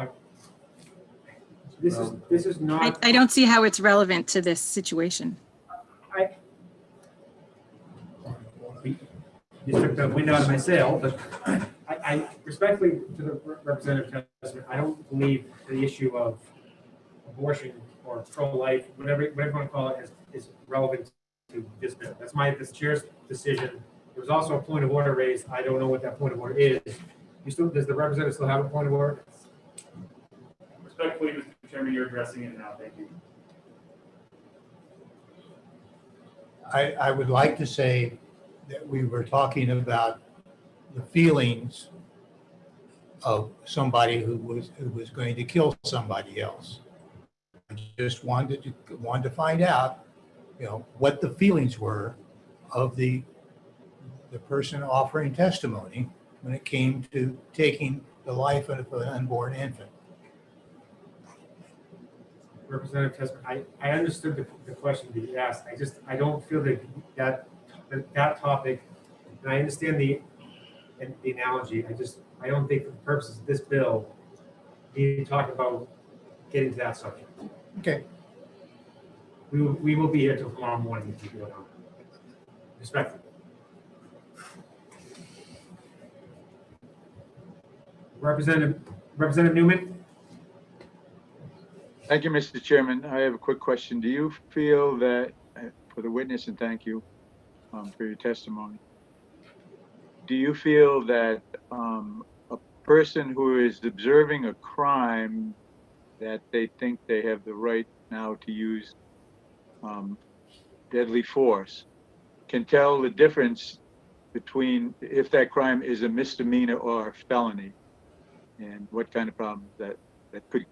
This is not. I don't see how it's relevant to this situation. You took the wind out of my sail, but I respectfully to the representative Testament, I don't believe the issue of abortion or pro-life, whatever you want to call it, is relevant to this bill. That's the chair's decision. There was also a point of order raised. I don't know what that point of order is. Does the representative still have a point of order? Respectfully, Mr. Chairman, you're addressing it now. Thank you. I would like to say that we were talking about the feelings of somebody who was going to kill somebody else. I just wanted to find out, what the feelings were of the person offering testimony when it came to taking the life of an unborn infant. Representative Testament, I understood the question that you asked. I don't feel that topic, and I understand the analogy. I don't think for the purposes of this bill, we need to talk about getting to that subject. Okay. We will be here till tomorrow morning if you go down. Respectfully. Representative Newman. Thank you, Mr. Chairman. I have a quick question. Do you feel that, for the witness, and thank you for your testimony, do you feel that a person who is observing a crime that they think they have the right now to use deadly force can tell the difference between if that crime is a misdemeanor or a felony, and what kind of problems that could?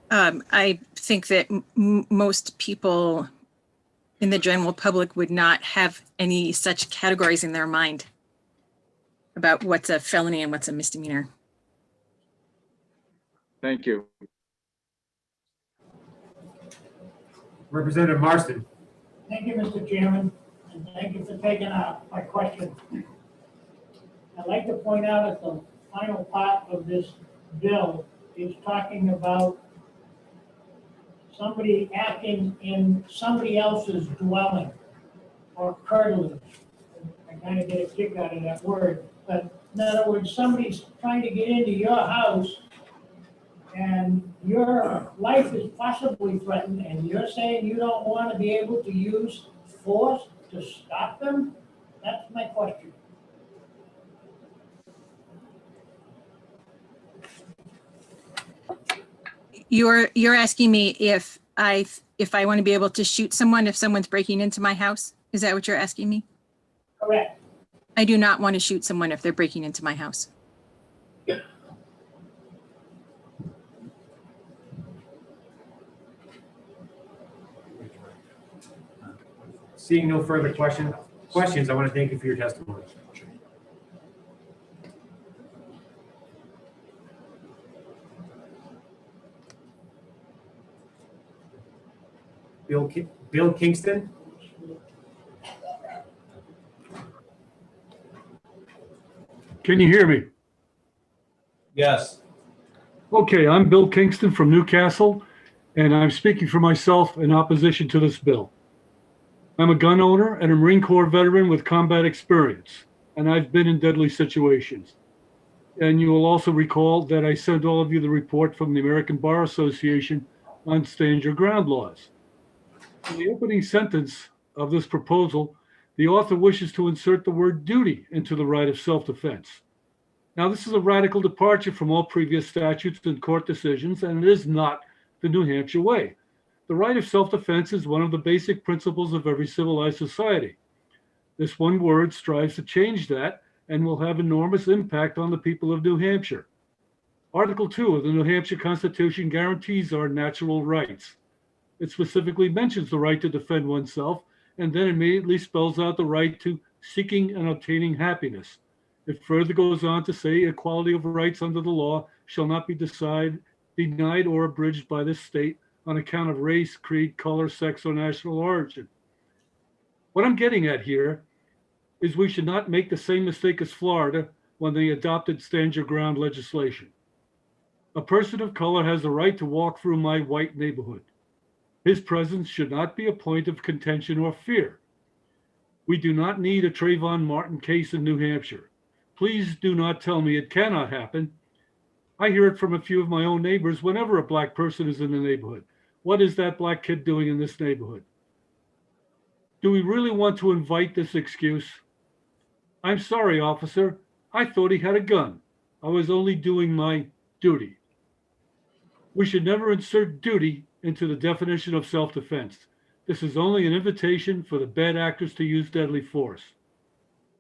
I think that most people in the general public would not have any such categories in their mind about what's a felony and what's a misdemeanor. Thank you. Representative Marston. Thank you, Mr. Chairman, and thank you for taking my question. I'd like to point out that the final part of this bill is talking about somebody acting in somebody else's dwelling or curtilage. I kind of get a kick out of that word, but in other words, somebody's trying to get into your house and your life is possibly threatened, and you're saying you don't want to be able to use force to stop them? That's my question. You're asking me if I want to be able to shoot someone if someone's breaking into my house? Is that what you're asking me? Correct. I do not want to shoot someone if they're breaking into my house. Seeing no further questions, I want to thank you for your testimony. Bill Kingston. Can you hear me? Yes. Okay, I'm Bill Kingston from Newcastle, and I'm speaking for myself in opposition to this bill. I'm a gun owner and a Marine Corps veteran with combat experience, and I've been in deadly situations. And you will also recall that I sent all of you the report from the American Bar Association on stand your ground laws. In the opening sentence of this proposal, the author wishes to insert the word duty into the right of self-defense. Now, this is a radical departure from all previous statutes and court decisions, and it is not the New Hampshire way. The right of self-defense is one of the basic principles of every civilized society. This one word strives to change that and will have enormous impact on the people of New Hampshire. Article 2 of the New Hampshire Constitution guarantees our natural rights. It specifically mentions the right to defend oneself and then immediately spells out the right to seeking and obtaining happiness. It further goes on to say equality of rights under the law shall not be denied or abridged by this state on account of race, creed, color, sex, or national origin. What I'm getting at here is we should not make the same mistake as Florida when they adopted stand your ground legislation. A person of color has the right to walk through my white neighborhood. His presence should not be a point of contention or fear. We do not need a Trayvon Martin case in New Hampshire. Please do not tell me it cannot happen. I hear it from a few of my own neighbors whenever a black person is in the neighborhood. What is that black kid doing in this neighborhood? Do we really want to invite this excuse? I'm sorry, officer. I thought he had a gun. I was only doing my duty. We should never insert duty into the definition of self-defense. This is only an invitation for the bad actors to use deadly force.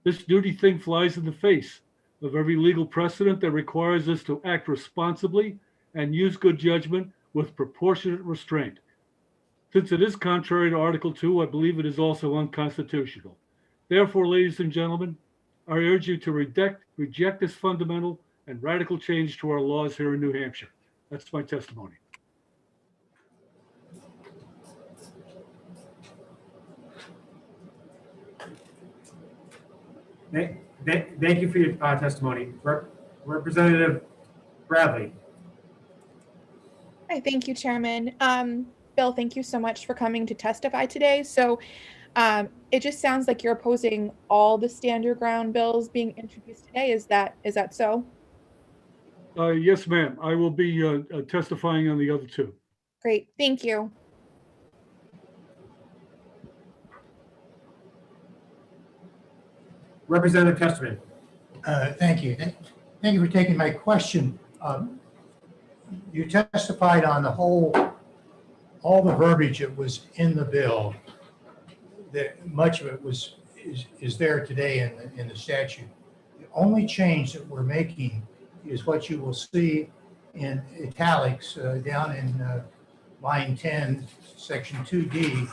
This duty thing flies in the face of every legal precedent that requires us to act responsibly and use good judgment with proportionate restraint. Since it is contrary to Article 2, I believe it is also unconstitutional. Therefore, ladies and gentlemen, I urge you to reject this fundamental and radical change to our laws here in New Hampshire. That's my testimony. Thank you for your testimony. Representative Bradley. Hi, thank you, Chairman. Bill, thank you so much for coming to testify today. So it just sounds like you're opposing all the stand your ground bills being introduced today. Is that so? Yes, ma'am. I will be testifying on the other two. Great, thank you. Representative Testerman. Thank you. Thank you for taking my question. You testified on all the verbiage that was in the bill, that much of it is there today in the statute. The only change that we're making is what you will see in italics down in line 10, section 2D,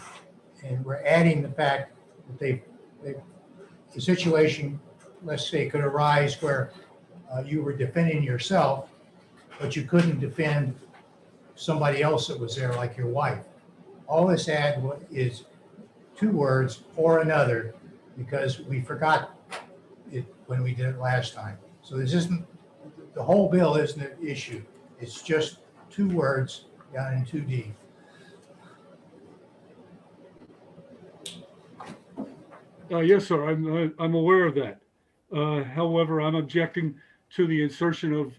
and we're adding the fact that the situation, let's say, could arise where you were defending yourself, but you couldn't defend somebody else that was there, like your wife. All this is 2 words, or another, because we forgot it when we did it last time. So this isn't, the whole bill isn't an issue. It's just 2 words down in 2D. Yes, sir, I'm aware of that. However, I'm objecting to the insertion of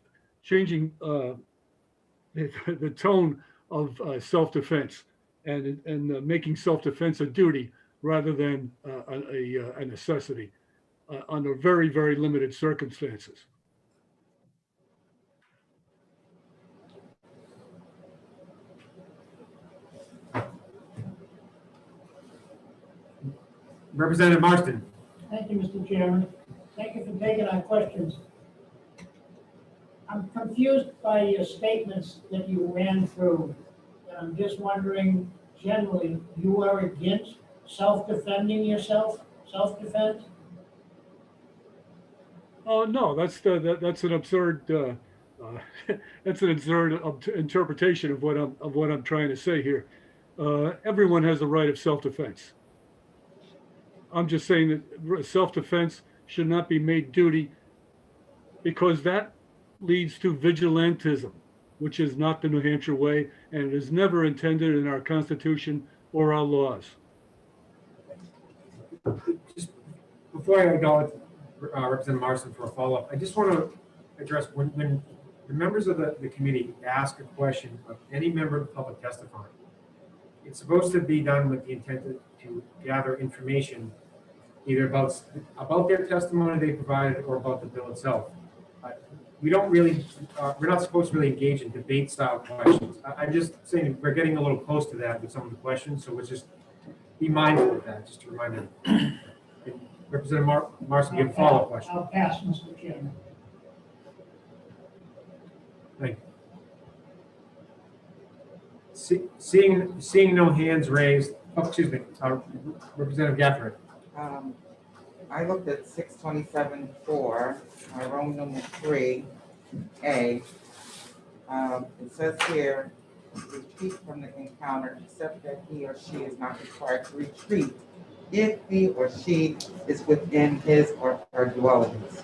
changing the tone of self-defense and making self-defense a duty rather than a necessity under very, very limited circumstances. Representative Marston. Thank you, Mr. Chairman. Thank you for taking our questions. I'm confused by your statements that you ran through. And I'm just wondering, generally, you are against self-defending yourself, self-defense? Oh, no, that's an absurd that's an absurd interpretation of what I'm trying to say here. Everyone has the right of self-defense. I'm just saying that self-defense should not be made duty, because that leads to vigilantism, which is not the New Hampshire way, and it is never intended in our Constitution or our laws. Just before I go with Representative Marston for a follow-up, I just want to address when the members of the committee ask a question of any member of the public testifying, it's supposed to be done with the intent to gather information either about their testimony they provided or about the bill itself. We don't really, we're not supposed to really engage in debate style questions. I'm just saying we're getting a little close to that with some of the questions, so let's just be mindful of that, just to remind them. Representative Marston, you have a follow-up question. I'll pass, Mr. Chairman. Thank you. Seeing no hands raised, oh, excuse me, Representative Gafford. I looked at 627-4, Roman numeral 3A. It says here, retreat from the encounter except that he or she is not required to retreat if he or she is within his or her dwellings.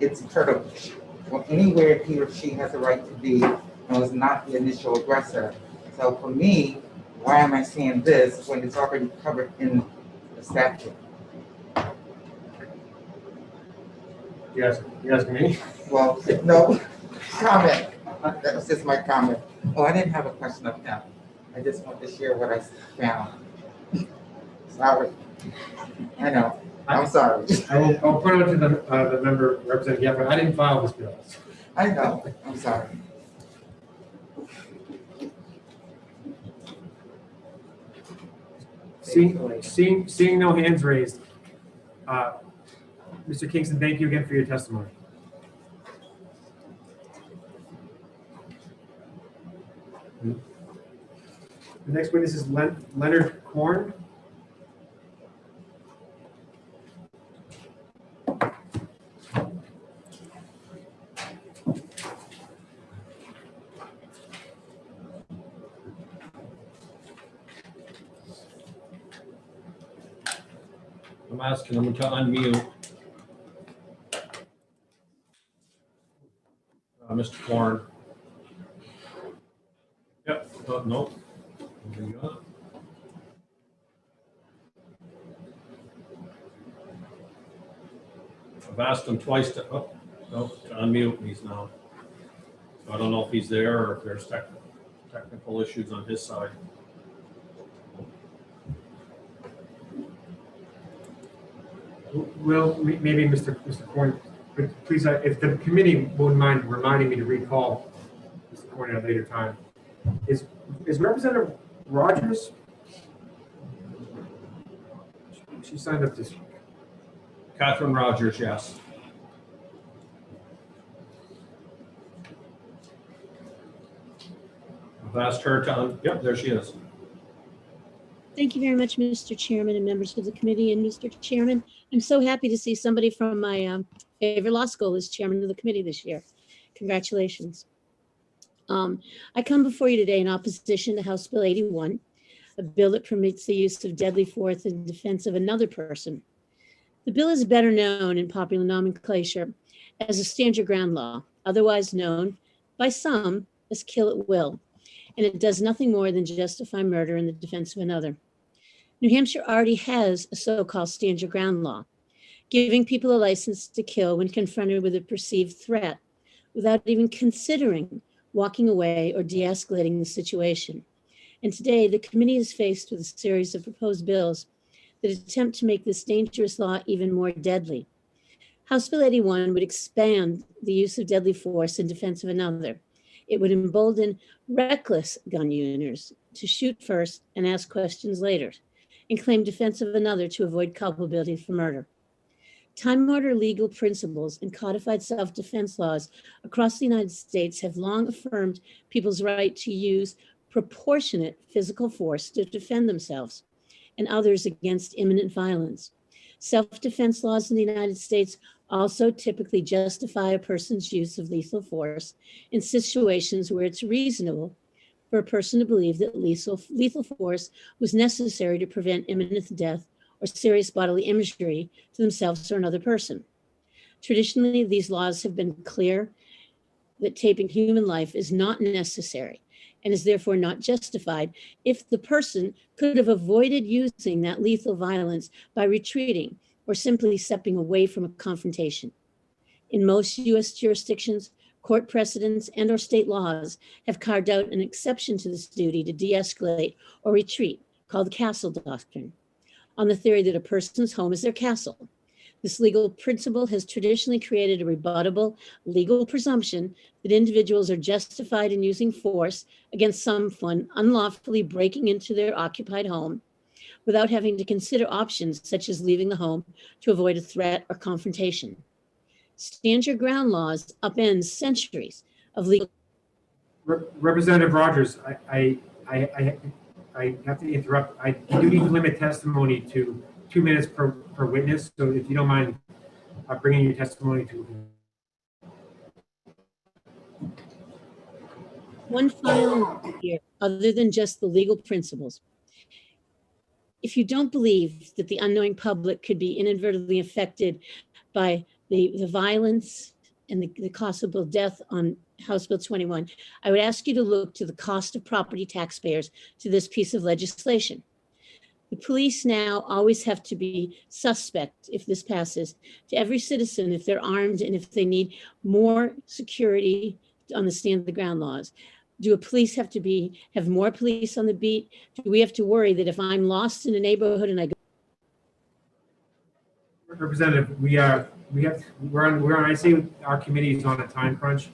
It's curtilage. Or anywhere he or she has a right to be and is not the initial aggressor. So for me, why am I saying this when it's already covered in the statute? Yes, me? Well, no, comment. That was just my comment. Oh, I didn't have a question of him. I just wanted to share what I found. Sorry. I know. I'm sorry. I'll point out to the member, Representative Gafford, I didn't file this bill. I know. I'm sorry. Seeing no hands raised, Mr. Kingston, thank you again for your testimony. The next witness is Leonard Korn. I'm asking them to unmute. Mr. Korn. Yep, no. I've asked him twice to unmute, and he's not. So I don't know if he's there or if there's technical issues on his side. Will maybe Mr. Korn, but please, if the committee wouldn't mind reminding me to recall Mr. Korn at a later time. Is Representative Rogers? She signed up this. Catherine Rogers, yes. I've asked her to, yep, there she is. Thank you very much, Mr. Chairman and members of the committee. And Mr. Chairman, I'm so happy to see somebody from my favorite law school as chairman of the committee this year. Congratulations. I come before you today in opposition to House Bill 81, a bill that permits the use of deadly force in defense of another person. The bill is better known in popular nomenclature as a stand your ground law, otherwise known by some as kill at will, and it does nothing more than justify murder in the defense of another. New Hampshire already has a so-called stand your ground law, giving people a license to kill when confronted with a perceived threat without even considering walking away or de-escalating the situation. And today, the committee is faced with a series of proposed bills that attempt to make this dangerous law even more deadly. House Bill 81 would expand the use of deadly force in defense of another. It would embolden reckless gun owners to shoot first and ask questions later, and claim defense of another to avoid culpability for murder. Time-honored legal principles and codified self-defense laws across the United States have long affirmed people's right to use proportionate physical force to defend themselves and others against imminent violence. Self-defense laws in the United States also typically justify a person's use of lethal force in situations where it's reasonable for a person to believe that lethal force was necessary to prevent imminent death or serious bodily injury to themselves or another person. Traditionally, these laws have been clear that taking human life is not necessary and is therefore not justified if the person could have avoided using that lethal violence by retreating or simply stepping away from a confrontation. In most US jurisdictions, court precedents and or state laws have carved out an exception to this duty to de-escalate or retreat, called the castle doctrine, on the theory that a person's home is their castle. This legal principle has traditionally created a rebuttable legal presumption that individuals are justified in using force against someone unlawfully breaking into their occupied home without having to consider options such as leaving the home to avoid a threat or confrontation. Stand your ground laws upend centuries of legal. Representative Rogers, I have to interrupt. I do need to limit testimony to 2 minutes per witness. So if you don't mind bringing your testimony to. One final here, other than just the legal principles. If you don't believe that the unknowing public could be inadvertently affected by the violence and the possible death on House Bill 21, I would ask you to look to the cost of property taxpayers to this piece of legislation. The police now always have to be suspect, if this passes, to every citizen if they're armed and if they need more security on the stand the ground laws. Do police have to have more police on the beat? Do we have to worry that if I'm lost in a neighborhood and I go? Representative, we're on, I say our committee is on a time crunch.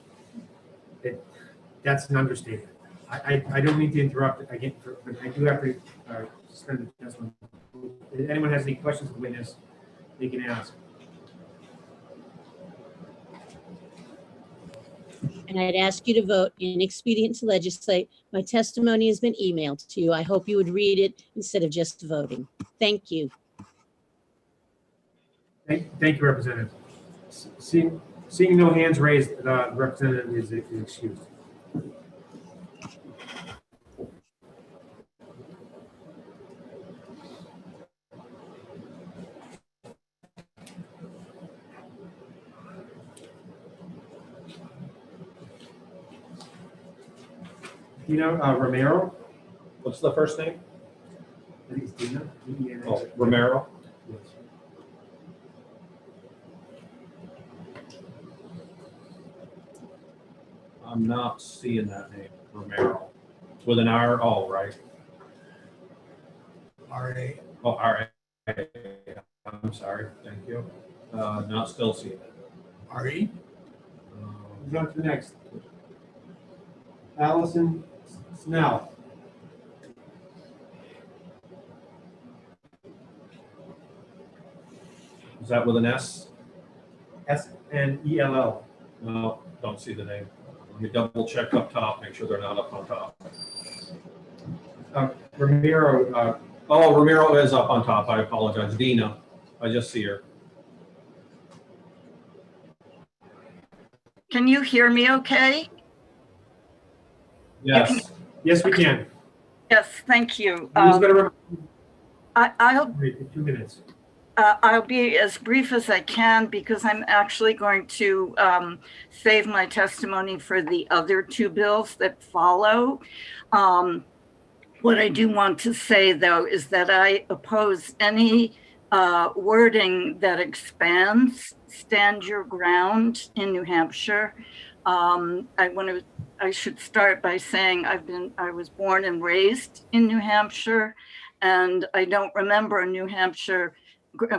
That's an understatement. I don't mean to interrupt again, but I do have to suspend the testimony. If anyone has any questions of the witness, they can ask. And I'd ask you to vote inexpedient to legislate. My testimony has been emailed to you. I hope you would read it instead of just voting. Thank you. Thank you, Representative. Seeing no hands raised, the representative is excused. Romero. What's the first name? I think it's Dina. Oh, Romero. Yes. I'm not seeing that name, Romero. With an R, oh, right. R.A. Oh, R.A. I'm sorry, thank you. Not still seeing it. R.E. Who's on to the next? Allison Snell. Is that with an S? S-N-E-L-L. No, don't see the name. Let me double check up top, make sure they're not up on top. Ramiro, oh, Ramiro is up on top. I apologize. Dina, I just see her. Can you hear me okay? Yes. Yes, we can. Yes, thank you. Who's gonna I'll 2 minutes. I'll be as brief as I can because I'm actually going to save my testimony for the other two bills that follow. What I do want to say, though, is that I oppose any wording that expands stand your ground in New Hampshire. I should start by saying I was born and raised in New Hampshire, and I don't remember New Hampshire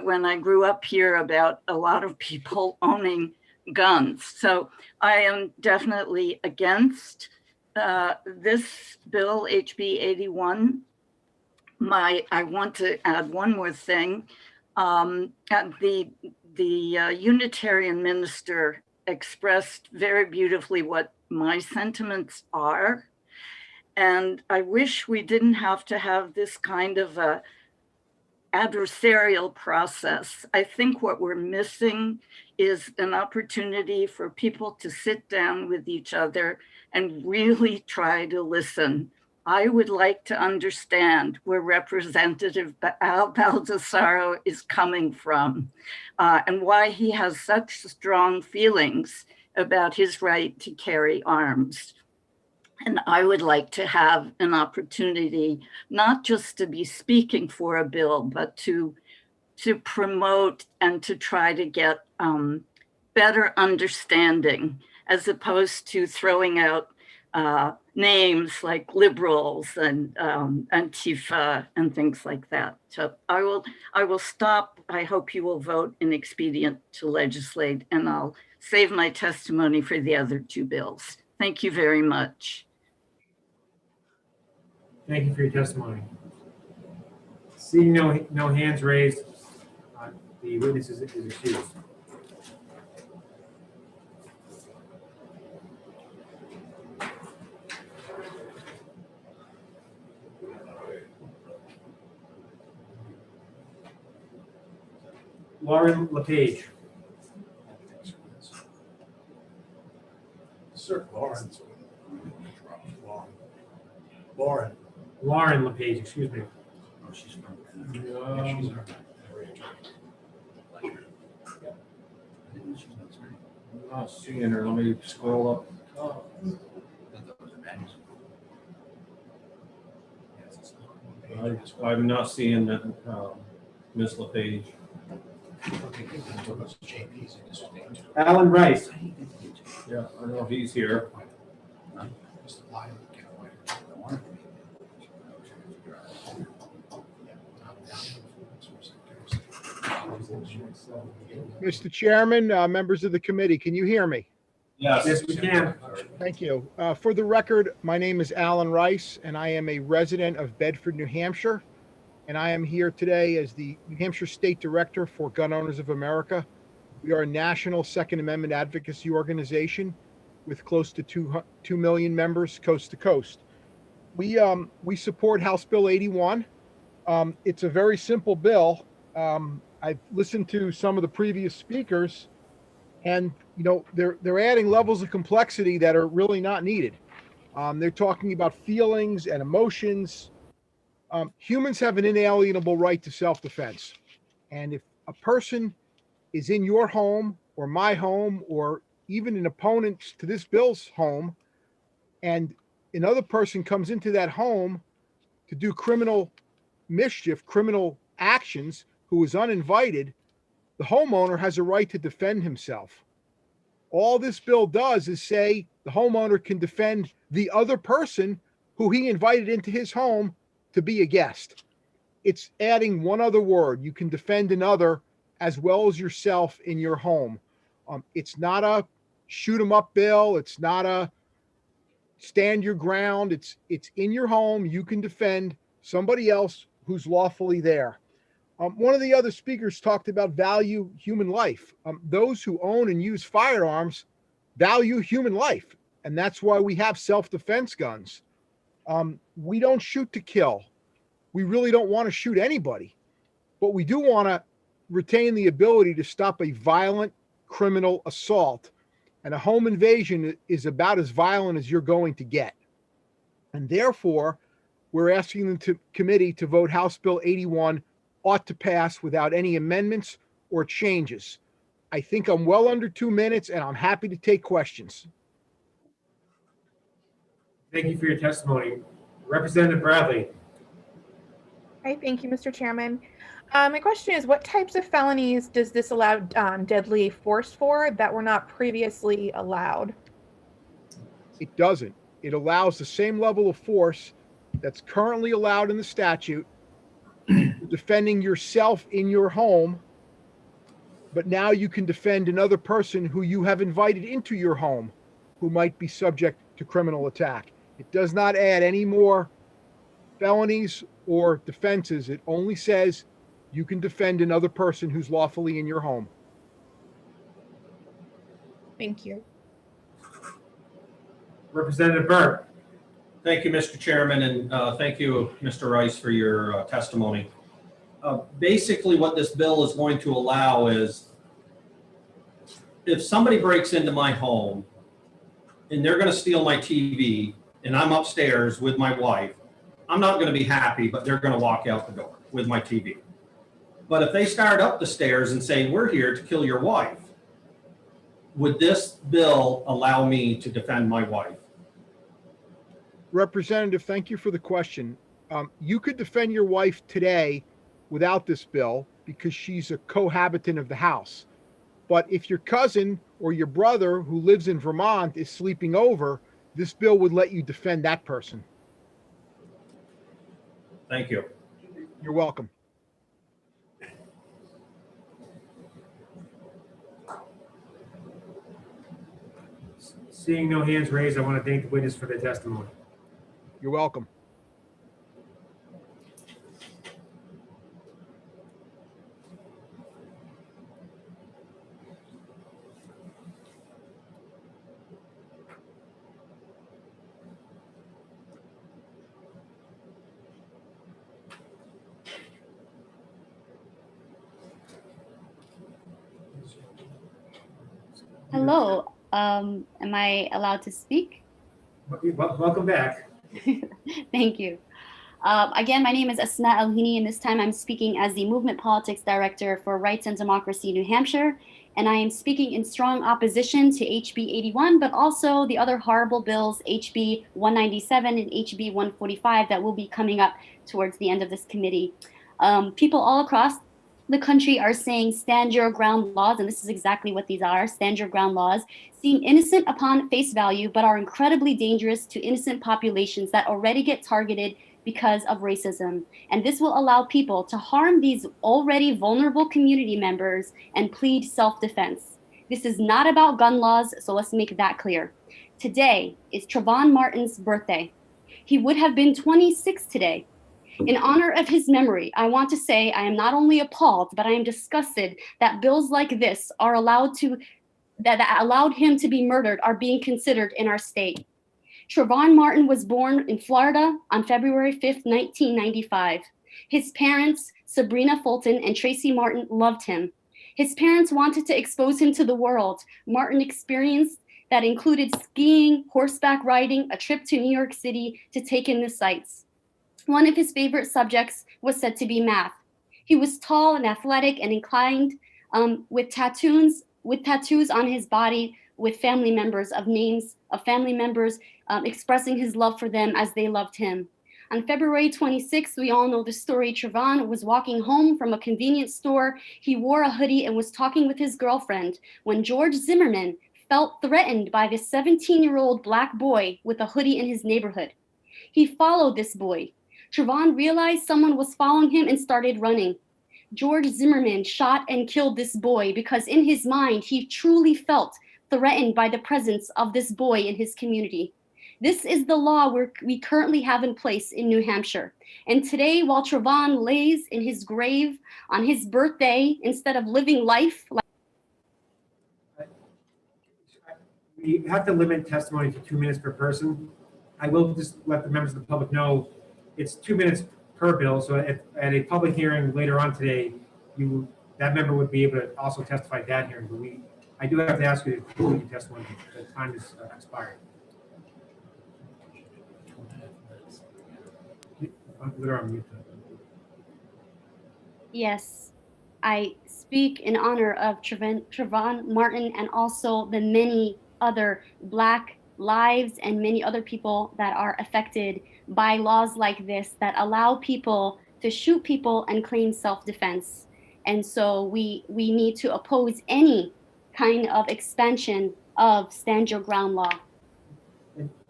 when I grew up here about a lot of people owning guns. So I am definitely against this bill, HB 81. I want to add one more thing. The Unitarian minister expressed very beautifully what my sentiments are. And I wish we didn't have to have this kind of a adversarial process. I think what we're missing is an opportunity for people to sit down with each other and really try to listen. I would like to understand where Representative Al Baldessaro is coming from and why he has such strong feelings about his right to carry arms. And I would like to have an opportunity, not just to be speaking for a bill, but to promote and to try to get better understanding, as opposed to throwing out names like liberals and Antifa and things like that. So I will stop. I hope you will vote inexpedient to legislate, and I'll save my testimony for the other two bills. Thank you very much. Thank you for your testimony. Seeing no hands raised, the witness is excused. Lauren LePage. Sir, Lauren. Lauren LePage, excuse me. Oh, she's from. Yeah, she's our I'm not seeing her. Let me scroll up. I'm not seeing that Ms. LePage. Alan Rice. Yeah, I know he's here. Mr. Chairman, members of the committee, can you hear me? Yes, we can. Thank you. For the record, my name is Alan Rice, and I am a resident of Bedford, New Hampshire. And I am here today as the New Hampshire State Director for Gun Owners of America. We are a national Second Amendment advocacy organization with close to 2 million members coast to coast. We support House Bill 81. It's a very simple bill. I've listened to some of the previous speakers, and they're adding levels of complexity that are really not needed. They're talking about feelings and emotions. Humans have an inalienable right to self-defense. And if a person is in your home or my home or even an opponent to this bill's home, and another person comes into that home to do criminal mischief, criminal actions, who is uninvited, the homeowner has a right to defend himself. All this bill does is say the homeowner can defend the other person who he invited into his home to be a guest. It's adding one other word. You can defend another as well as yourself in your home. It's not a shoot 'em up bill. It's not a stand your ground. It's in your home. You can defend somebody else who's lawfully there. One of the other speakers talked about value human life. Those who own and use firearms value human life, and that's why we have self-defense guns. We don't shoot to kill. We really don't want to shoot anybody, but we do want to retain the ability to stop a violent criminal assault. And a home invasion is about as violent as you're going to get. And therefore, we're asking the committee to vote House Bill 81 ought to pass without any amendments or changes. I think I'm well under 2 minutes, and I'm happy to take questions. Thank you for your testimony. Representative Bradley. Hi, thank you, Mr. Chairman. My question is, what types of felonies does this allow deadly force for that were not previously allowed? It doesn't. It allows the same level of force that's currently allowed in the statute, defending yourself in your home, but now you can defend another person who you have invited into your home who might be subject to criminal attack. It does not add any more felonies or defenses. It only says you can defend another person who's lawfully in your home. Thank you. Representative Burke. Thank you, Mr. Chairman, and thank you, Mr. Rice, for your testimony. Basically, what this bill is going to allow is if somebody breaks into my home and they're going to steal my TV and I'm upstairs with my wife, I'm not going to be happy, but they're going to walk out the door with my TV. But if they start up the stairs and say, we're here to kill your wife, would this bill allow me to defend my wife? Representative, thank you for the question. You could defend your wife today without this bill because she's a cohabitant of the house. But if your cousin or your brother who lives in Vermont is sleeping over, this bill would let you defend that person. Thank you. You're welcome. Seeing no hands raised, I want to thank the witness for their testimony. You're welcome. Hello, am I allowed to speak? Welcome back. Thank you. Again, my name is Asma Elhini, and this time I'm speaking as the Movement Politics Director for Rights and Democracy New Hampshire, and I am speaking in strong opposition to HB 81, but also the other horrible bills, HB 197 and HB 145, that will be coming up towards the end of this committee. People all across the country are saying stand your ground laws, and this is exactly what these are, stand your ground laws, seem innocent upon face value, but are incredibly dangerous to innocent populations that already get targeted because of racism. And this will allow people to harm these already vulnerable community members and plead self-defense. This is not about gun laws, so let's make that clear. Today is Trayvon Martin's birthday. He would have been 26 today. In honor of his memory, I want to say I am not only appalled, but I am disgusted that bills like this are that allowed him to be murdered are being considered in our state. Trayvon Martin was born in Florida on February 5th, 1995. His parents, Sabrina Fulton and Tracy Martin, loved him. His parents wanted to expose him to the world. Martin experienced that included skiing, horseback riding, a trip to New York City to take in the sights. One of his favorite subjects was said to be math. He was tall and athletic and inclined with tattoos on his body with family members of names of family members expressing his love for them as they loved him. On February 26th, we all know the story. Trayvon was walking home from a convenience store. He wore a hoodie and was talking with his girlfriend when George Zimmerman felt threatened by this 17-year-old black boy with a hoodie in his neighborhood. He followed this boy. Trayvon realized someone was following him and started running. George Zimmerman shot and killed this boy because in his mind, he truly felt threatened by the presence of this boy in his community. This is the law we currently have in place in New Hampshire. And today, while Trayvon lays in his grave on his birthday, instead of living life We have to limit testimony to 2 minutes per person. I will just let the members of the public know, it's 2 minutes per bill, so at a public hearing later on today, that member would be able to also testify at that hearing, but I do have to ask you to conclude your testimony, the time is expired. They're on mute. Yes, I speak in honor of Trayvon Martin and also the many other Black lives and many other people that are affected by laws like this that allow people to shoot people and claim self-defense. And so we need to oppose any kind of expansion of stand your ground law.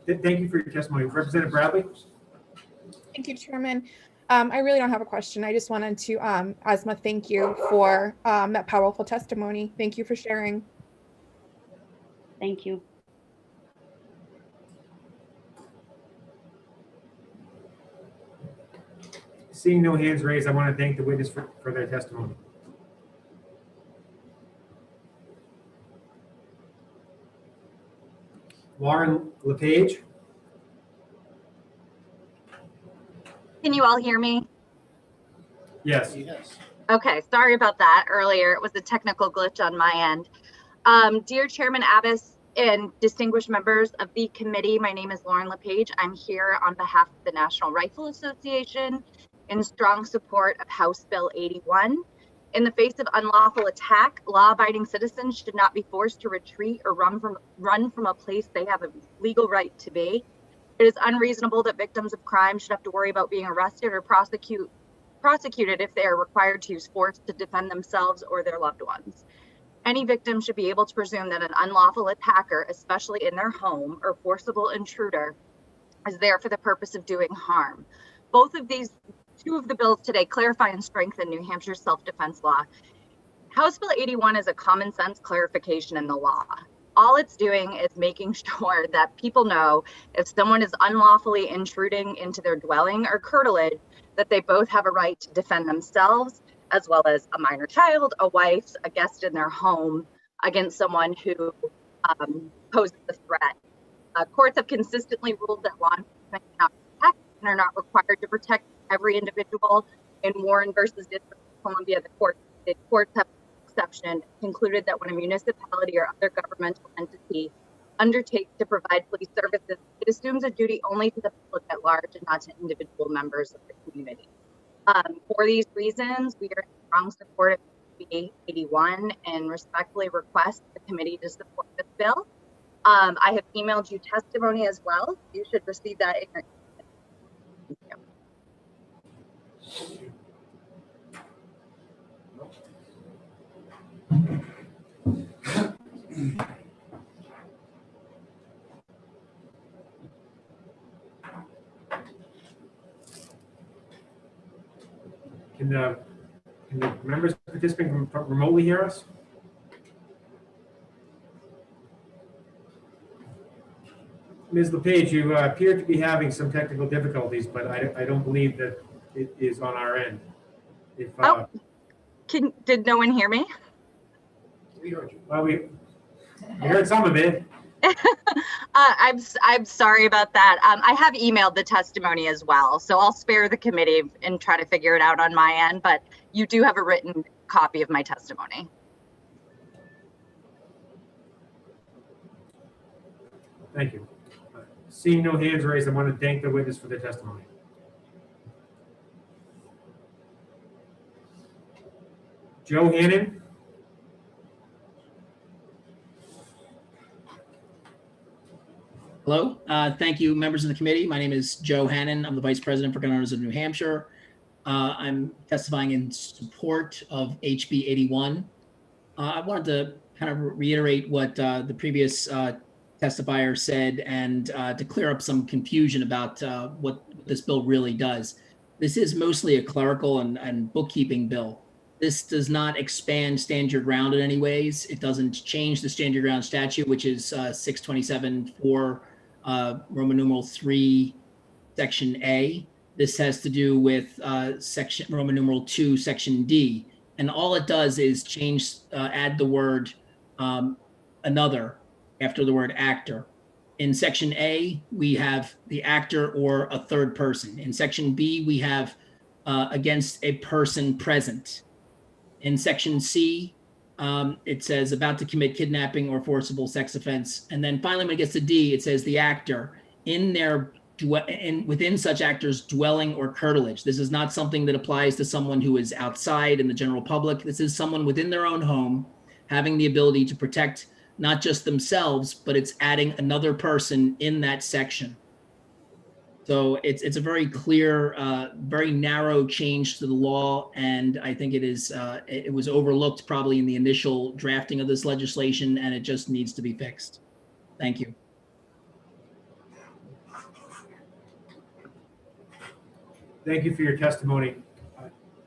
Thank you for your testimony. Representative Bradley? Thank you, Chairman. I really don't have a question. I just wanted to, Asma, thank you for that powerful testimony. Thank you for sharing. Thank you. Seeing no hands raised, I want to thank the witness for their testimony. Lauren LePage? Can you all hear me? Yes. Okay, sorry about that earlier. It was a technical glitch on my end. Dear Chairman Abbas and distinguished members of the committee, my name is Lauren LePage. I'm here on behalf of the National Rifle Association in strong support of House Bill 81. In the face of unlawful attack, law-abiding citizens should not be forced to retreat or run from a place they have a legal right to be. It is unreasonable that victims of crime should have to worry about being arrested or prosecuted if they are required to use force to defend themselves or their loved ones. Any victim should be able to presume that an unlawful attacker, especially in their home, or forcible intruder, is there for the purpose of doing harm. Two of the bills today clarify and strengthen New Hampshire's self-defense law. House Bill 81 is a common sense clarification in the law. All it's doing is making sure that people know if someone is unlawfully intruding into their dwelling or curtilage, that they both have a right to defend themselves, as well as a minor child, a wife, a guest in their home, against someone who poses a threat. Courts have consistently ruled that law enforcement cannot protect and are not required to protect every individual. In Warren versus District of Columbia, the courts have exception concluded that when a municipality or other governmental entity undertakes to provide police services, it assumes a duty only to the public at large and not to individual members of the community. For these reasons, we are in strong support of HB 81 and respectfully request the committee to support this bill. I have emailed you testimony as well. You should receive that in your email. Thank you. Can the members participating remotely hear us? Ms. LePage, you appear to be having some technical difficulties, but I don't believe that it is on our end. If, did no one hear me? We heard you. Well, we heard some of it. I'm sorry about that. I have emailed the testimony as well, so I'll spare the committee and try to figure it out on my end, but you do have a written copy of my testimony. Thank you. Seeing no hands raised, I want to thank the witness for their testimony. Joe Hannon. Hello, thank you, members of the committee. My name is Joe Hannon. I'm the Vice President for Gun Owners of New Hampshire. I'm testifying in support of HB 81. I wanted to kind of reiterate what the previous testifier said and to clear up some confusion about what this bill really does. This is mostly a clerical and bookkeeping bill. This does not expand stand your ground in any ways. It doesn't change the stand your ground statute, which is 627-4 Roman numeral 3, section A. This has to do with section Roman numeral 2, section D. And all it does is change, add the word another after the word actor. In section A, we have the actor or a third person. In section B, we have against a person present. In section C, it says about to commit kidnapping or forcible sex offense. And then finally, when it gets to D, it says the actor in their within such actors' dwelling or curtilage. This is not something that applies to someone who is outside in the general public. This is someone within their own home having the ability to protect not just themselves, but it's adding another person in that section. So it's a very clear, very narrow change to the law, and I think it was overlooked probably in the initial drafting of this legislation, and it just needs to be fixed. Thank you. Thank you for your testimony.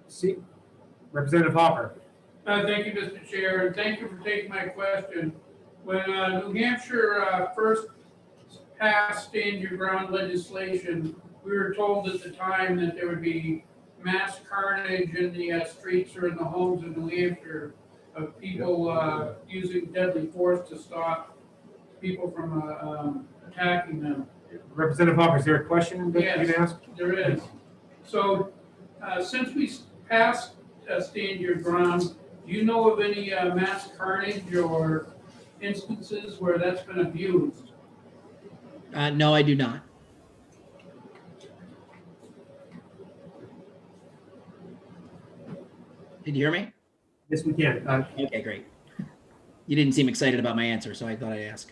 See, Representative Hopper. Thank you, Mr. Chair, and thank you for taking my question. When New Hampshire first passed stand your ground legislation, we were told at the time that there would be mass carnage in the streets or in the homes of New Hampshire of people using deadly force to stop people from attacking them. Representative Hopper, is there a question that you can ask? There is. So since we passed stand your ground, do you know of any mass carnage or instances where that's been abused? No, I do not. Did you hear me? Yes, we can. Okay, great. You didn't seem excited about my answer, so I thought I'd ask.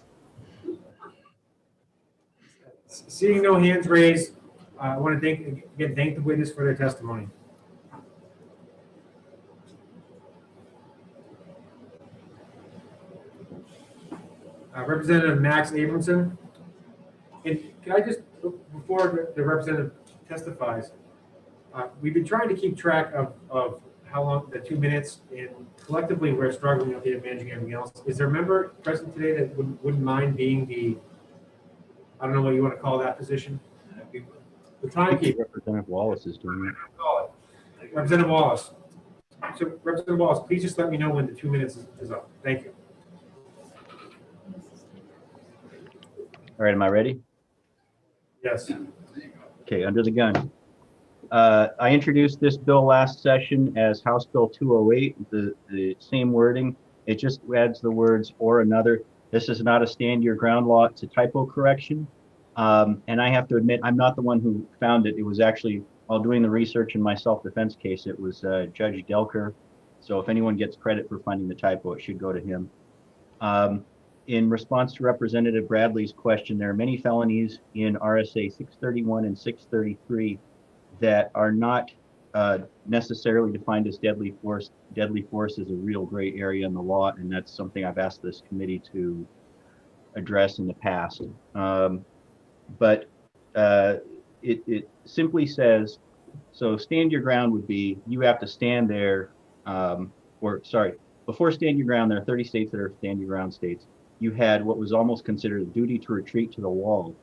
Seeing no hands raised, I want to thank the witness for their testimony. Representative Max Abramson. And can I just, before the representative testifies, we've been trying to keep track of how long, the 2 minutes, and collectively we're struggling up here managing everything else. Is there a member present today that wouldn't mind being the, I don't know what you want to call that position? The timekeeper. Representative Wallace is doing it. Representative Wallace. So Representative Wallace, please just let me know when the 2 minutes is up. Thank you. All right, am I ready? Yes. Okay, under the gun. I introduced this bill last session as House Bill 208, the same wording. It just adds the words or another. This is not a stand your ground law, it's a typo correction. And I have to admit, I'm not the one who found it. It was actually, while doing the research in my self-defense case, it was Judge Delker. So if anyone gets credit for finding the typo, it should go to him. In response to Representative Bradley's question, there are many felonies in RSA 631 and 633 that are not necessarily defined as deadly force. Deadly force is a real gray area in the law, and that's something I've asked this committee to address in the past. But it simply says, so stand your ground would be, you have to stand there, before stand your ground, there are 30 states that are stand your ground states. You had what was almost considered a duty to retreat to the wall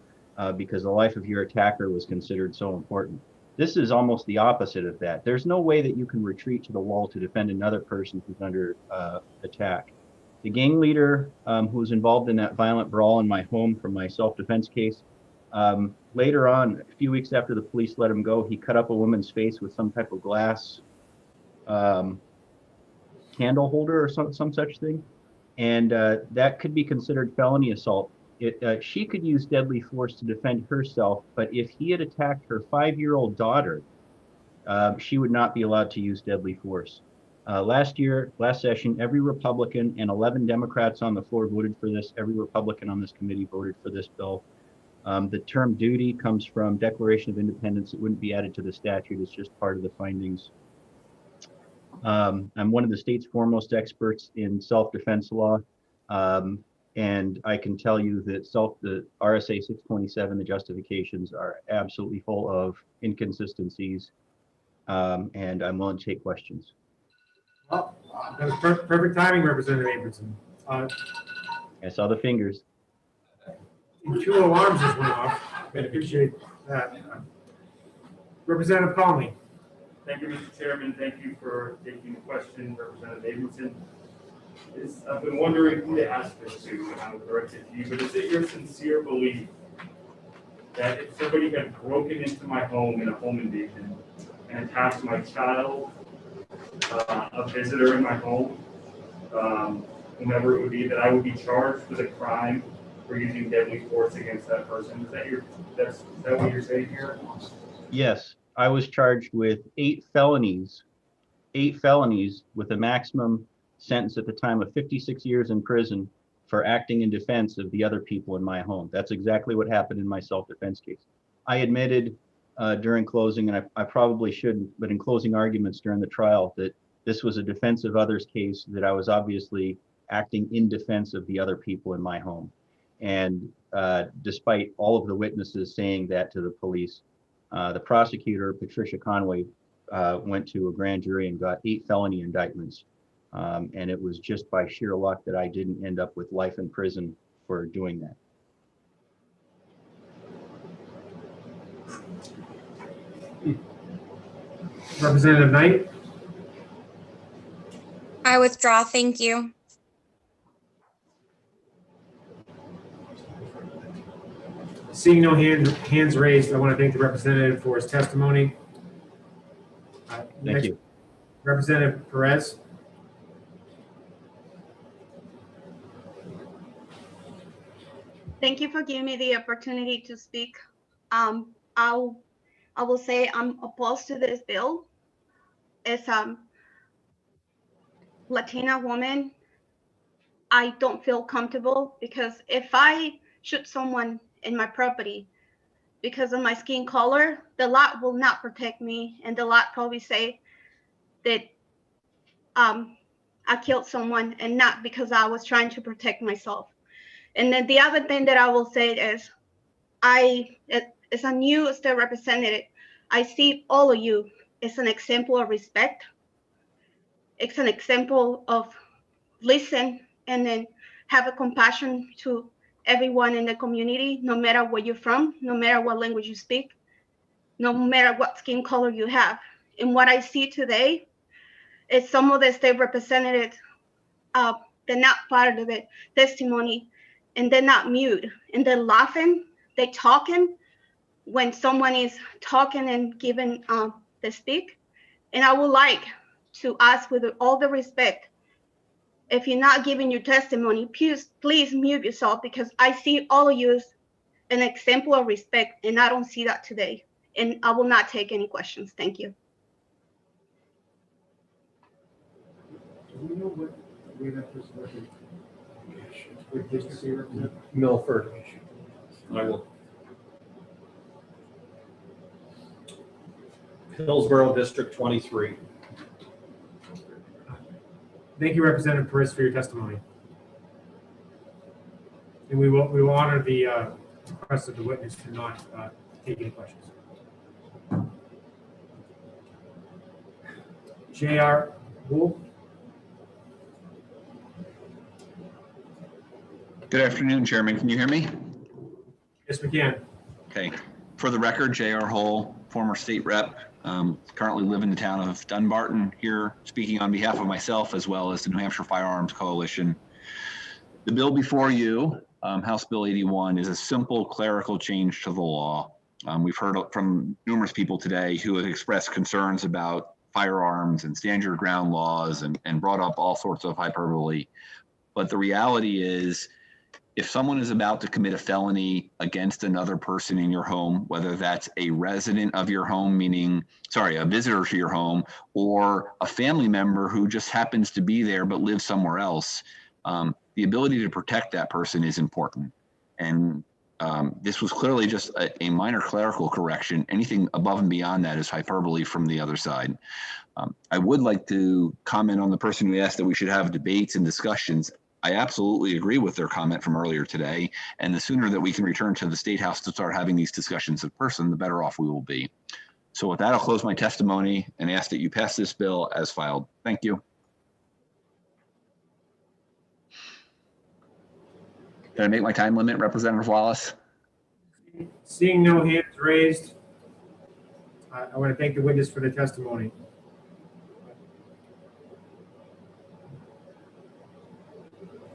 because the life of your attacker was considered so important. This is almost the opposite of that. There's no way that you can retreat to the wall to defend another person who's under attack. The gang leader who was involved in that violent brawl in my home from my self-defense case, later on, a few weeks after the police let him go, he cut up a woman's face with some type of glass candle holder or some such thing. And that could be considered felony assault. She could use deadly force to defend herself, but if he had attacked her 5-year-old daughter, she would not be allowed to use deadly force. Last session, every Republican and 11 Democrats on the floor voted for this. Every Republican on this committee voted for this bill. The term duty comes from Declaration of Independence. It wouldn't be added to the statute. It's just part of the findings. I'm one of the state's foremost experts in self-defense law. And I can tell you that the RSA 627, the justifications are absolutely full of inconsistencies. And I'm willing to take questions. Well, that was perfect timing, Representative Abramson. I saw the fingers. 2 alarms just went off. I appreciate that. Representative Conley. Thank you, Mr. Chairman. Thank you for taking the question, Representative Abramson. I've been wondering who to ask this to, and I'll direct it to you, but is it your sincere belief that if somebody had broken into my home in a home invasion and attacked my child, a visitor in my home, whomever it would be, that I would be charged with a crime for using deadly force against that person? Is that what you're saying here? Yes, I was charged with 8 felonies with a maximum sentence at the time of 56 years in prison for acting in defense of the other people in my home. That's exactly what happened in my self-defense case. I admitted during closing, and I probably shouldn't, but in closing arguments during the trial, that this was a defense of others case, that I was obviously acting in defense of the other people in my home. And despite all of the witnesses saying that to the police, the prosecutor, Patricia Conway, went to a grand jury and got 8 felony indictments. And it was just by sheer luck that I didn't end up with life in prison for doing that. Representative Knight? I withdraw, thank you. Seeing no hands raised, I want to thank the representative for his testimony. Thank you. Representative Perez? Thank you for giving me the opportunity to speak. I will say I'm opposed to this bill. As a Latina woman, I don't feel comfortable because if I shoot someone in my property because of my skin color, the law will not protect me, and the law probably say that I killed someone and not because I was trying to protect myself. And then the other thing that I will say is, as a new state representative, I see all of you as an example of respect. It's an example of listen and then have a compassion to everyone in the community, no matter where you're from, no matter what language you speak, no matter what skin color you have. And what I see today is some of the state representatives, they're not part of the testimony, and they're not mute, and they're laughing, they're talking when someone is talking and giving the speak. And I would like to ask, with all the respect, if you're not giving your testimony, please mute yourself, because I see all of you as an example of respect, and I don't see that today. And I will not take any questions. Thank you. Do we know what way that person represents? What district they represent? Milford. I will. Hillsborough District 23. Thank you, Representative Perez, for your testimony. And we will honor the request of the witness to not take any questions. J.R. Wolf? Good afternoon, Chairman. Can you hear me? Yes, we can. Okay. For the record, J.R. Hull, former state rep, currently live in the town of Dunbarton, here speaking on behalf of myself as well as the New Hampshire Firearms Coalition. The bill before you, House Bill 81, is a simple clerical change to the law. We've heard from numerous people today who have expressed concerns about firearms and stand your ground laws and brought up all sorts of hyperbole. But the reality is, if someone is about to commit a felony against another person in your home, whether that's a resident of your home, a visitor to your home, or a family member who just happens to be there but lives somewhere else, the ability to protect that person is important. And this was clearly just a minor clerical correction. Anything above and beyond that is hyperbole from the other side. I would like to comment on the person who asked that we should have debates and discussions. I absolutely agree with their comment from earlier today. And the sooner that we can return to the State House to start having these discussions in person, the better off we will be. So with that, I'll close my testimony and ask that you pass this bill as filed. Thank you. Did I make my time limit, Representative Wallace? Seeing no hands raised, I want to thank the witness for the testimony.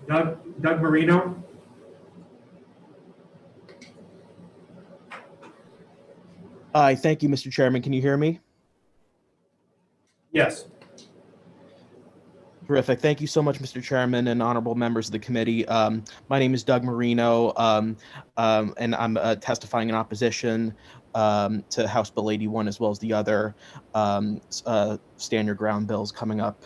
Doug Marino? Hi, thank you, Mr. Chairman. Can you hear me? Yes. Terrific. Thank you so much, Mr. Chairman and honorable members of the committee. My name is Doug Marino, and I'm testifying in opposition to House Bill 81 as well as the other stand your ground bills coming up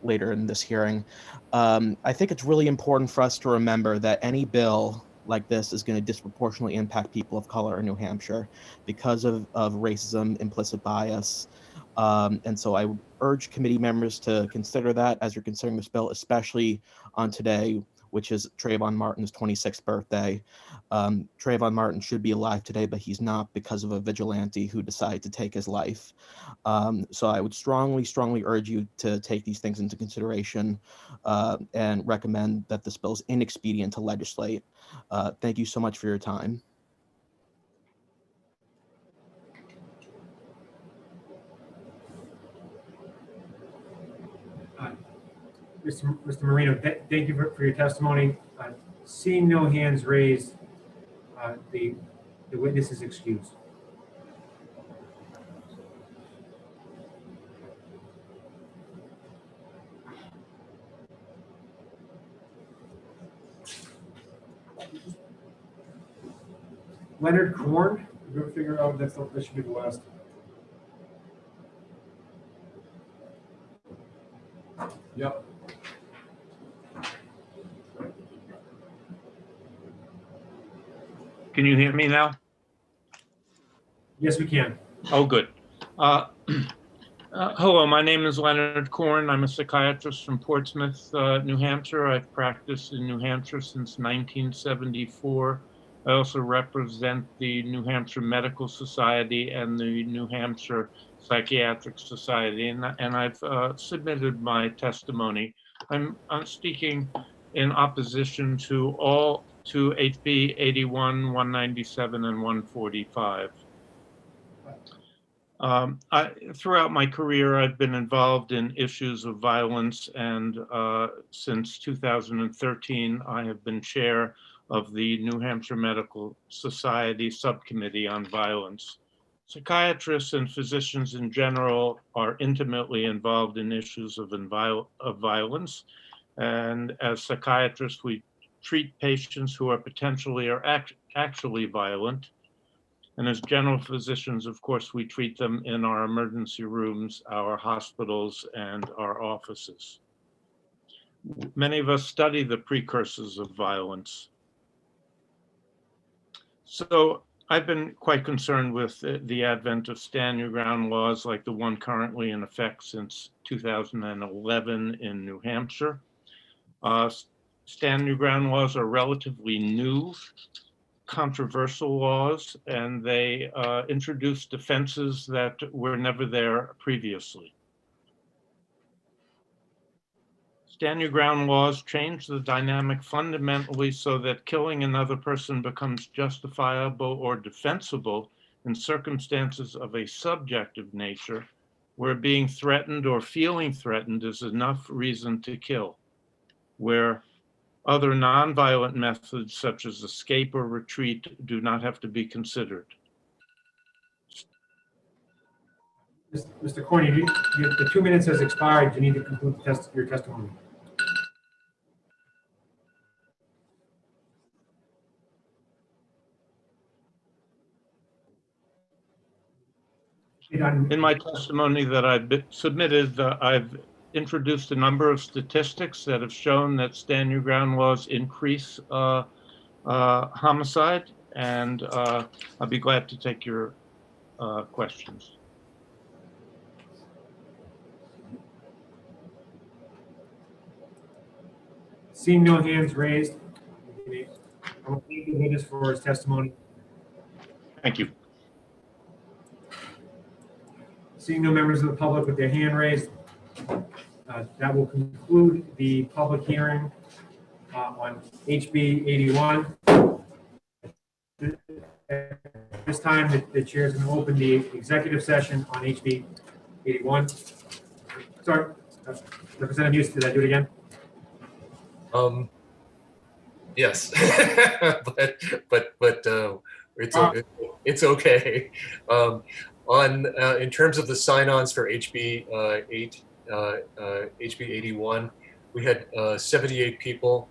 later in this hearing. I think it's really important for us to remember that any bill like this is going to disproportionately impact people of color in New Hampshire because of racism, implicit bias. And so I would urge committee members to consider that as you're considering this bill, especially on today, which is Trayvon Martin's 26th birthday. Trayvon Martin should be alive today, but he's not because of a vigilante who decided to take his life. So I would strongly, strongly urge you to take these things into consideration and recommend that this bill is inexpedient to legislate. Thank you so much for your time. Mr. Marino, thank you for your testimony. Seeing no hands raised, the witness is excused. Leonard Korn, we'll figure out that should be the last. Yep. Can you hear me now? Yes, we can. Oh, good. Hello, my name is Leonard Korn. I'm a psychiatrist from Portsmouth, New Hampshire. I've practiced in New Hampshire since 1974. I also represent the New Hampshire Medical Society and the New Hampshire Psychiatric Society, and I've submitted my testimony. I'm speaking in opposition to HB 81, 197, and 145. Throughout my career, I've been involved in issues of violence, and since 2013, I have been chair of the New Hampshire Medical Society Subcommittee on Violence. Psychiatrists and physicians in general are intimately involved in issues of violence, and as psychiatrists, we treat patients who are potentially or actually violent. And as general physicians, of course, we treat them in our emergency rooms, our hospitals, and our offices. Many of us study the precursors of violence. So I've been quite concerned with the advent of stand your ground laws like the one currently in effect since 2011 in New Hampshire. Stand your ground laws are relatively new, controversial laws, and they introduce defenses that were never there previously. Stand your ground laws change the dynamic fundamentally so that killing another person becomes justifiable or defensible in circumstances of a subjective nature, where being threatened or feeling threatened is enough reason to kill, where other nonviolent methods such as escape or retreat do not have to be considered. Mr. Corney, the 2 minutes has expired. You need to conclude your testimony. In my testimony that I've submitted, I've introduced a number of statistics that have shown that stand your ground laws increase homicide, and I'll be glad to take your questions. Seeing no hands raised, I will thank the witness for his testimony. Thank you. Seeing no members of the public with their hand raised, that will conclude the public hearing on HB 81. At this time, the chair is going to open the executive session on HB 81. Sorry, Representative Hughes, did I do it again? Yes, but it's okay. In terms of the sign-ons for HB 81, we had 78 people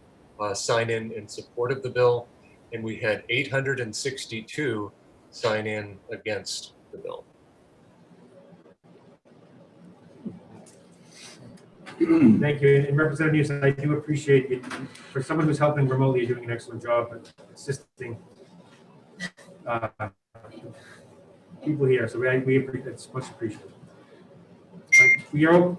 sign in support of the bill, and we had 862 sign in against the bill. Thank you. And Representative Hughes, I do appreciate it. For someone who's helping remotely, you're doing an excellent job at assisting people here. So we appreciate it's much appreciated. We are.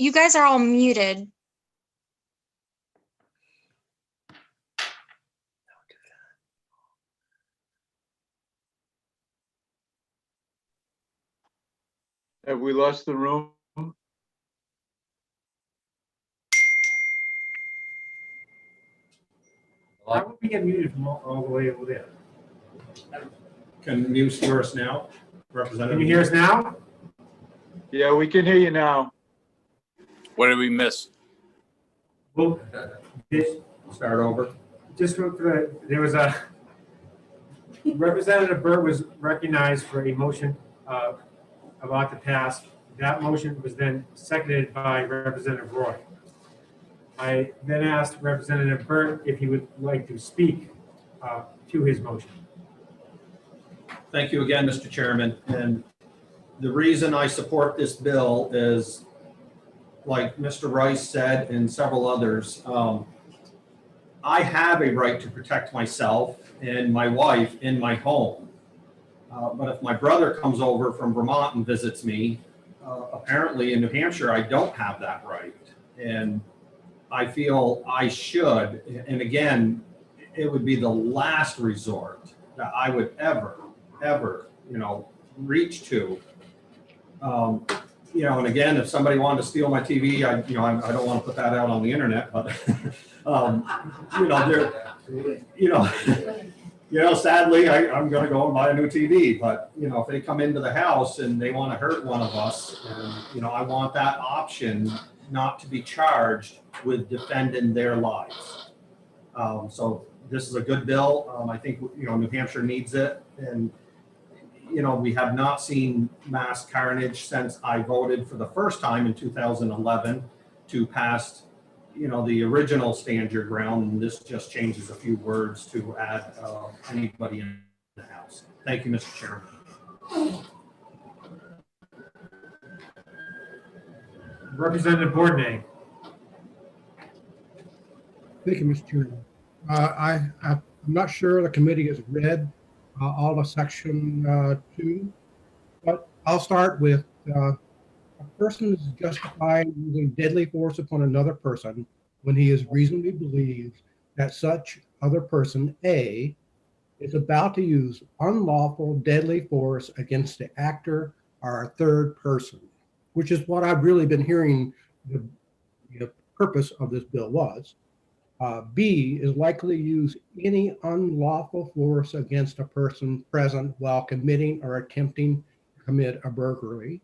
You guys are all muted. Have we lost the room? How would we get muted from all the way over there? Can you hear us now, Representative? Can you hear us now? Yeah, we can hear you now. What did we miss? Well, start over. Just there was a Representative Burt was recognized for a motion about to pass. That motion was then seconded by Representative Roy. I then asked Representative Burt if he would like to speak to his motion. Thank you again, Mr. Chairman. And the reason I support this bill is, like Mr. Rice said and several others, I have a right to protect myself and my wife in my home. But if my brother comes over from Vermont and visits me, apparently in New Hampshire, I don't have that right. And I feel I should. And again, it would be the last resort that I would ever, reach to. And again, if somebody wanted to steal my TV, I don't want to put that out on the internet, but sadly, I'm going to go and buy a new TV. But if they come into the house and they want to hurt one of us, and I want that option not to be charged with defending their lives. So this is a good bill. I think New Hampshire needs it, and we have not seen mass carnage since I voted for the first time in 2011 to pass, the original stand your ground, and this just changes a few words to add anybody in the house. Thank you, Mr. Chairman. Representative Bourdonnais. Thank you, Mr. Chairman. I'm not sure the committee has read all of section 2, but I'll start with a person is justified using deadly force upon another person when he is reasonably believes that such other person, A, is about to use unlawful deadly force against the actor or a third person, which is what I've really been hearing the purpose of this bill was. B, is likely to use any unlawful force against a person present while committing or attempting to commit a burglary.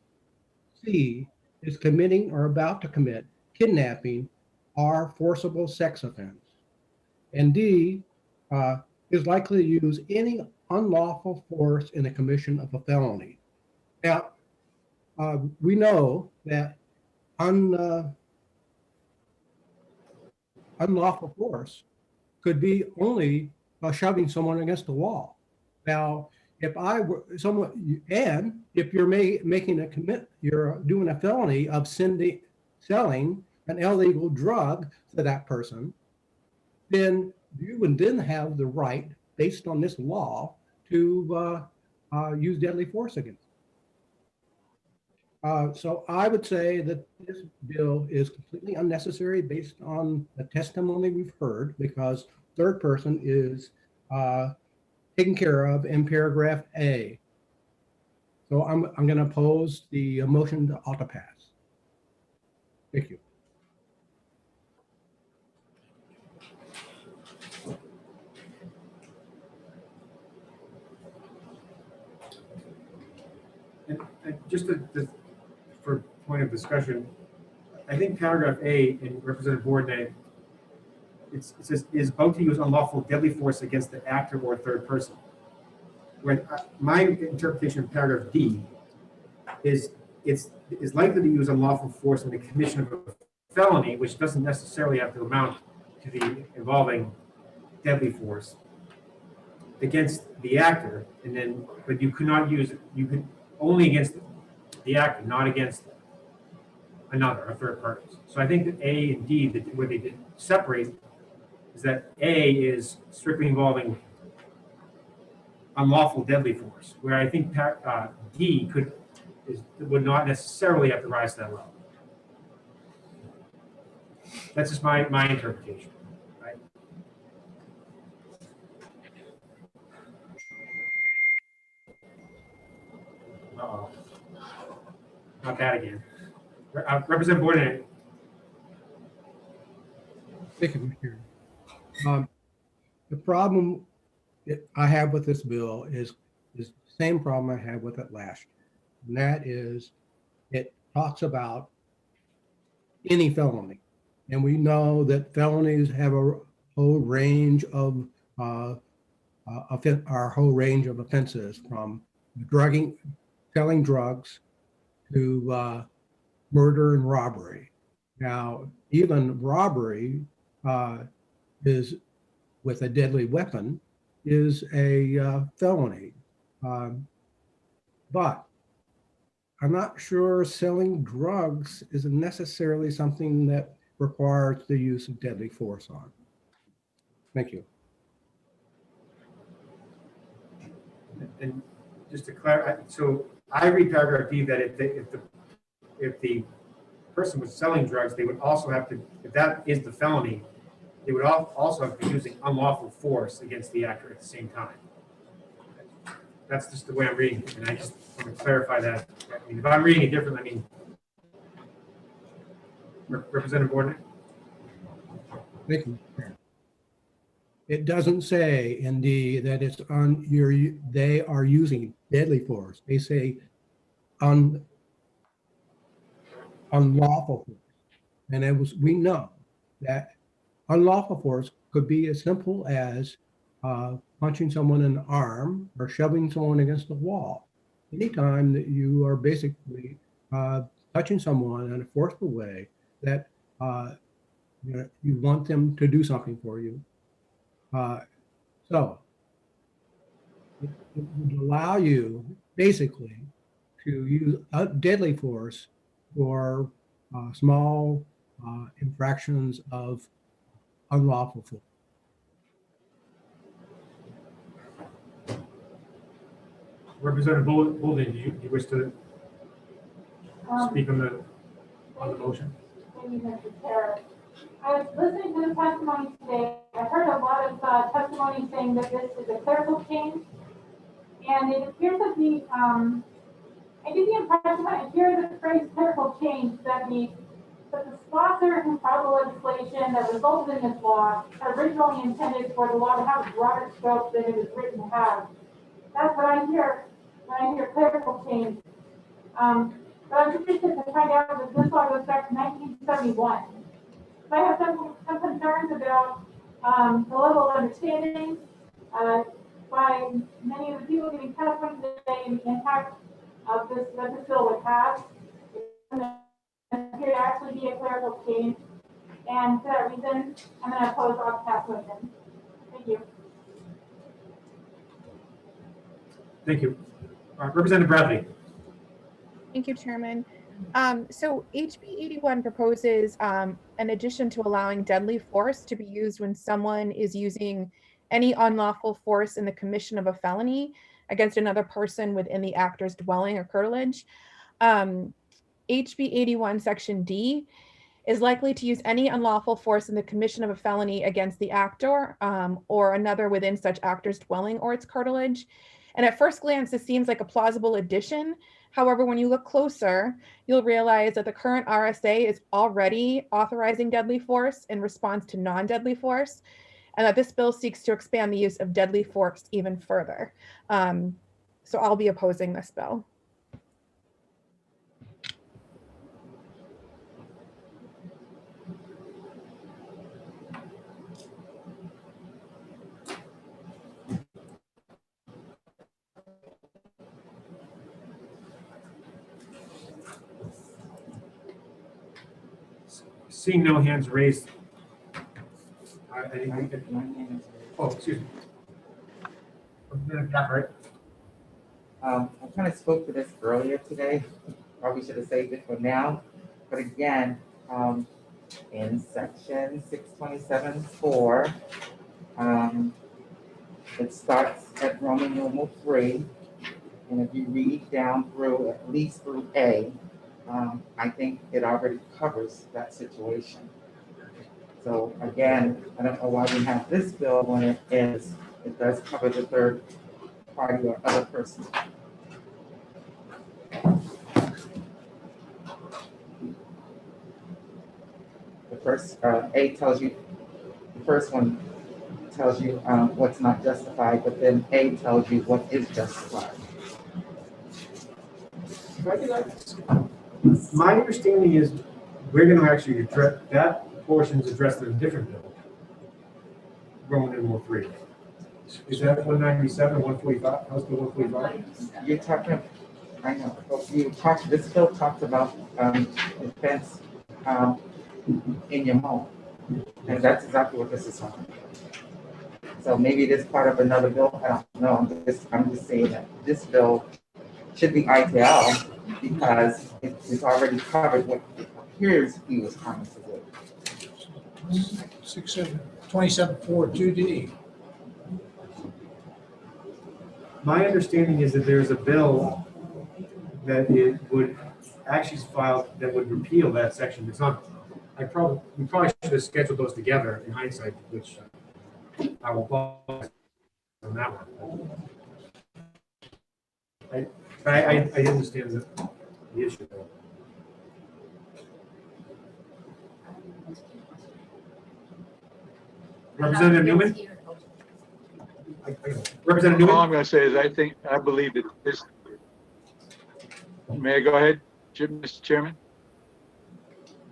C, is committing or about to commit kidnapping or forcible sex offense. And D, is likely to use any unlawful force in the commission of a felony. Now, we know that unlawful force could be only shoving someone against the wall. Now, if I were someone, and if you're making a commit, you're doing a felony of selling an illegal drug to that person, then you would then have the right, based on this law, to use deadly force against So I would say that this bill is completely unnecessary based on the testimony we've heard, because third person is taken care of in paragraph A. So I'm going to oppose the motion to auto pass. Thank you. And just for point of discussion, I think paragraph A in Representative Bourdon, it says, is about to use unlawful deadly force against the actor or third person. When my interpretation of paragraph D is likely to use unlawful force in the commission of a felony, which doesn't necessarily have to amount to the involving deadly force against the actor, and then but you could not use it. You could only against the actor, not against another, a third party. So I think that A and D, where they did separate, is that A is strictly involving unlawful deadly force, where I think D would not necessarily have to rise to that level. That's just my interpretation. Right? Uh-oh. Not that again. Representative Bourdon. Thank you, Mr. Chairman. The problem that I have with this bill is the same problem I had with it last year. And that is, it talks about any felony. And we know that felonies have a whole range of offenses, from selling drugs to murder and robbery. Now, even robbery is with a deadly weapon is a felony. But I'm not sure selling drugs is necessarily something that requires the use of deadly force on. Thank you. And just to clarify, so I read paragraph D that if the person was selling drugs, they would also have to, if that is the felony, they would also have to be using unlawful force against the actor at the same time. That's just the way I'm reading it, and I just want to clarify that. I mean, if I'm reading it differently, I mean, Representative Bourdon. Thank you. It doesn't say in D that it's they are using deadly force. They say unlawful force. And we know that unlawful force could be as simple as punching someone in the arm or shoving someone against the wall. Anytime that you are basically touching someone in a forceful way that you want them to do something for you. So it would allow you basically to use deadly force for small infractions of unlawful force. Representative Bourdon, do you wish to speak on the motion? Thank you, Mr. Chair. I was listening to the testimony today. I heard a lot of testimony saying that this is a clerical change, and it appears that I get the impression when I hear the phrase clerical change that the sponsor who filed the legislation that resulted in this law originally intended for the law to have a broader scope than it was written to have. That's what I hear when I hear clerical change. But I'm interested to find out that this law goes back to 1971. So I have some concerns about the level of understanding by many of the people giving testimony today and the impact of this bill would have. It appears to actually be a clerical change, and for that reason, I'm going to oppose off-pass motion. Thank you. Thank you. Representative Bradley. Thank you, Chairman. So HB 81 proposes an addition to allowing deadly force to be used when someone is using any unlawful force in the commission of a felony against another person within the actor's dwelling or curtilage. HB 81 Section D is likely to use any unlawful force in the commission of a felony against the actor or another within such actor's dwelling or its curtilage. And at first glance, this seems like a plausible addition. However, when you look closer, you'll realize that the current RSA is already authorizing deadly force in response to non-deadly force, and that this bill seeks to expand the use of deadly force even further. So I'll be opposing this bill. Seeing no hands raised. Oh, excuse me. I kind of spoke to this earlier today. Probably should have saved it for now. But again, in section 627(4), it starts at Roman numeral 3. And if you read down through, at least through A, I think it already covers that situation. So again, I don't know why we have this bill when it does cover the third party or other person. The first A tells you, the first one tells you what's not justified, but then A tells you what is justified. My understanding is we're going to actually address that portion is addressed in a different bill. Roman numeral 3. Is that 197 or 145? House Bill 145? You're talking, I know, but this bill talks about defense in your home. And that's exactly what this is on. So maybe it is part of another bill. I don't know. I'm just saying that this bill should be ITL because it's already covered what it appears he was trying to do. 2742D. My understanding is that there's a bill that it would actually file that would repeal that section. It's not. We probably should have scheduled those together in hindsight, which I will pause on that one. I understand the issue though. Representative Newman? Representative Newman? All I'm going to say is I believe that this, may I go ahead, Mr. Chairman?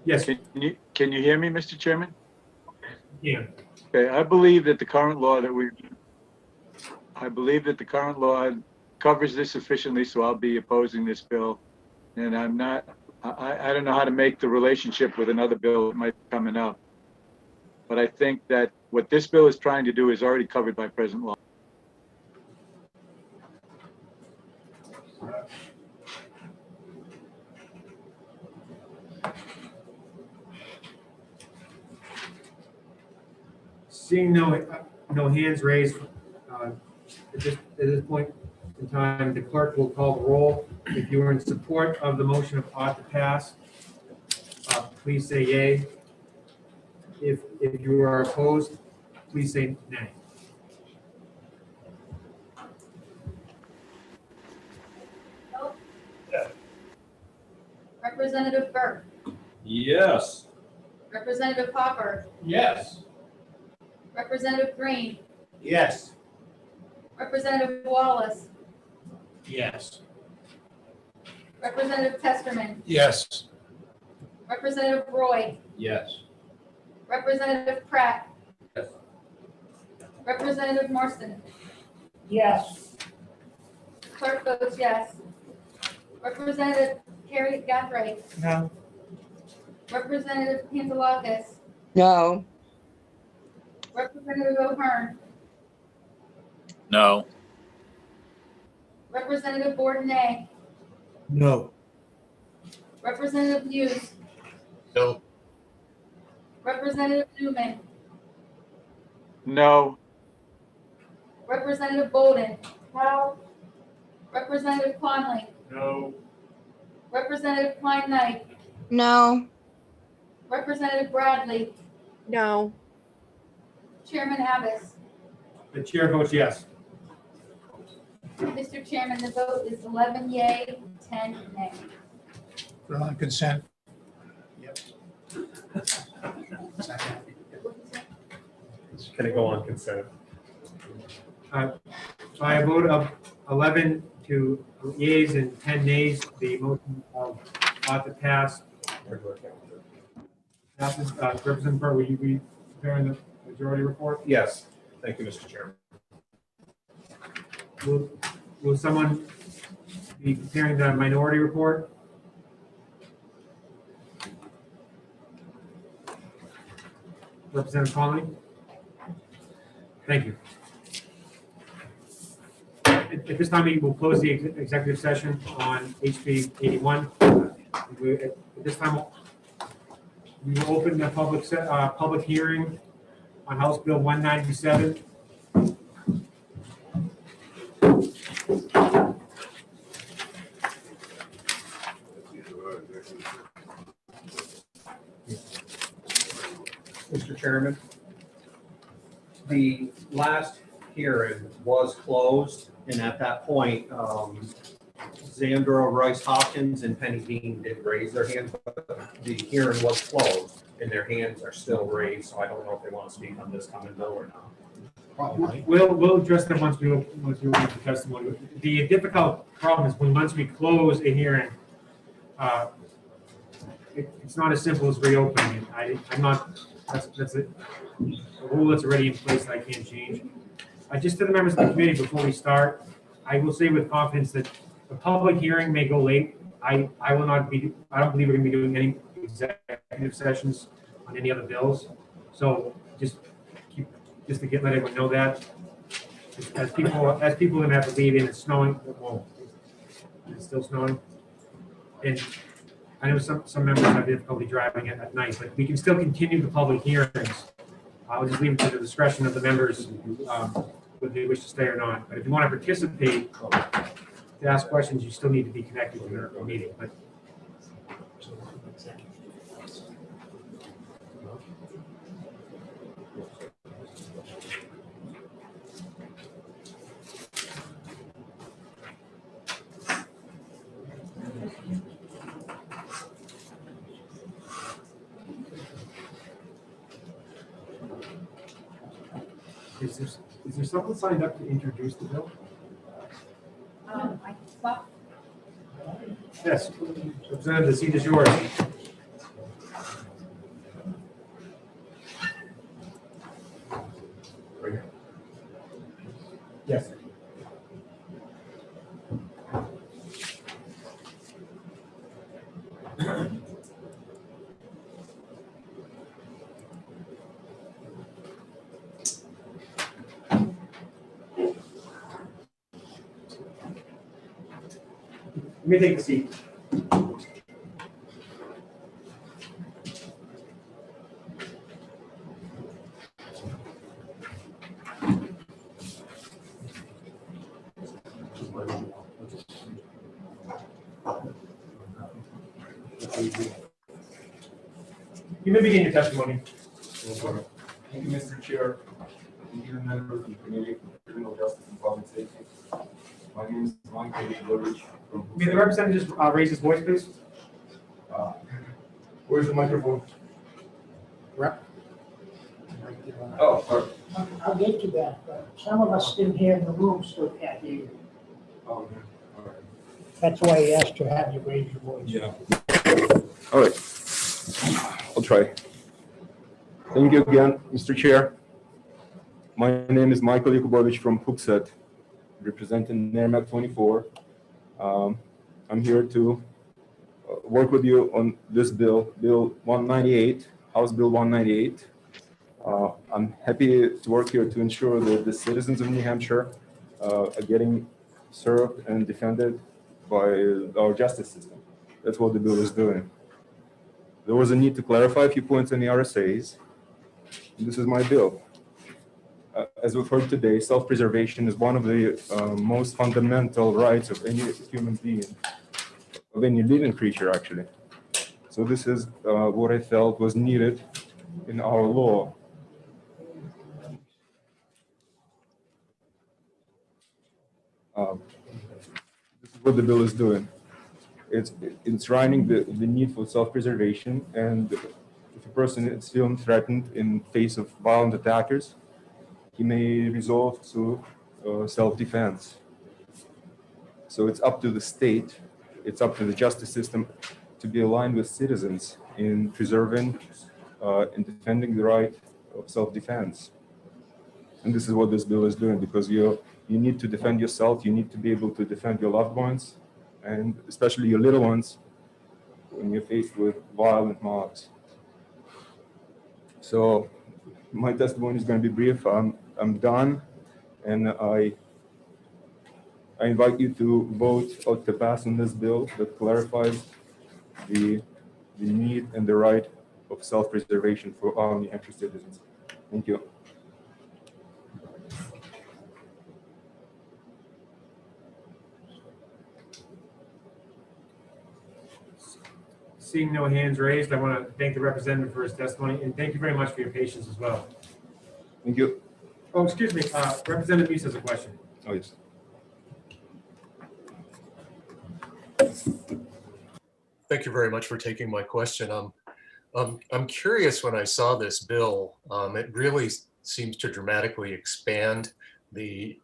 Yes. Can you hear me, Mr. Chairman? Yeah. Okay, I believe that the current law covers this sufficiently, so I'll be opposing this bill. And I don't know how to make the relationship with another bill that might be coming up. But I think that what this bill is trying to do is already covered by present law. Seeing no hands raised at this point in time, the clerk will call the roll. If you are in support of the motion of ought to pass, please say yay. If you are opposed, please say nay. Representative Burke, Yes. Representative Hopper, Yes. Representative Green, Yes. Representative Wallace, Yes. Representative Testerman, Yes. Representative Roy, Yes. Representative Pratt, Yes. Representative Marston, Yes. clerk votes yes. Representative Carrie Gathright, No. Representative Pantelakis, No. Representative O'Hearn, No. Representative Bourdonnais, No. Representative Hughes, No. Representative Newman, No. Representative Bolden, No. Representative Conley, No. Representative Klein Knight, No. Representative Bradley, No. Chairman Abbas. The chair votes yes. Mr. Chairman, the vote is 11 yay, 10 nay. Put on consent. Can it go on consent? By a vote of 11 to yeas and 10 nays, the motion ought to pass. Passes. Representative Burr, will you be preparing the majority report? Yes, thank you, Mr. Chairman. Will someone be preparing the minority report? Representative Conley? Thank you. At this time, we will close the executive session on HB 81. At this time, we will open the public hearing on House Bill 197. Mr. Chairman, the last hearing was closed, and at that point, Zandra Rice Hopkins and Penny Dean did raise their hands, but the hearing was closed, and their hands are still raised, so I don't know if they want to speak on this coming bill or not. Probably. We'll address them once we open the testimony. The difficult problem is once we close a hearing, it's not as simple as reopening it. I'm not. That's a rule that's already in place that I can't change. Just to the members of the committee, before we start, I will say with confidence that the public hearing may go late. I will not be. I don't believe we're going to be doing any executive sessions on any other bills. So just to let everyone know that as people are going to have to leave, and it's snowing. Well, it's still snowing, and I know some members have difficulty driving at night, but we can still continue the public hearings. I'll just leave it to the discretion of the members whether they wish to stay or not. But if you want to participate, to ask questions, you still need to be connected to the meeting. But is there someone signed up to introduce the bill? I stop. Yes, Representative, the seat is yours. Yes. Let me take a seat. You may begin your testimony. Thank you, Mr. Chair. Thank you, members of the Committee for Criminal Justice and Public Safety. My name is Michael Lurich. May the representative just raise his voice, please? Where's the microphone? Rep. Oh, sorry. I'll get to that, but some of us still here in the room still can't hear you. Oh, okay. All right. That's why I asked to have you raise your voice. Yeah. All right. I'll try. Thank you again, Mr. Chair. My name is Michael Yakubovich from Pukset, representing NERMAC 24. I'm here to work with you on this bill, Bill 198, House Bill 198. I'm happy to work here to ensure that the citizens of New Hampshire are getting served and defended by our justice system. That's what the bill is doing. There was a need to clarify a few points in the RSAs. This is my bill. As we've heard today, self-preservation is one of the most fundamental rights of any human being. of any living creature, actually. So this is what I felt was needed in our law. This is what the bill is doing. It's enshrining the need for self-preservation, and if a person is feeling threatened in face of violent attackers, he may resort to self-defense. So it's up to the state, it's up to the justice system to be aligned with citizens in preserving and defending the right of self-defense. And this is what this bill is doing, because you need to defend yourself, you need to be able to defend your loved ones, and especially your little ones when you're faced with violent mobs. So my testimony is going to be brief. I'm done, and I invite you to vote or to pass on this bill that clarifies the need and the right of self-preservation for all New Hampshire citizens. Thank you. Seeing no hands raised, I want to thank the representative for his testimony, and thank you very much for your patience as well. Thank you. Oh, excuse me, Representative Meese has a question. Oh, yes. Thank you very much for taking my question. I'm curious, when I saw this bill, it really seems to dramatically expand the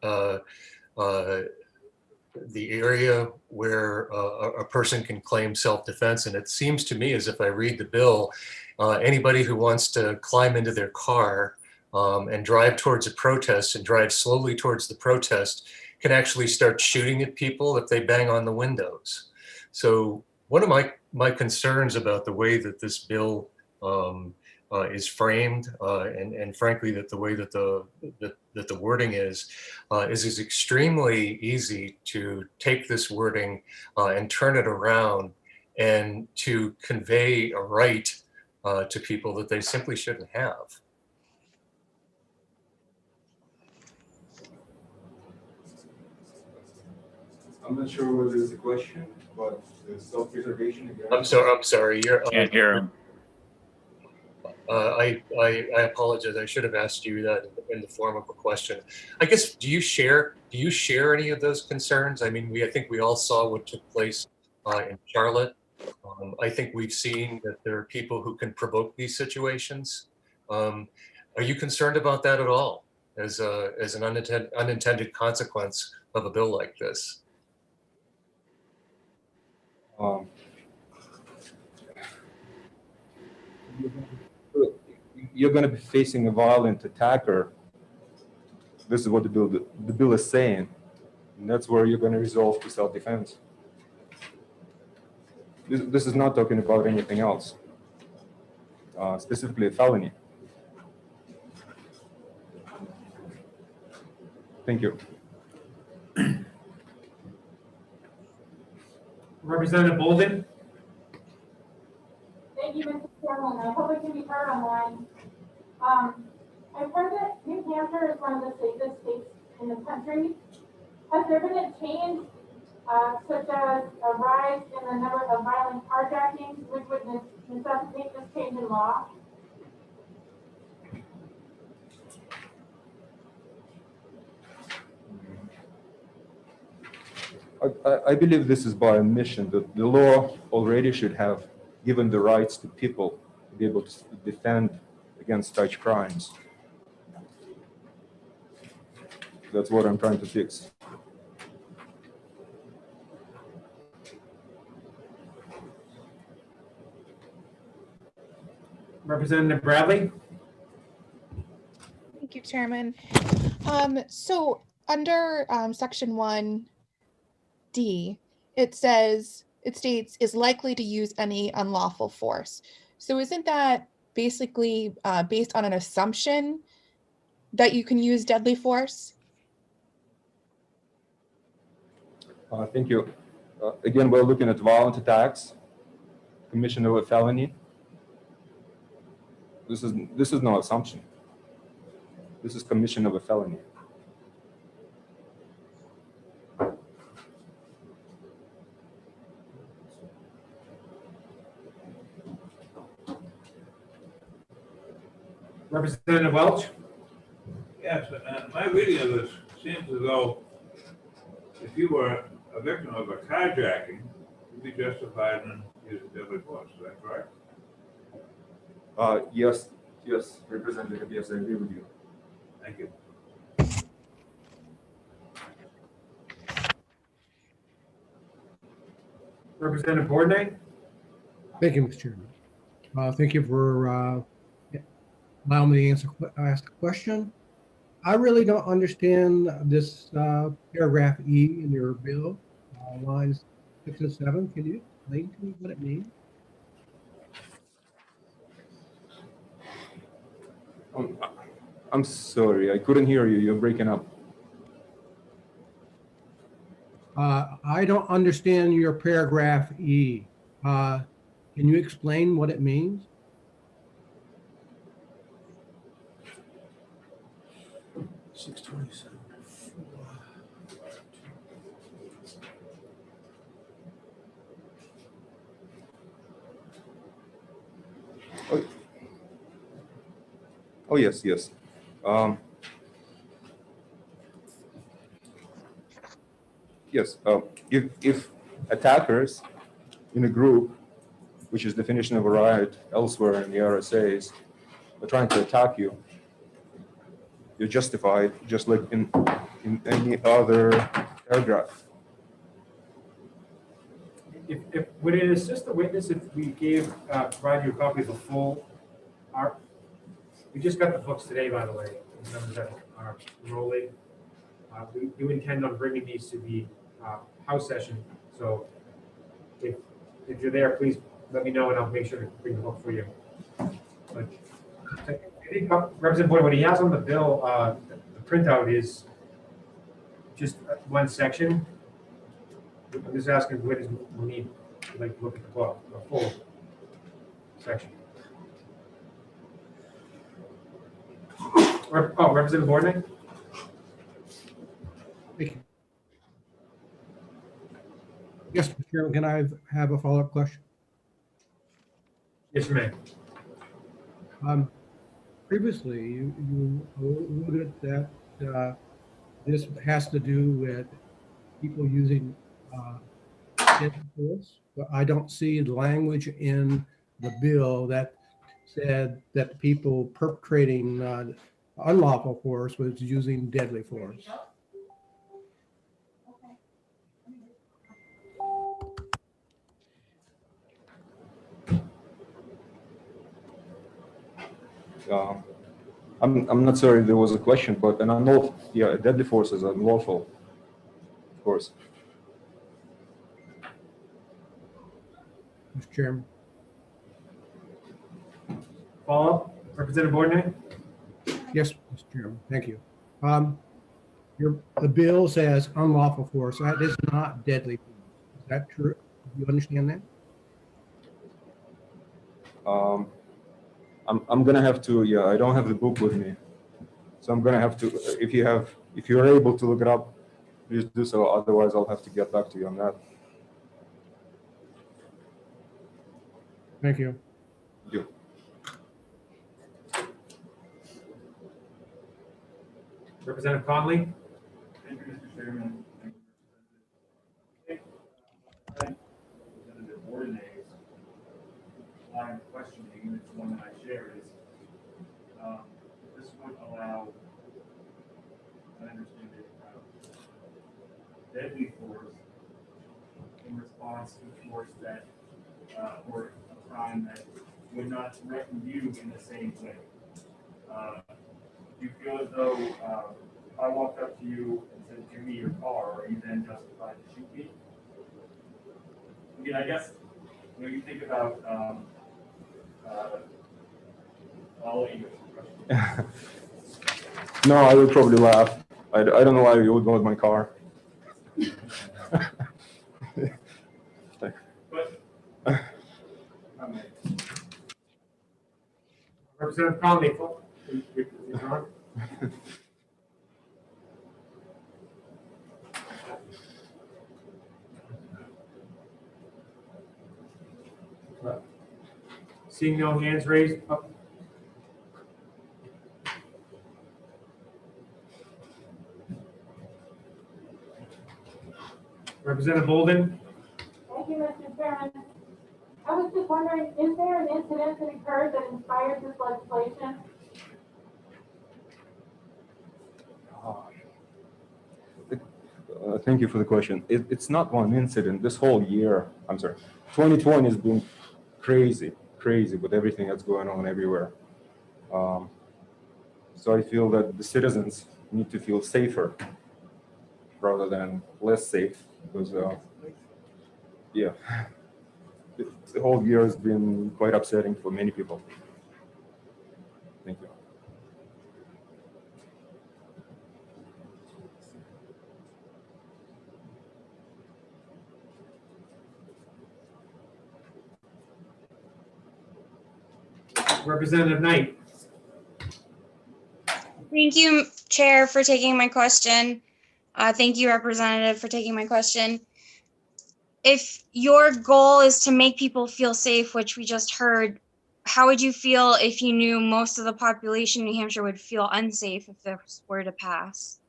area where a person can claim self-defense. And it seems to me, as if I read the bill, anybody who wants to climb into their car and drive towards a protest and drive slowly towards the protest can actually start shooting at people if they bang on the windows. So one of my concerns about the way that this bill is framed, and frankly that the way that the wording is extremely easy to take this wording and turn it around and to convey a right to people that they simply shouldn't have. I'm not sure whether it's a question, but self-preservation again. I'm sorry. You're, Can't hear him. I apologize. I should have asked you that in the form of a question. I guess, do you share any of those concerns? I mean, I think we all saw what took place in Charlotte. I think we've seen that there are people who can provoke these situations. Are you concerned about that at all as an unintended consequence of a bill like this? You're going to be facing a violent attacker. This is what the bill is saying, and that's where you're going to resort to self-defense. This is not talking about anything else, specifically a felony. Thank you. Representative Bolden? Thank you, Mr. Chairman. I hope I can be heard online. I've heard that New Hampshire is one of the safest states in the country. Has there been a change, such as a rise in the number of violent carjackings, which would necessitate this change in law? I believe this is by omission, that the law already should have given the rights to people to be able to defend against such crimes. That's what I'm trying to fix. Representative Bradley? Thank you, Chairman. So under section 1D, it states is likely to use any unlawful force. So isn't that basically based on an assumption that you can use deadly force? Thank you. Again, we're looking at violent attacks, commission of a felony. This is no assumption. This is commission of a felony. Representative Welch? Yes, my reading of this seems as though if you were a victim of a carjacking, you'd be justified in using deadly force. Is that correct? Yes, Representative, yes, I agree with you. Thank you. Representative Bourdon? Thank you, Mr. Chairman. Thank you for allowing me to ask the question. I really don't understand this paragraph E in your bill, lines 6 and 7. Can you explain to me what it means? I'm sorry, I couldn't hear you. You're breaking up. I don't understand your paragraph E. Can you explain what it means? Oh, yes. Yes, if attackers in a group, which is definition of a riot elsewhere in the RSAs, are trying to attack you, you're justified, just like in any other paragraph. If would it assist the witness if we provide you a copy of the full art? We just got the books today, by the way, the members that are enrolling. We do intend on bringing these to the house session. So if you're there, please let me know and I'll make sure to bring the book for you. But I think Representative Boyd, what he has on the bill, the printout is just one section. I'm just asking if witness will need to look at the book, the full section. Representative Boardman? Thank you. Yes, Mr. Chairman, can I have a follow-up question? Yes, you may. Previously, you alluded that this has to do with people using deadly force, but I don't see the language in the bill that said that people perpetrating unlawful force was using deadly force. I'm not sorry if there was a question, but an unlawful, yeah, deadly force is unlawful, of course. Mr. Chairman. Follow-up, Representative Bourdon? Yes, Mr. Chairman, thank you. The bill says unlawful force. That is not deadly force. Is that true? Do you understand that? I'm gonna have to, yeah, I don't have the book with me. So I'm gonna have to, if you're able to look it up, please do so. Otherwise, I'll have to get back to you on that. Thank you. Thank you. Representative Conley? Thank you, Mr. Chairman. Representative Bourdon's line of questioning, and it's one that I share, is this would allow, I understand it, deadly force in response to force that, or a crime that would not threaten you in the same way. Do you feel as though if I walked up to you and said, give me your car, are you then justified to shoot me? I mean, I guess, you think about all English. No, I would probably laugh. I don't know why you would go with my car. Representative Conley? Seeing no hands raised, Representative Bolden? Thank you, Mr. Chairman. I was just wondering, is there an incident that occurred that inspired this legislation? Thank you for the question. It's not one incident. This whole year, I'm sorry, 2020 has been crazy with everything that's going on everywhere. So I feel that the citizens need to feel safer rather than less safe because, yeah, the whole year has been quite upsetting for many people. Thank you. Representative Knight? Thank you, Chair, for taking my question. Thank you, Representative, for taking my question. If your goal is to make people feel safe, which we just heard, how would you feel if you knew most of the population in New Hampshire would feel unsafe if this were to pass?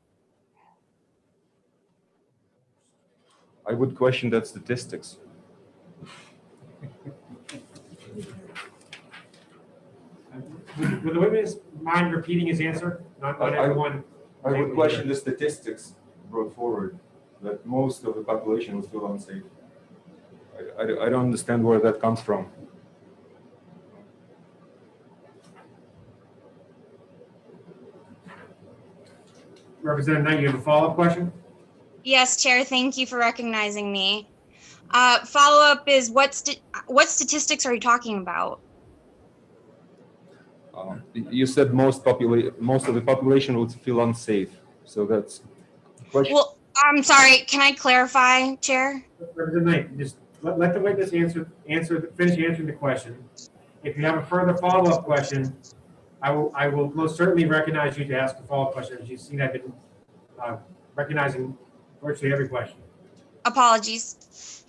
I would question that statistics. Would the witness mind repeating his answer? Not everyone. I would question the statistics brought forward that most of the population will feel unsafe. I don't understand where that comes from. Representative Knight, you have a follow-up question? Yes, Chair, thank you for recognizing me. Follow-up is what statistics are you talking about? You said most of the population would feel unsafe. So that's question. Well, I'm sorry, can I clarify, Chair? Representative Knight, just let the witness finish answering the question. If you have a further follow-up question, I will most certainly recognize you to ask a follow-up question. As you've seen, I've been recognizing virtually every question. Apologies.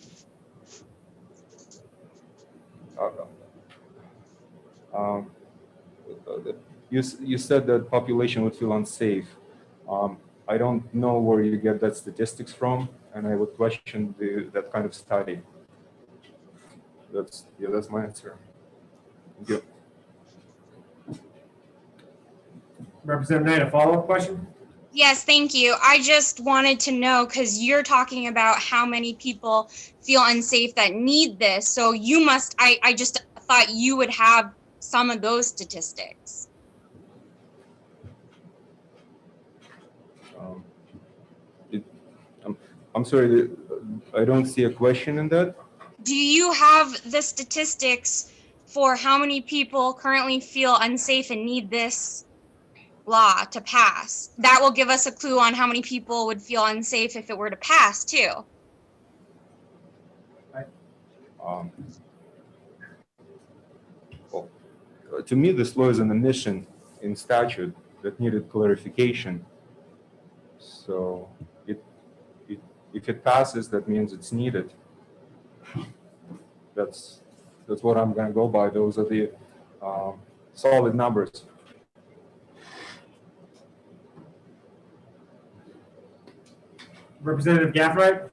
You said that population would feel unsafe. I don't know where you get that statistics from, and I would question that kind of study. That's my answer. Thank you. Representative Knight, a follow-up question? Yes, thank you. I just wanted to know, because you're talking about how many people feel unsafe that need this. So you must, I just thought you would have some of those statistics. I'm sorry, I don't see a question in that. Do you have the statistics for how many people currently feel unsafe and need this law to pass? That will give us a clue on how many people would feel unsafe if it were to pass too. Well, to me, this law is an omission in statute that needed clarification. So if it passes, that means it's needed. That's what I'm going to go by. Those are the solid numbers. Representative Gaffright?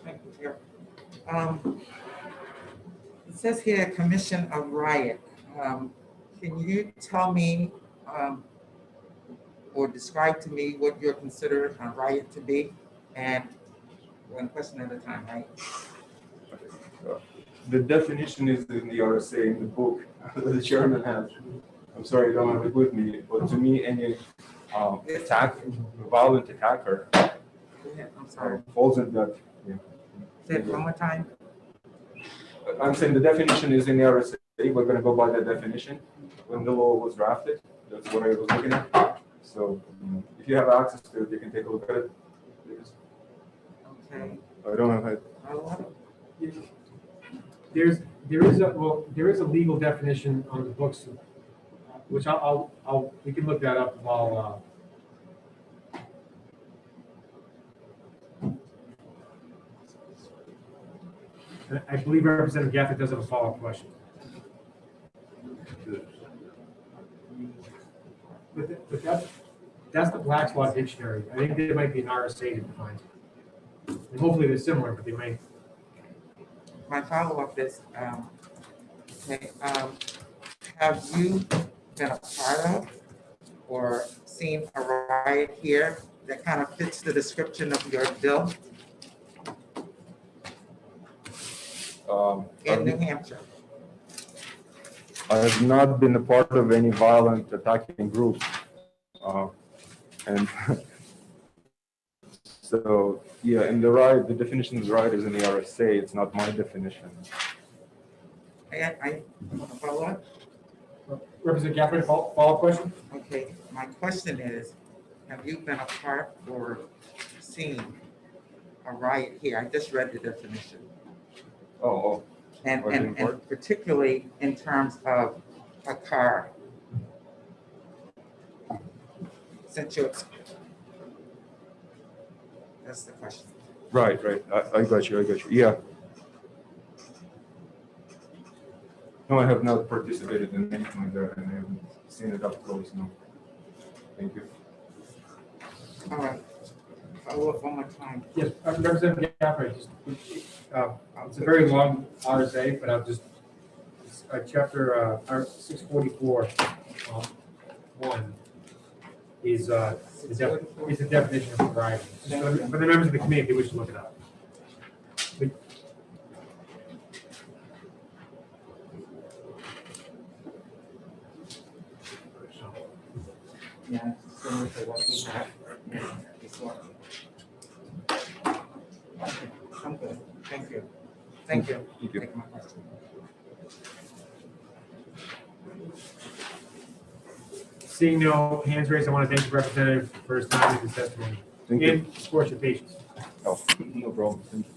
Thank you, Chair. It says here, commission a riot. Can you tell me or describe to me what you're considering a riot to be? And one question at a time, right? The definition is in the RSA in the book that the chairman has. I'm sorry, I don't have it with me, but to me, any violent attacker I'm sorry. falls in that. Yeah. Say it one more time. I'm saying the definition is in the RSA. We're going to go by the definition. When the law was drafted, that's what I was looking at. So if you have access to it, you can take a look at it. Okay. I don't have it. There is a legal definition on the books, which we can look that up while. I believe Representative Gaffney does have a follow-up question. But That's the Black's Law Dictionary. I think there might be an RSA to define it. And hopefully they're similar, but they might. My follow-up is, okay, have you been a part of or seen a riot here that kind of fits the description of your bill in New Hampshire? I have not been a part of any violent attacking groups. And so, yeah, and the definition of riot is in the RSA. It's not my definition. I want to follow up. Representative Gaffney, follow-up question? Okay, my question is, have you been a part or seen a riot here? I just read the definition. Oh. And particularly in terms of a car. Since you're, that's the question. Right. I got you. Yeah. No, I have not participated in anything like that, and I haven't seen it up close. No. Thank you. All right. Follow up one more time. Yes, Representative Gaffney, it's a very long RSA, but I'll just, chapter 644, 1 is the definition of sobriety. For the members of the committee, if they wish to look it up. Yeah, similar to what we have before. Okay, I'm good. Thank you. Thank you. Take my question. Seeing no hands raised, I want to thank the representative for his time and his testimony. Thank you. And for your patience. Oh, no problem. Thank you.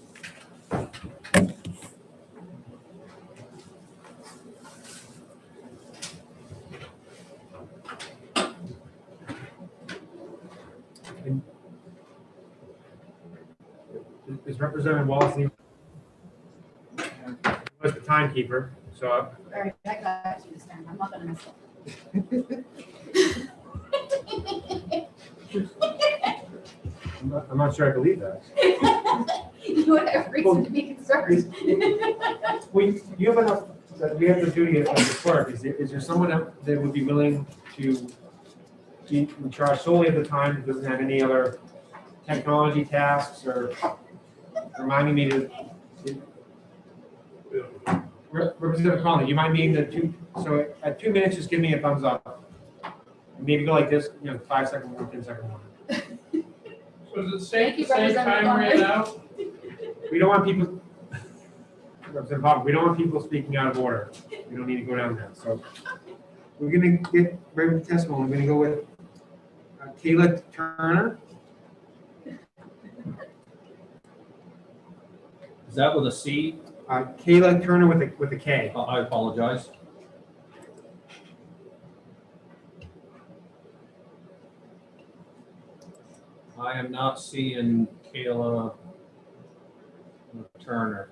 Is Representative Wallace was the timekeeper, so. All right, I got you this time. I'm not gonna miss it. I'm not sure I believe that. You would have reason to be concerned. You have enough, we have the duty of the clerk. Is there someone that would be willing to be in charge solely of the time that doesn't have any other technology tasks or reminding me to. Representative Conley, do you mind being the so at 2 minutes, just give me a thumbs up. Maybe go like this, 5 second one, 10-second one. So is it safe to say time ran out? We don't want people, Representative Hoffman, we don't want people speaking out of order. We don't need to go down there. So we're gonna get right with the testimony. We're gonna go with Kayla Turner. Is that with a C? Kayla Turner with a K. I apologize. I am not seeing Kayla Turner.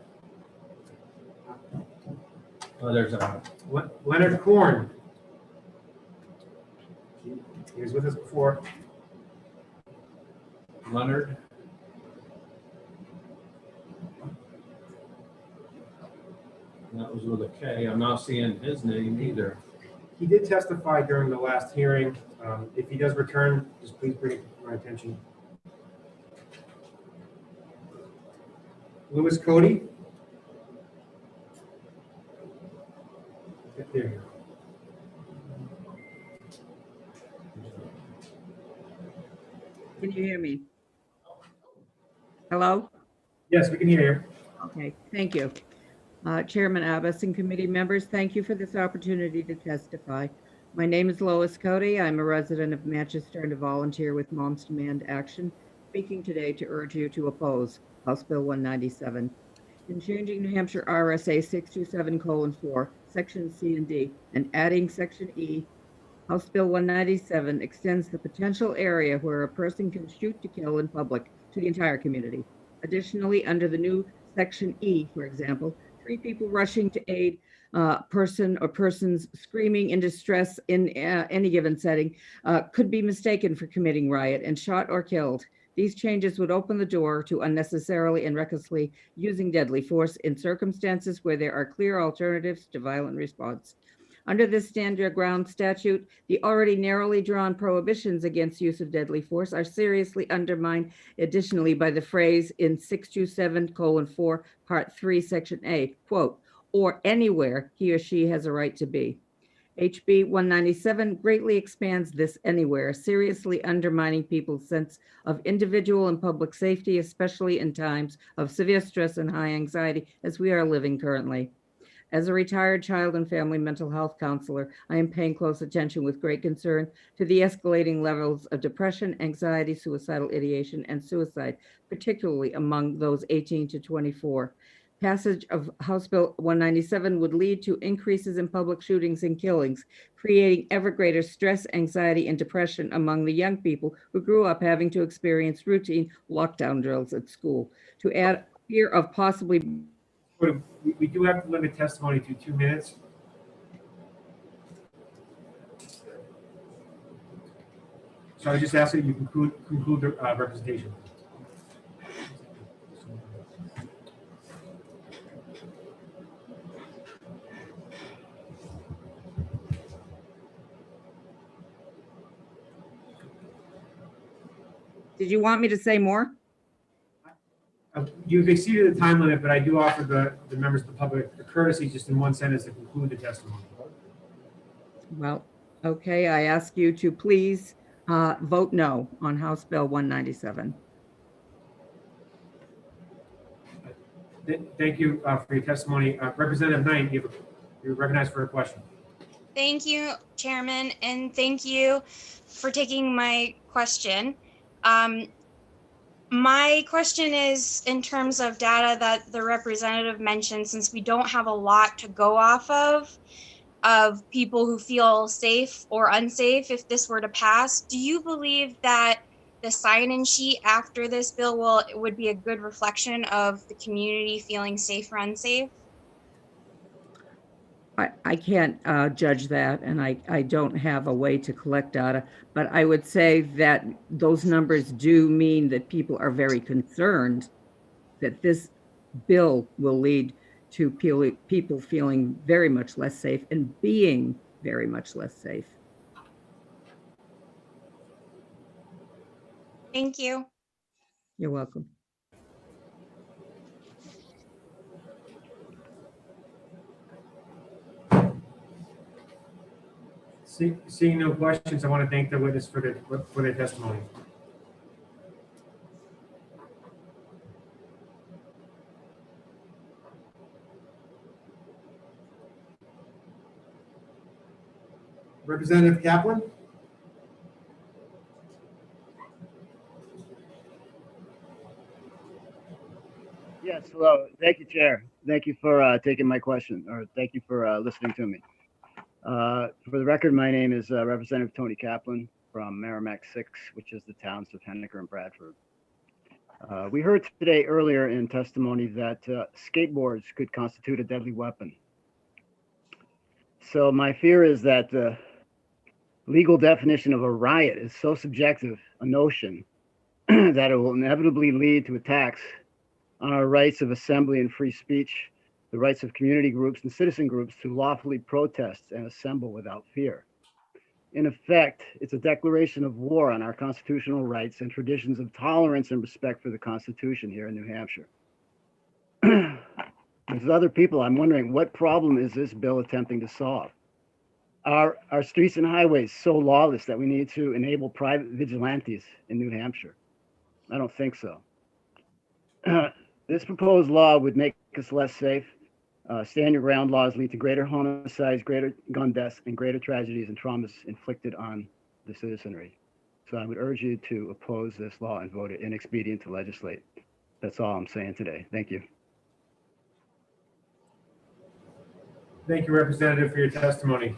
Oh, there's a Leonard Korn. He was with us before. Leonard. That was with a K. I'm not seeing his name either. He did testify during the last hearing. If he does return, just please bring it to my attention. Louis Cody. There you go. Can you hear me? Hello? Yes, we can hear you. Okay, thank you. Chairman Abbas and committee members, thank you for this opportunity to testify. My name is Lois Cody. I'm a resident of Manchester and a volunteer with Moms Demand Action, speaking today to urge you to oppose House Bill 197. In changing New Hampshire RSA 627:4, Section C and D, and adding Section E, House Bill 197 extends the potential area where a person can shoot to kill in public to the entire community. Additionally, under the new Section E, for example, 3 people rushing to aid person or persons screaming in distress in any given setting could be mistaken for committing riot and shot or killed. These changes would open the door to unnecessarily and recklessly using deadly force in circumstances where there are clear alternatives to violent response. Under this stand your ground statute, the already narrowly drawn prohibitions against use of deadly force are seriously undermined additionally by the phrase in 627:4, Part 3, Section A, quote, or anywhere he or she has a right to be. HB 197 greatly expands this anywhere, seriously undermining people's sense of individual and public safety, especially in times of severe stress and high anxiety as we are living currently. As a retired child and family mental health counselor, I am paying close attention with great concern to the escalating levels of depression, anxiety, suicidal ideation, and suicide, particularly among those 18 to 24. Passage of House Bill 197 would lead to increases in public shootings and killings, creating ever greater stress, anxiety, and depression among the young people who grew up having to experience routine lockdown drills at school. To add fear of possibly... We do have to limit testimony to 2 minutes. So I just ask that you conclude the representation. Did you want me to say more? You've exceeded the time limit, but I do offer the members of the public the courtesy just in one sentence to conclude the testimony. Well, okay, I ask you to please vote no on House Bill 197. Thank you for your testimony. Representative Knight, you're recognized for a question. Thank you, Chairman, and thank you for taking my question. My question is in terms of data that the representative mentioned, since we don't have a lot to go off of people who feel safe or unsafe if this were to pass, do you believe that the sign-in sheet after this bill would be a good reflection of the community feeling safe or unsafe? I can't judge that, and I don't have a way to collect data, but I would say that those numbers do mean that people are very concerned that this bill will lead to people feeling very much less safe and being very much less safe. Thank you. You're welcome. Seeing no questions, I want to thank the witness for their testimony. Representative Kaplan? Yes, hello. Thank you, Chair. Thank you for taking my question, or thank you for listening to me. For the record, my name is Representative Tony Kaplan from Merrimack 6, which is the towns of Henniker and Bradford. We heard today earlier in testimony that skateboards could constitute a deadly weapon. So my fear is that the legal definition of a riot is so subjective a notion that it will inevitably lead to attacks on our rights of assembly and free speech, the rights of community groups and citizen groups to lawfully protest and assemble without fear. In effect, it's a declaration of war on our constitutional rights and traditions of tolerance and respect for the Constitution here in New Hampshire. As other people, I'm wondering, what problem is this bill attempting to solve? Are our streets and highways so lawless that we need to enable private vigilantes in New Hampshire? I don't think so. This proposed law would make us less safe. Stand your ground laws lead to greater homicides, greater gun deaths, and greater tragedies and traumas inflicted on the citizenry. So I would urge you to oppose this law and vote it inexpedient to legislate. That's all I'm saying today. Thank you. Thank you, Representative, for your testimony.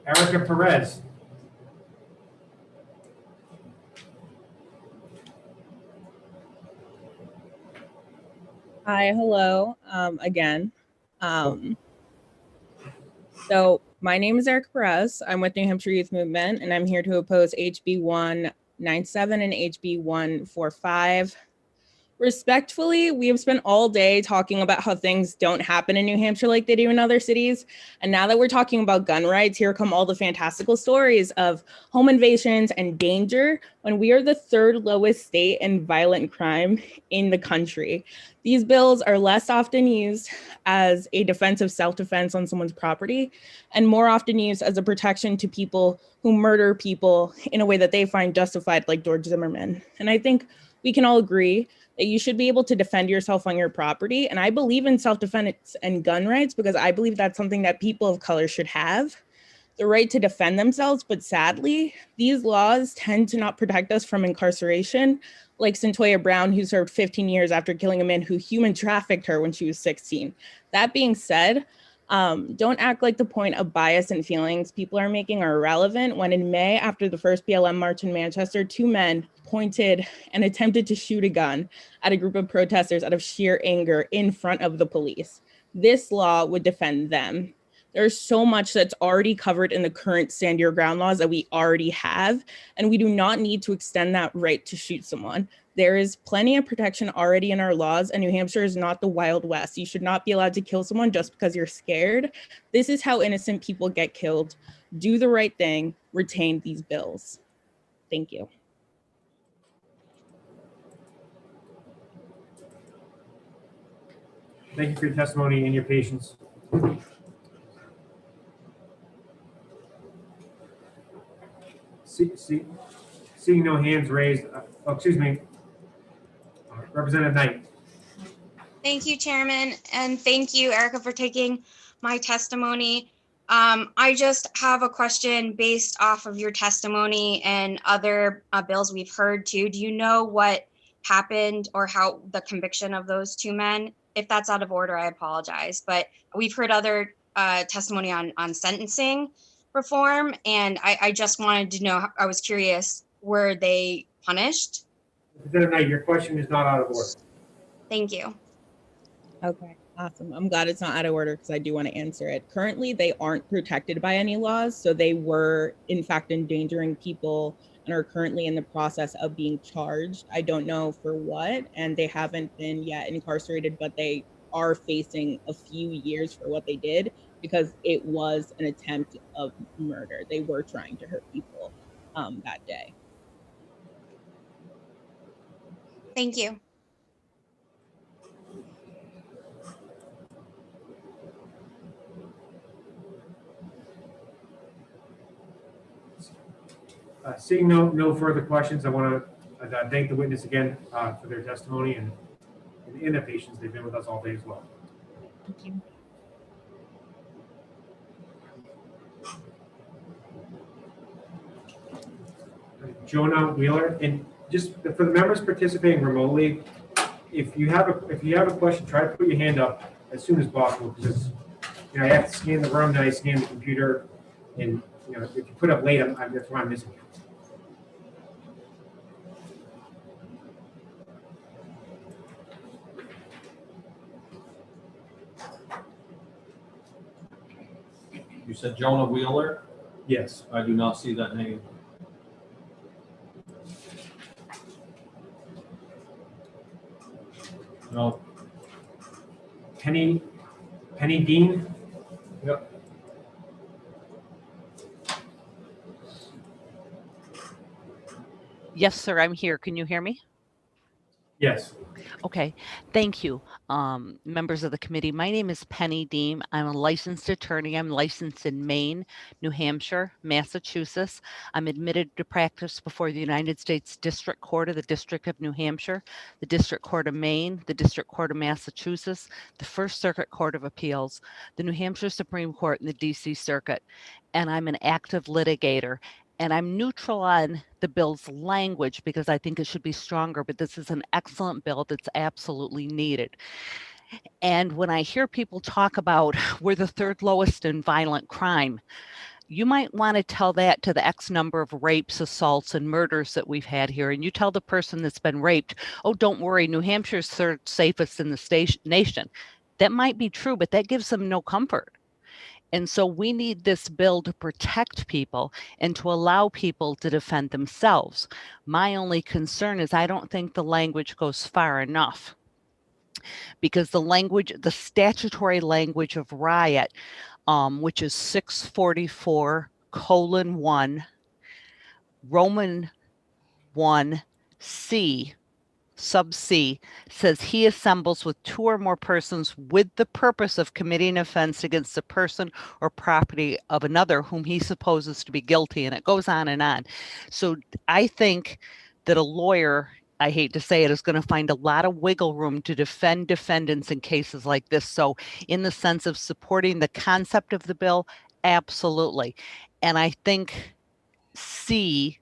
Erica Perez. Hi, hello, again. So my name is Eric Perez. I'm with New Hampshire Youth Movement, and I'm here to oppose HB 197 and HB 145. Respectfully, we have spent all day talking about how things don't happen in New Hampshire like they do in other cities. And now that we're talking about gun rights, here come all the fantastical stories of home invasions and danger when we are the third lowest state in violent crime in the country. These bills are less often used as a defense of self-defense on someone's property and more often used as a protection to people who murder people in a way that they find justified, like George Zimmerman. And I think we can all agree that you should be able to defend yourself on your property. And I believe in self-defense and gun rights because I believe that's something that people of color should have, the right to defend themselves. But sadly, these laws tend to not protect us from incarceration, like Centoya Brown, who served 15 years after killing a man who human trafficked her when she was 16. That being said, don't act like the point of bias and feelings people are making are irrelevant when in May, after the first BLM march in Manchester, 2 men pointed and attempted to shoot a gun at a group of protesters out of sheer anger in front of the police. This law would defend them. There's so much that's already covered in the current stand your ground laws that we already have, and we do not need to extend that right to shoot someone. There is plenty of protection already in our laws, and New Hampshire is not the Wild West. You should not be allowed to kill someone just because you're scared. This is how innocent people get killed. Do the right thing, retain these bills. Thank you. Thank you for your testimony and your patience. Seeing no hands raised, excuse me, Representative Knight. Thank you, Chairman, and thank you, Erica, for taking my testimony. I just have a question based off of your testimony and other bills we've heard too. Do you know what happened or how the conviction of those 2 men? If that's out of order, I apologize, but we've heard other testimony on sentencing reform, and I just wanted to know, I was curious, were they punished? Representative Knight, your question is not out of order. Thank you. Okay, awesome. I'm glad it's not out of order because I do want to answer it. Currently, they aren't protected by any laws, so they were in fact endangering people and are currently in the process of being charged. I don't know for what, and they haven't been yet incarcerated, but they are facing a few years for what they did because it was an attempt of murder. They were trying to hurt people that day. Thank you. Seeing no further questions, I want to thank the witness again for their testimony and their patience. They've been with us all day as well. Thank you. Jonah Wheeler, and just for the members participating remotely, if you have a question, try to put your hand up as soon as possible because I have to scan the room, then I scan the computer, and if you put up late, that's why I'm missing you. You said Jonah Wheeler? Yes. I do not see that name. No. Penny Dean? Yep. Yes, sir, I'm here. Can you hear me? Yes. Okay, thank you. Members of the committee, my name is Penny Deem. I'm a licensed attorney. I'm licensed in Maine, New Hampshire, Massachusetts. I'm admitted to practice before the United States District Court of the District of New Hampshire, the District Court of Maine, the District Court of Massachusetts, the First Circuit Court of Appeals, the New Hampshire Supreme Court, and the DC Circuit. And I'm an active litigator. And I'm neutral on the bill's language because I think it should be stronger, but this is an excellent bill that's absolutely needed. And when I hear people talk about we're the third lowest in violent crime, you might want to tell that to the X number of rapes, assaults, and murders that we've had here. And you tell the person that's been raped, oh, don't worry, New Hampshire's third safest in the nation. That might be true, but that gives them no comfort. And so we need this bill to protect people and to allow people to defend themselves. My only concern is I don't think the language goes far enough, because the statutory language of riot, which is 644:1, Roman 1C, sub C, says he assembles with two or more persons with the purpose of committing offense against the person or property of another whom he supposes to be guilty, and it goes on and on. So I think that a lawyer, I hate to say it, is going to find a lot of wiggle room to defend defendants in cases like this. So in the sense of supporting the concept of the bill, absolutely. And I think D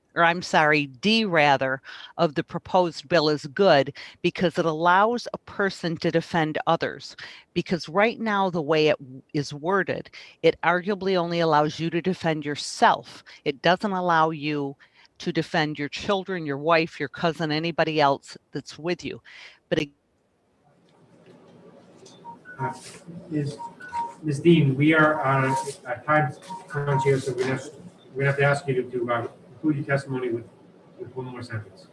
rather, of the proposed bill is good because it allows a person to defend others. Because right now, the way it is worded, it arguably only allows you to defend yourself. It doesn't allow you to defend your children, your wife, your cousin, anybody else that's with you. But Ms. Dean, we are on a time crunch here, so we're going to have to ask you to conclude your testimony with one more sentence.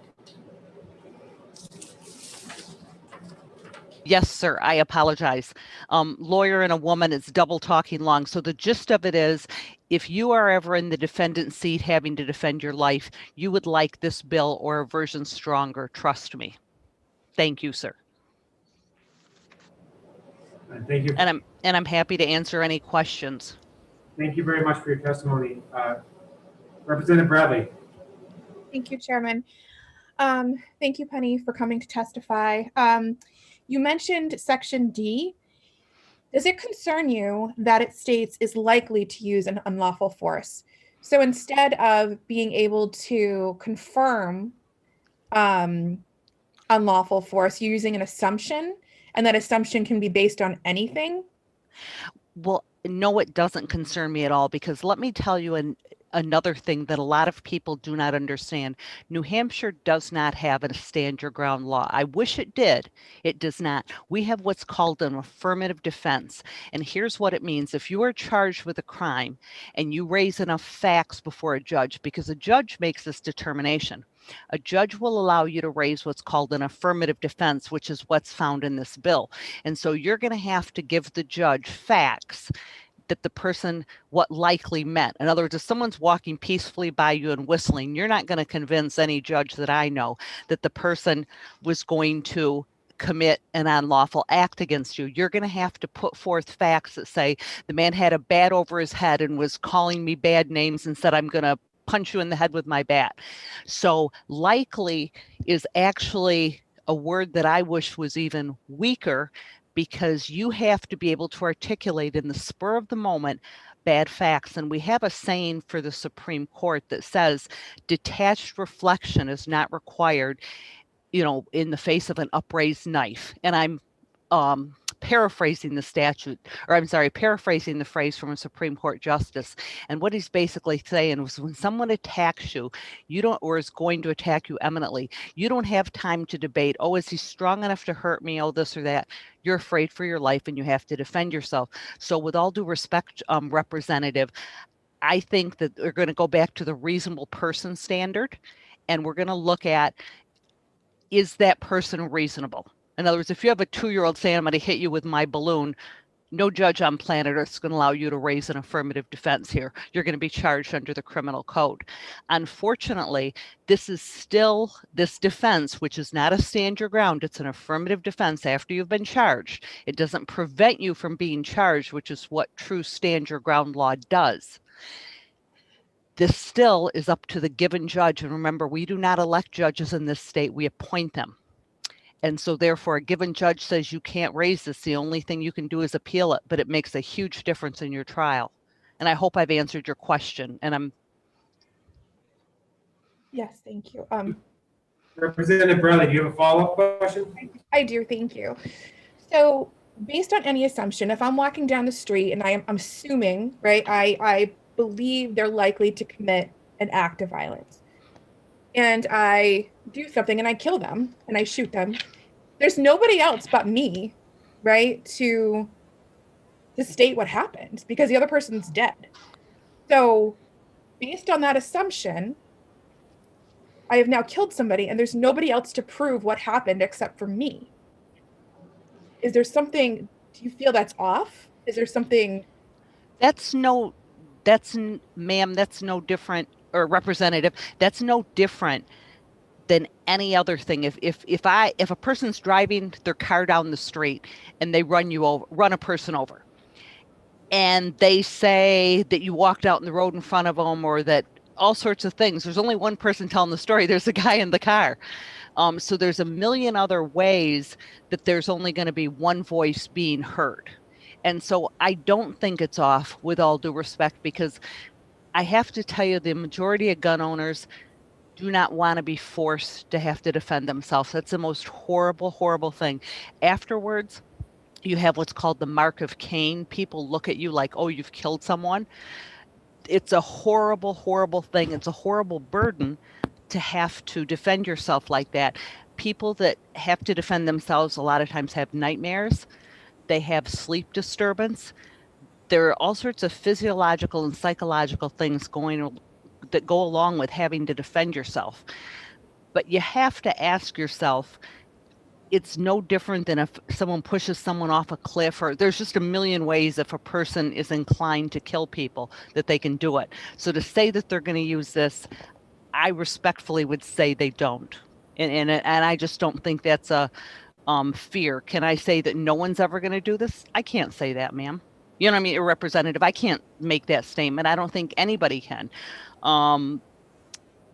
Yes, sir. I apologize. Lawyer and a woman is double talking long. So the gist of it is, if you are ever in the defendant's seat having to defend your life, you would like this bill or a version stronger. Trust me. Thank you, sir. Thank you. And I'm happy to answer any questions. Thank you very much for your testimony. Representative Bradley. Thank you, Chairman. Thank you, Penny, for coming to testify. You mentioned Section D. Does it concern you that it states is likely to use an unlawful force? So instead of being able to confirm unlawful force, you're using an assumption, and that assumption can be based on anything? Well, no, it doesn't concern me at all, because let me tell you another thing that a lot of people do not understand. New Hampshire does not have a stand your ground law. I wish it did. It does not. We have what's called an affirmative defense. And here's what it means. If you are charged with a crime and you raise enough facts before a judge, because a judge makes this determination, a judge will allow you to raise what's called an affirmative defense, which is what's found in this bill. And so you're going to have to give the judge facts that the person what likely meant. In other words, if someone's walking peacefully by you and whistling, you're not going to convince any judge that I know that the person was going to commit an unlawful act against you. You're going to have to put forth facts that say the man had a bat over his head and was calling me bad names and said, I'm going to punch you in the head with my bat. So likely is actually a word that I wish was even weaker, because you have to be able to articulate in the spur of the moment bad facts. And we have a saying for the Supreme Court that says detached reflection is not required, in the face of an upraised knife. And I'm paraphrasing the phrase from a Supreme Court justice. And what he's basically saying was, when someone attacks you, or is going to attack you eminently, you don't have time to debate, oh, is he strong enough to hurt me? Oh, this or that. You're afraid for your life and you have to defend yourself. So with all due respect, Representative, I think that we're going to go back to the reasonable person standard, and we're going to look at, is that person reasonable? In other words, if you have a 2-year-old saying, I'm going to hit you with my balloon, no judge on planet Earth is going to allow you to raise an affirmative defense here. You're going to be charged under the criminal code. Unfortunately, this defense, which is not a stand your ground, it's an affirmative defense after you've been charged. It doesn't prevent you from being charged, which is what true stand your ground law does. This still is up to the given judge. And remember, we do not elect judges in this state, we appoint them. And so therefore, a given judge says you can't raise this, the only thing you can do is appeal it, but it makes a huge difference in your trial. And I hope I've answered your question. And Yes, thank you. Representative Bradley, do you have a follow-up question? I do, thank you. So based on any assumption, if I'm walking down the street and I'm assuming, right, I believe they're likely to commit an act of violence. And I do something and I kill them and I shoot them. There's nobody else but me, right, to state what happened because the other person's dead. So based on that assumption, I have now killed somebody and there's nobody else to prove what happened except for me. Is there something, do you feel that's off? Is there something? Ma'am, that's no different, or representative, that's no different than any other thing. If a person's driving their car down the street and they run a person over, and they say that you walked out in the road in front of them, or that all sorts of things. There's only one person telling the story. There's a guy in the car. So there's a million other ways that there's only going to be one voice being heard. And so I don't think it's off, with all due respect, because I have to tell you, the majority of gun owners do not want to be forced to have to defend themselves. That's the most horrible, horrible thing. Afterwards, you have what's called the mark of Cain. People look at you like, oh, you've killed someone. It's a horrible, horrible thing. It's a horrible burden to have to defend yourself like that. People that have to defend themselves a lot of times have nightmares. They have sleep disturbance. There are all sorts of physiological and psychological things that go along with having to defend yourself. But you have to ask yourself, it's no different than if someone pushes someone off a cliff, or there's just a million ways if a person is inclined to kill people that they can do it. So to say that they're going to use this, I respectfully would say they don't. And I just don't think that's a fear. Can I say that no one's ever going to do this? I can't say that, ma'am. You know what I mean? A representative, I can't make that statement. I don't think anybody can.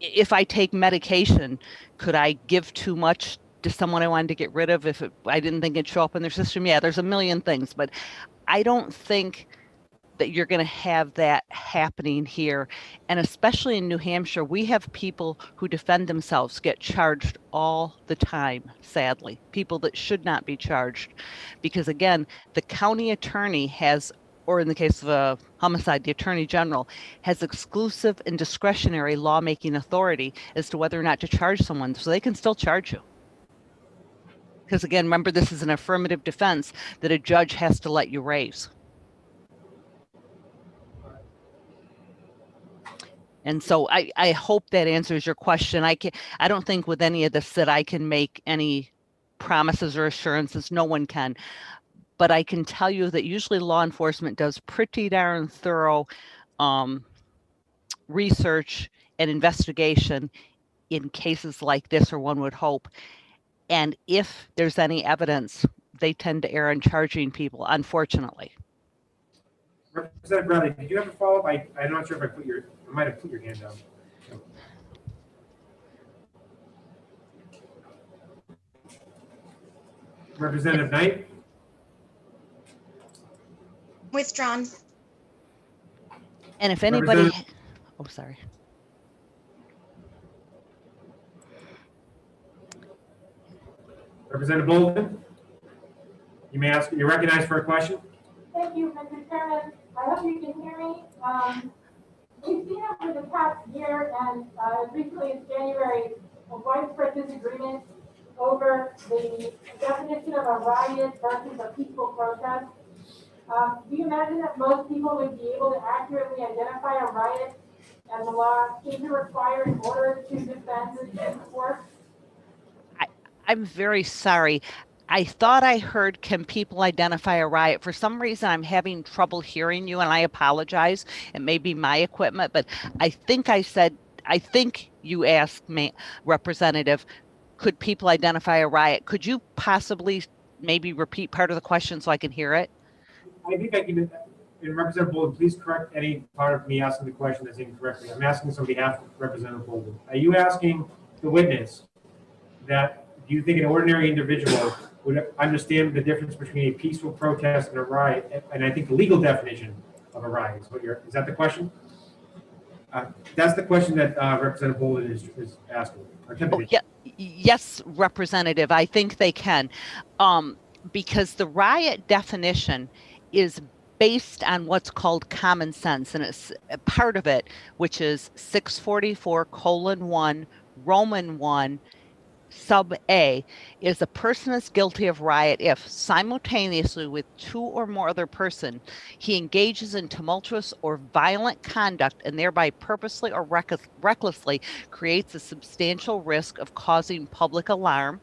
If I take medication, could I give too much to someone I wanted to get rid of if I didn't think it'd show up in their system? Yeah, there's a million things, but I don't think that you're going to have that happening here. And especially in New Hampshire, we have people who defend themselves get charged all the time, sadly, people that should not be charged. Because again, the county attorney has, or in the case of a homicide, the attorney general has exclusive and discretionary lawmaking authority as to whether or not to charge someone. So they can still charge you. Because again, remember, this is an affirmative defense that a judge has to let you raise. And so I hope that answers your question. I don't think with any of this that I can make any promises or assurances. No one can. But I can tell you that usually law enforcement does pretty darn thorough research and investigation in cases like this, or one would hope. And if there's any evidence, they tend to err on charging people, unfortunately. Representative Bradley, did you have a follow-up? I'm not sure if I might have put your hand down. Representative Knight? Withdrawn. And if anybody, oh, sorry. Representative Bolden? You may ask, you're recognized for a question. Thank you, Mr. Chairman. I hope you can hear me. We've seen over the past year and recently in January, a widespread disagreement over the definition of a riot versus a peaceful protest. Do you imagine that most people would be able to accurately identify a riot as the law seems to require in order to defend the force? I'm very sorry. I thought I heard, can people identify a riot? For some reason, I'm having trouble hearing you, and I apologize. It may be my equipment, but I think you asked me, Representative, could people identify a riot? Could you possibly maybe repeat part of the question so I can hear it? I think I can, and Representative Bolden, please correct any part of me asking the question that's incorrectly. I'm asking this on behalf of Representative Bolden. Are you asking the witness that, do you think an ordinary individual would understand the difference between a peaceful protest and a riot? And I think the legal definition of a riot is what is that the question? That's the question that Representative Bolden is asking. Oh, yeah, yes, Representative, I think they can. Because the riot definition is based on what's called common sense. And it's a part of it, which is 644:1, Roman 1, sub A, is a person is guilty of riot if simultaneously with two or more other person, he engages in tumultuous or violent conduct and thereby purposely or recklessly creates a substantial risk of causing public alarm.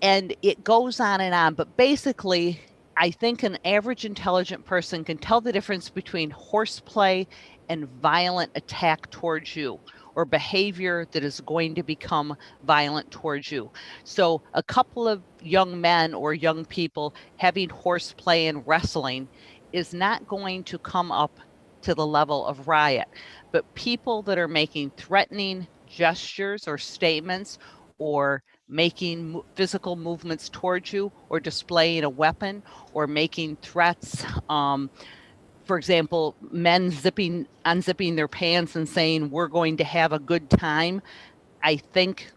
And it goes on, but basically, I think an average intelligent person can tell the difference between horseplay and violent attack towards you, or behavior that is going to become violent towards you. So a couple of young men or young people having horseplay and wrestling is not going to come up to the level of riot. But people that are making threatening gestures or statements, or making physical movements towards you, or displaying a weapon, or making threats, for example, men unzipping their pants and saying, we're going to have a good time. I think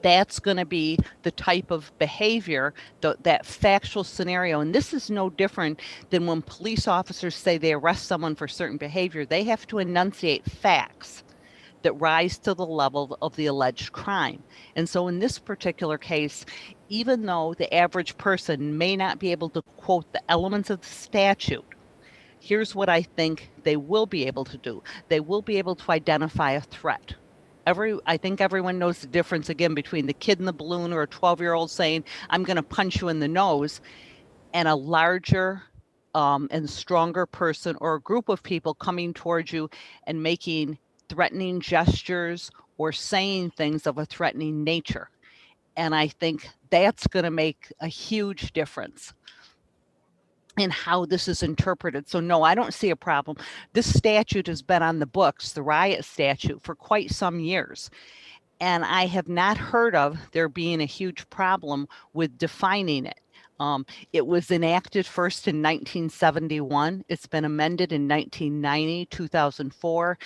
that's going to be the type of behavior, that factual scenario. And this is no different than when police officers say they arrest someone for certain behavior. They have to enunciate facts that rise to the level of the alleged crime. And so in this particular case, even though the average person may not be able to quote the elements of the statute, here's what I think they will be able to do. They will be able to identify a threat. I think everyone knows the difference, again, between the kid in the balloon or a 12-year-old saying, I'm going to punch you in the nose, and a larger and stronger person or a group of people coming towards you and making threatening gestures or saying things of a threatening nature. And I think that's going to make a huge difference in how this is interpreted. So no, I don't see a problem. This statute has been on the books, the riot statute, for quite some years. And I have not heard of there being a huge problem with defining it. It was enacted first in 1971. It's been amended in 1990, 2004,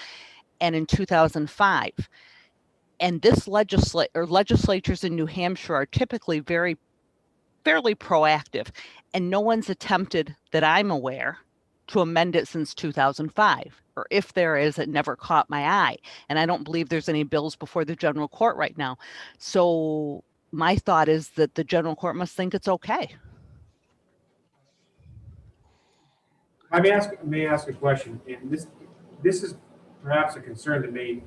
and in 2005. And this legislatures in New Hampshire are typically fairly proactive, and no one's attempted, that I'm aware, to amend it since 2005. Or if there is, it never caught my eye. And I don't believe there's any bills before the general court right now. So my thought is that the general court must think it's okay. I may ask a question, and this is perhaps a concern that may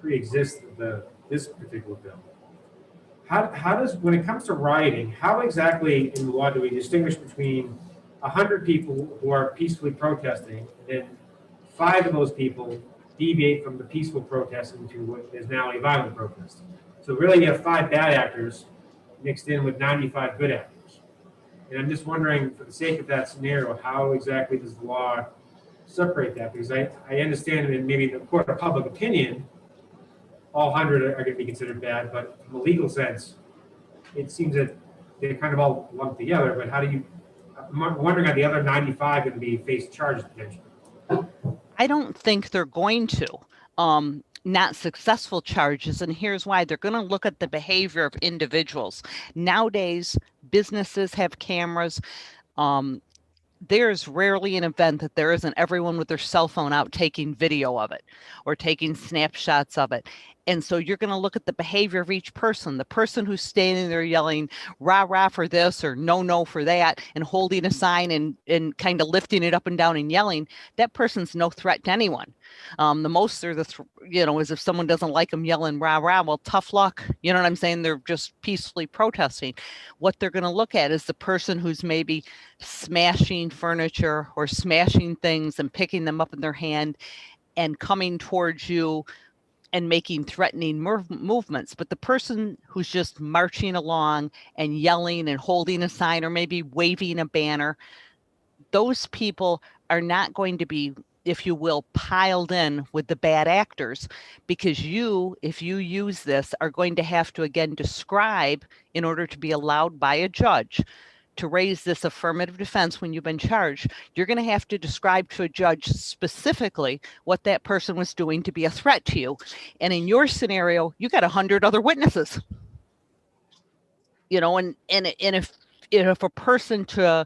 pre-exist this particular bill. How does, when it comes to rioting, how exactly in the law do we distinguish between 100 people who are peacefully protesting, and then 5 of those people deviate from the peaceful protest into what is now a violent protest? So really, you have 5 bad actors mixed in with 95 good actors. And I'm just wondering, for the sake of that scenario, how exactly does the law separate that? Because I understand that maybe the court of public opinion, all 100 are going to be considered bad, but from a legal sense, it seems that they're kind of all lumped together. But how do you, I'm wondering how the other 95 going to be faced charges potentially? I don't think they're going to. Not successful charges, and here's why. They're going to look at the behavior of individuals. Nowadays, businesses have cameras. There's rarely an event that there isn't everyone with their cell phone out taking video of it or taking snapshots of it. And so you're going to look at the behavior of each person. The person who's standing there yelling rah rah for this or no no for that, and holding a sign and kind of lifting it up and down and yelling, that person's no threat to anyone. The most they're is if someone doesn't like them yelling rah rah, well, tough luck. You know what I'm saying? They're just peacefully protesting. What they're going to look at is the person who's maybe smashing furniture or smashing things and picking them up in their hand and coming towards you and making threatening movements. But the person who's just marching along and yelling and holding a sign or maybe waving a banner, those people are not going to be, if you will, piled in with the bad actors, because you, if you use this, are going to have to again describe, in order to be allowed by a judge to raise this affirmative defense when you've been charged, you're going to have to describe to a judge specifically what that person was doing to be a threat to you. And in your scenario, you got 100 other witnesses. And if a person to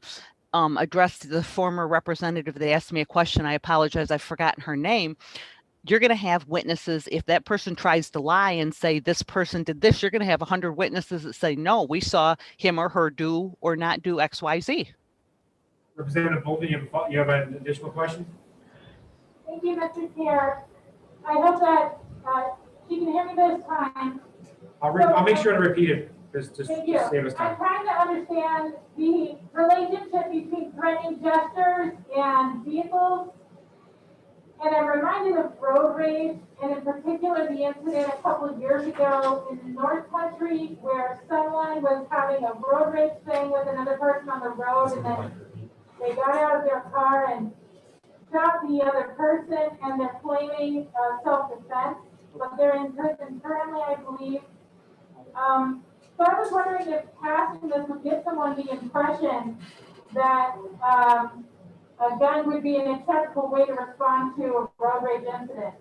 address the former representative that asked me a question. I apologize, I've forgotten her name. You're going to have witnesses. If that person tries to lie and say this person did this, you're going to have 100 witnesses that say, no, we saw him or her do or not do X, Y, Z. Representative Bolton, you have an additional question? Thank you, Mr. Chair. I hope that she can hear me this time. I'll make sure to repeat it. Just Thank you. save us time. I'm trying to understand the relationship between threatening gestures and vehicles. And I'm reminded of road rage, and in particular the incident a couple of years ago in the North Country where someone was having a road rage thing with another person on the road, and then they got out of their car and shot the other person, and they're claiming self-defense, but they're in prison currently, I believe. So I was wondering if passing this would give someone the impression that a gun would be an acceptable way to respond to a road rage incident.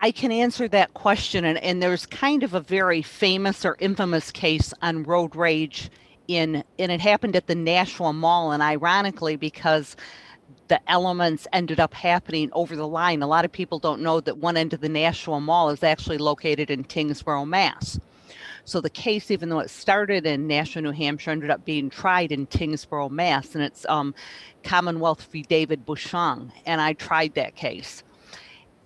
I can answer that question, and there's kind of a very famous or infamous case on road rage and it happened at the Nashua Mall, and ironically, because the elements ended up happening over the line, a lot of people don't know that one end of the Nashua Mall is actually located in Tingsboro, Mass. So the case, even though it started in Nashua, New Hampshire, ended up being tried in Tingsboro, Mass. And it's Commonwealth v. David Bouchon. And I tried that case.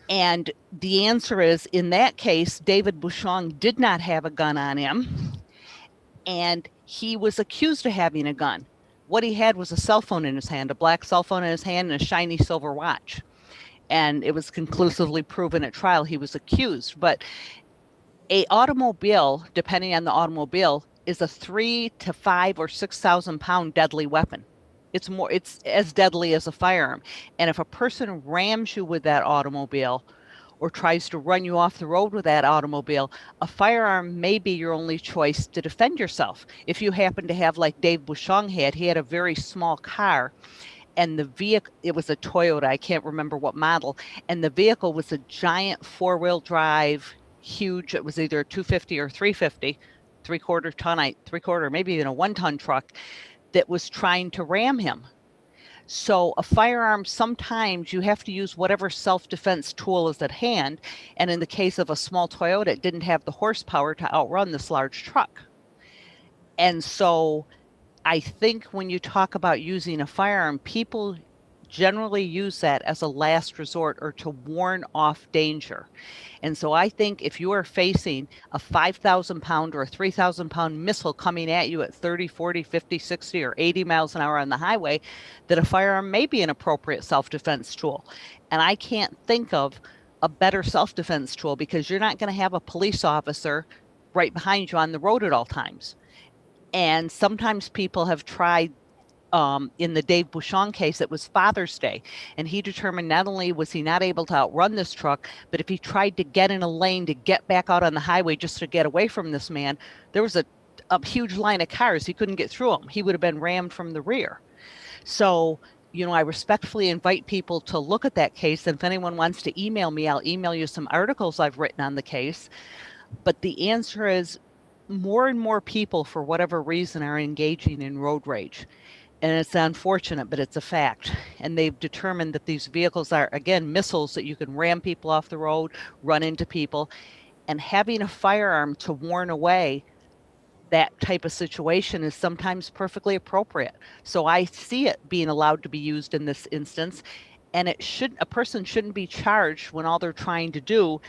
And the answer is, in that case, David Bouchon did not have a gun on him. And he was accused of having a gun. What he had was a cell phone in his hand, a black cell phone in his hand, and a shiny silver watch. And it was conclusively proven at trial he was accused. But a automobile, depending on the automobile, is a 3 to 5 or 6,000 pound deadly weapon. It's as deadly as a firearm. And if a person rams you with that automobile or tries to run you off the road with that automobile, a firearm may be your only choice to defend yourself. If you happen to have, like Dave Bouchon had, he had a very small car, and the vehicle, it was a Toyota, I can't remember what model, and the vehicle was a giant 4-wheel drive, huge, it was either a 250 or 350, 3/4 ton, 3/4, maybe even a 1-ton truck that was trying to ram him. So a firearm, sometimes you have to use whatever self-defense tool is at hand. And in the case of a small Toyota, it didn't have the horsepower to outrun this large truck. And so I think when you talk about using a firearm, people generally use that as a last resort or to warn off danger. And so I think if you are facing a 5,000 pound or a 3,000 pound missile coming at you at 30, 40, 50, 60, or 80 miles an hour on the highway, that a firearm may be an appropriate self-defense tool. And I can't think of a better self-defense tool, because you're not going to have a police officer right behind you on the road at all times. And sometimes people have tried, in the Dave Bouchon case, it was Father's Day, and he determined not only was he not able to outrun this truck, but if he tried to get in a lane to get back out on the highway just to get away from this man, there was a huge line of cars. He couldn't get through them. He would have been rammed from the rear. So, you know, I respectfully invite people to look at that case. And if anyone wants to email me, I'll email you some articles I've written on the case. But the answer is, more and more people, for whatever reason, are engaging in road rage. And it's unfortunate, but it's a fact. And they've determined that these vehicles are, again, missiles that you can ram people off the road, run into people. And having a firearm to warn away that type of situation is sometimes perfectly appropriate. So I see it being allowed to be used in this instance. And a person shouldn't be charged when all they're trying to do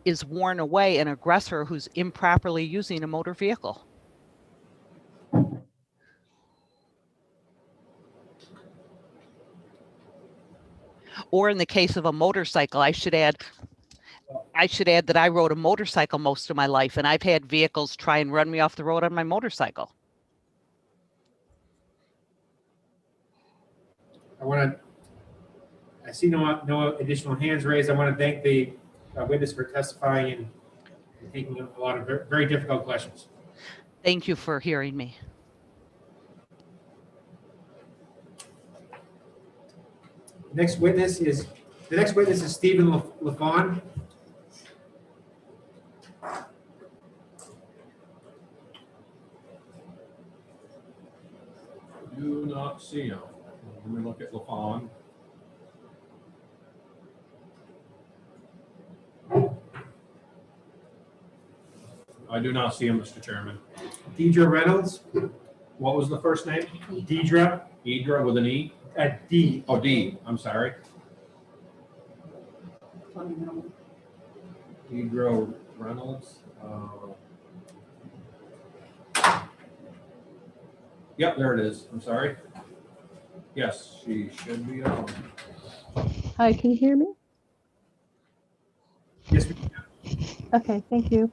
is warn away an aggressor who's improperly using a motor vehicle. Or in the case of a motorcycle, I should add that I rode a motorcycle most of my life, and I've had vehicles try and run me off the road on my motorcycle. I see no additional hands raised. I want to thank the witness for testifying and taking a lot of very difficult questions. Thank you for hearing me. The next witness is Stephen LaFawn. do not see him. Let me look at LaFawn. I do not see him, Mr. Chairman. Deidre Reynolds? What was the first name? Deidre. Deidre with an E? D. Oh, D, I'm sorry. Deidre Reynolds. Yep, there it is. I'm sorry. Yes, she should be on. Hi, can you hear me? Yes, we can. Okay, thank you.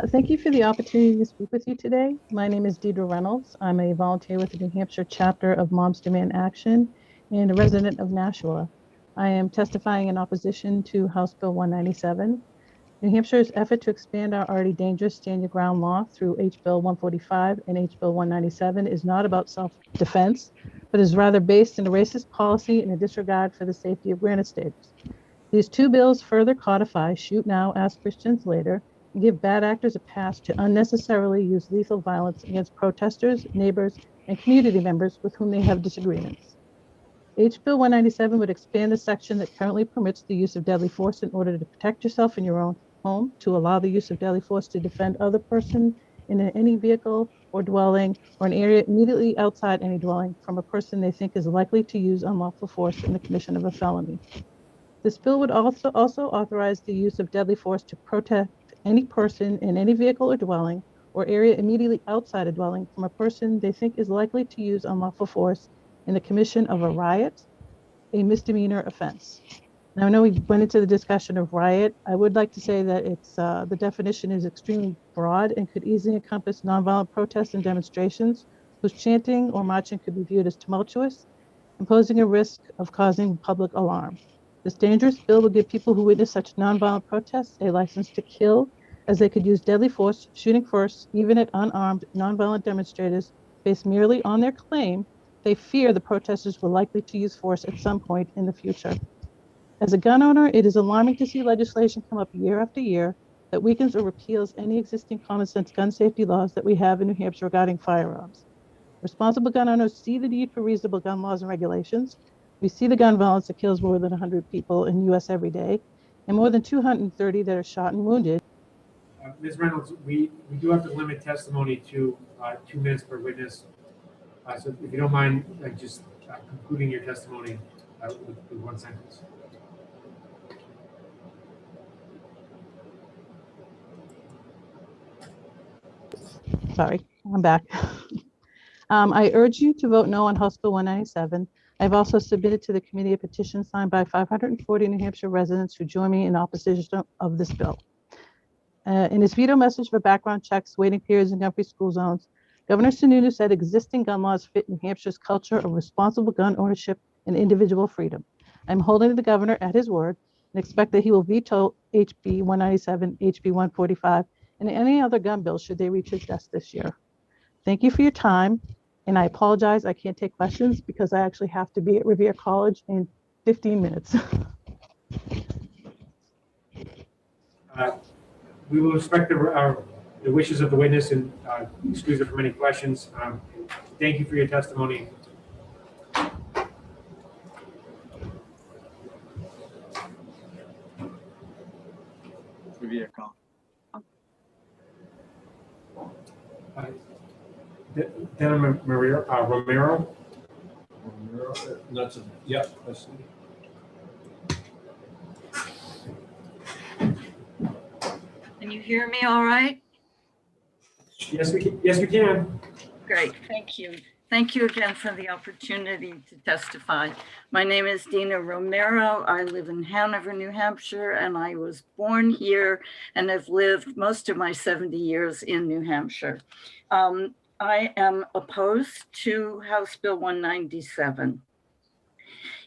Thank you for the opportunity to speak with you today. My name is Deidre Reynolds. I'm a volunteer with the New Hampshire chapter of Moms Demand Action and a resident of Nashua. I am testifying in opposition to House Bill 197. New Hampshire's effort to expand our already dangerous stand your ground law through H Bill 145 and H Bill 197 is not about self-defense, but is rather based in a racist policy and a disregard for the safety of granite staters. These two bills further codify shoot now, ask Christians later, and give bad actors a pass to unnecessarily use lethal violence against protesters, neighbors, and community members with whom they have disagreements. H Bill 197 would expand the section that currently permits the use of deadly force in order to protect yourself in your own home, to allow the use of deadly force to defend other person in any vehicle or dwelling or an area immediately outside any dwelling from a person they think is likely to use unlawful force in the commission of a felony. This bill would also authorize the use of deadly force to protect any person in any vehicle or dwelling or area immediately outside a dwelling from a person they think is likely to use unlawful force in the commission of a riot, a misdemeanor offense. Now, I know we went into the discussion of riot. I would like to say that it's the definition is extremely broad and could easily encompass nonviolent protests and demonstrations whose chanting or marching could be viewed as tumultuous, imposing a risk of causing public alarm. This dangerous bill will give people who witness such nonviolent protests a license to kill, as they could use deadly force, shooting first, even at unarmed nonviolent demonstrators, based merely on their claim they fear the protesters were likely to use force at some point in the future. As a gun owner, it is alarming to see legislation come up year after year that weakens or repeals any existing common sense gun safety laws that we have in New Hampshire regarding firearms. Responsible gun owners see the need for reasonable gun laws and regulations. We see the gun violence that kills more than 100 people in the US every day, and more than 230 that are shot and wounded. Ms. Reynolds, we do have to limit testimony to 2 minutes per witness. So if you don't mind, just concluding your testimony with one sentence. Sorry, I'm back. I urge you to vote no on House Bill 197. I've also submitted to the committee a petition signed by 540 New Hampshire residents who join me in opposition of this bill. In his veto message for background checks, waiting periods, and gun-free school zones, Governor Sununu said existing gun laws fit New Hampshire's culture of responsible gun ownership and individual freedom. I'm holding the governor at his word and expect that he will veto HB 197, HB 145, and any other gun bill should they reach his desk this year. Thank you for your time, and I apologize I can't take questions because I actually have to be at Revere College in 15 minutes. We will respect the wishes of the witness and excuse her from any questions. Thank you for your testimony. Revere College. Dana Romero. That's a, yep, that's Can you hear me all right? Yes, we can. Great, thank you. Thank you again for the opportunity to testify. My name is Dina Romero. I live in Hanover, New Hampshire, and I was born here and have lived most of my 70 years in New Hampshire. I am opposed to House Bill 197.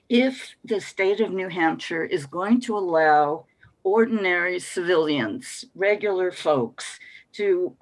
If the state of New Hampshire is going to allow ordinary civilians, regular folks, to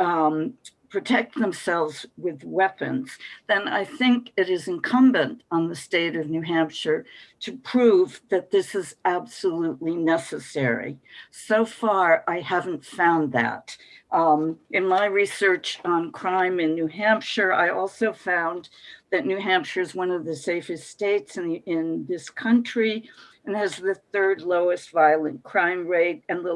protect themselves with weapons, then I think it is incumbent on the state of New Hampshire to prove that this is absolutely necessary. So far, I haven't found that. In my research on crime in New Hampshire, I also found that New Hampshire is one of the safest states in this country and has the third lowest violent crime rate and the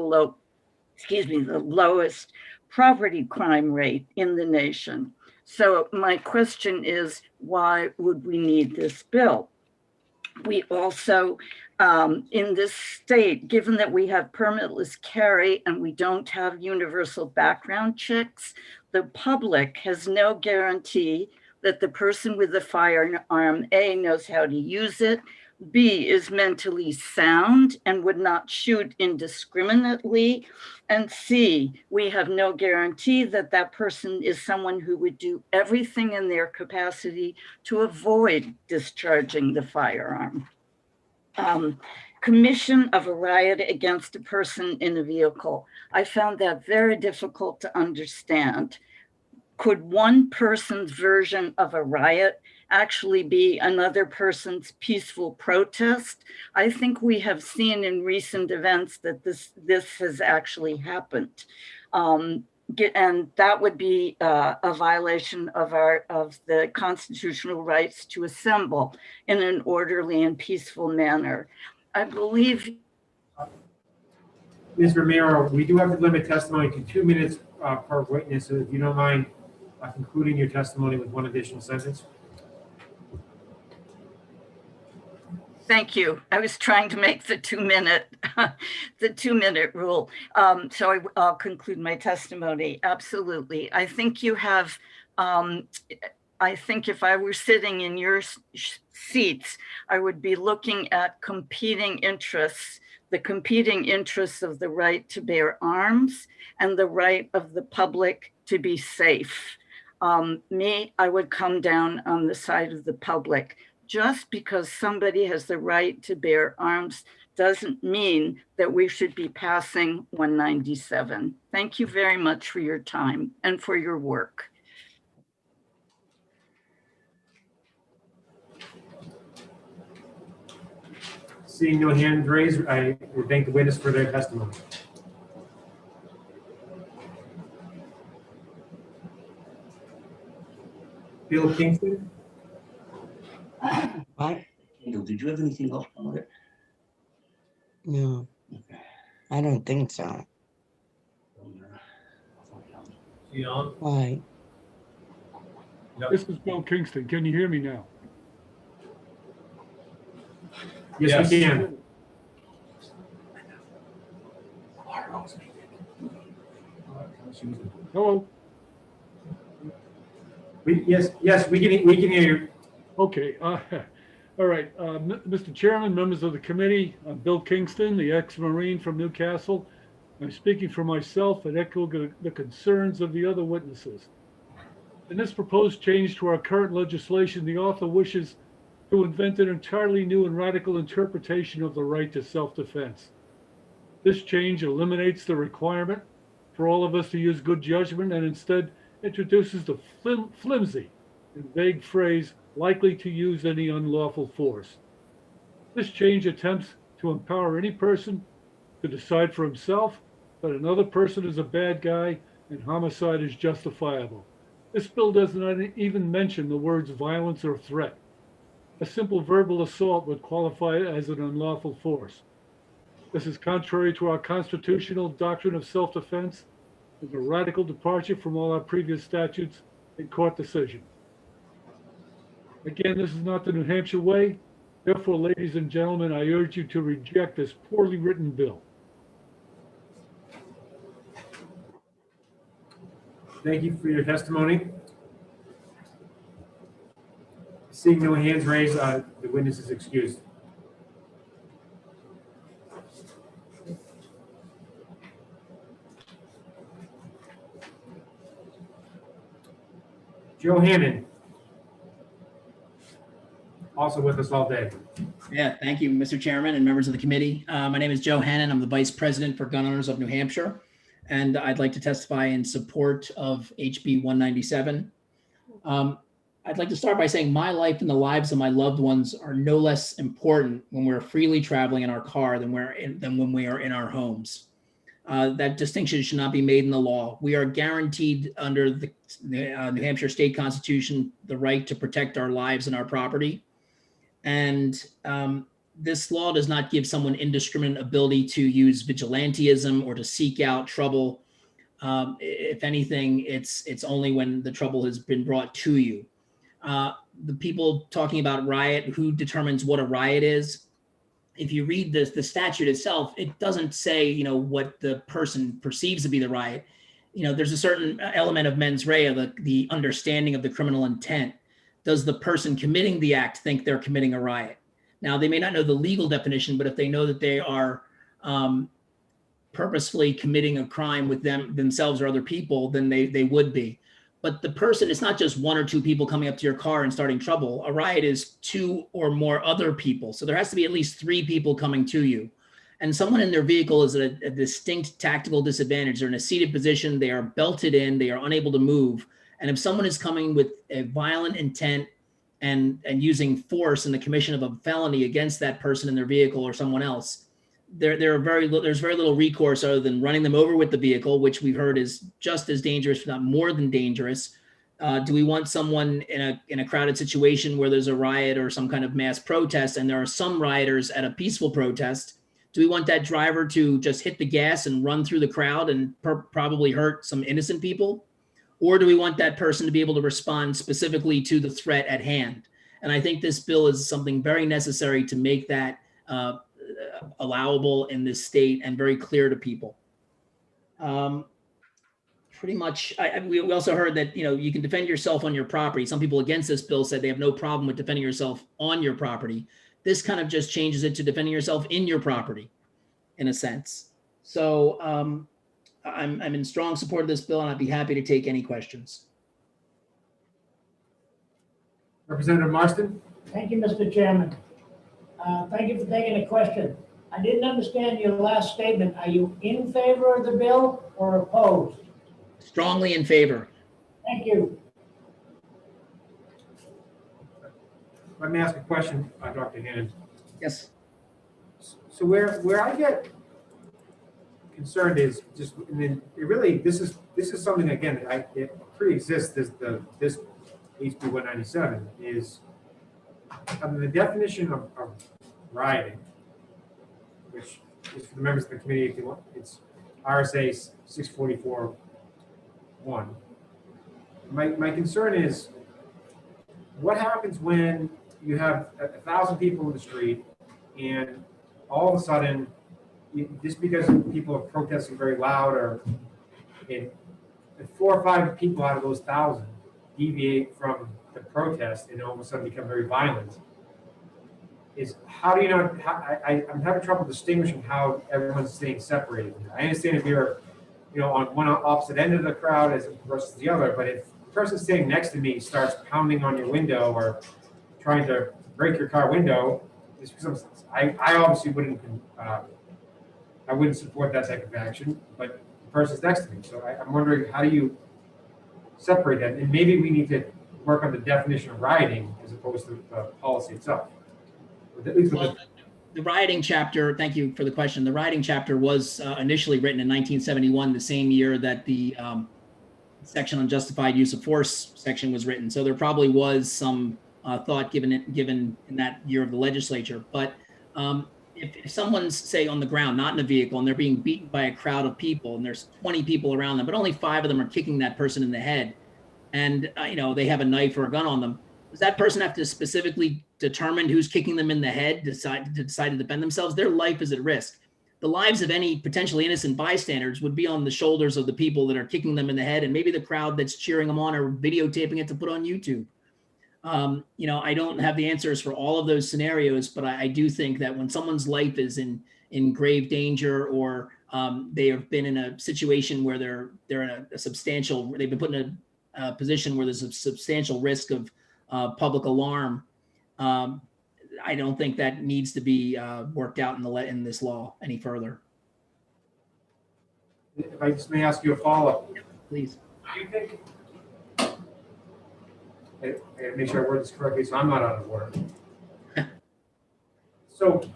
lowest property crime rate in the nation. So my question is, why would we need this bill? We also, in this state, given that we have permitless carry and we don't have universal background checks, the public has no guarantee that the person with the firearm, A, knows how to use it, B, is mentally sound and would not shoot indiscriminately, and C, we have no guarantee that that person is someone who would do everything in their capacity to avoid discharging the firearm. Commission of a riot against a person in a vehicle. I found that very difficult to understand. Could one person's version of a riot actually be another person's peaceful protest? I think we have seen in recent events that this has actually happened. And that would be a violation of the constitutional rights to assemble in an orderly and peaceful manner. I believe. Ms. Romero, we do have to limit testimony to 2 minutes per witness, so if you don't mind concluding your testimony with one additional sentence. Thank you. I was trying to make the 2 minute, the 2 minute rule. So I'll conclude my testimony. Absolutely. I think you have, I think if I were sitting in your seats, I would be looking at competing interests, the competing interests of the right to bear arms and the right of the public to be safe. I would come down on the side of the public. Just because somebody has the right to bear arms doesn't mean that we should be passing 197. Thank you very much for your time and for your work. Seeing no hands raised, I would thank the witness for their testimony. Bill Kingston? What? Did you have anything else on it? No, I don't think so. Why? This is Bill Kingston. Can you hear me now? Yes, we can. Hello? Yes, we can hear you. Okay. All right. Mr. Chairman, members of the committee, I'm Bill Kingston, the ex-Marine from Newcastle. I'm speaking for myself and echo the concerns of the other witnesses. In this proposed change to our current legislation, the author wishes to invent an entirely new and radical interpretation of the right to self-defense. This change eliminates the requirement for all of us to use good judgment and instead introduces the flimsy and vague phrase, likely to use any unlawful force. This change attempts to empower any person to decide for himself that another person is a bad guy and homicide is justifiable. This bill does not even mention the words violence or threat. A simple verbal assault would qualify as an unlawful force. This is contrary to our constitutional doctrine of self-defense and a radical departure from all our previous statutes and court decisions. Again, this is not the New Hampshire way. Therefore, ladies and gentlemen, I urge you to reject this poorly written bill. Thank you for your testimony. Seeing no hands raised, the witness is excused. Joe Hannon, also with us all day. Yeah, thank you, Mr. Chairman and members of the committee. My name is Joe Hannon. I'm the Vice President for Gun Owners of New Hampshire, and I'd like to testify in support of HB 197. I'd like to start by saying my life and the lives of my loved ones are no less important when we're freely traveling in our car than when we are in our homes. That distinction should not be made in the law. We are guaranteed under the New Hampshire State Constitution the right to protect our lives and our property. And this law does not give someone indiscriminate ability to use vigilantism or to seek out trouble. If anything, it's only when the trouble has been brought to you. The people talking about riot, who determines what a riot is? If you read the statute itself, it doesn't say, you know, what the person perceives to be the riot. You know, there's a certain element of mens rea, the understanding of the criminal intent. Does the person committing the act think they're committing a riot? Now, they may not know the legal definition, but if they know that they are purposefully committing a crime with themselves or other people, then they would be. But the person, it's not just one or two people coming up to your car and starting trouble. A riot is two or more other people. So there has to be at least three people coming to you. And someone in their vehicle is at a distinct tactical disadvantage. They're in a seated position. They are belted in. They are unable to move. And if someone is coming with a violent intent and using force in the commission of a felony against that person in their vehicle or someone else, there's very little recourse other than running them over with the vehicle, which we've heard is just as dangerous, if not more than dangerous. Do we want someone in a crowded situation where there's a riot or some kind of mass protest, and there are some rioters at a peaceful protest? Do we want that driver to just hit the gas and run through the crowd and probably hurt some innocent people? Or do we want that person to be able to respond specifically to the threat at hand? And I think this bill is something very necessary to make that allowable in this state and very clear to people. Pretty much, we also heard that, you know, you can defend yourself on your property. Some people against this bill said they have no problem with defending yourself on your property. This kind of just changes it to defending yourself in your property, in a sense. So I'm in strong support of this bill, and I'd be happy to take any questions. Representative Marston? Thank you, Mr. Chairman. Thank you for taking the question. I didn't understand your last statement. Are you in favor of the bill or opposed? Strongly in favor. Thank you. Let me ask a question, Dr. Hannon. Yes. So where I get concerned is just, I mean, it really, this is something, again, it pre-exists, this HB 197 is, I mean, the definition of rioting, which is for the members of the committee, if you want, it's RSA 644(1). My concern is, what happens when you have 1,000 people in the street and all of a sudden, just because people are protesting very loud, or if 4 or 5 people out of those 1,000 deviate from the protest and all of a sudden become very violent, is how do you know, I'm having trouble distinguishing how everyone's staying separated. I understand if you're, you know, on one opposite end of the crowd as versus the other, but if the person standing next to me starts pounding on your window or trying to break your car window, I obviously wouldn't support that type of action, but the person's next to me. So I'm wondering, how do you separate that? And maybe we need to work on the definition of rioting as opposed to the policy itself. Well, the rioting chapter, thank you for the question. The rioting chapter was initially written in 1971, the same year that the section on justified use of force section was written. So there probably was some thought given in that year of the legislature. But if someone's, say, on the ground, not in a vehicle, and they're being beaten by a crowd of people, and there's 20 people around them, but only 5 of them are kicking that person in the head, and you know, they have a knife or a gun on them, does that person have to specifically determine who's kicking them in the head, decide to defend themselves? Their life is at risk. The lives of any potentially innocent bystanders would be on the shoulders of the people that are kicking them in the head, and maybe the crowd that's cheering them on or videotaping it to put on YouTube. You know, I don't have the answers for all of those scenarios, but I do think that when someone's life is in grave danger, or they have been in a situation where they're in a substantial, they've been put in a position where there's a substantial risk of public alarm, I don't think that needs to be worked out in this law any further. If I just may ask you a follow-up. Please. Do you think, I gotta make sure I word this correctly so I'm not out of order. So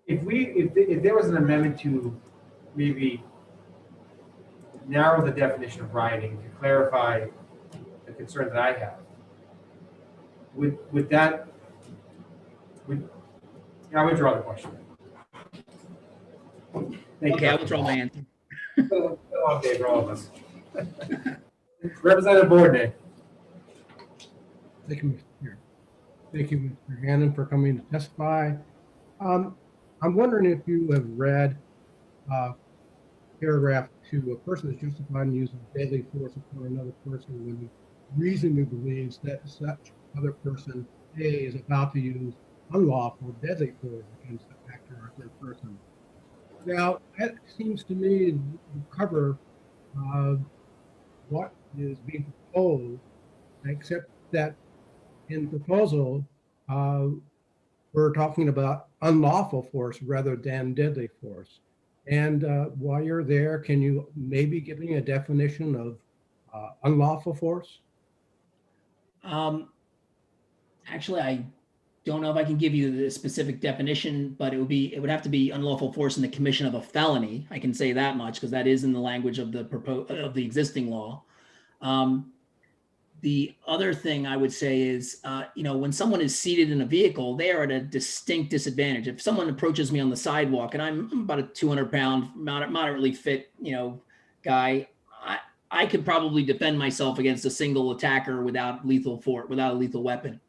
if there was an amendment to maybe narrow the definition of rioting to clarify the concern that I have. Would that, I withdraw the question. Thank Okay, you. I withdraw my answer. Long day for all of us. Representative Boardman. Thank you, Mr. Chair. Thank you, Mr. Hannon, for coming to testify. I'm wondering if you have read paragraph 2, a person is justified in using deadly force upon another person when he reasonably believes that such other person A is about to use unlawful deadly force against the actor or third person. Now, that seems to me to cover what is being proposed, except that in the proposal, we're talking about unlawful force rather than deadly force. And while you're there, can you maybe give me a definition of unlawful force? Actually, I don't know if I can give you the specific definition, but it would have to be unlawful force in the commission of a felony. I can say that much because that is in the language of the existing law. The other thing I would say is, when someone is seated in a vehicle, they are at a distinct disadvantage. If someone approaches me on the sidewalk and I'm about a 200-pound, moderately fit, guy, I could probably defend myself against a single attacker without a lethal weapon.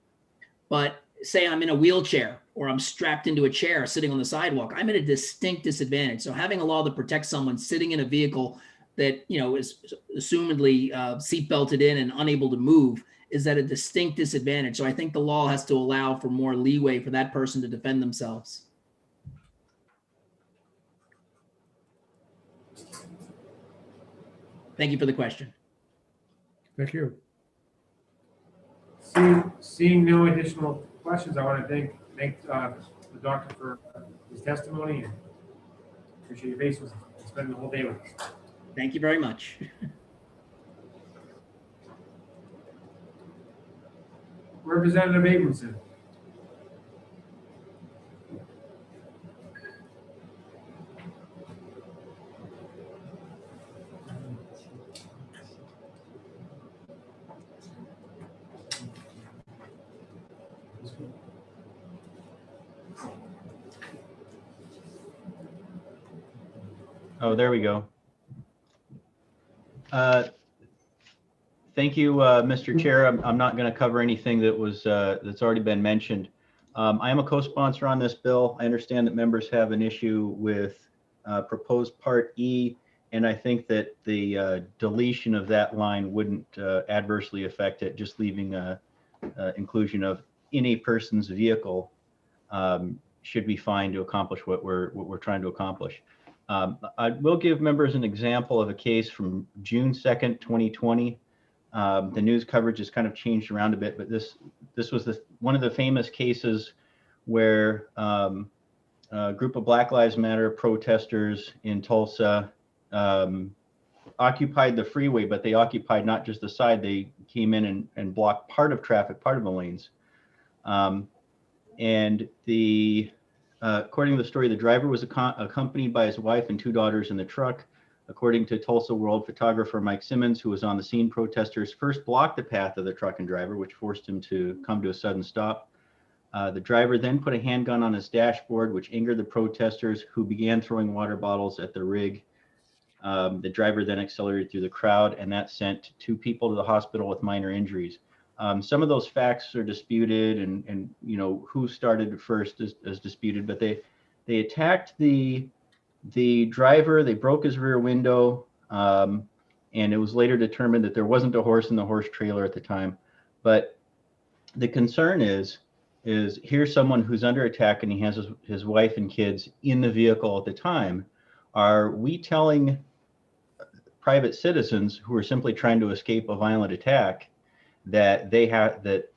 But say I'm in a wheelchair or I'm strapped into a chair sitting on the sidewalk, I'm at a distinct disadvantage. So having a law that protects someone sitting in a vehicle that is assumedly seatbelted in and unable to move is at a distinct disadvantage. So I think the law has to allow for more leeway for that person to defend themselves. Thank you for the question. Thank you. Seeing no additional questions, I want to thank the doctor for his testimony and appreciate your patience and spending the whole day with us. Thank you very much. Representative Abramson. Oh, there we go. Thank you, Mr. Chair. I'm not going to cover anything that was that's already been mentioned. I am a co-sponsor on this bill. I understand that members have an issue with proposed Part E, and I think that the deletion of that line wouldn't adversely affect it. Just leaving inclusion of in a person's vehicle should be fine to accomplish what we're trying to accomplish. I will give members an example of a case from June 2nd, 2020. The news coverage has kind of changed around a bit, but this was one of the famous cases where a group of Black Lives Matter protesters in Tulsa occupied the freeway, but they occupied not just the side, they came in and blocked part of traffic, part of the lanes. According to the story, the driver was accompanied by his wife and 2 daughters in the truck. According to Tulsa World photographer Mike Simmons, who was on the scene, protesters first blocked the path of the truck and driver, which forced him to come to a sudden stop. The driver then put a handgun on his dashboard, which angered the protesters, who began throwing water bottles at the rig. The driver then accelerated through the crowd, and that sent 2 people to the hospital with minor injuries. Some of those facts are disputed, and who started first is disputed, but they attacked the driver, they broke his rear window, and it was later determined that there wasn't a horse in the horse trailer at the time. But the concern is here's someone who's under attack and he has his wife and kids in the vehicle at the time. Are we telling private citizens who are simply trying to escape a violent attack that they have that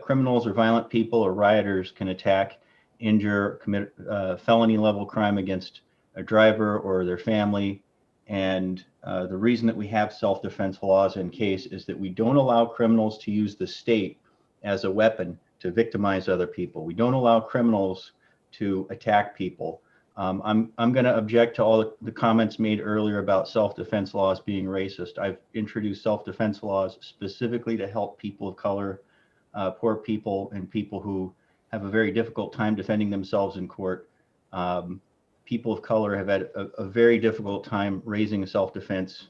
criminals or violent people or rioters can attack, injure, commit felony level crime against a driver or their family? And the reason that we have self-defense laws in case is that we don't allow criminals to use the state as a weapon to victimize other people. We don't allow criminals to attack people. I'm going to object to all the comments made earlier about self-defense laws being racist. I've introduced self-defense laws specifically to help people of color, poor people, and people who have a very difficult time defending themselves in court. People of color have had a very difficult time raising a self-defense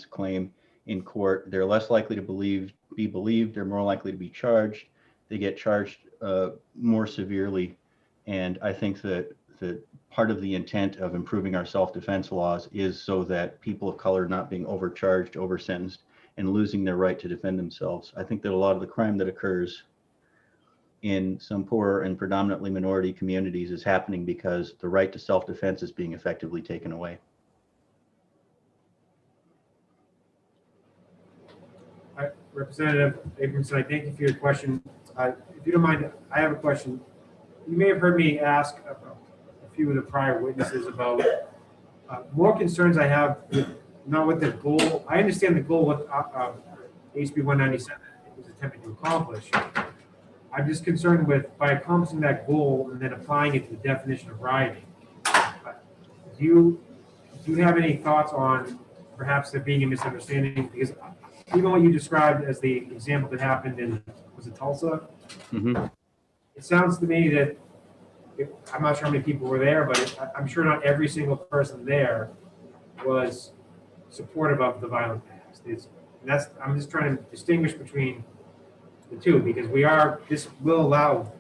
claim in court. They're less likely to be believed. They're more likely to be charged. They get charged more severely. And I think that part of the intent of improving our self-defense laws is so that people of color are not being overcharged, oversentenced, and losing their right to defend themselves. I think that a lot of the crime that occurs in some poor and predominantly minority communities is happening because the right to self-defense is being effectively taken away. Representative Abramson, I thank you for your question. If you don't mind, I have a question. You may have heard me ask a few of the prior witnesses about more concerns I have not with the goal. I understand the goal with HB 197 was attempting to accomplish. I'm just concerned with, by accomplishing that goal and then applying it to the definition of rioting. Do you have any thoughts on perhaps there being a misunderstanding? Because even what you described as the example that happened in, was it Tulsa? Mm-hmm. It sounds to me that, I'm not sure how many people were there, but I'm sure not every single person there was supportive of the violent acts. I'm just trying to distinguish between the two, because this will allow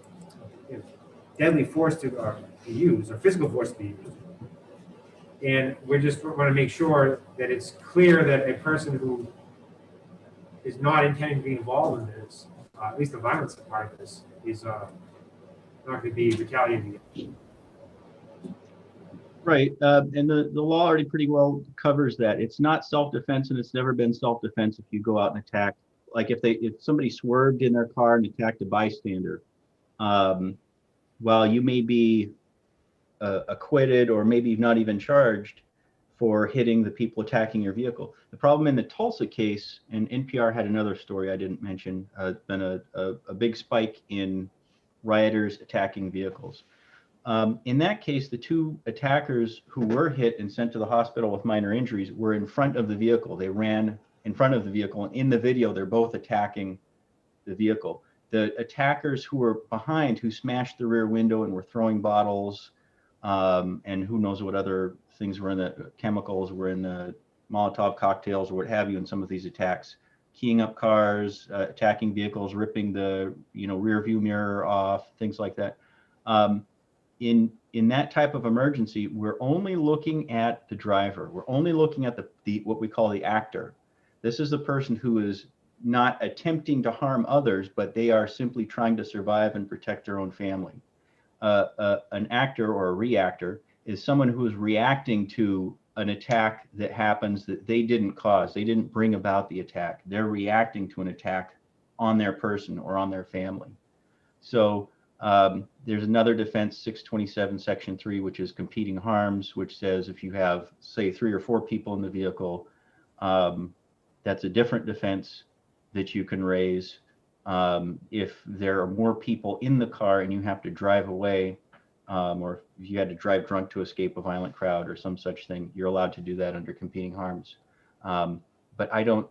deadly force to be used, or physical force to be used. And we just want to make sure that it's clear that a person who is not intending to be involved in this, at least the violence part of this, is not going to be retaliated against. Right, and the law already pretty well covers that. It's not self-defense, and it's never been self-defense if you go out and attack. Like if somebody swerved in their car and attacked a bystander, while you may be acquitted or maybe not even charged for hitting the people attacking your vehicle. The problem in the Tulsa case, and NPR had another story I didn't mention, been a big spike in rioters attacking vehicles. In that case, the two attackers who were hit and sent to the hospital with minor injuries were in front of the vehicle. They ran in front of the vehicle, and in the video, they're both attacking the vehicle. The attackers who were behind, who smashed the rear window and were throwing bottles, and who knows what other things were in the chemicals, were in the Molotov cocktails or what have you in some of these attacks, keying up cars, attacking vehicles, ripping the rear view mirror off, things like that. In that type of emergency, we're only looking at the driver. We're only looking at the what we call the actor. This is the person who is not attempting to harm others, but they are simply trying to survive and protect their own family. An actor or a reactor is someone who is reacting to an attack that happens that they didn't cause. They didn't bring about the attack. They're reacting to an attack on their person or on their family. So there's another defense, 627 section 3, which is competing harms, which says if you have, say, 3 or 4 people in the vehicle, that's a different defense that you can raise. If there are more people in the car and you have to drive away, or if you had to drive drunk to escape a violent crowd or some such thing, you're allowed to do that under competing harms. But I don't,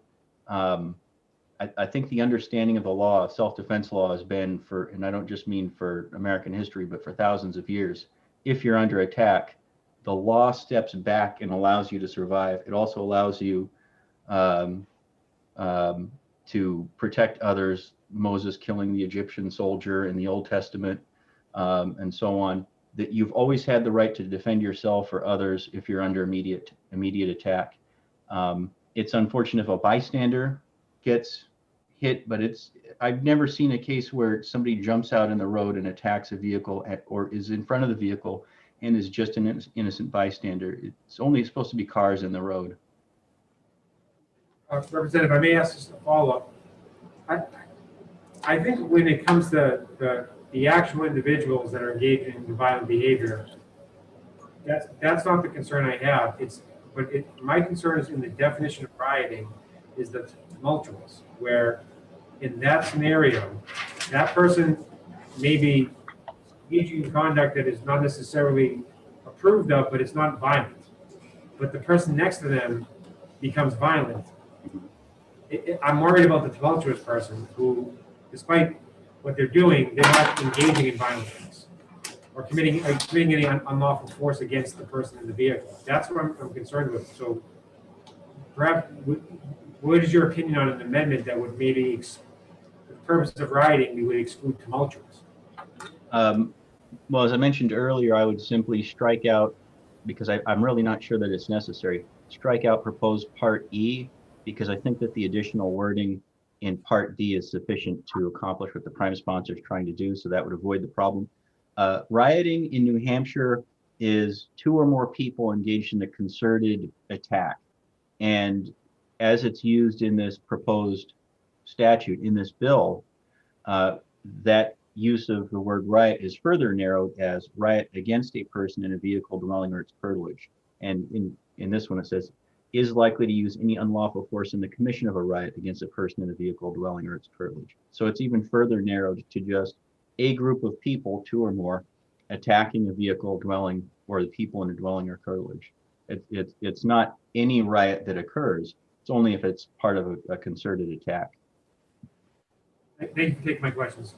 I think the understanding of the law, self-defense law, has been for, and I don't just mean for American history, but for thousands of years, if you're under attack, the law steps back and allows you to survive. It also allows you to protect others, Moses killing the Egyptian soldier in the Old Testament, and so on, that you've always had the right to defend yourself or others if you're under immediate attack. It's unfortunate if a bystander gets hit, but I've never seen a case where somebody jumps out in the road and attacks a vehicle or is in front of the vehicle and is just an innocent bystander. It's only supposed to be cars in the road. Representative, I may ask just a follow-up. I think when it comes to the actual individuals that are engaging in violent behavior, that's not the concern I have. My concern is in the definition of rioting is the tumultuous, where in that scenario, that person may be engaging in conduct that is not necessarily approved of, but it's not violent. But the person next to them becomes violent. I'm worried about the tumultuous person who, despite what they're doing, they're not engaging in violent things or committing any unlawful force against the person in the vehicle. That's what I'm concerned with. So perhaps, what is your opinion on an amendment that would maybe, for the purpose of rioting, we would exclude tumultuous? Well, as I mentioned earlier, I would simply strike out, because I'm really not sure that it's necessary, strike out proposed Part E, because I think that the additional wording in Part D is sufficient to accomplish what the prime sponsor is trying to do, so that would avoid the problem. Rioting in New Hampshire is 2 or more people engaged in a concerted attack. And as it's used in this proposed statute, in this bill, that use of the word riot is further narrowed as riot against a person in a vehicle, dwelling, or its curtilage. And in this one, it says, is likely to use any unlawful force in the commission of a riot against a person in a vehicle, dwelling, or its curtilage. So it's even further narrowed to just a group of people, 2 or more, attacking a vehicle, dwelling, or the people in a dwelling or curtilage. It's not any riot that occurs. It's only if it's part of a concerted attack. Thank you for taking my questions.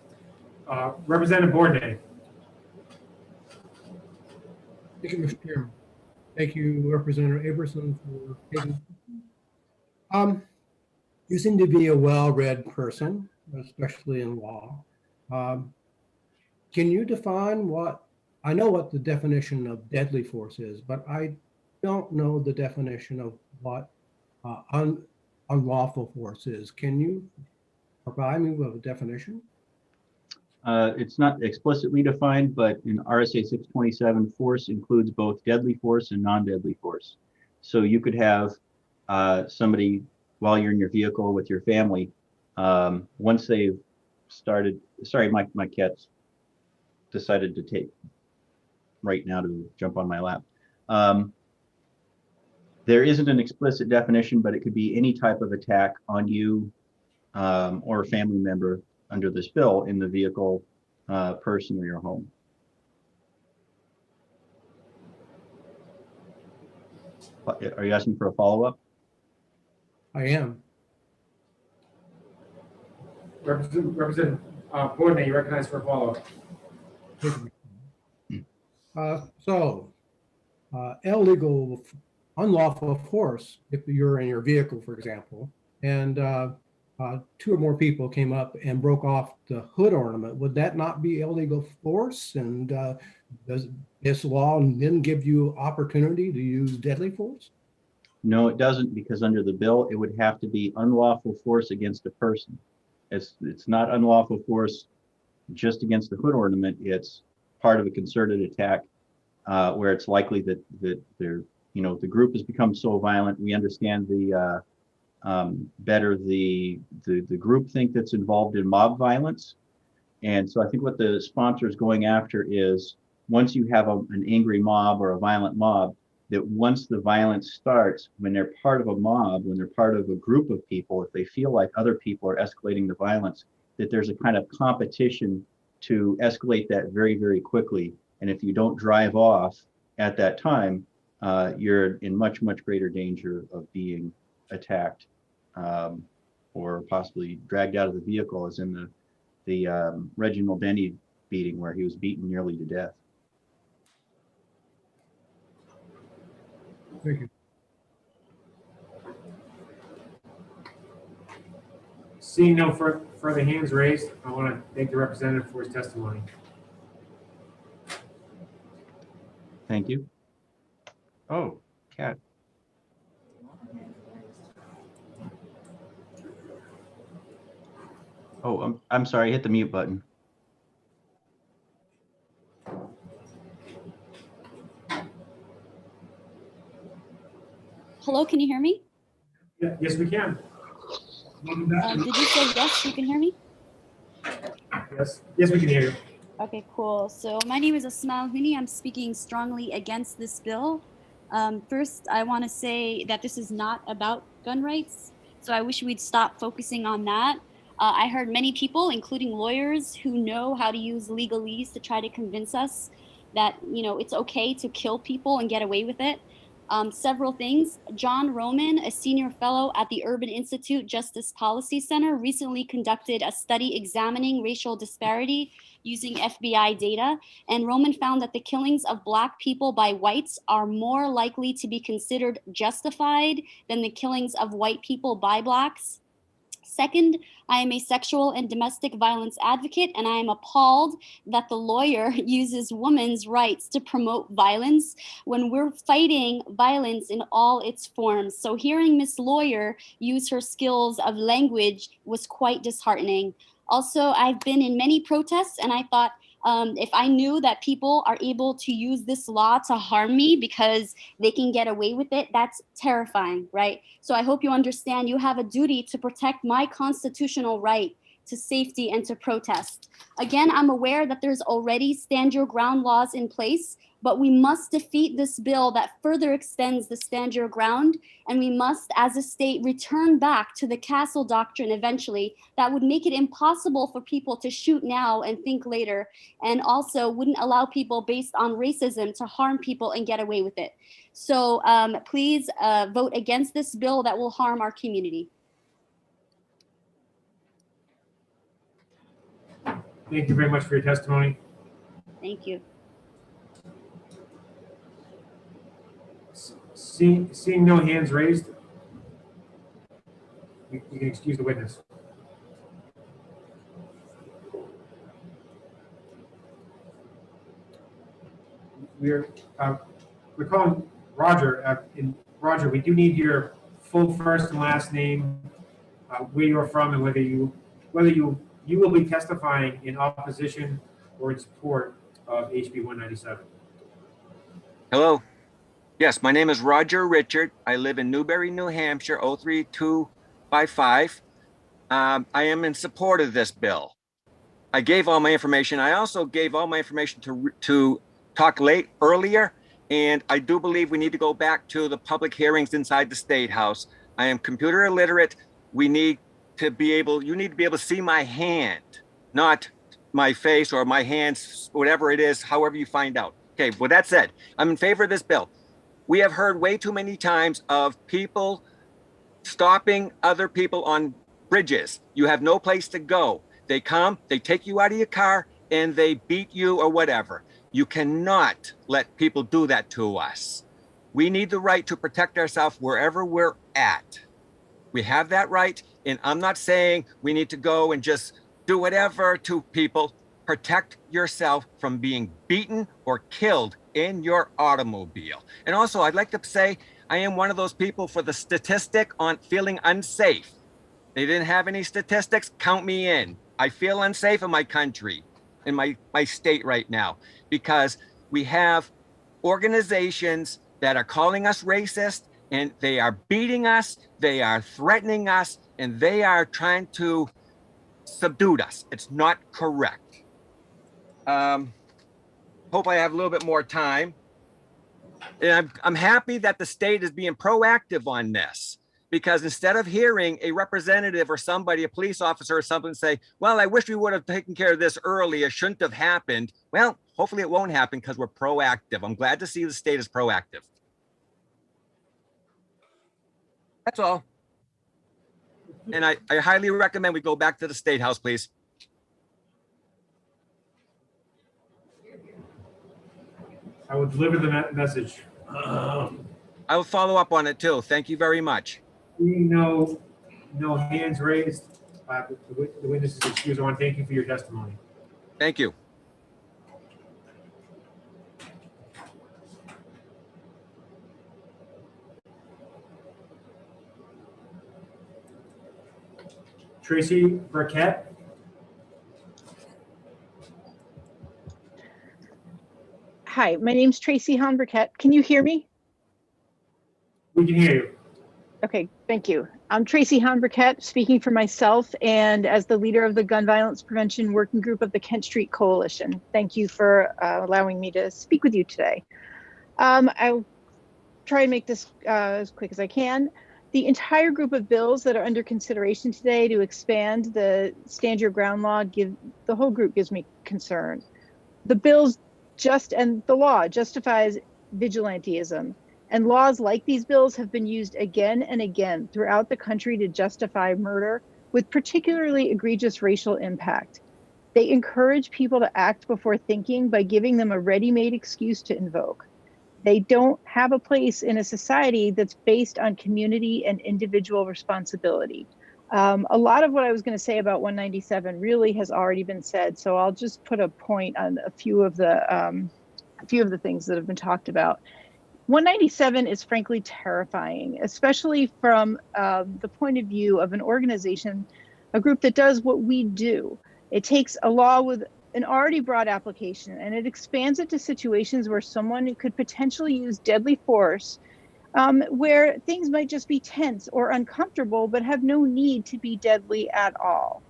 Representative Bournet. Thank you, Mr. Chairman. Thank you, Representative Aberson, for taking. You seem to be a well-read person, especially in law. Can you define I know what the definition of deadly force is, but I don't know the definition of what unlawful force is. Can you provide me with a definition? It's not explicitly defined, but in RSA 627, force includes both deadly force and non-deadly force. So you could have somebody, while you're in your vehicle with your family, once they've started, sorry, my cat's decided to take right now to jump on my lap. There isn't an explicit definition, but it could be any type of attack on you or a family member under this bill in the vehicle, person, or your home. Are you asking for a follow-up? I am. Representative Bournet, you recognize for a follow-up. Illegal, unlawful force, if you're in your vehicle, for example, and 2 or more people came up and broke off the hood ornament, would that not be illegal force? And does this law then give you opportunity to use deadly force? No, it doesn't, because under the bill, it would have to be unlawful force against a person. It's not unlawful force just against the hood ornament. It's part of a concerted attack where it's likely that they're, the group has become so violent. We understand the better the group think that's involved in mob violence. And so I think what the sponsor is going after is, once you have an angry mob or a violent mob, that once the violence starts, when they're part of a mob, when they're part of a group of people, if they feel like other people are escalating the violence, that there's a kind of competition to escalate that very, very quickly. And if you don't drive off at that time, you're in much, much greater danger of being attacked or possibly dragged out of the vehicle, as in the Reginald Denny beating, where he was beaten nearly to death. Thank you. Seeing no further hands raised, I want to thank the representative for his testimony. Thank you. Oh, Kat. Oh, I'm sorry, hit the mute button. Hello, can you hear me? Yeah, yes, we can. Did you say yes, you can hear me? Yes, we can hear you. Okay, cool. So my name is Asma Huni. I'm speaking strongly against this bill. First, I want to say that this is not about gun rights. So I wish we'd stop focusing on that. I heard many people, including lawyers, who know how to use legalese to try to convince us that, you know, it's okay to kill people and get away with it. Several things. John Roman, a senior fellow at the Urban Institute Justice Policy Center, recently conducted a study examining racial disparity using FBI data. And Roman found that the killings of Black people by whites are more likely to be considered justified than the killings of white people by Blacks. Second, I am a sexual and domestic violence advocate, and I am appalled that the lawyer uses women's rights to promote violence when we're fighting violence in all its forms. So hearing Miss Lawyer use her skills of language was quite disheartening. Also, I've been in many protests, and I thought, if I knew that people are able to use this law to harm me because they can get away with it, that's terrifying, right? So I hope you understand you have a duty to protect my constitutional right to safety and to protest. Again, I'm aware that there's already stand your ground laws in place, but we must defeat this bill that further extends the stand your ground, and we must, as a state, return back to the castle doctrine eventually. That would make it impossible for people to shoot now and think later, and also wouldn't allow people based on racism to harm people and get away with it. So please vote against this bill that will harm our community. Thank you very much for your testimony. Thank you. Seeing no hands raised, you can excuse the witness. We're calling Roger. Roger, we do need your full first and last name, where you're from, and whether you will be testifying in opposition or in support of HB 197. Hello. Yes, my name is Roger Richard. I live in Newbury, New Hampshire, 03255. I am in support of this bill. I gave all my information. I also gave all my information to talk earlier, and I do believe we need to go back to the public hearings inside the State House. I am computer illiterate. You need to be able to see my hand, not my face or my hands, whatever it is, however you find out. Okay, with that said, I'm in favor of this bill. We have heard way too many times of people stopping other people on bridges. You have no place to go. They come, they take you out of your car, and they beat you or whatever. You cannot let people do that to us. We need the right to protect ourselves wherever we're at. We have that right, and I'm not saying we need to go and just do whatever to people. Protect yourself from being beaten or killed in your automobile. And also, I'd like to say, I am one of those people for the statistic on feeling unsafe. They didn't have any statistics, count me in. I feel unsafe in my country, in my state right now, because we have organizations that are calling us racist, and they are beating us, they are threatening us, and they are trying to subdue us. It's not correct. Hope I have a little bit more time. And I'm happy that the state is being proactive on this, because instead of hearing a representative or somebody, a police officer or something say, well, I wish we would have taken care of this early, it shouldn't have happened. Well, hopefully it won't happen because we're proactive. I'm glad to see the state is proactive. That's all. And I highly recommend we go back to the State House, please. I will deliver the message. I will follow up on it too. Thank you very much. Seeing no hands raised, the witness is excused. I want to thank you for your testimony. Thank you. Tracy Burkett. Hi, my name's Tracy Hahn Burkett. Can you hear me? We can hear you. Okay, thank you. I'm Tracy Hahn Burkett, speaking for myself and as the leader of the Gun Violence Prevention Working Group of the Kent Street Coalition. Thank you for allowing me to speak with you today. I'll try and make this as quick as I can. The entire group of bills that are under consideration today to expand the stand your ground law, the whole group gives me concern. The bills and the law justifies vigilantism, and laws like these bills have been used again and again throughout the country to justify murder with particularly egregious racial impact. They encourage people to act before thinking by giving them a ready-made excuse to invoke. They don't have a place in a society that's based on community and individual responsibility. A lot of what I was going to say about 197 really has already been said, so I'll just put a point on a few of the things that have been talked about. 197 is frankly terrifying, especially from the point of view of an organization, a group that does what we do. It takes a law with an already broad application and it expands it to situations where someone could potentially use deadly force, where things might just be tense or uncomfortable, but have no need to be deadly at all.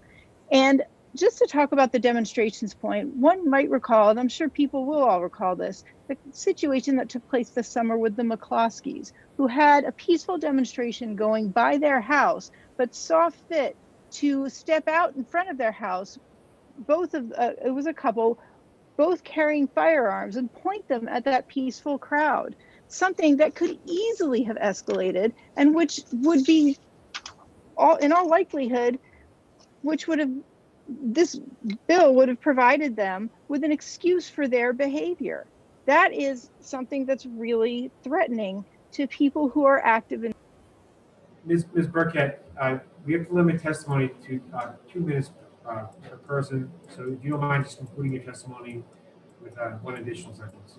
And just to talk about the demonstrations point, one might recall, and I'm sure people will all recall this, the situation that took place this summer with the McCloskeys, who had a peaceful demonstration going by their house, but saw fit to step out in front of their house. It was a couple, both carrying firearms, and point them at that peaceful crowd, something that could easily have escalated and which would be, in all likelihood, this bill would have provided them with an excuse for their behavior. That is something that's really threatening to people who are active in. Ms. Burkett, we have to limit testimony to 2 minutes per person. So if you don't mind just concluding your testimony with one additional sentence.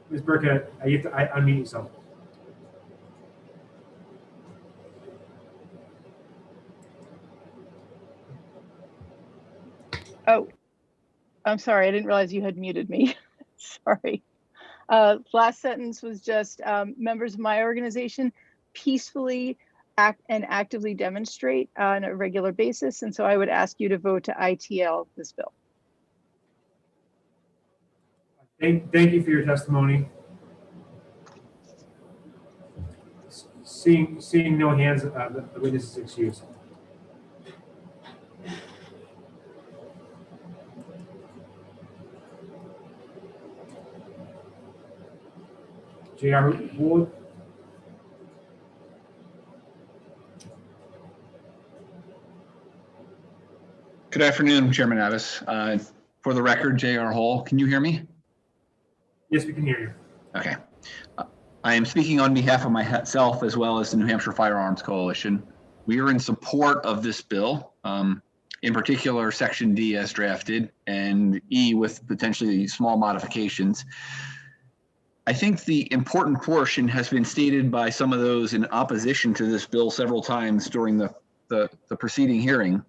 Ms. Burkett, you have to unmute yourself. Oh, I'm sorry. I didn't realize you had muted me. Sorry. Last sentence was just members of my organization peacefully act and actively demonstrate on a regular basis. And so I would ask you to vote to ITL this bill. Thank you for your testimony. Seeing no hands, the witness is excused. J.R. Ward. Good afternoon, Chairman Abbas. For the record, J.R. Hall, can you hear me? Yes, we can hear you. Okay. I am speaking on behalf of myself as well as the New Hampshire Firearms Coalition. We are in support of this bill, in particular Section D as drafted and E with potentially small modifications. I think the important portion has been stated by some of those in opposition to this bill several times during the preceding hearing.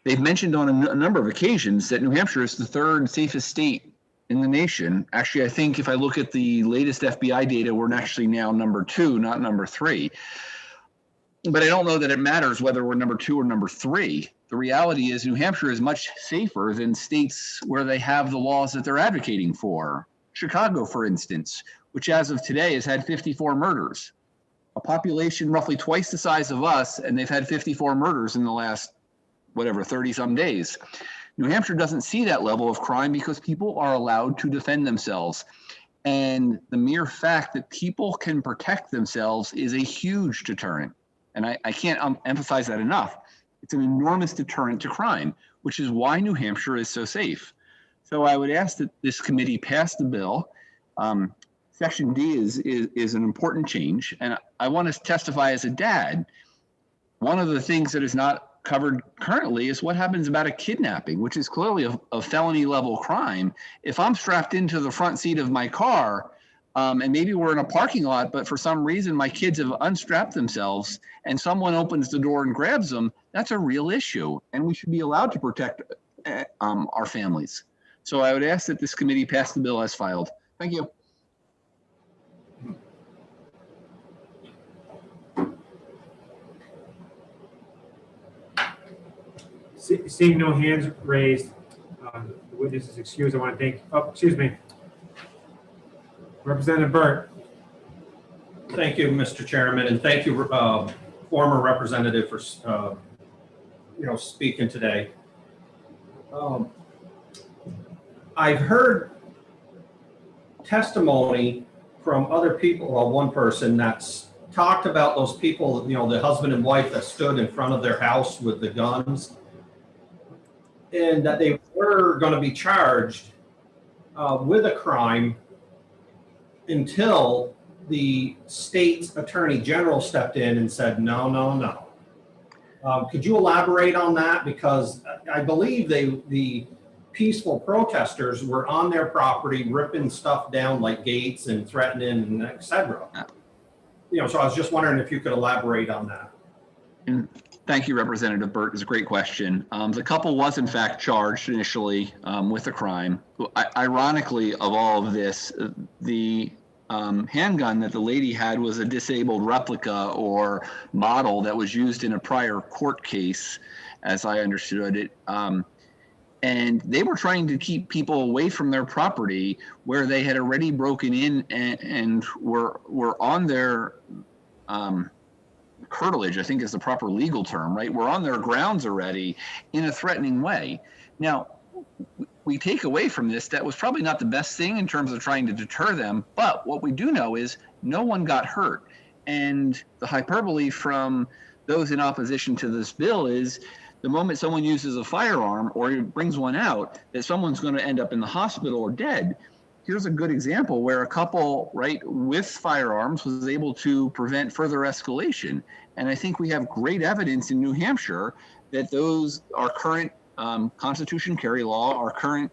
They've mentioned on a number of occasions that New Hampshire is the third safest state in the nation. Actually, I think if I look at the latest FBI data, we're actually now number 2, not number 3. But I don't know that it matters whether we're number 2 or number 3. The reality is New Hampshire is much safer than states where they have the laws that they're advocating for. Chicago, for instance, which as of today has had 54 murders. A population roughly twice the size of us, and they've had 54 murders in the last, 30-some days. New Hampshire doesn't see that level of crime because people are allowed to defend themselves. And the mere fact that people can protect themselves is a huge deterrent. And I can't emphasize that enough. It's an enormous deterrent to crime, which is why New Hampshire is so safe. So I would ask that this committee pass the bill. Section D is an important change. And I want to testify as a dad. One of the things that is not covered currently is what happens about a kidnapping, which is clearly a felony level crime. If I'm strapped into the front seat of my car, and maybe we're in a parking lot, but for some reason my kids have unstrapped themselves and someone opens the door and grabs them, that's a real issue. And we should be allowed to protect our families. So I would ask that this committee pass the bill as filed. Thank you. Seeing no hands raised, the witness is excused. I want to thank, oh, excuse me. Representative Burt. Thank you, Mr. Chairman, and thank you, former representative, for speaking today. I've heard testimony from other people. Well, one person that's talked about those people, the husband and wife that stood in front of their house with the guns, and that they were going to be charged with a crime until the state attorney general stepped in and said, no, no, no. Could you elaborate on that? Because I believe the peaceful protesters were on their property ripping stuff down like gates and threatening and et cetera. So I was just wondering if you could elaborate on that. And thank you, Representative Burt. It's a great question. The couple was in fact charged initially with a crime. Ironically, of all of this, the handgun that the lady had was a disabled replica or model that was used in a prior court case, as I understood it. And they were trying to keep people away from their property where they had already broken in and were on their curtilage, I think is the proper legal term, right? We're on their grounds already in a threatening way. Now, we take away from this that was probably not the best thing in terms of trying to deter them, but what we do know is no one got hurt. And the hyperbole from those in opposition to this bill is the moment someone uses a firearm or brings one out, that someone's going to end up in the hospital or dead. Here's a good example where a couple, right, with firearms was able to prevent further escalation. And I think we have great evidence in New Hampshire that those are current Constitution carry law, our current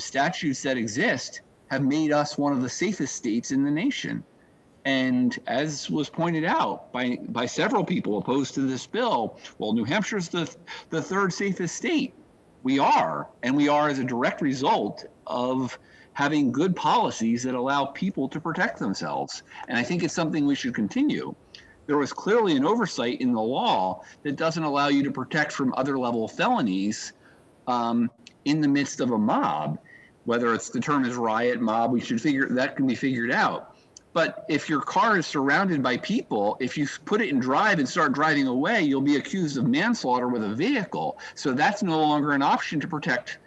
statutes that exist have made us one of the safest states in the nation. And as was pointed out by several people opposed to this bill, well, New Hampshire's the third safest state. We are, and we are as a direct result of having good policies that allow people to protect themselves. And I think it's something we should continue. There was clearly an oversight in the law that doesn't allow you to protect from other level felonies in the midst of a mob, whether it's the term is riot, mob, that can be figured out. But if your car is surrounded by people, if you put it in drive and start driving away, you'll be accused of manslaughter with a vehicle. So that's no longer an option to protect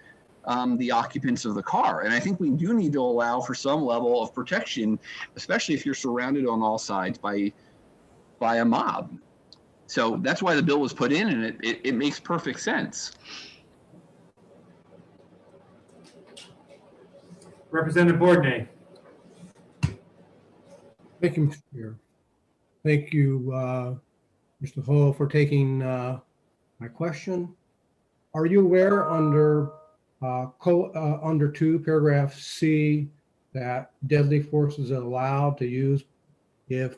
the occupants of the car. And I think we do need to allow for some level of protection, especially if you're surrounded on all sides by a mob. So that's why the bill was put in, and it makes perfect sense. Representative Bourdonnais. Thank you, Mr. Chair. Thank you, Mr. Hull, for taking my question. Are you aware under 2, paragraph C, that deadly force is allowed to use if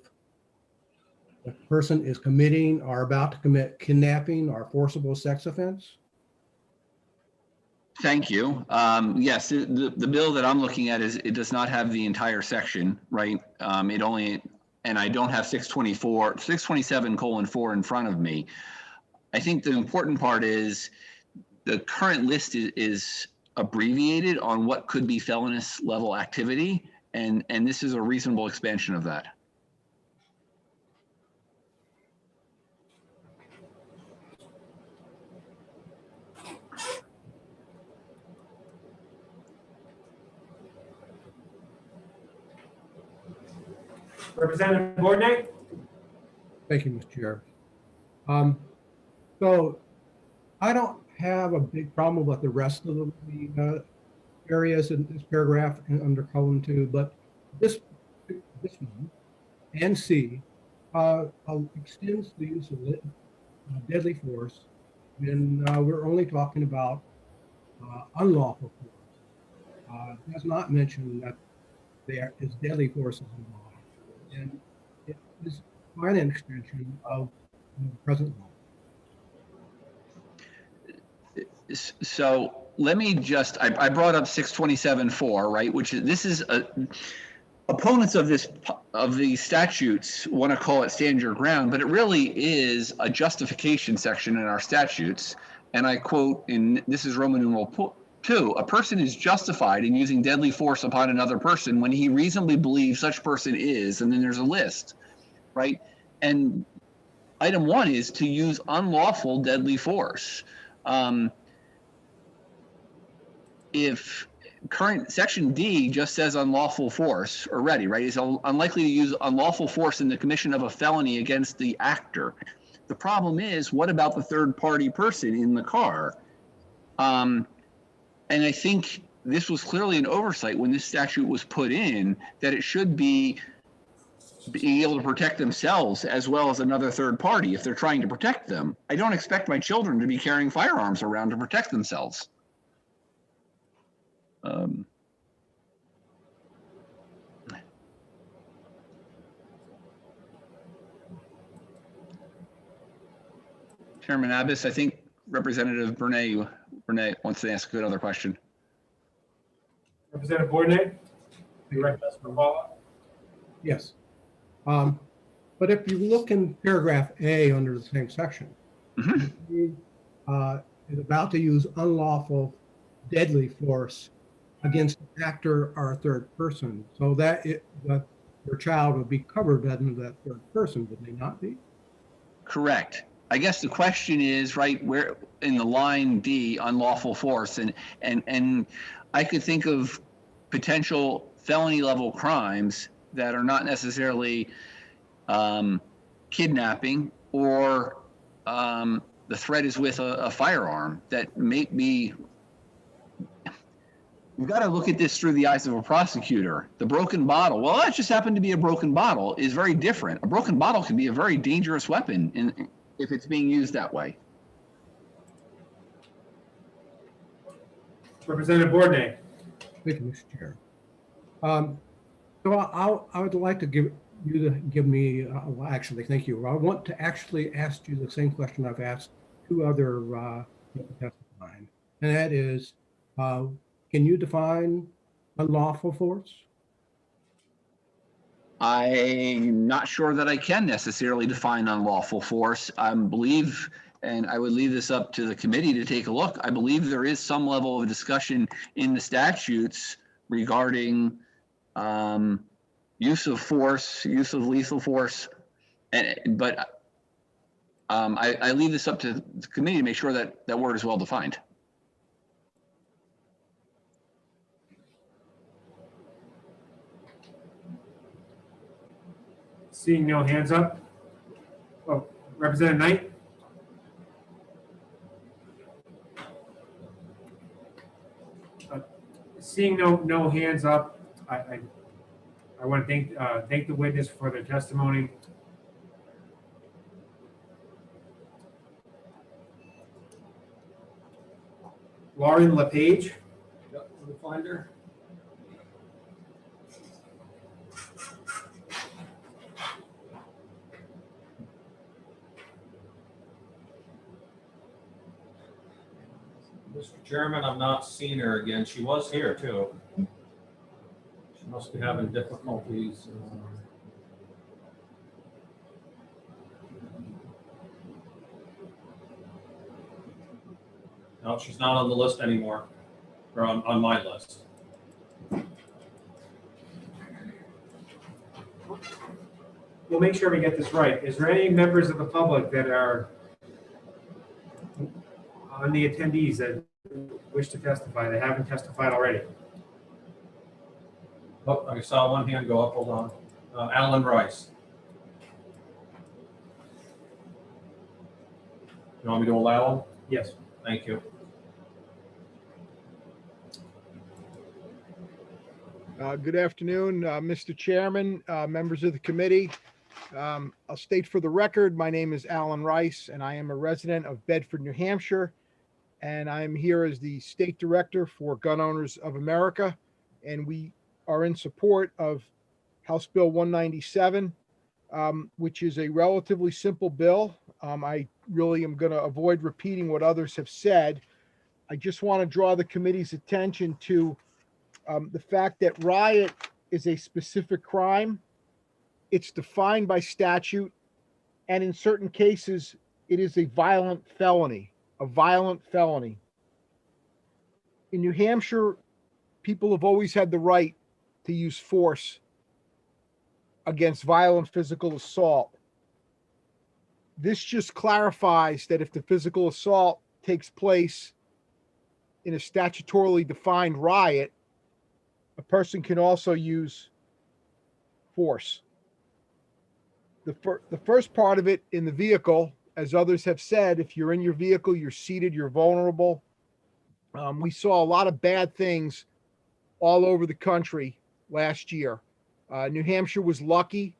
the person is committing or about to commit kidnapping or forcible sex offense? Thank you. Yes, the bill that I'm looking at it does not have the entire section, right? It only, and I don't have 627:4 in front of me. I think the important part is the current list is abbreviated on what could be felonious level activity, and this is a reasonable expansion of that. Representative Bourdonnais. Thank you, Mr. Chair. So I don't have a big problem with the rest of the areas in this paragraph under column 2, but this one and C extends the use of deadly force, and we're only talking about unlawful force. It does not mention that there is deadly force involved. And it is quite an extension of the present law. So let me just, I brought up 627:4, right? Which is, this is opponents of these statutes want to call it stand your ground, but it really is a justification section in our statutes. and I quote, this is Roman numeral 2, a person is justified in using deadly force upon another person when he reasonably believes such person is, and then there's a list, right? And item 1 is to use unlawful deadly force. If current section D just says unlawful force already, right? It's unlikely to use unlawful force in the commission of a felony against the actor. The problem is, what about the third party person in the car? And I think this was clearly an oversight when this statute was put in, that it should be being able to protect themselves as well as another third party if they're trying to protect them. I don't expect my children to be carrying firearms around to protect themselves. Chairman Abbas, I think Representative Bernay wants to ask another question. Representative Bournet, you recognize for follow-up? Yes. But if you look in paragraph A under the same section, is about to use unlawful deadly force against an actor or a third person, so that your child would be covered under that third person, would they not be? Correct. I guess the question is, right, where in the line D, unlawful force, and I could think of potential felony level crimes that are not necessarily kidnapping, or the threat is with a firearm that make me. You've got to look at this through the eyes of a prosecutor. The broken bottle, well, that just happened to be a broken bottle, is very different. A broken bottle can be a very dangerous weapon if it's being used that way. Representative Bournet. Thank you, Mr. Chair. So I would like to give you to give me, well, actually, thank you. I want to actually ask you the same question I've asked two other people testifying, and that is, can you define unlawful force? I'm not sure that I can necessarily define unlawful force. I believe, and I would leave this up to the committee to take a look, I believe there is some level of discussion in the statutes regarding use of force, use of lethal force, but I leave this up to the committee to make sure that that word is well defined. Seeing no hands up. Oh, Representative Knight. Seeing no hands up, I want to thank the witness for their testimony. Lauren LePage. Yep, we'll find her. Mr. Chairman, I'm not seeing her again. She was here too. She must be having difficulties. No, she's not on the list anymore, or on my list. We'll make sure we get this right. Is there any members of the public that are on the attendees that wish to testify, that haven't testified already? Oh, I saw one hand go up. Hold on. Alan Rice. You want me to allow him? Yes. Thank you. Good afternoon, Mr. Chairman, members of the committee. I'll state for the record, my name is Alan Rice, and I am a resident of Bedford, New Hampshire, and I'm here as the State Director for Gun Owners of America, and we are in support of House Bill 197, which is a relatively simple bill. I really am going to avoid repeating what others have said. I just want to draw the committee's attention to the fact that riot is a specific crime. It's defined by statute, and in certain cases, it is a violent felony. a violent felony. In New Hampshire, people have always had the right to use force against violent physical assault. This just clarifies that if the physical assault takes place in a statutorily defined riot, a person can also use force. The first part of it in the vehicle, as others have said, if you're in your vehicle, you're seated, you're vulnerable. We saw a lot of bad things all over the country last year. New Hampshire was lucky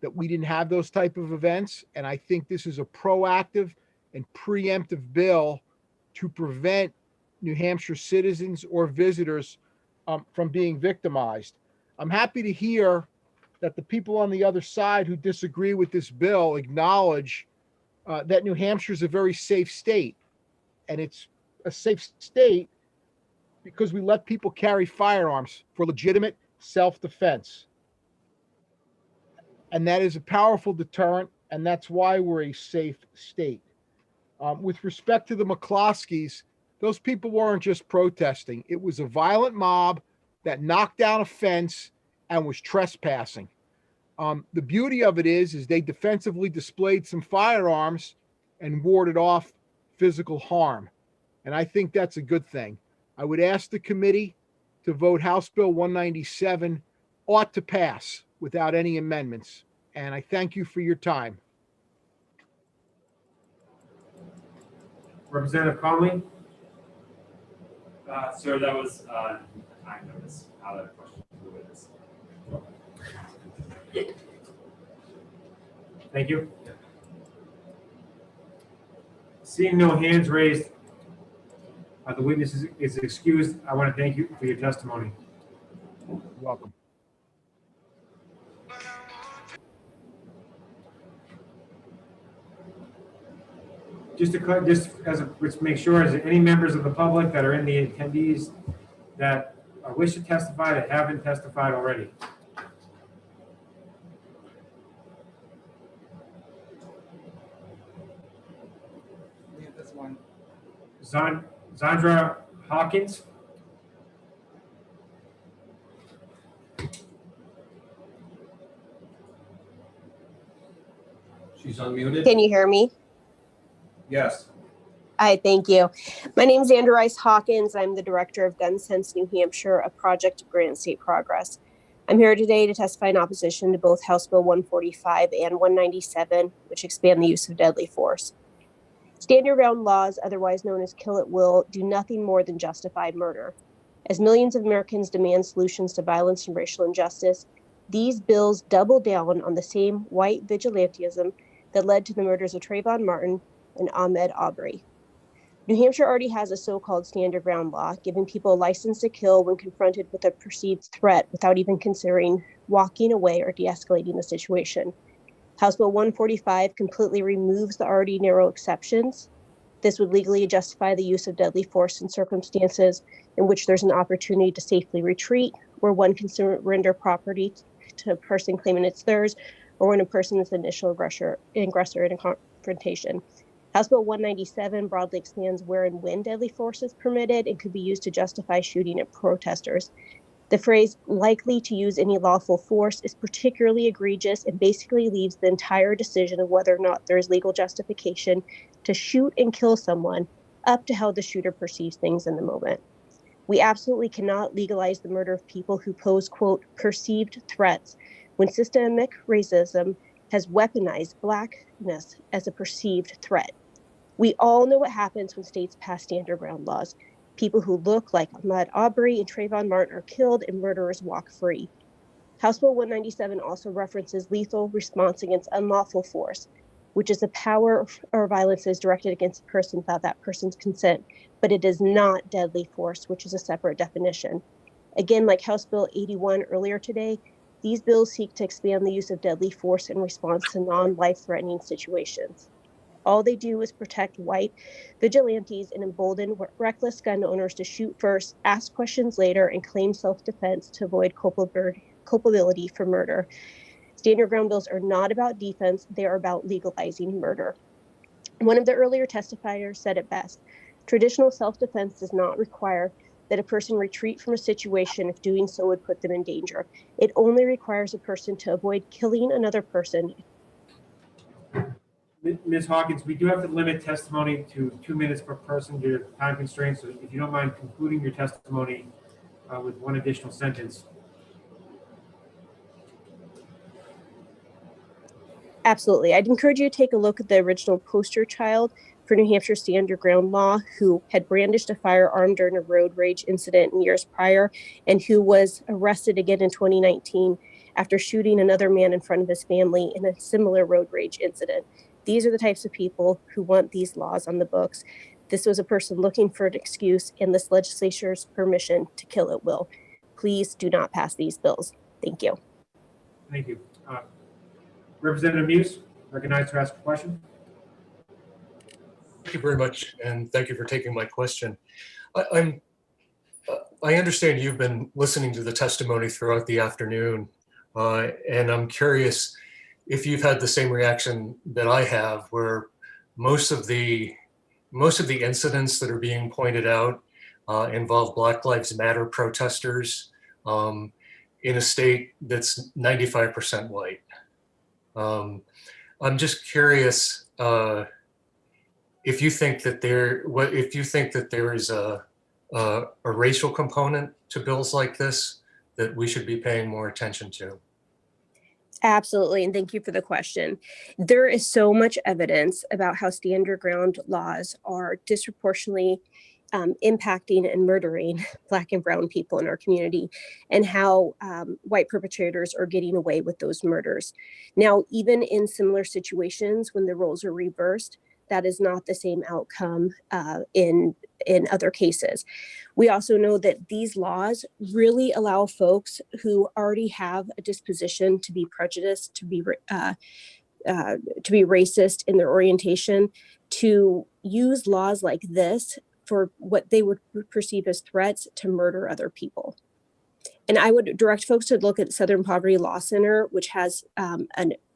that we didn't have those type of events, and I think this is a proactive and preemptive bill to prevent New Hampshire citizens or visitors from being victimized. I'm happy to hear that the people on the other side who disagree with this bill acknowledge that New Hampshire is a very safe state, and it's a safe state because we let people carry firearms for legitimate self-defense. And that is a powerful deterrent, and that's why we're a safe state. With respect to the McCloskeys, those people weren't just protesting. It was a violent mob that knocked down a fence and was trespassing. The beauty of it is they defensively displayed some firearms and warded off physical harm. And I think that's a good thing. I would ask the committee to vote House Bill 197 ought to pass without any amendments. And I thank you for your time. Representative Conley? Sir, that was a time notice. How that question to the witness. Thank you. Seeing no hands raised, the witness is excused. I want to thank you for your testimony. You're welcome. Just to make sure, is there any members of the public that are in the attendees that wish to testify that haven't testified already? Yeah, that's one. Zandra Hawkins? She's unmuted. Can you hear me? Yes. Hi, thank you. My name is Andrew Rice Hawkins. I'm the director of Gun Sense New Hampshire, a project of Granite State Progress. I'm here today to testify in opposition to both House Bill 145 and 197, which expand the use of deadly force. Stand your ground laws, otherwise known as kill at will, do nothing more than justify murder. As millions of Americans demand solutions to violence and racial injustice, these bills double down on the same white vigilantism that led to the murders of Trayvon Martin and Ahmaud Arbery. New Hampshire already has a so-called stand your ground law, giving people a license to kill when confronted with a perceived threat without even considering walking away or de-escalating the situation. House Bill 145 completely removes the already narrow exceptions. This would legally justify the use of deadly force in circumstances in which there's an opportunity to safely retreat, where one can surrender property to a person claiming it's theirs, or when a person is the initial aggressor in a confrontation. House Bill 197 broadly expands where and when deadly force is permitted and could be used to justify shooting at protesters. The phrase likely to use any lawful force is particularly egregious and basically leaves the entire decision of whether or not there is legal justification to shoot and kill someone up to how the shooter perceives things in the moment. We absolutely cannot legalize the murder of people who pose, quote, perceived threats when systemic racism has weaponized Blackness as a perceived threat. We all know what happens when states pass stand your ground laws. People who look like Ahmaud Arbery and Trayvon Martin are killed and murderers walk free. House Bill 197 also references lethal response against unlawful force, which is a power or violence that is directed against a person without that person's consent, but it is not deadly force, which is a separate definition. Again, like House Bill 81 earlier today, these bills seek to expand the use of deadly force in response to non-life-threatening situations. All they do is protect white vigilantes and embolden reckless gun owners to shoot first, ask questions later, and claim self-defense to avoid culpability for murder. Stand your ground bills are not about defense, they are about legalizing murder. One of the earlier testifiers said it best. Traditional self-defense does not require that a person retreat from a situation if doing so would put them in danger. It only requires a person to avoid killing another person. Ms. Hawkins, we do have to limit testimony to 2 minutes per person due to time constraints. So if you don't mind concluding your testimony with one additional sentence. Absolutely. I'd encourage you to take a look at the original poster child for New Hampshire Stand Your Ground law, who had brandished a firearm during a road rage incident in years prior, and who was arrested again in 2019 after shooting another man in front of his family in a similar road rage incident. These are the types of people who want these laws on the books. This was a person looking for an excuse and this legislature's permission to kill at will. Please do not pass these bills. Thank you. Thank you. Representative Muse, recognized to ask a question. Thank you very much, and thank you for taking my question. I understand you've been listening to the testimony throughout the afternoon, and I'm curious if you've had the same reaction that I have, where most of the incidents that are being pointed out involve Black Lives Matter protesters in a state that's 95% white. I'm just curious if you think that there is a racial component to bills like this that we should be paying more attention to. Absolutely, and thank you for the question. There is so much evidence about how stand your ground laws are disproportionately impacting and murdering Black and brown people in our community, and how white perpetrators are getting away with those murders. Now, even in similar situations when the roles are reversed, that is not the same outcome in other cases. We also know that these laws really allow folks who already have a disposition to be prejudiced, to be racist in their orientation, to use laws like this for what they would perceive as threats to murder other people. And I would direct folks to look at Southern Poverty Law Center, which has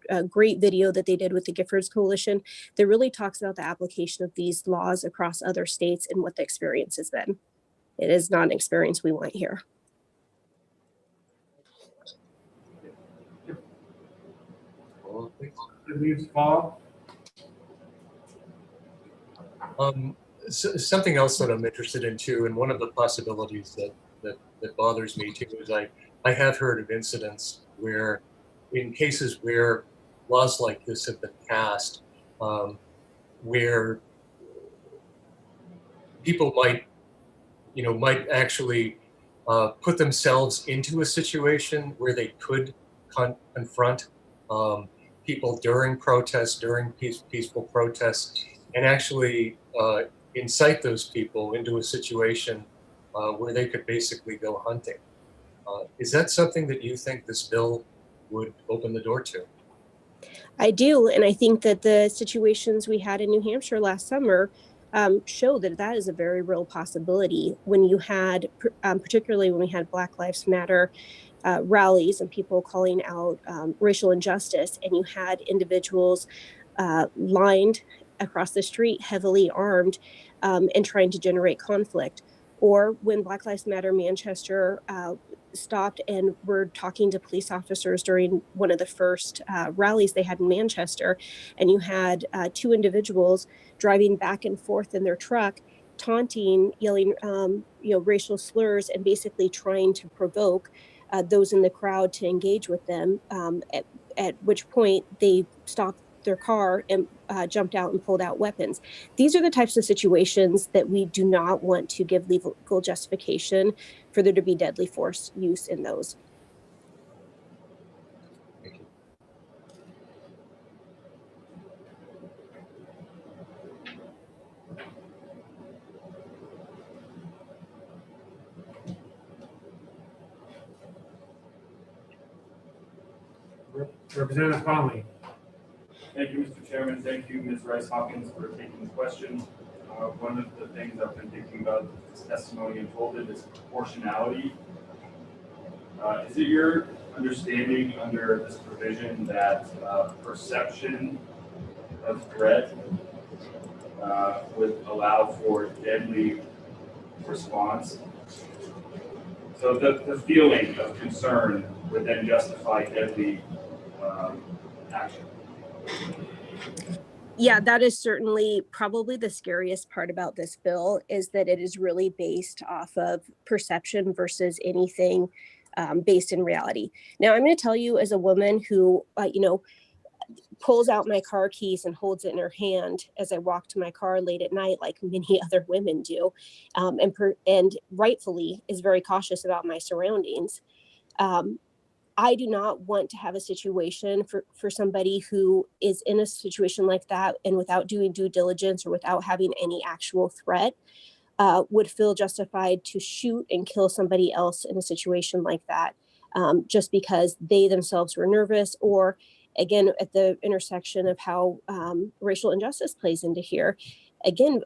a great video that they did with the Giffords Coalition that really talks about the application of these laws across other states and what the experience has been. It is not an experience we want here. Something else that I'm interested in too, and one of the possibilities that bothers me too, is I have heard of incidents where, in cases where laws like this have been passed, where people might actually put themselves into a situation where they could confront people during protests, during peaceful protests, and actually incite those people into a situation where they could basically go hunting. Is that something that you think this bill would open the door to? I do, and I think that the situations we had in New Hampshire last summer show that that is a very real possibility. When you had, particularly when we had Black Lives Matter rallies and people calling out racial injustice, and you had individuals lined across the street, heavily armed, and trying to generate conflict. Or when Black Lives Matter Manchester stopped and were talking to police officers during one of the first rallies they had in Manchester, and you had two individuals driving back and forth in their truck, taunting, yelling, racial slurs, and basically trying to provoke those in the crowd to engage with them. At which point they stopped their car and jumped out and pulled out weapons. These are the types of situations that we do not want to give legal justification for there to be deadly force use in those. Thank you. Representative Conley. Thank you, Mr. Chairman. Thank you, Ms. Rice Hawkins, for taking the question. One of the things I've been thinking about this testimony unfolded is proportionality. Is it your understanding under this provision that perception of threat would allow for deadly response. So the feeling of concern would then justify deadly action. Yeah, that is certainly probably the scariest part about this bill, is that it is really based off of perception versus anything based in reality. Now, I'm going to tell you, as a woman who, pulls out my car keys and holds it in her hand as I walk to my car late at night, like many other women do, and rightfully is very cautious about my surroundings. I do not want to have a situation for somebody who is in a situation like that and without doing due diligence or without having any actual threat, would feel justified to shoot and kill somebody else in a situation like that, just because they themselves were nervous, or again, at the intersection of how racial injustice plays into here. Again,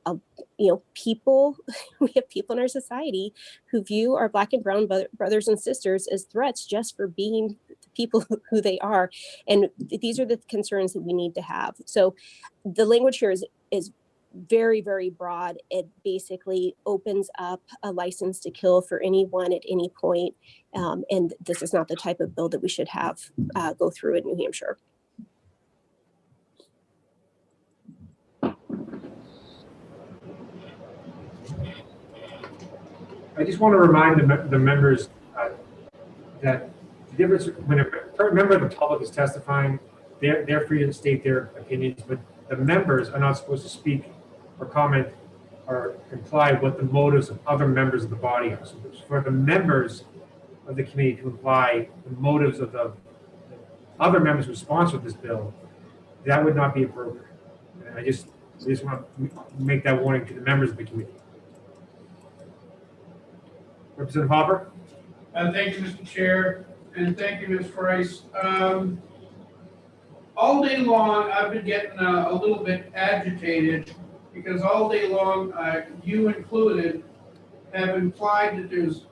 people, we have people in our society who view our Black and brown brothers and sisters as threats just for being the people who they are. And these are the concerns that we need to have. So the language here is very, very broad. It basically opens up a license to kill for anyone at any point. And this is not the type of bill that we should have go through in New Hampshire. I just want to remind the members that the difference when a member of the public is testifying, they're free to state their opinions, but the members are not supposed to speak or comment or imply what the motives of other members of the body are. So for the members of the committee to imply the motives of the other members who sponsored this bill, that would not be appropriate. And I just want to make that warning to the members of the committee. Representative Hopper? Thank you, Mr. Chair, and thank you, Ms. Rice. All day long, I've been getting a little bit agitated because all day long, you included, have implied that there's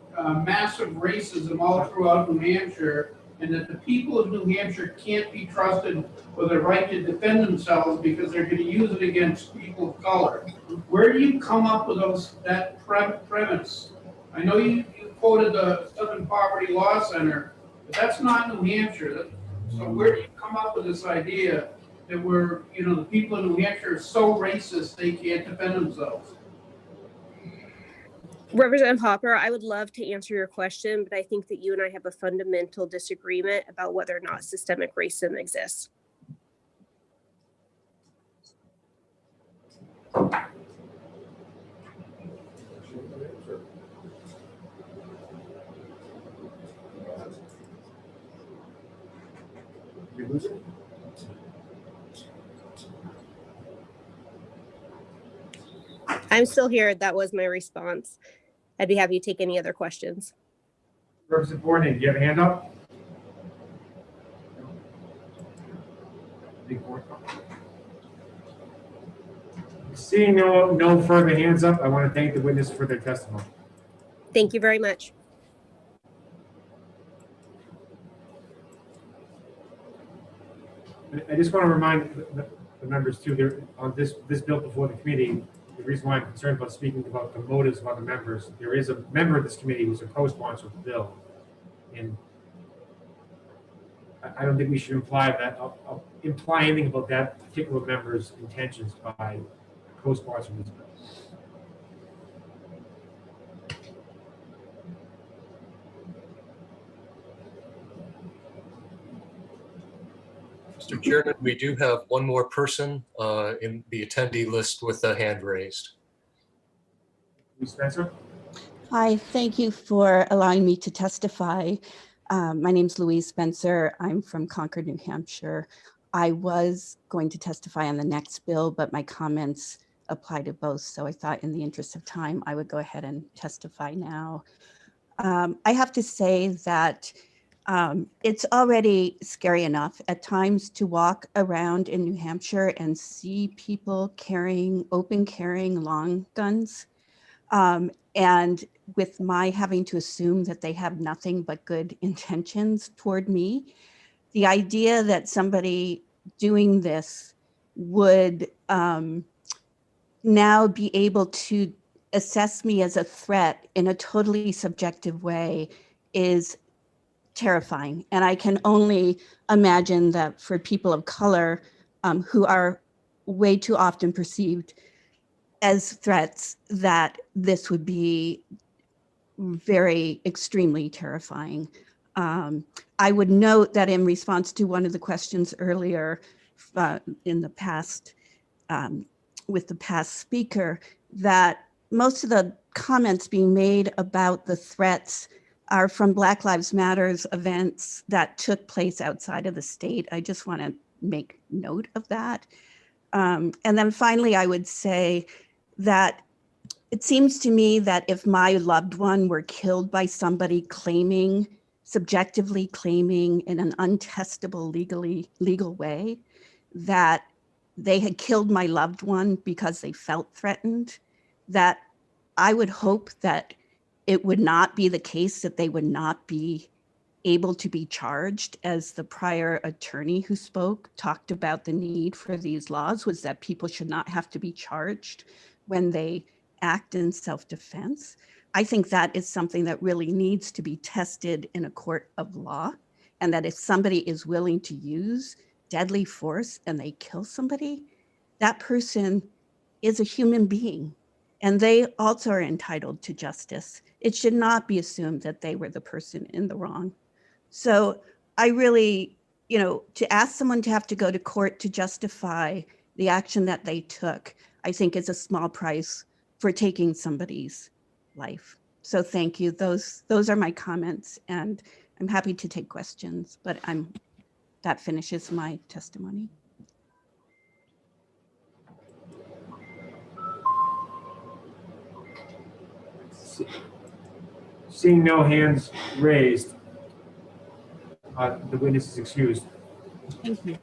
massive racism all throughout New Hampshire, and that the people of New Hampshire can't be trusted with the right to defend themselves because they're going to use it against people of color. Where do you come up with that premise? I know you quoted the Southern Poverty Law Center, but that's not New Hampshire. So where do you come up with this idea that the people in New Hampshire are so racist they can't defend themselves? Representative Hopper, I would love to answer your question, but I think that you and I have a fundamental disagreement about whether or not systemic racism exists. I'm still here. That was my response. I'd be happy to take any other questions. Representative Borney, do you have a hand up? Seeing no further hands up, I want to thank the witnesses for their testimony. Thank you very much. I just want to remind the members too, on this bill before the committee, the reason why I'm concerned about speaking about the motives of other members, there is a member of this committee who's a co-sponsor of the bill. And I don't think we should imply anything about that particular member's intentions by co-sponsoring this bill. Mr. Chairman, we do have one more person in the attendee list with a hand raised. Ms. Spencer? Hi, thank you for allowing me to testify. My name's Louise Spencer. I'm from Concord, New Hampshire. I was going to testify on the next bill, but my comments apply to both. So I thought in the interest of time, I would go ahead and testify now. I have to say that it's already scary enough at times to walk around in New Hampshire and see people open carrying long guns. And with my having to assume that they have nothing but good intentions toward me, the idea that somebody doing this would now be able to assess me as a threat in a totally subjective way is terrifying. And I can only imagine that for people of color who are way too often perceived as threats, that this would be very extremely terrifying. I would note that in response to one of the questions earlier in the past, with the past speaker, that most of the comments being made about the threats are from Black Lives Matters events that took place outside of the state. I just want to make note of that. And then finally, I would say that it seems to me that if my loved one were killed by somebody claiming, subjectively claiming in an untestable legal way, that they had killed my loved one because they felt threatened, that I would hope that it would not be the case that they would not be able to be charged. As the prior attorney who spoke talked about the need for these laws, was that people should not have to be charged when they act in self-defense. I think that is something that really needs to be tested in a court of law, and that if somebody is willing to use deadly force and they kill somebody, that person is a human being and they also are entitled to justice. It should not be assumed that they were the person in the wrong. So I really, to ask someone to have to go to court to justify the action that they took, I think is a small price for taking somebody's life. So thank you. Those are my comments, and I'm happy to take questions, but that finishes my testimony. Seeing no hands raised, the witness is excused. Thank you.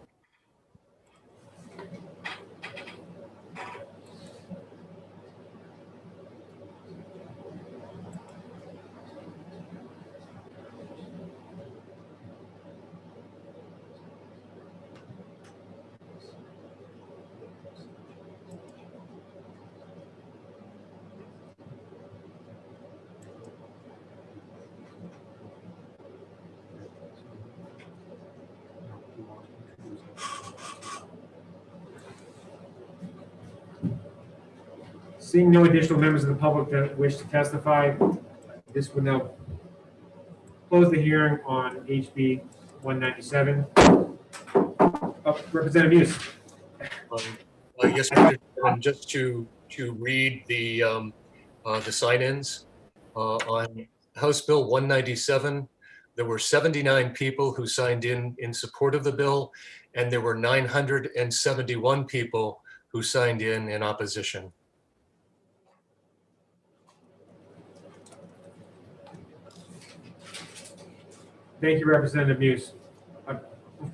Seeing no additional members of the public that wish to testify, this will now close the hearing on HB 197. Representative Muse. Yes, Mr. Chairman, just to read the sign-ins on House Bill 197. There were 79 people who signed in support of the bill, and there were 971 people who signed in opposition. Thank you, Representative Muse.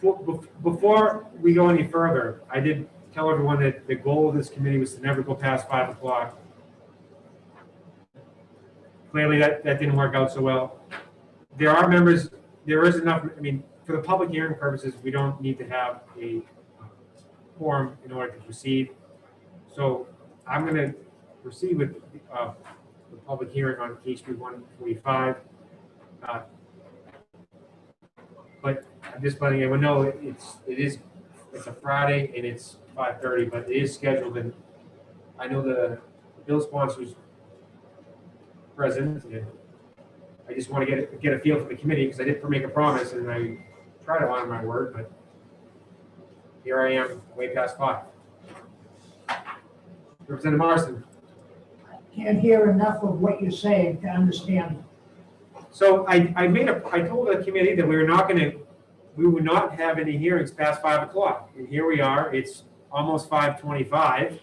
Before we go any further, I did tell everyone that the goal of this committee was to never go past 5 o'clock. Clearly that didn't work out so well. There are members, there is enough, for the public hearing purposes, we don't need to have a quorum in order to proceed. So I'm going to proceed with the public hearing on HB 145. But I'm just letting everyone know it's a Friday and it's 5:30, but it is scheduled, and I know the bill sponsors present, and I just want to get a feel for the committee, because I did make a promise and I try to honor my word, but here I am way past 5. Representative Marston. Can't hear enough of what you're saying to understand. So I told the committee that we would not have any hearings past 5 o'clock. And here we are, it's almost 5:25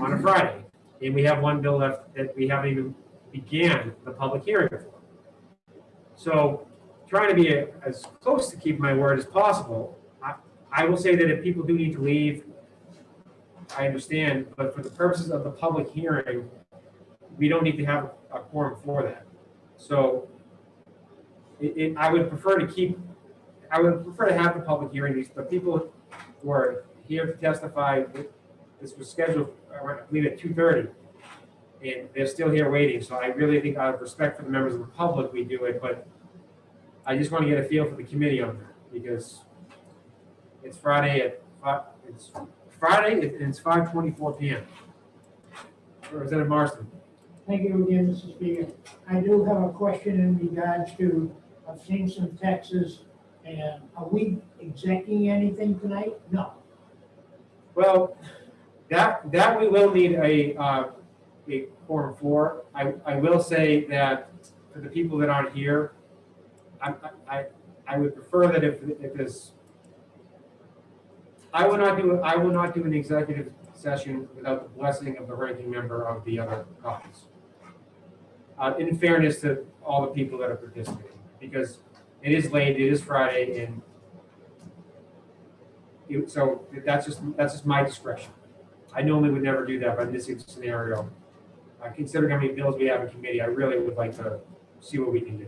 on a Friday. And we have one bill left that we haven't even began the public hearing for. So trying to be as close to keep my word as possible, I will say that if people do need to leave, I understand, but for the purposes of the public hearing, we don't need to have a quorum for that. So I would prefer to have the public hearing. The people who are here to testify, this was scheduled I believe at 2:30. And they're still here waiting, so I really think out of respect for the members of the public, we do it, but I just want to get a feel for the committee on that, because it's Friday at 5, it's Friday, and it's 5:24 p.m. Representative Marston. Thank you again, Mr. Speaker. I do have a question in regards to, I've seen some texts, and are we executing anything tonight? No. Well, that we will need a quorum for. I will say that for the people that aren't here, I would prefer that if there's, I will not do an executive session without the blessing of the ranking member of the other caucus. In fairness to all the people that are participating, because it is late, it is Friday, and so that's just my discretion. I normally would never do that, but in this scenario, considering how many bills we have in committee, I really would like to see what we can do.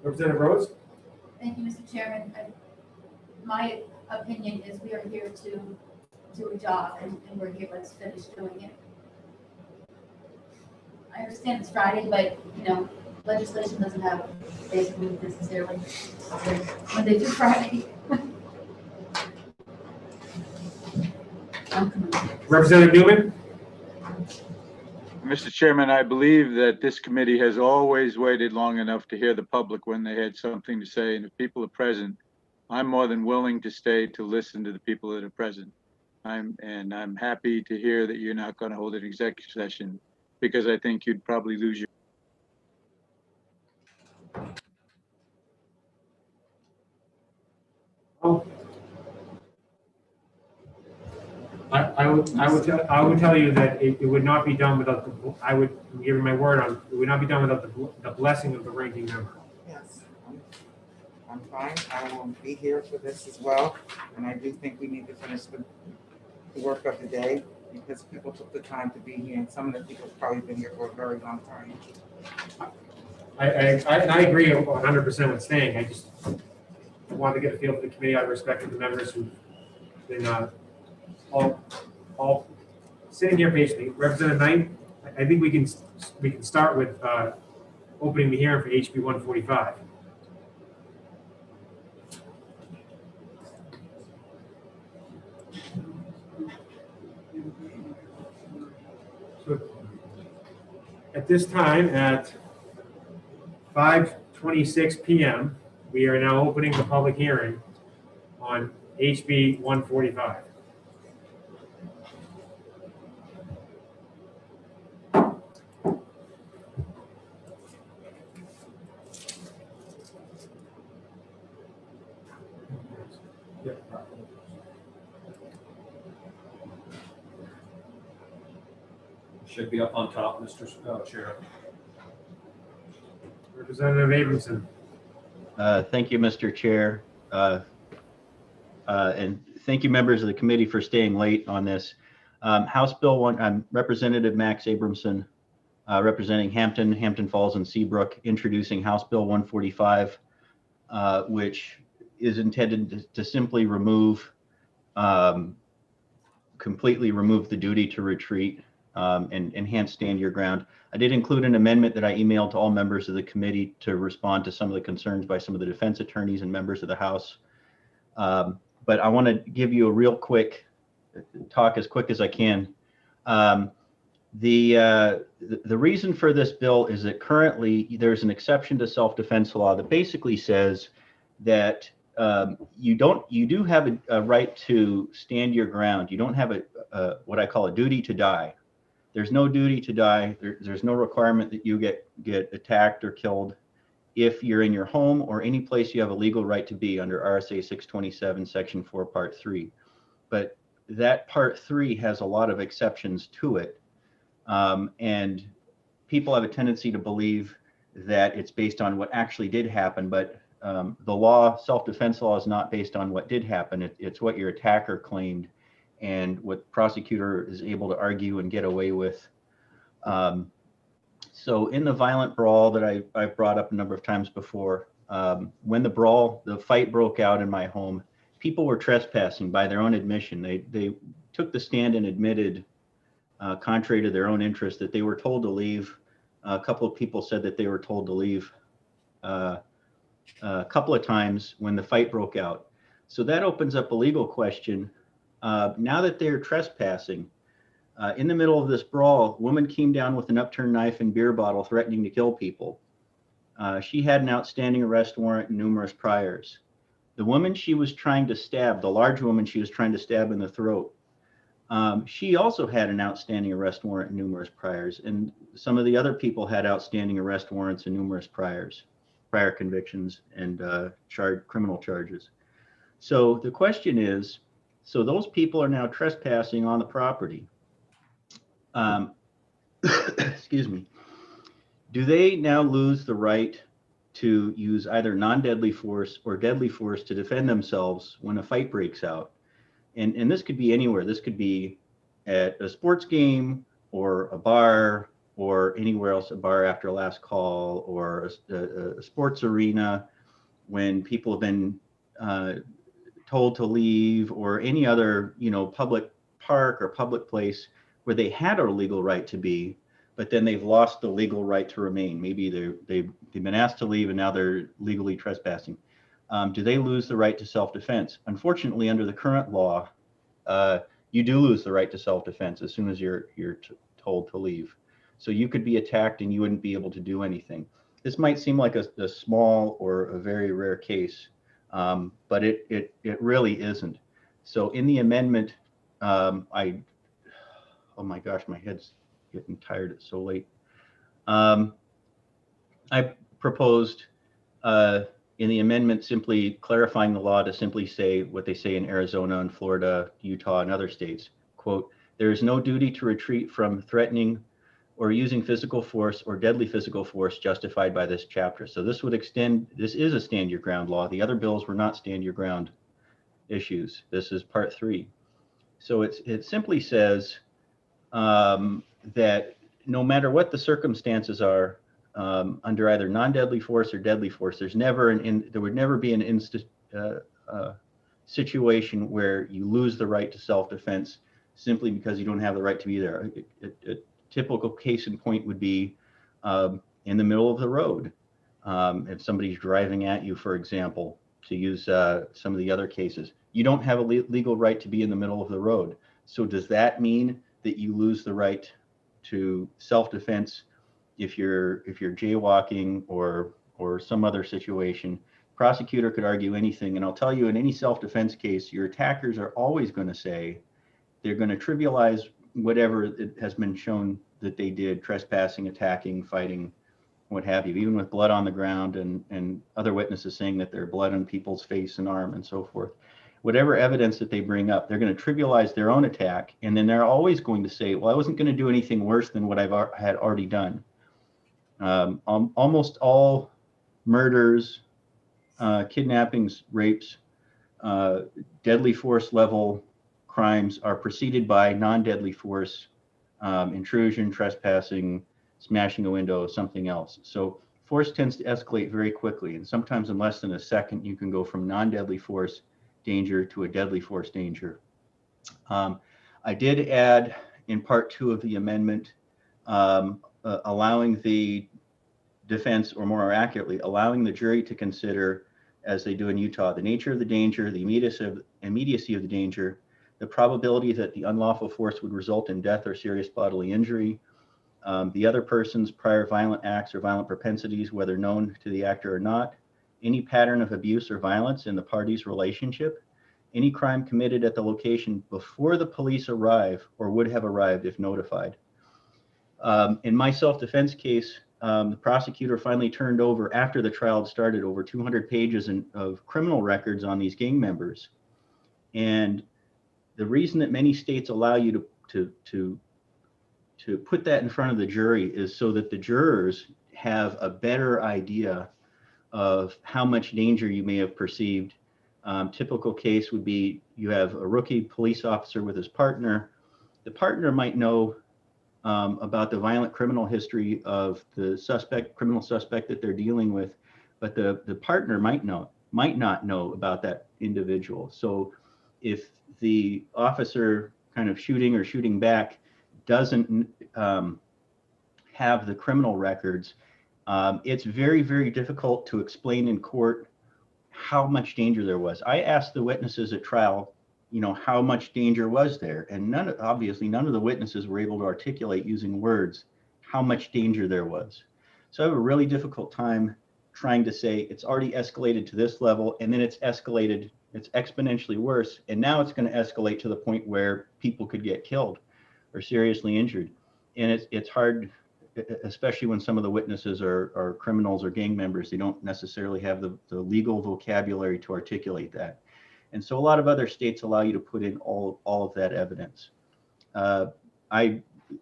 Representative Rose? Thank you, Mr. Chairman. My opinion is we are here to do a job, and we're here, let's finish doing it. I understand it's Friday, but, you know, legislation doesn't have basically necessarily Monday through Friday. Representative Newman? Mr. Chairman, I believe that this committee has always waited long enough to hear the public when they had something to say, and if people are present, I'm more than willing to stay to listen to the people that are present. I'm happy to hear that you're not going to hold an executive session, because I think you'd probably lose your. I would tell you that it would not be done without the, I would give you my word on, it would not be done without the blessing of the ranking member. Yes, I'm fine. I will be here for this as well. And I do think we need to finish the work of the day, because people took the time to be here, and some of the people have probably been here for a very long time. I agree 100% with staying. I just wanted to get a feel for the committee out of respect for the members who've been all sitting here patiently. Representative Knight, I think we can start with opening the hearing for HB 145. So at this time, at 5:26 p.m., we are now opening the public hearing on HB 145. Should be up on top, Mr. Chair. Representative Abramson. Thank you, Mr. Chair. And thank you, members of the committee, for staying late on this. House Bill 1, I'm Representative Max Abramson, representing Hampton Falls, and Seabrook, introducing House Bill 145, which is intended to simply completely remove the duty to retreat and enhance stand your ground. I did include an amendment that I emailed to all members of the committee to respond to some of the concerns by some of the defense attorneys and members of the House. But I want to give you a real quick talk, as quick as I can. The reason for this bill is that currently there's an exception to self-defense law that basically says that you do have a right to stand your ground. You don't have what I call a duty to die. There's no duty to die. There's no requirement that you get attacked or killed if you're in your home or any place you have a legal right to be under RSA 627, Section 4, Part 3. But that Part 3 has a lot of exceptions to it. And people have a tendency to believe that it's based on what actually did happen. But the law, self-defense law, is not based on what did happen. It's what your attacker claimed and what the prosecutor is able to argue and get away with. So in the violent brawl that I've brought up a number of times before, when the fight broke out in my home, people were trespassing by their own admission. They took the stand and admitted, contrary to their own interest, that they were told to leave. A couple of people said that they were told to leave a couple of times when the fight broke out. So that opens up a legal question. Now that they're trespassing, in the middle of this brawl, a woman came down with an upturned knife and beer bottle threatening to kill people. She had an outstanding arrest warrant and numerous priors. The woman she was trying to stab, the large woman she was trying to stab in the throat, she also had an outstanding arrest warrant and numerous priors. And some of the other people had outstanding arrest warrants and numerous prior convictions and criminal charges. So the question is, so those people are now trespassing on the property. Excuse me. Do they now lose the right to use either non-deadly force or deadly force to defend themselves when a fight breaks out? And this could be anywhere. This could be at a sports game or a bar or anywhere else, a bar after a last call or a sports arena when people have been told to leave, or any other, public park or public place where they had a legal right to be, but then they've lost the legal right to remain. Maybe they've been asked to leave and now they're legally trespassing. Do they lose the right to self-defense? Unfortunately, under the current law, you do lose the right to self-defense as soon as you're told to leave. So you could be attacked and you wouldn't be able to do anything. This might seem like a small or a very rare case, but it really isn't. So in the amendment, oh my gosh, my head's getting tired. It's so late. I proposed in the amendment simply clarifying the law to simply say what they say in Arizona and Florida, Utah, and other states. Quote, there is no duty to retreat from threatening or using physical force or deadly physical force justified by this chapter. So this would extend, this is a stand your ground law. The other bills were not stand your ground issues. This is part 3. So it simply says that no matter what the circumstances are, under either non-deadly force or deadly force, there would never be an situation where you lose the right to self-defense simply because you don't have the right to be there. A typical case in point would be in the middle of the road. If somebody's driving at you, for example, to use some of the other cases, you don't have a legal right to be in the middle of the road. So does that mean that you lose the right to self-defense if you're jaywalking or some other situation? Prosecutor could argue anything, and I'll tell you, in any self-defense case, your attackers are always going to say, they're going to trivialize whatever it has been shown that they did: trespassing, attacking, fighting, what have you, even with blood on the ground and other witnesses saying that there's blood on people's face and arm and so forth. Whatever evidence that they bring up, they're going to trivialize their own attack, and then they're always going to say, well, I wasn't going to do anything worse than what had already done. Almost all murders, kidnappings, rapes, deadly force level crimes are preceded by non-deadly force, intrusion, trespassing, smashing a window, something else. So force tends to escalate very quickly, and sometimes in less than a second, you can go from non-deadly force danger to a deadly force danger. I did add in part 2 of the amendment, allowing the defense, or more accurately, allowing the jury to consider, as they do in Utah, the nature of the danger, the immediacy of the danger, the probability that the unlawful force would result in death or serious bodily injury, the other person's prior violent acts or violent propensities, whether known to the actor or not, any pattern of abuse or violence in the parties' relationship, any crime committed at the location before the police arrive or would have arrived if notified. In my self-defense case, the prosecutor finally turned over, after the trial had started, over 200 pages of criminal records on these gang members. And the reason that many states allow you to put that in front of the jury is so that the jurors have a better idea of how much danger you may have perceived. Typical case would be you have a rookie police officer with his partner. The partner might know about the violent criminal history of the criminal suspect that they're dealing with, but the partner might might not know about that individual. So if the officer kind of shooting or shooting back doesn't have the criminal records, it's very, very difficult to explain in court how much danger there was. I asked the witnesses at trial, you know, how much danger was there? And obviously none of the witnesses were able to articulate using words how much danger there was. So I have a really difficult time trying to say it's already escalated to this level, and then it's escalated, it's exponentially worse, and now it's going to escalate to the point where people could get killed or seriously injured. And it's hard, especially when some of the witnesses are criminals or gang members. They don't necessarily have the legal vocabulary to articulate that. And so a lot of other states allow you to put in all of that evidence.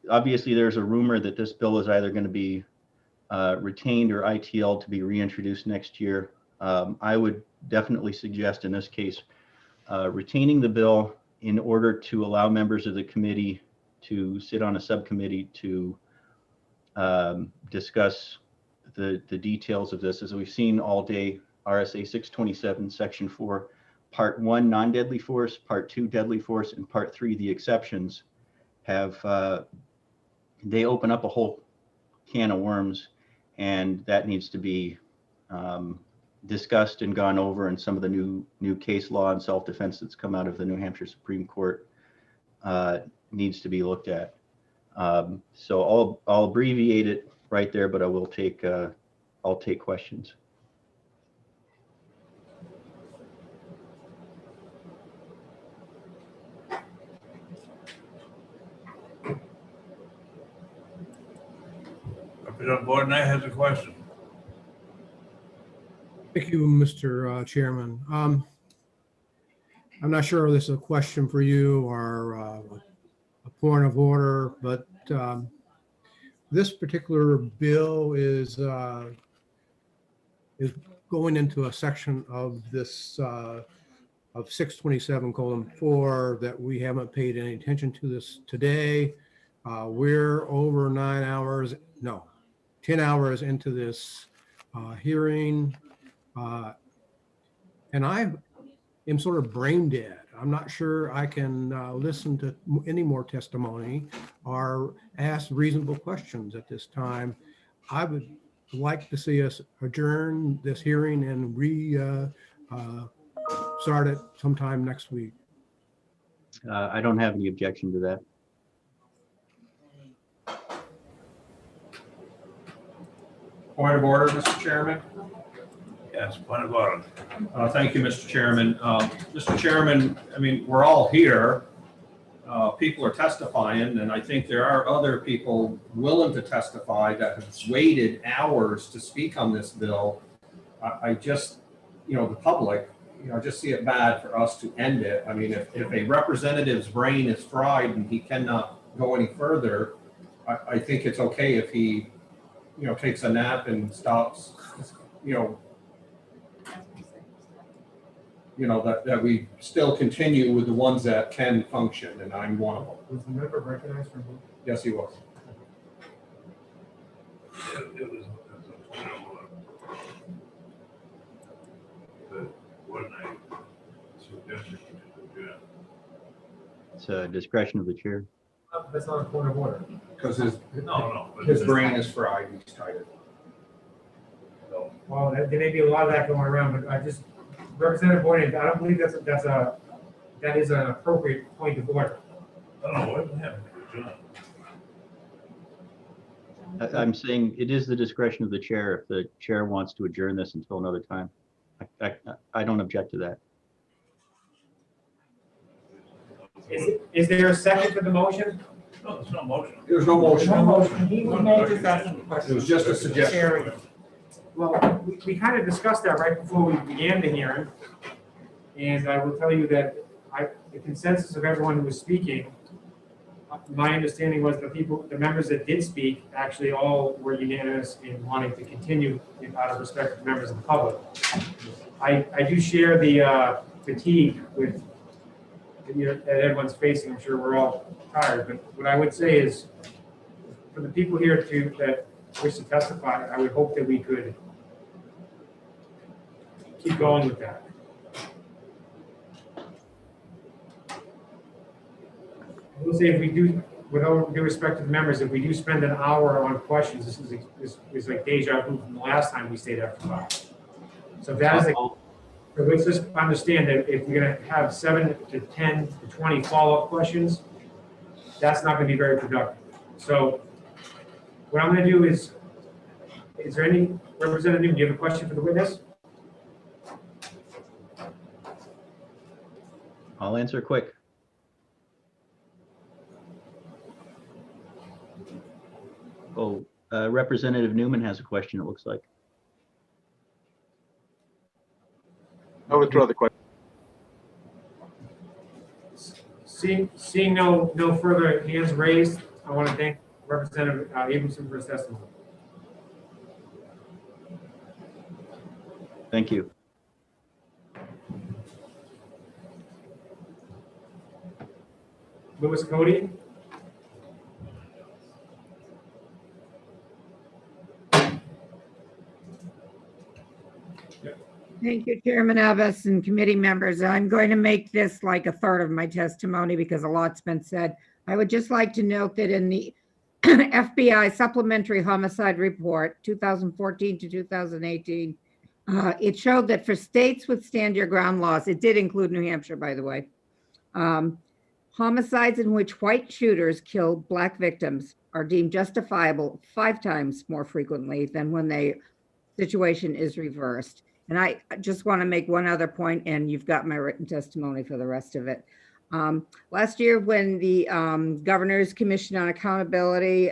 Obviously there's a rumor that this bill is either going to be retained or ITL to be reintroduced next year. I would definitely suggest in this case retaining the bill in order to allow members of the committee to sit on a subcommittee to discuss the details of this. As we've seen all day, RSA 627, Section 4, Part 1, non-deadly force, Part 2, deadly force, and Part 3, the exceptions, have they open up a whole can of worms, and that needs to be discussed and gone over. And some of the new case law and self-defense that's come out of the New Hampshire Supreme Court needs to be looked at. So I'll abbreviate it right there, but I will take I'll take questions. Representative Boydell has a question. Thank you, Mr. Chairman. I'm not sure if this is a question for you or a point of order, but this particular bill is going into a section of this of 627:4 that we haven't paid any attention to this today. We're over 9 hours, no, 10 hours into this hearing. And I am sort of brain dead. I'm not sure I can listen to any more testimony or ask reasonable questions at this time. I would like to see us adjourn this hearing and start it sometime next week. I don't have any objection to that. Point of order, Mr. Chairman. Yes, point of order. Thank you, Mr. Chairman. Mr. Chairman, I mean, we're all here. People are testifying, and I think there are other people willing to testify that have waited hours to speak on this bill. I just, the public, just see it bad for us to end it. I mean, if a representative's brain is fried and he cannot go any further, I think it's okay if he, takes a nap and stops, that we still continue with the ones that can function, and I'm one of them. Was the member recognized for who? Yes, he was. It was a point of order. But wasn't a suggestion to adjourn. It's a discretion of the chair. That's not a point of order. Because No. his brain is fried, he's tired. So, Well, there may be a lot of that going around, but I just, Representative Boyd, I don't believe that is an appropriate point of order. I don't know what happened to adjourn. I'm saying it is the discretion of the chair if the chair wants to adjourn this until another time. I don't object to that. Is there a second to the motion? No, there's no motion. There's no motion. No motion. He may just ask a question. It was just a suggestion. Well, we kind of discussed that right before we began the hearing. And I will tell you that the consensus of everyone who was speaking, my understanding was the members that did speak, actually all were unanimous in wanting to continue out of respect for members of the public. I do share the fatigue with that everyone's facing. I'm sure we're all tired, but what I would say is, for the people here that wish to testify, I would hope that we could keep going with that. I will say if we do, with all due respect to the members, if we do spend an hour on questions, this is like deja vu from the last time we stayed after 5. So that is, so let's just understand that if we're gonna have 7 to 10 to 20 follow-up questions, that's not gonna be very productive. So what I'm gonna do is there any representative, do you have a question for the witness? I'll answer quick. Oh, Representative Newman has a question, it looks like. I'll withdraw the question. Seeing no further hands raised, I want to thank Representative Abramson for his testimony. Thank you. Louis Cody. Thank you, Chairman Abbas and committee members. I'm going to make this like a third of my testimony because a lot's been said. I would just like to note that in the FBI Supplementary Homicide Report, 2014 to 2018, it showed that for states with stand your ground laws, it did include New Hampshire, by the way, homicides in which white shooters kill Black victims are deemed justifiable 5 times more frequently than when the situation is reversed. And I just want to make one other point, and you've got my written testimony for the rest of it. Last year, when the Governor's Commission on Accountability,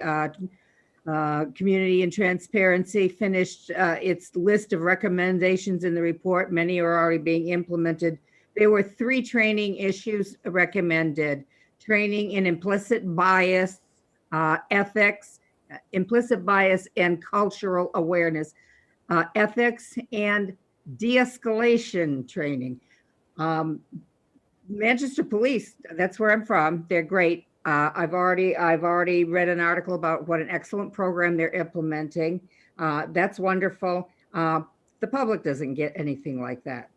Community and Transparency finished its list of recommendations in the report, many are already being implemented. There were 3 training issues recommended: training in implicit bias, ethics, implicit bias and cultural awareness, ethics, and de-escalation training. Manchester Police, that's where I'm from. They're great. I've already read an article about what an excellent program they're implementing. That's wonderful. The public doesn't get anything like that.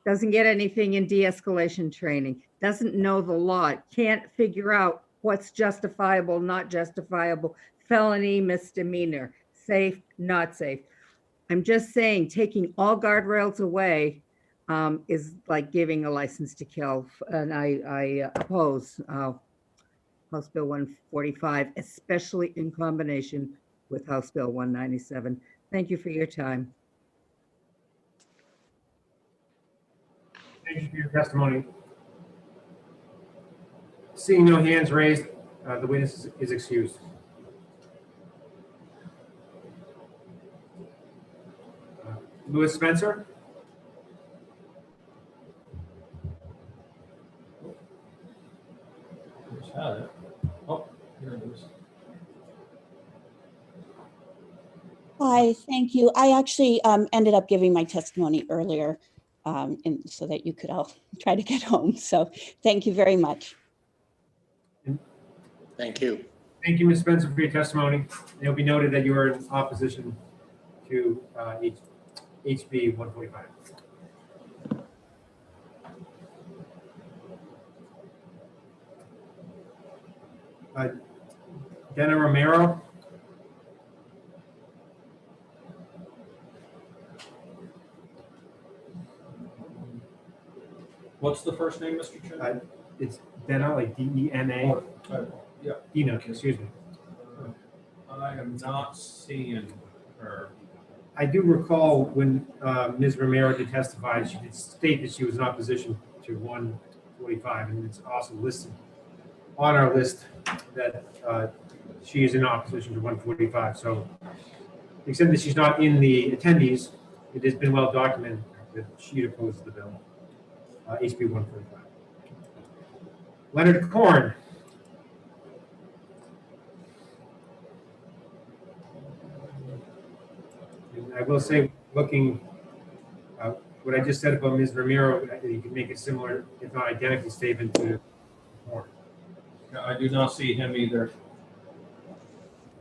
Doesn't get anything in de-escalation training. Doesn't know the law. Can't figure out what's justifiable, not justifiable. Felony, misdemeanor. Safe, not safe. I'm just saying, taking all guardrails away is like giving a license to kill. And I oppose House Bill 145, especially in combination with House Bill 197. Thank you for your time. Thank you for your testimony. Seeing no hands raised, the witness is excused. Louis Spencer. Oh, here it is. Hi, thank you. I actually ended up giving my testimony earlier so that you could all try to get home. So thank you very much. Thank you. Thank you, Ms. Spencer, for your testimony. It'll be noted that you are in opposition to HB 145. Dana Romero. What's the first name, Mr. Chairman? It's Dena, like D-E-N-A. Yeah. Dina, excuse me. I am not seeing her. I do recall when Ms. Romero did testify, she did state that she was in opposition to 145, and it's also listed on our list that she is in opposition to 145. So, to the extent that she's not in the attendees, it has been well documented that she opposes the bill, HB 145. Leonard Korn. And I will say, looking, what I just said about Ms. Ramiro, you can make a similar, if not identical, statement to Korn. I do not see him either.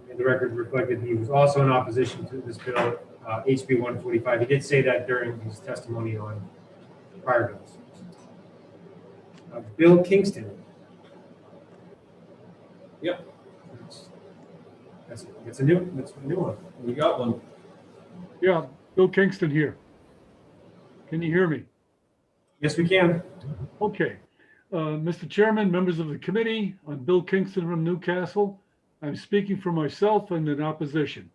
And the record reflected he was also in opposition to this bill, HB 145. He did say that during his testimony on prior bills. Bill Kingston. Yep. That's a new one. We got one. Yeah, Bill Kingston here. Can you hear me? Yes, we can. Okay. Mr. Chairman, members of the committee, I'm Bill Kingston from Newcastle. I'm speaking for myself and in opposition.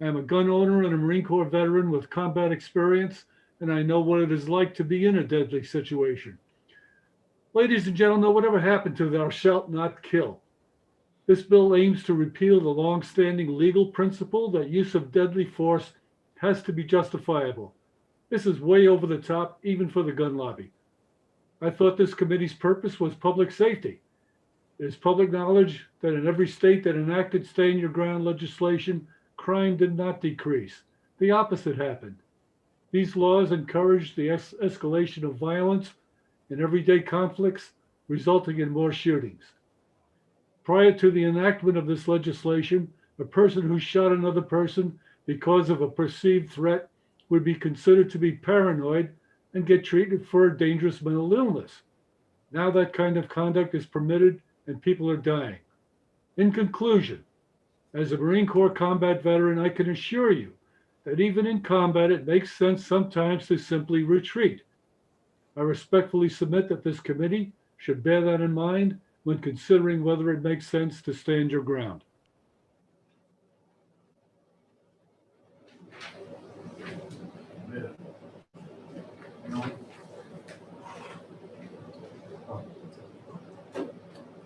I'm a gun owner and a Marine Corps veteran with combat experience, and I know what it is like to be in a deadly situation. Ladies and gentlemen, whatever happened to thou shalt not kill? This bill aims to repeal the long-standing legal principle that use of deadly force has to be justifiable. This is way over the top, even for the gun lobby. I thought this committee's purpose was public safety. It is public knowledge that in every state that enacted stand your ground legislation, crime did not decrease. The opposite happened. These laws encouraged the escalation of violence in everyday conflicts, resulting in more shootings. Prior to the enactment of this legislation, a person who shot another person because of a perceived threat would be considered to be paranoid and get treated for a dangerous mental illness. Now that kind of conduct is permitted and people are dying. In conclusion, as a Marine Corps combat veteran, I can assure you that even in combat, it makes sense sometimes to simply retreat. I respectfully submit that this committee should bear that in mind when considering whether it makes sense to stand your ground.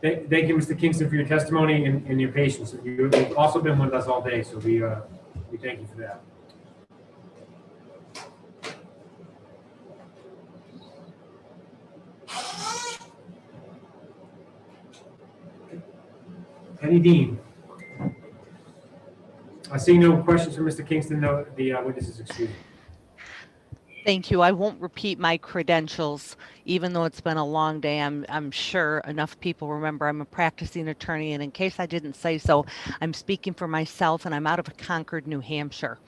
Thank you, Mr. Kingston, for your testimony and your patience. You've also been with us all day, so we thank you for that. Penny Dean. I see no questions from Mr. Kingston. No, the witness is excused. Thank you. I won't repeat my credentials, even though it's been a long day. I'm sure enough people remember I'm a practicing attorney, and in case I didn't say so, I'm speaking for myself, and I'm out of Concord, New Hampshire.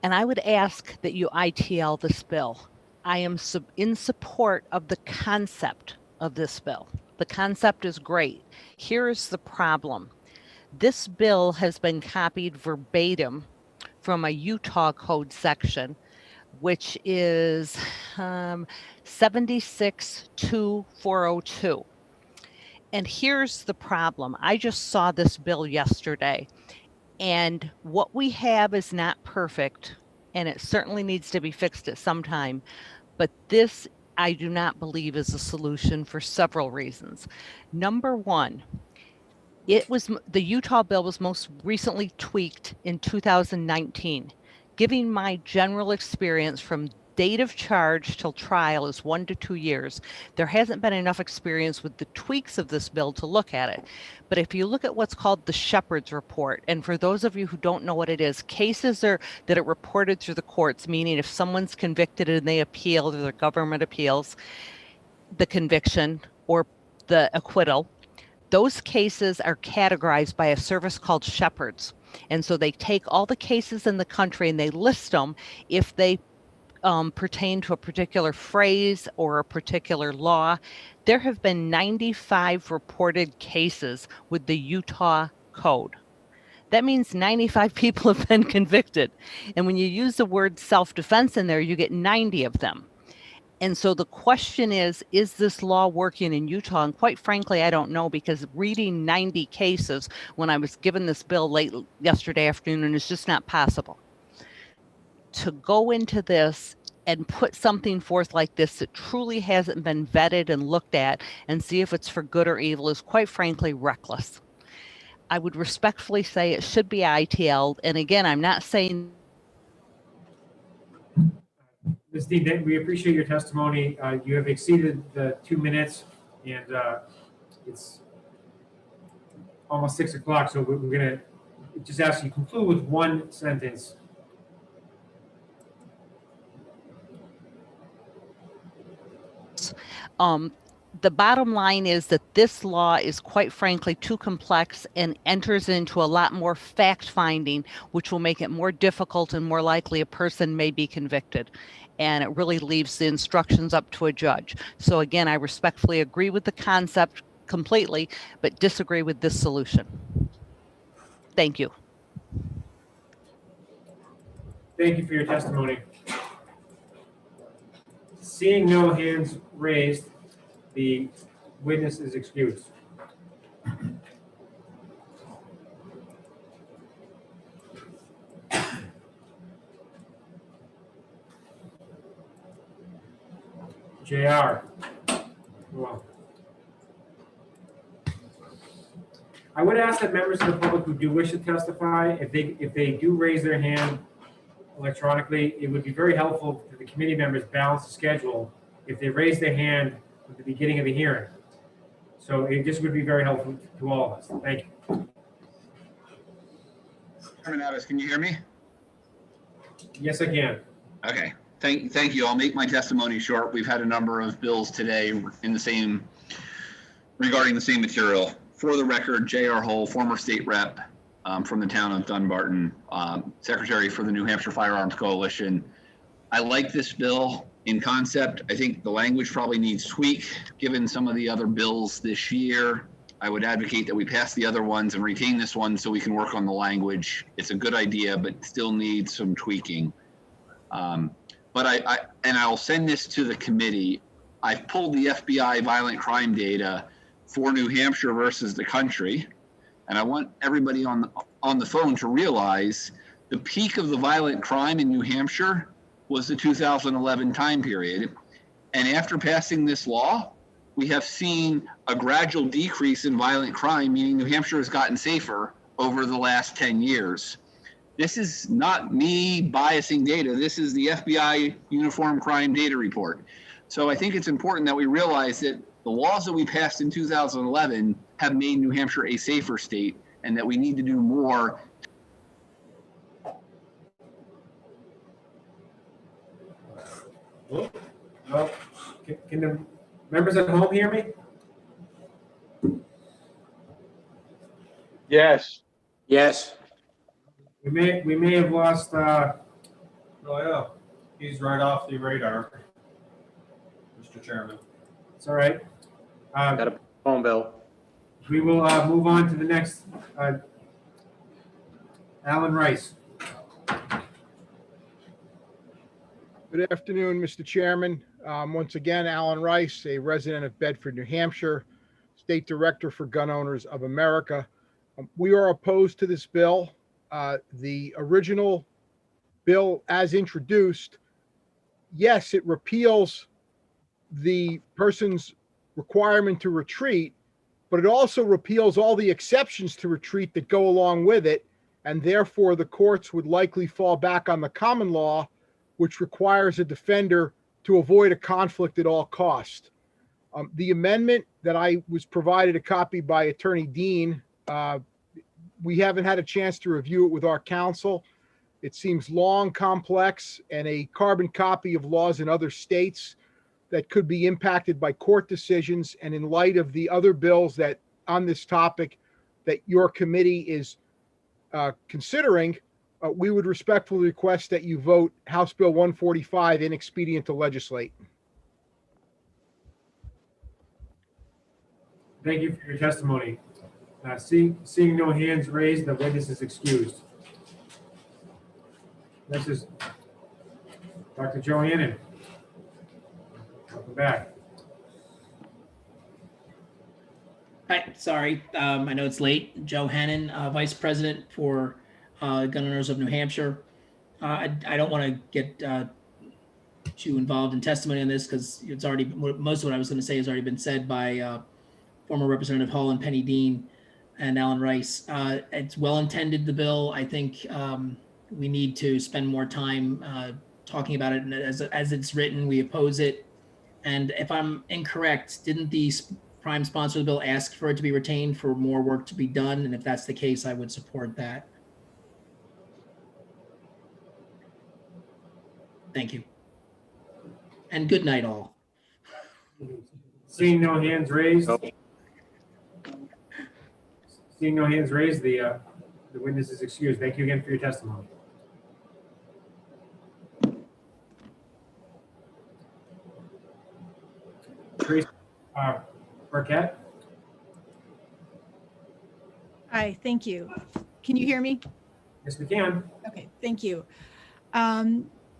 And I would ask that you ITL this bill. I am in support of the concept of this bill. The concept is great. Here's the problem. This bill has been copied verbatim from a Utah code section, which is 762402. And here's the problem. I just saw this bill yesterday, and what we have is not perfect, and it certainly needs to be fixed at some time. But this, I do not believe, is a solution for several reasons. Number one, the Utah bill was most recently tweaked in 2019. Giving my general experience from date of charge till trial is 1 to 2 years. There hasn't been enough experience with the tweaks of this bill to look at it. But if you look at what's called the Shepard's report, and for those of you who don't know what it is, cases that are reported through the courts, meaning if someone's convicted and they appeal, or the government appeals the conviction or the acquittal, those cases are categorized by a service called Shepard's. And so they take all the cases in the country and they list them if they pertain to a particular phrase or a particular law. There have been 95 reported cases with the Utah code. That means 95 people have been convicted. And when you use the word self-defense in there, you get 90 of them. And so the question is this law working in Utah? And quite frankly, I don't know, because reading 90 cases when I was given this bill late yesterday afternoon is just not possible. To go into this and put something forth like this that truly hasn't been vetted and looked at and see if it's for good or evil is quite frankly reckless. I would respectfully say it should be ITL'd. And again, I'm not saying. Ms. Dean, we appreciate your testimony. You have exceeded the 2 minutes, and it's almost 6 o'clock, so we're going to just ask you to conclude with one sentence. the bottom line is that this law is quite frankly too complex and enters into a lot more fact finding, which will make it more difficult and more likely a person may be convicted. And it really leaves the instructions up to a judge. So again, I respectfully agree with the concept completely, but disagree with this solution. Thank you. Thank you for your testimony. Seeing no hands raised, the witness is excused. JR. Well, I would ask that members of the public who do wish to testify, if they do raise their hand electronically, it would be very helpful to the committee members balance the schedule if they raise their hand at the beginning of the hearing. So it just would be very helpful to all of us. Thank you. Chairman Addis, can you hear me? Yes, I can. Okay. Thank you. I'll make my testimony short. We've had a number of bills today regarding the same material. For the record, J.R. Hull, former state rep from the town of Dunbarton, secretary for the New Hampshire Firearms Coalition. I like this bill in concept. I think the language probably needs tweak given some of the other bills this year. I would advocate that we pass the other ones and retain this one so we can work on the language. It's a good idea, but still needs some tweaking. But I'll send this to the committee. I've pulled the FBI violent crime data for New Hampshire versus the country. And I want everybody on the phone to realize the peak of the violent crime in New Hampshire was the 2011 time period. And after passing this law, we have seen a gradual decrease in violent crime, meaning New Hampshire has gotten safer over the last 10 years. This is not me biasing data. This is the FBI Uniform Crime Data Report. So I think it's important that we realize that the laws that we passed in 2011 have made New Hampshire a safer state and that we need to do more. Well, can the members at home hear me? Yes. Yes. We may have lost. Oh yeah, he's right off the radar, Mr. Chairman. It's all right. Got a phone bill. We will move on to the next. Alan Rice. Good afternoon, Mr. Chairman. Once again, Alan Rice, a resident of Bedford, New Hampshire, State Director for Gun Owners of America. We are opposed to this bill. The original bill as introduced, yes, it repeals the person's requirement to retreat, but it also repeals all the exceptions to retreat that go along with it. And therefore, the courts would likely fall back on the common law, which requires a defender to avoid a conflict at all costs. The amendment that I was provided a copy by Attorney Dean, we haven't had a chance to review it with our counsel. It seems long, complex, and a carbon copy of laws in other states that could be impacted by court decisions. And in light of the other bills that on this topic that your committee is considering, we would respectfully request that you vote House Bill 145 inexpedient to legislate. Thank you for your testimony. Seeing no hands raised, the witness is excused. This is Dr. Joe Hannon. Welcome back. Hi, sorry. I know it's late. Joe Hannon, Vice President for Gun Owners of New Hampshire. I don't want to get too involved in testimony on this because it's already, most of what I was going to say has already been said by former Representative Hall and Penny Dean and Alan Rice. It's well intended, the bill. I think we need to spend more time talking about it. And as it's written, we oppose it. And if I'm incorrect, didn't the prime sponsor of the bill ask for it to be retained for more work to be done? And if that's the case, I would support that. Thank you. And good night, all. Seeing no hands raised. Seeing no hands raised, the witness is excused. Thank you again for your testimony. Tracy Burkett. Hi, thank you. Can you hear me? Yes, we can. Okay, thank you.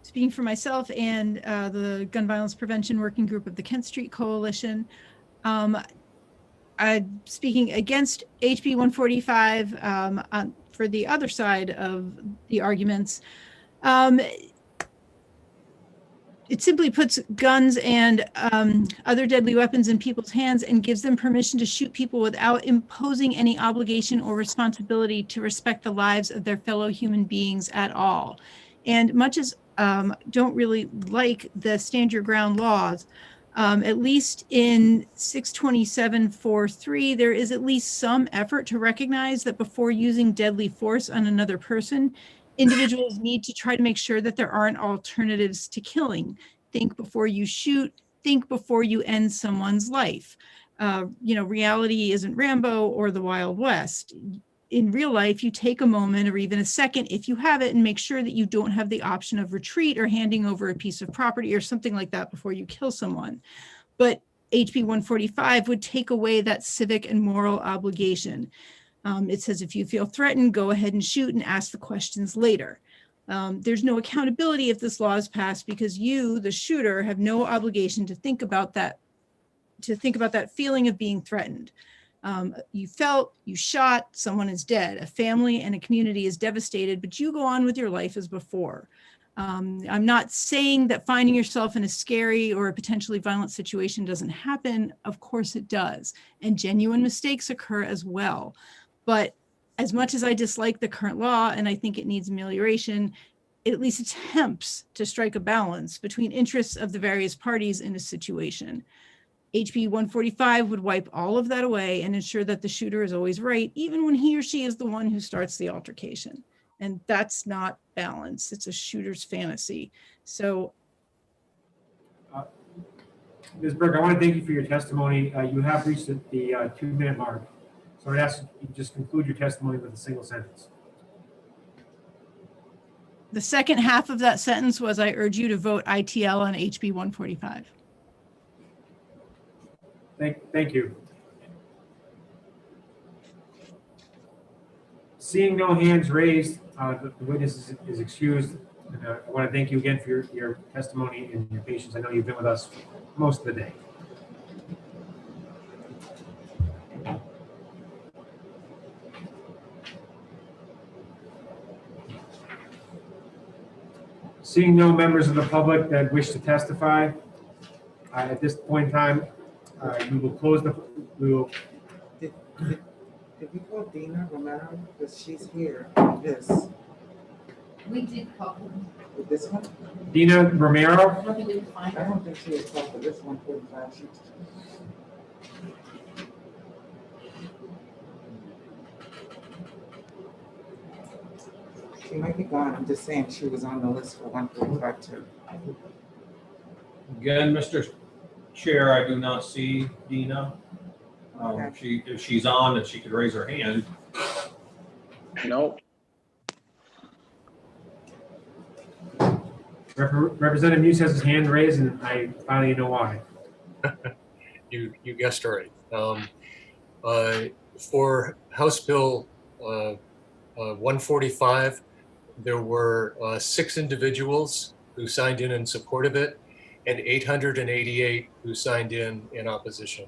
Speaking for myself and the Gun Violence Prevention Working Group of the Kent Street Coalition, I'm speaking against HB 145 for the other side of the arguments. It simply puts guns and other deadly weapons in people's hands and gives them permission to shoot people without imposing any obligation or responsibility to respect the lives of their fellow human beings at all. And much as don't really like the stand your ground laws, at least in 627.4.3, there is at least some effort to recognize that before using deadly force on another person, individuals need to try to make sure that there aren't alternatives to killing. Think before you shoot, think before you end someone's life. Reality isn't Rambo or the Wild West. In real life, you take a moment or even a second, if you have it, and make sure that you don't have the option of retreat or handing over a piece of property or something like that before you kill someone. But HB 145 would take away that civic and moral obligation. It says if you feel threatened, go ahead and shoot and ask the questions later. There's no accountability if this law is passed because you, the shooter, have no obligation to think about that feeling of being threatened. You shot, someone is dead, a family and a community is devastated, but you go on with your life as before. I'm not saying that finding yourself in a scary or a potentially violent situation doesn't happen. Of course it does. And genuine mistakes occur as well. But as much as I dislike the current law and I think it needs amelioration, it at least attempts to strike a balance between interests of the various parties in a situation. HB 145 would wipe all of that away and ensure that the shooter is always right, even when he or she is the one who starts the altercation. And that's not balance. It's a shooter's fantasy. So, Ms. Berg, I want to thank you for your testimony. You have reached the 2-minute mark. So I'd ask you to just conclude your testimony with a single sentence. the second half of that sentence was, I urge you to vote ITL on HB 145. Thank you. Seeing no hands raised, the witness is excused. And, I want to thank you again for your testimony and your patience. I know you've been with us most of the day. Seeing no members of the public that wish to testify, at this point in time, we will close Did we call Dina Romero? Because she's here, this. We did call With this one? Dina Romero. I don't think she was called for this 145. She might be gone. I'm just saying she was on the list for 145 too. Again, Mr. Chair, I do not see Dina. If she's on, if she could raise her hand. No. Representative Muse has his hand raised, and I finally know why. You guessed right. For House Bill 145, there were 6 individuals who signed in support of it, and 888 who signed in opposition.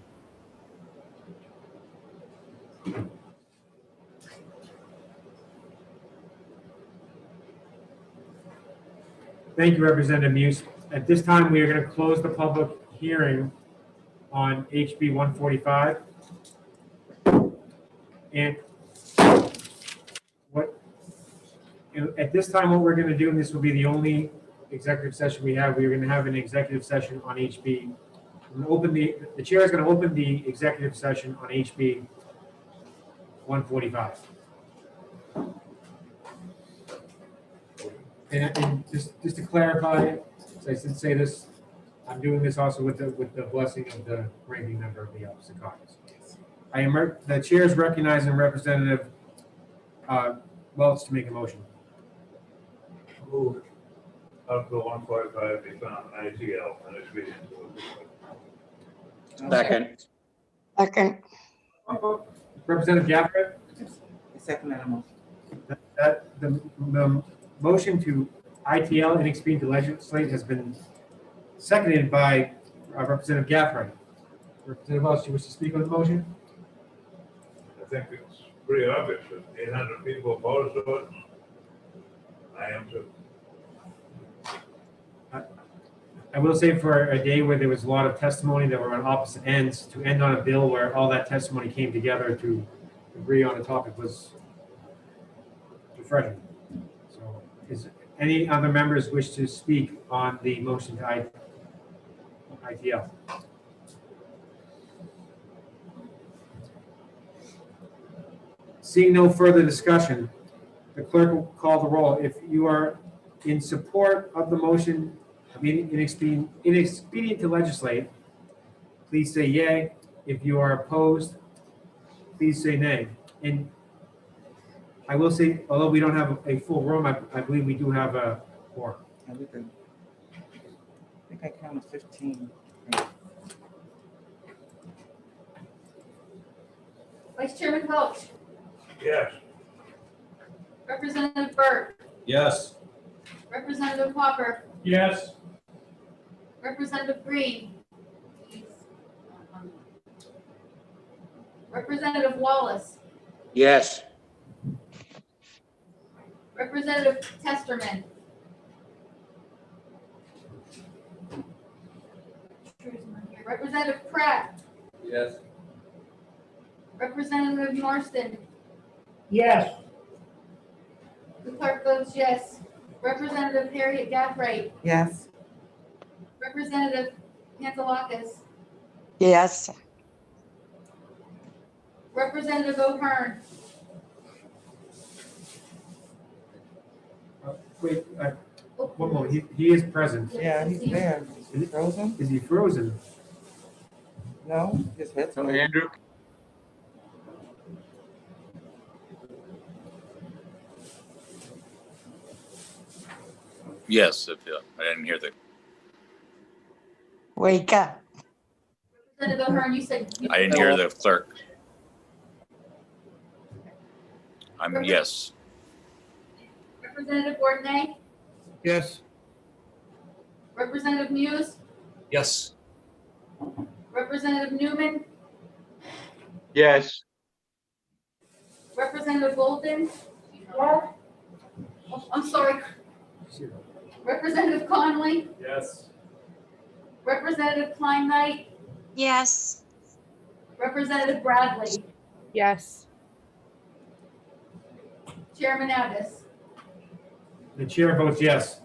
Thank you, Representative Muse. At this time, we are going to close the public hearing on HB 145. And at this time, what we're going to do, and this will be the only executive session we have, we're going to have an executive session on HB. The chair is going to open the executive session on HB 145. And just to clarify, as I did say this I'm doing this also with the blessing of the ranking member of the opposite caucus. The chair is recognizing Representative Welch to make a motion. Move Article 145 be found ITL and expedient. Second. Second. Representative Gafford? Second animal. The motion to ITL and expedient to legislate has been seconded by Representative Gafford. Representative Welch, you wish to speak on the motion? I think it's pretty obvious that 800 people opposed to it. I am too. I will say for a day where there was a lot of testimony that were on opposite ends, to end on a bill where all that testimony came together to agree on a topic was refreshing. So, is any other members wish to speak on the motion to ITL? Seeing no further discussion, the clerk will call the roll. If you are in support of the motion, inexpedient to legislate, please say yay. If you are opposed, please say nay. And I will say, although we don't have a full room, I believe we do have a quorum. I think I counted 15. Vice Chairman Welch, Yes. Representative Burt, Yes. Representative Hopper, Yes. Representative Green, Representative Wallace, Yes. Representative Testerman, Representative Pratt, Yes. Representative Marston, Yes. the clerk votes yes. Representative Harriet Gathright, Yes. Representative Pantelakis, Yes. Representative O'Hearn, Wait, one moment. He is present. Yeah, he's there. Is he frozen? Is he frozen? No, his head's. So Andrew, Yes, if, I didn't hear the, Wake up. Representative O'Hearn, you said. I didn't hear the clerk. I'm yes. Representative Bordenay, Yes. Representative Muse, Yes. Representative Newman, yes. Representative Bolton. Oh, I'm sorry. Representative Conley, Yes. Representative Klein Knight, Yes. Representative Bradley, Yes. Chairman Addis. The chair votes yes.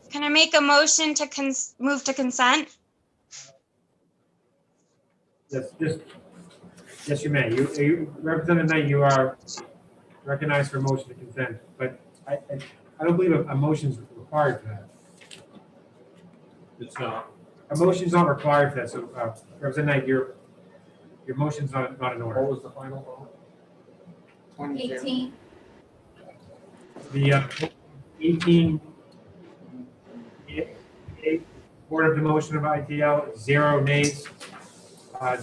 Can I make a motion to move to consent? Yes, you may. Representative Knight, you are recognized for motion to consent, but I don't believe a motion is required for that. It's not. A motion is not required for that, so Representative Knight, your motion's not in order. What was the final vote? 18. The 18 support of the motion of ITL, 0 nays.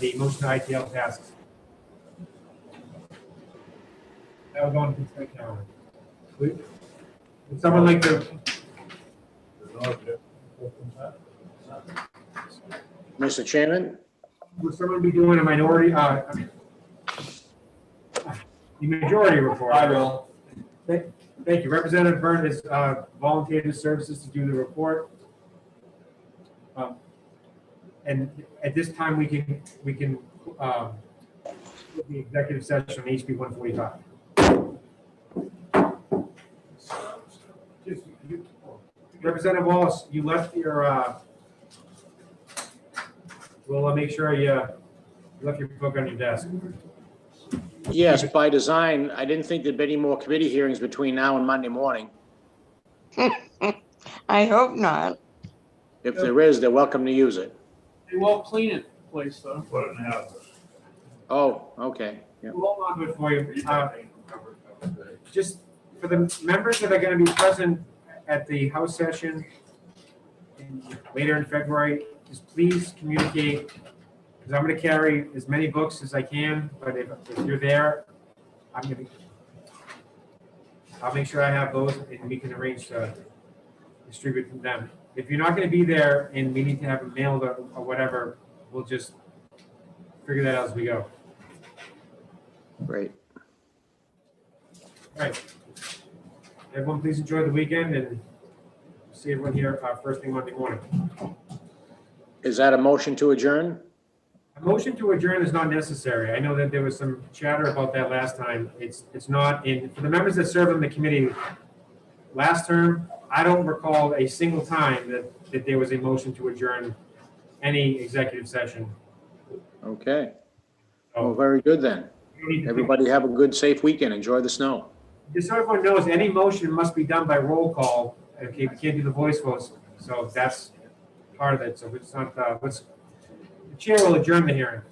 The motion to ITL passes. That was on consent calendar. Would someone like to? Mr. Chairman? Would someone be doing a minority? The majority report. I will. Thank you. Representative Byrne has volunteered his services to do the report. And at this time, we can the executive session on HB 145. Representative Wallace, you left your. We'll make sure you left your book on your desk. Yes, by design. I didn't think there'd be any more committee hearings between now and Monday morning. I hope not. If there is, they're welcome to use it. They won't clean it, place though. Put it in the house. Oh, okay. Yeah. We'll hold on to it for you. Just for the members that are going to be present at the House session later in February, just please communicate, because I'm going to carry as many books as I can, but if you're there, I'll make sure I have those and we can arrange to distribute them. If you're not going to be there and we need to have them mailed or whatever, we'll just figure that out as we go. Great. All right. Everyone, please enjoy the weekend and see everyone here first thing Monday morning. Is that a motion to adjourn? A motion to adjourn is not necessary. I know that there was some chatter about that last time. It's not in, for the members that serve on the committee last term, I don't recall a single time that there was a motion to adjourn any executive session. Okay. Oh, very good then. Everybody have a good, safe weekend. Enjoy the snow. Just so everyone knows, any motion must be done by roll call. Okay, we can't do the voice votes, so that's part of it. So it's not, the chair will adjourn the hearing.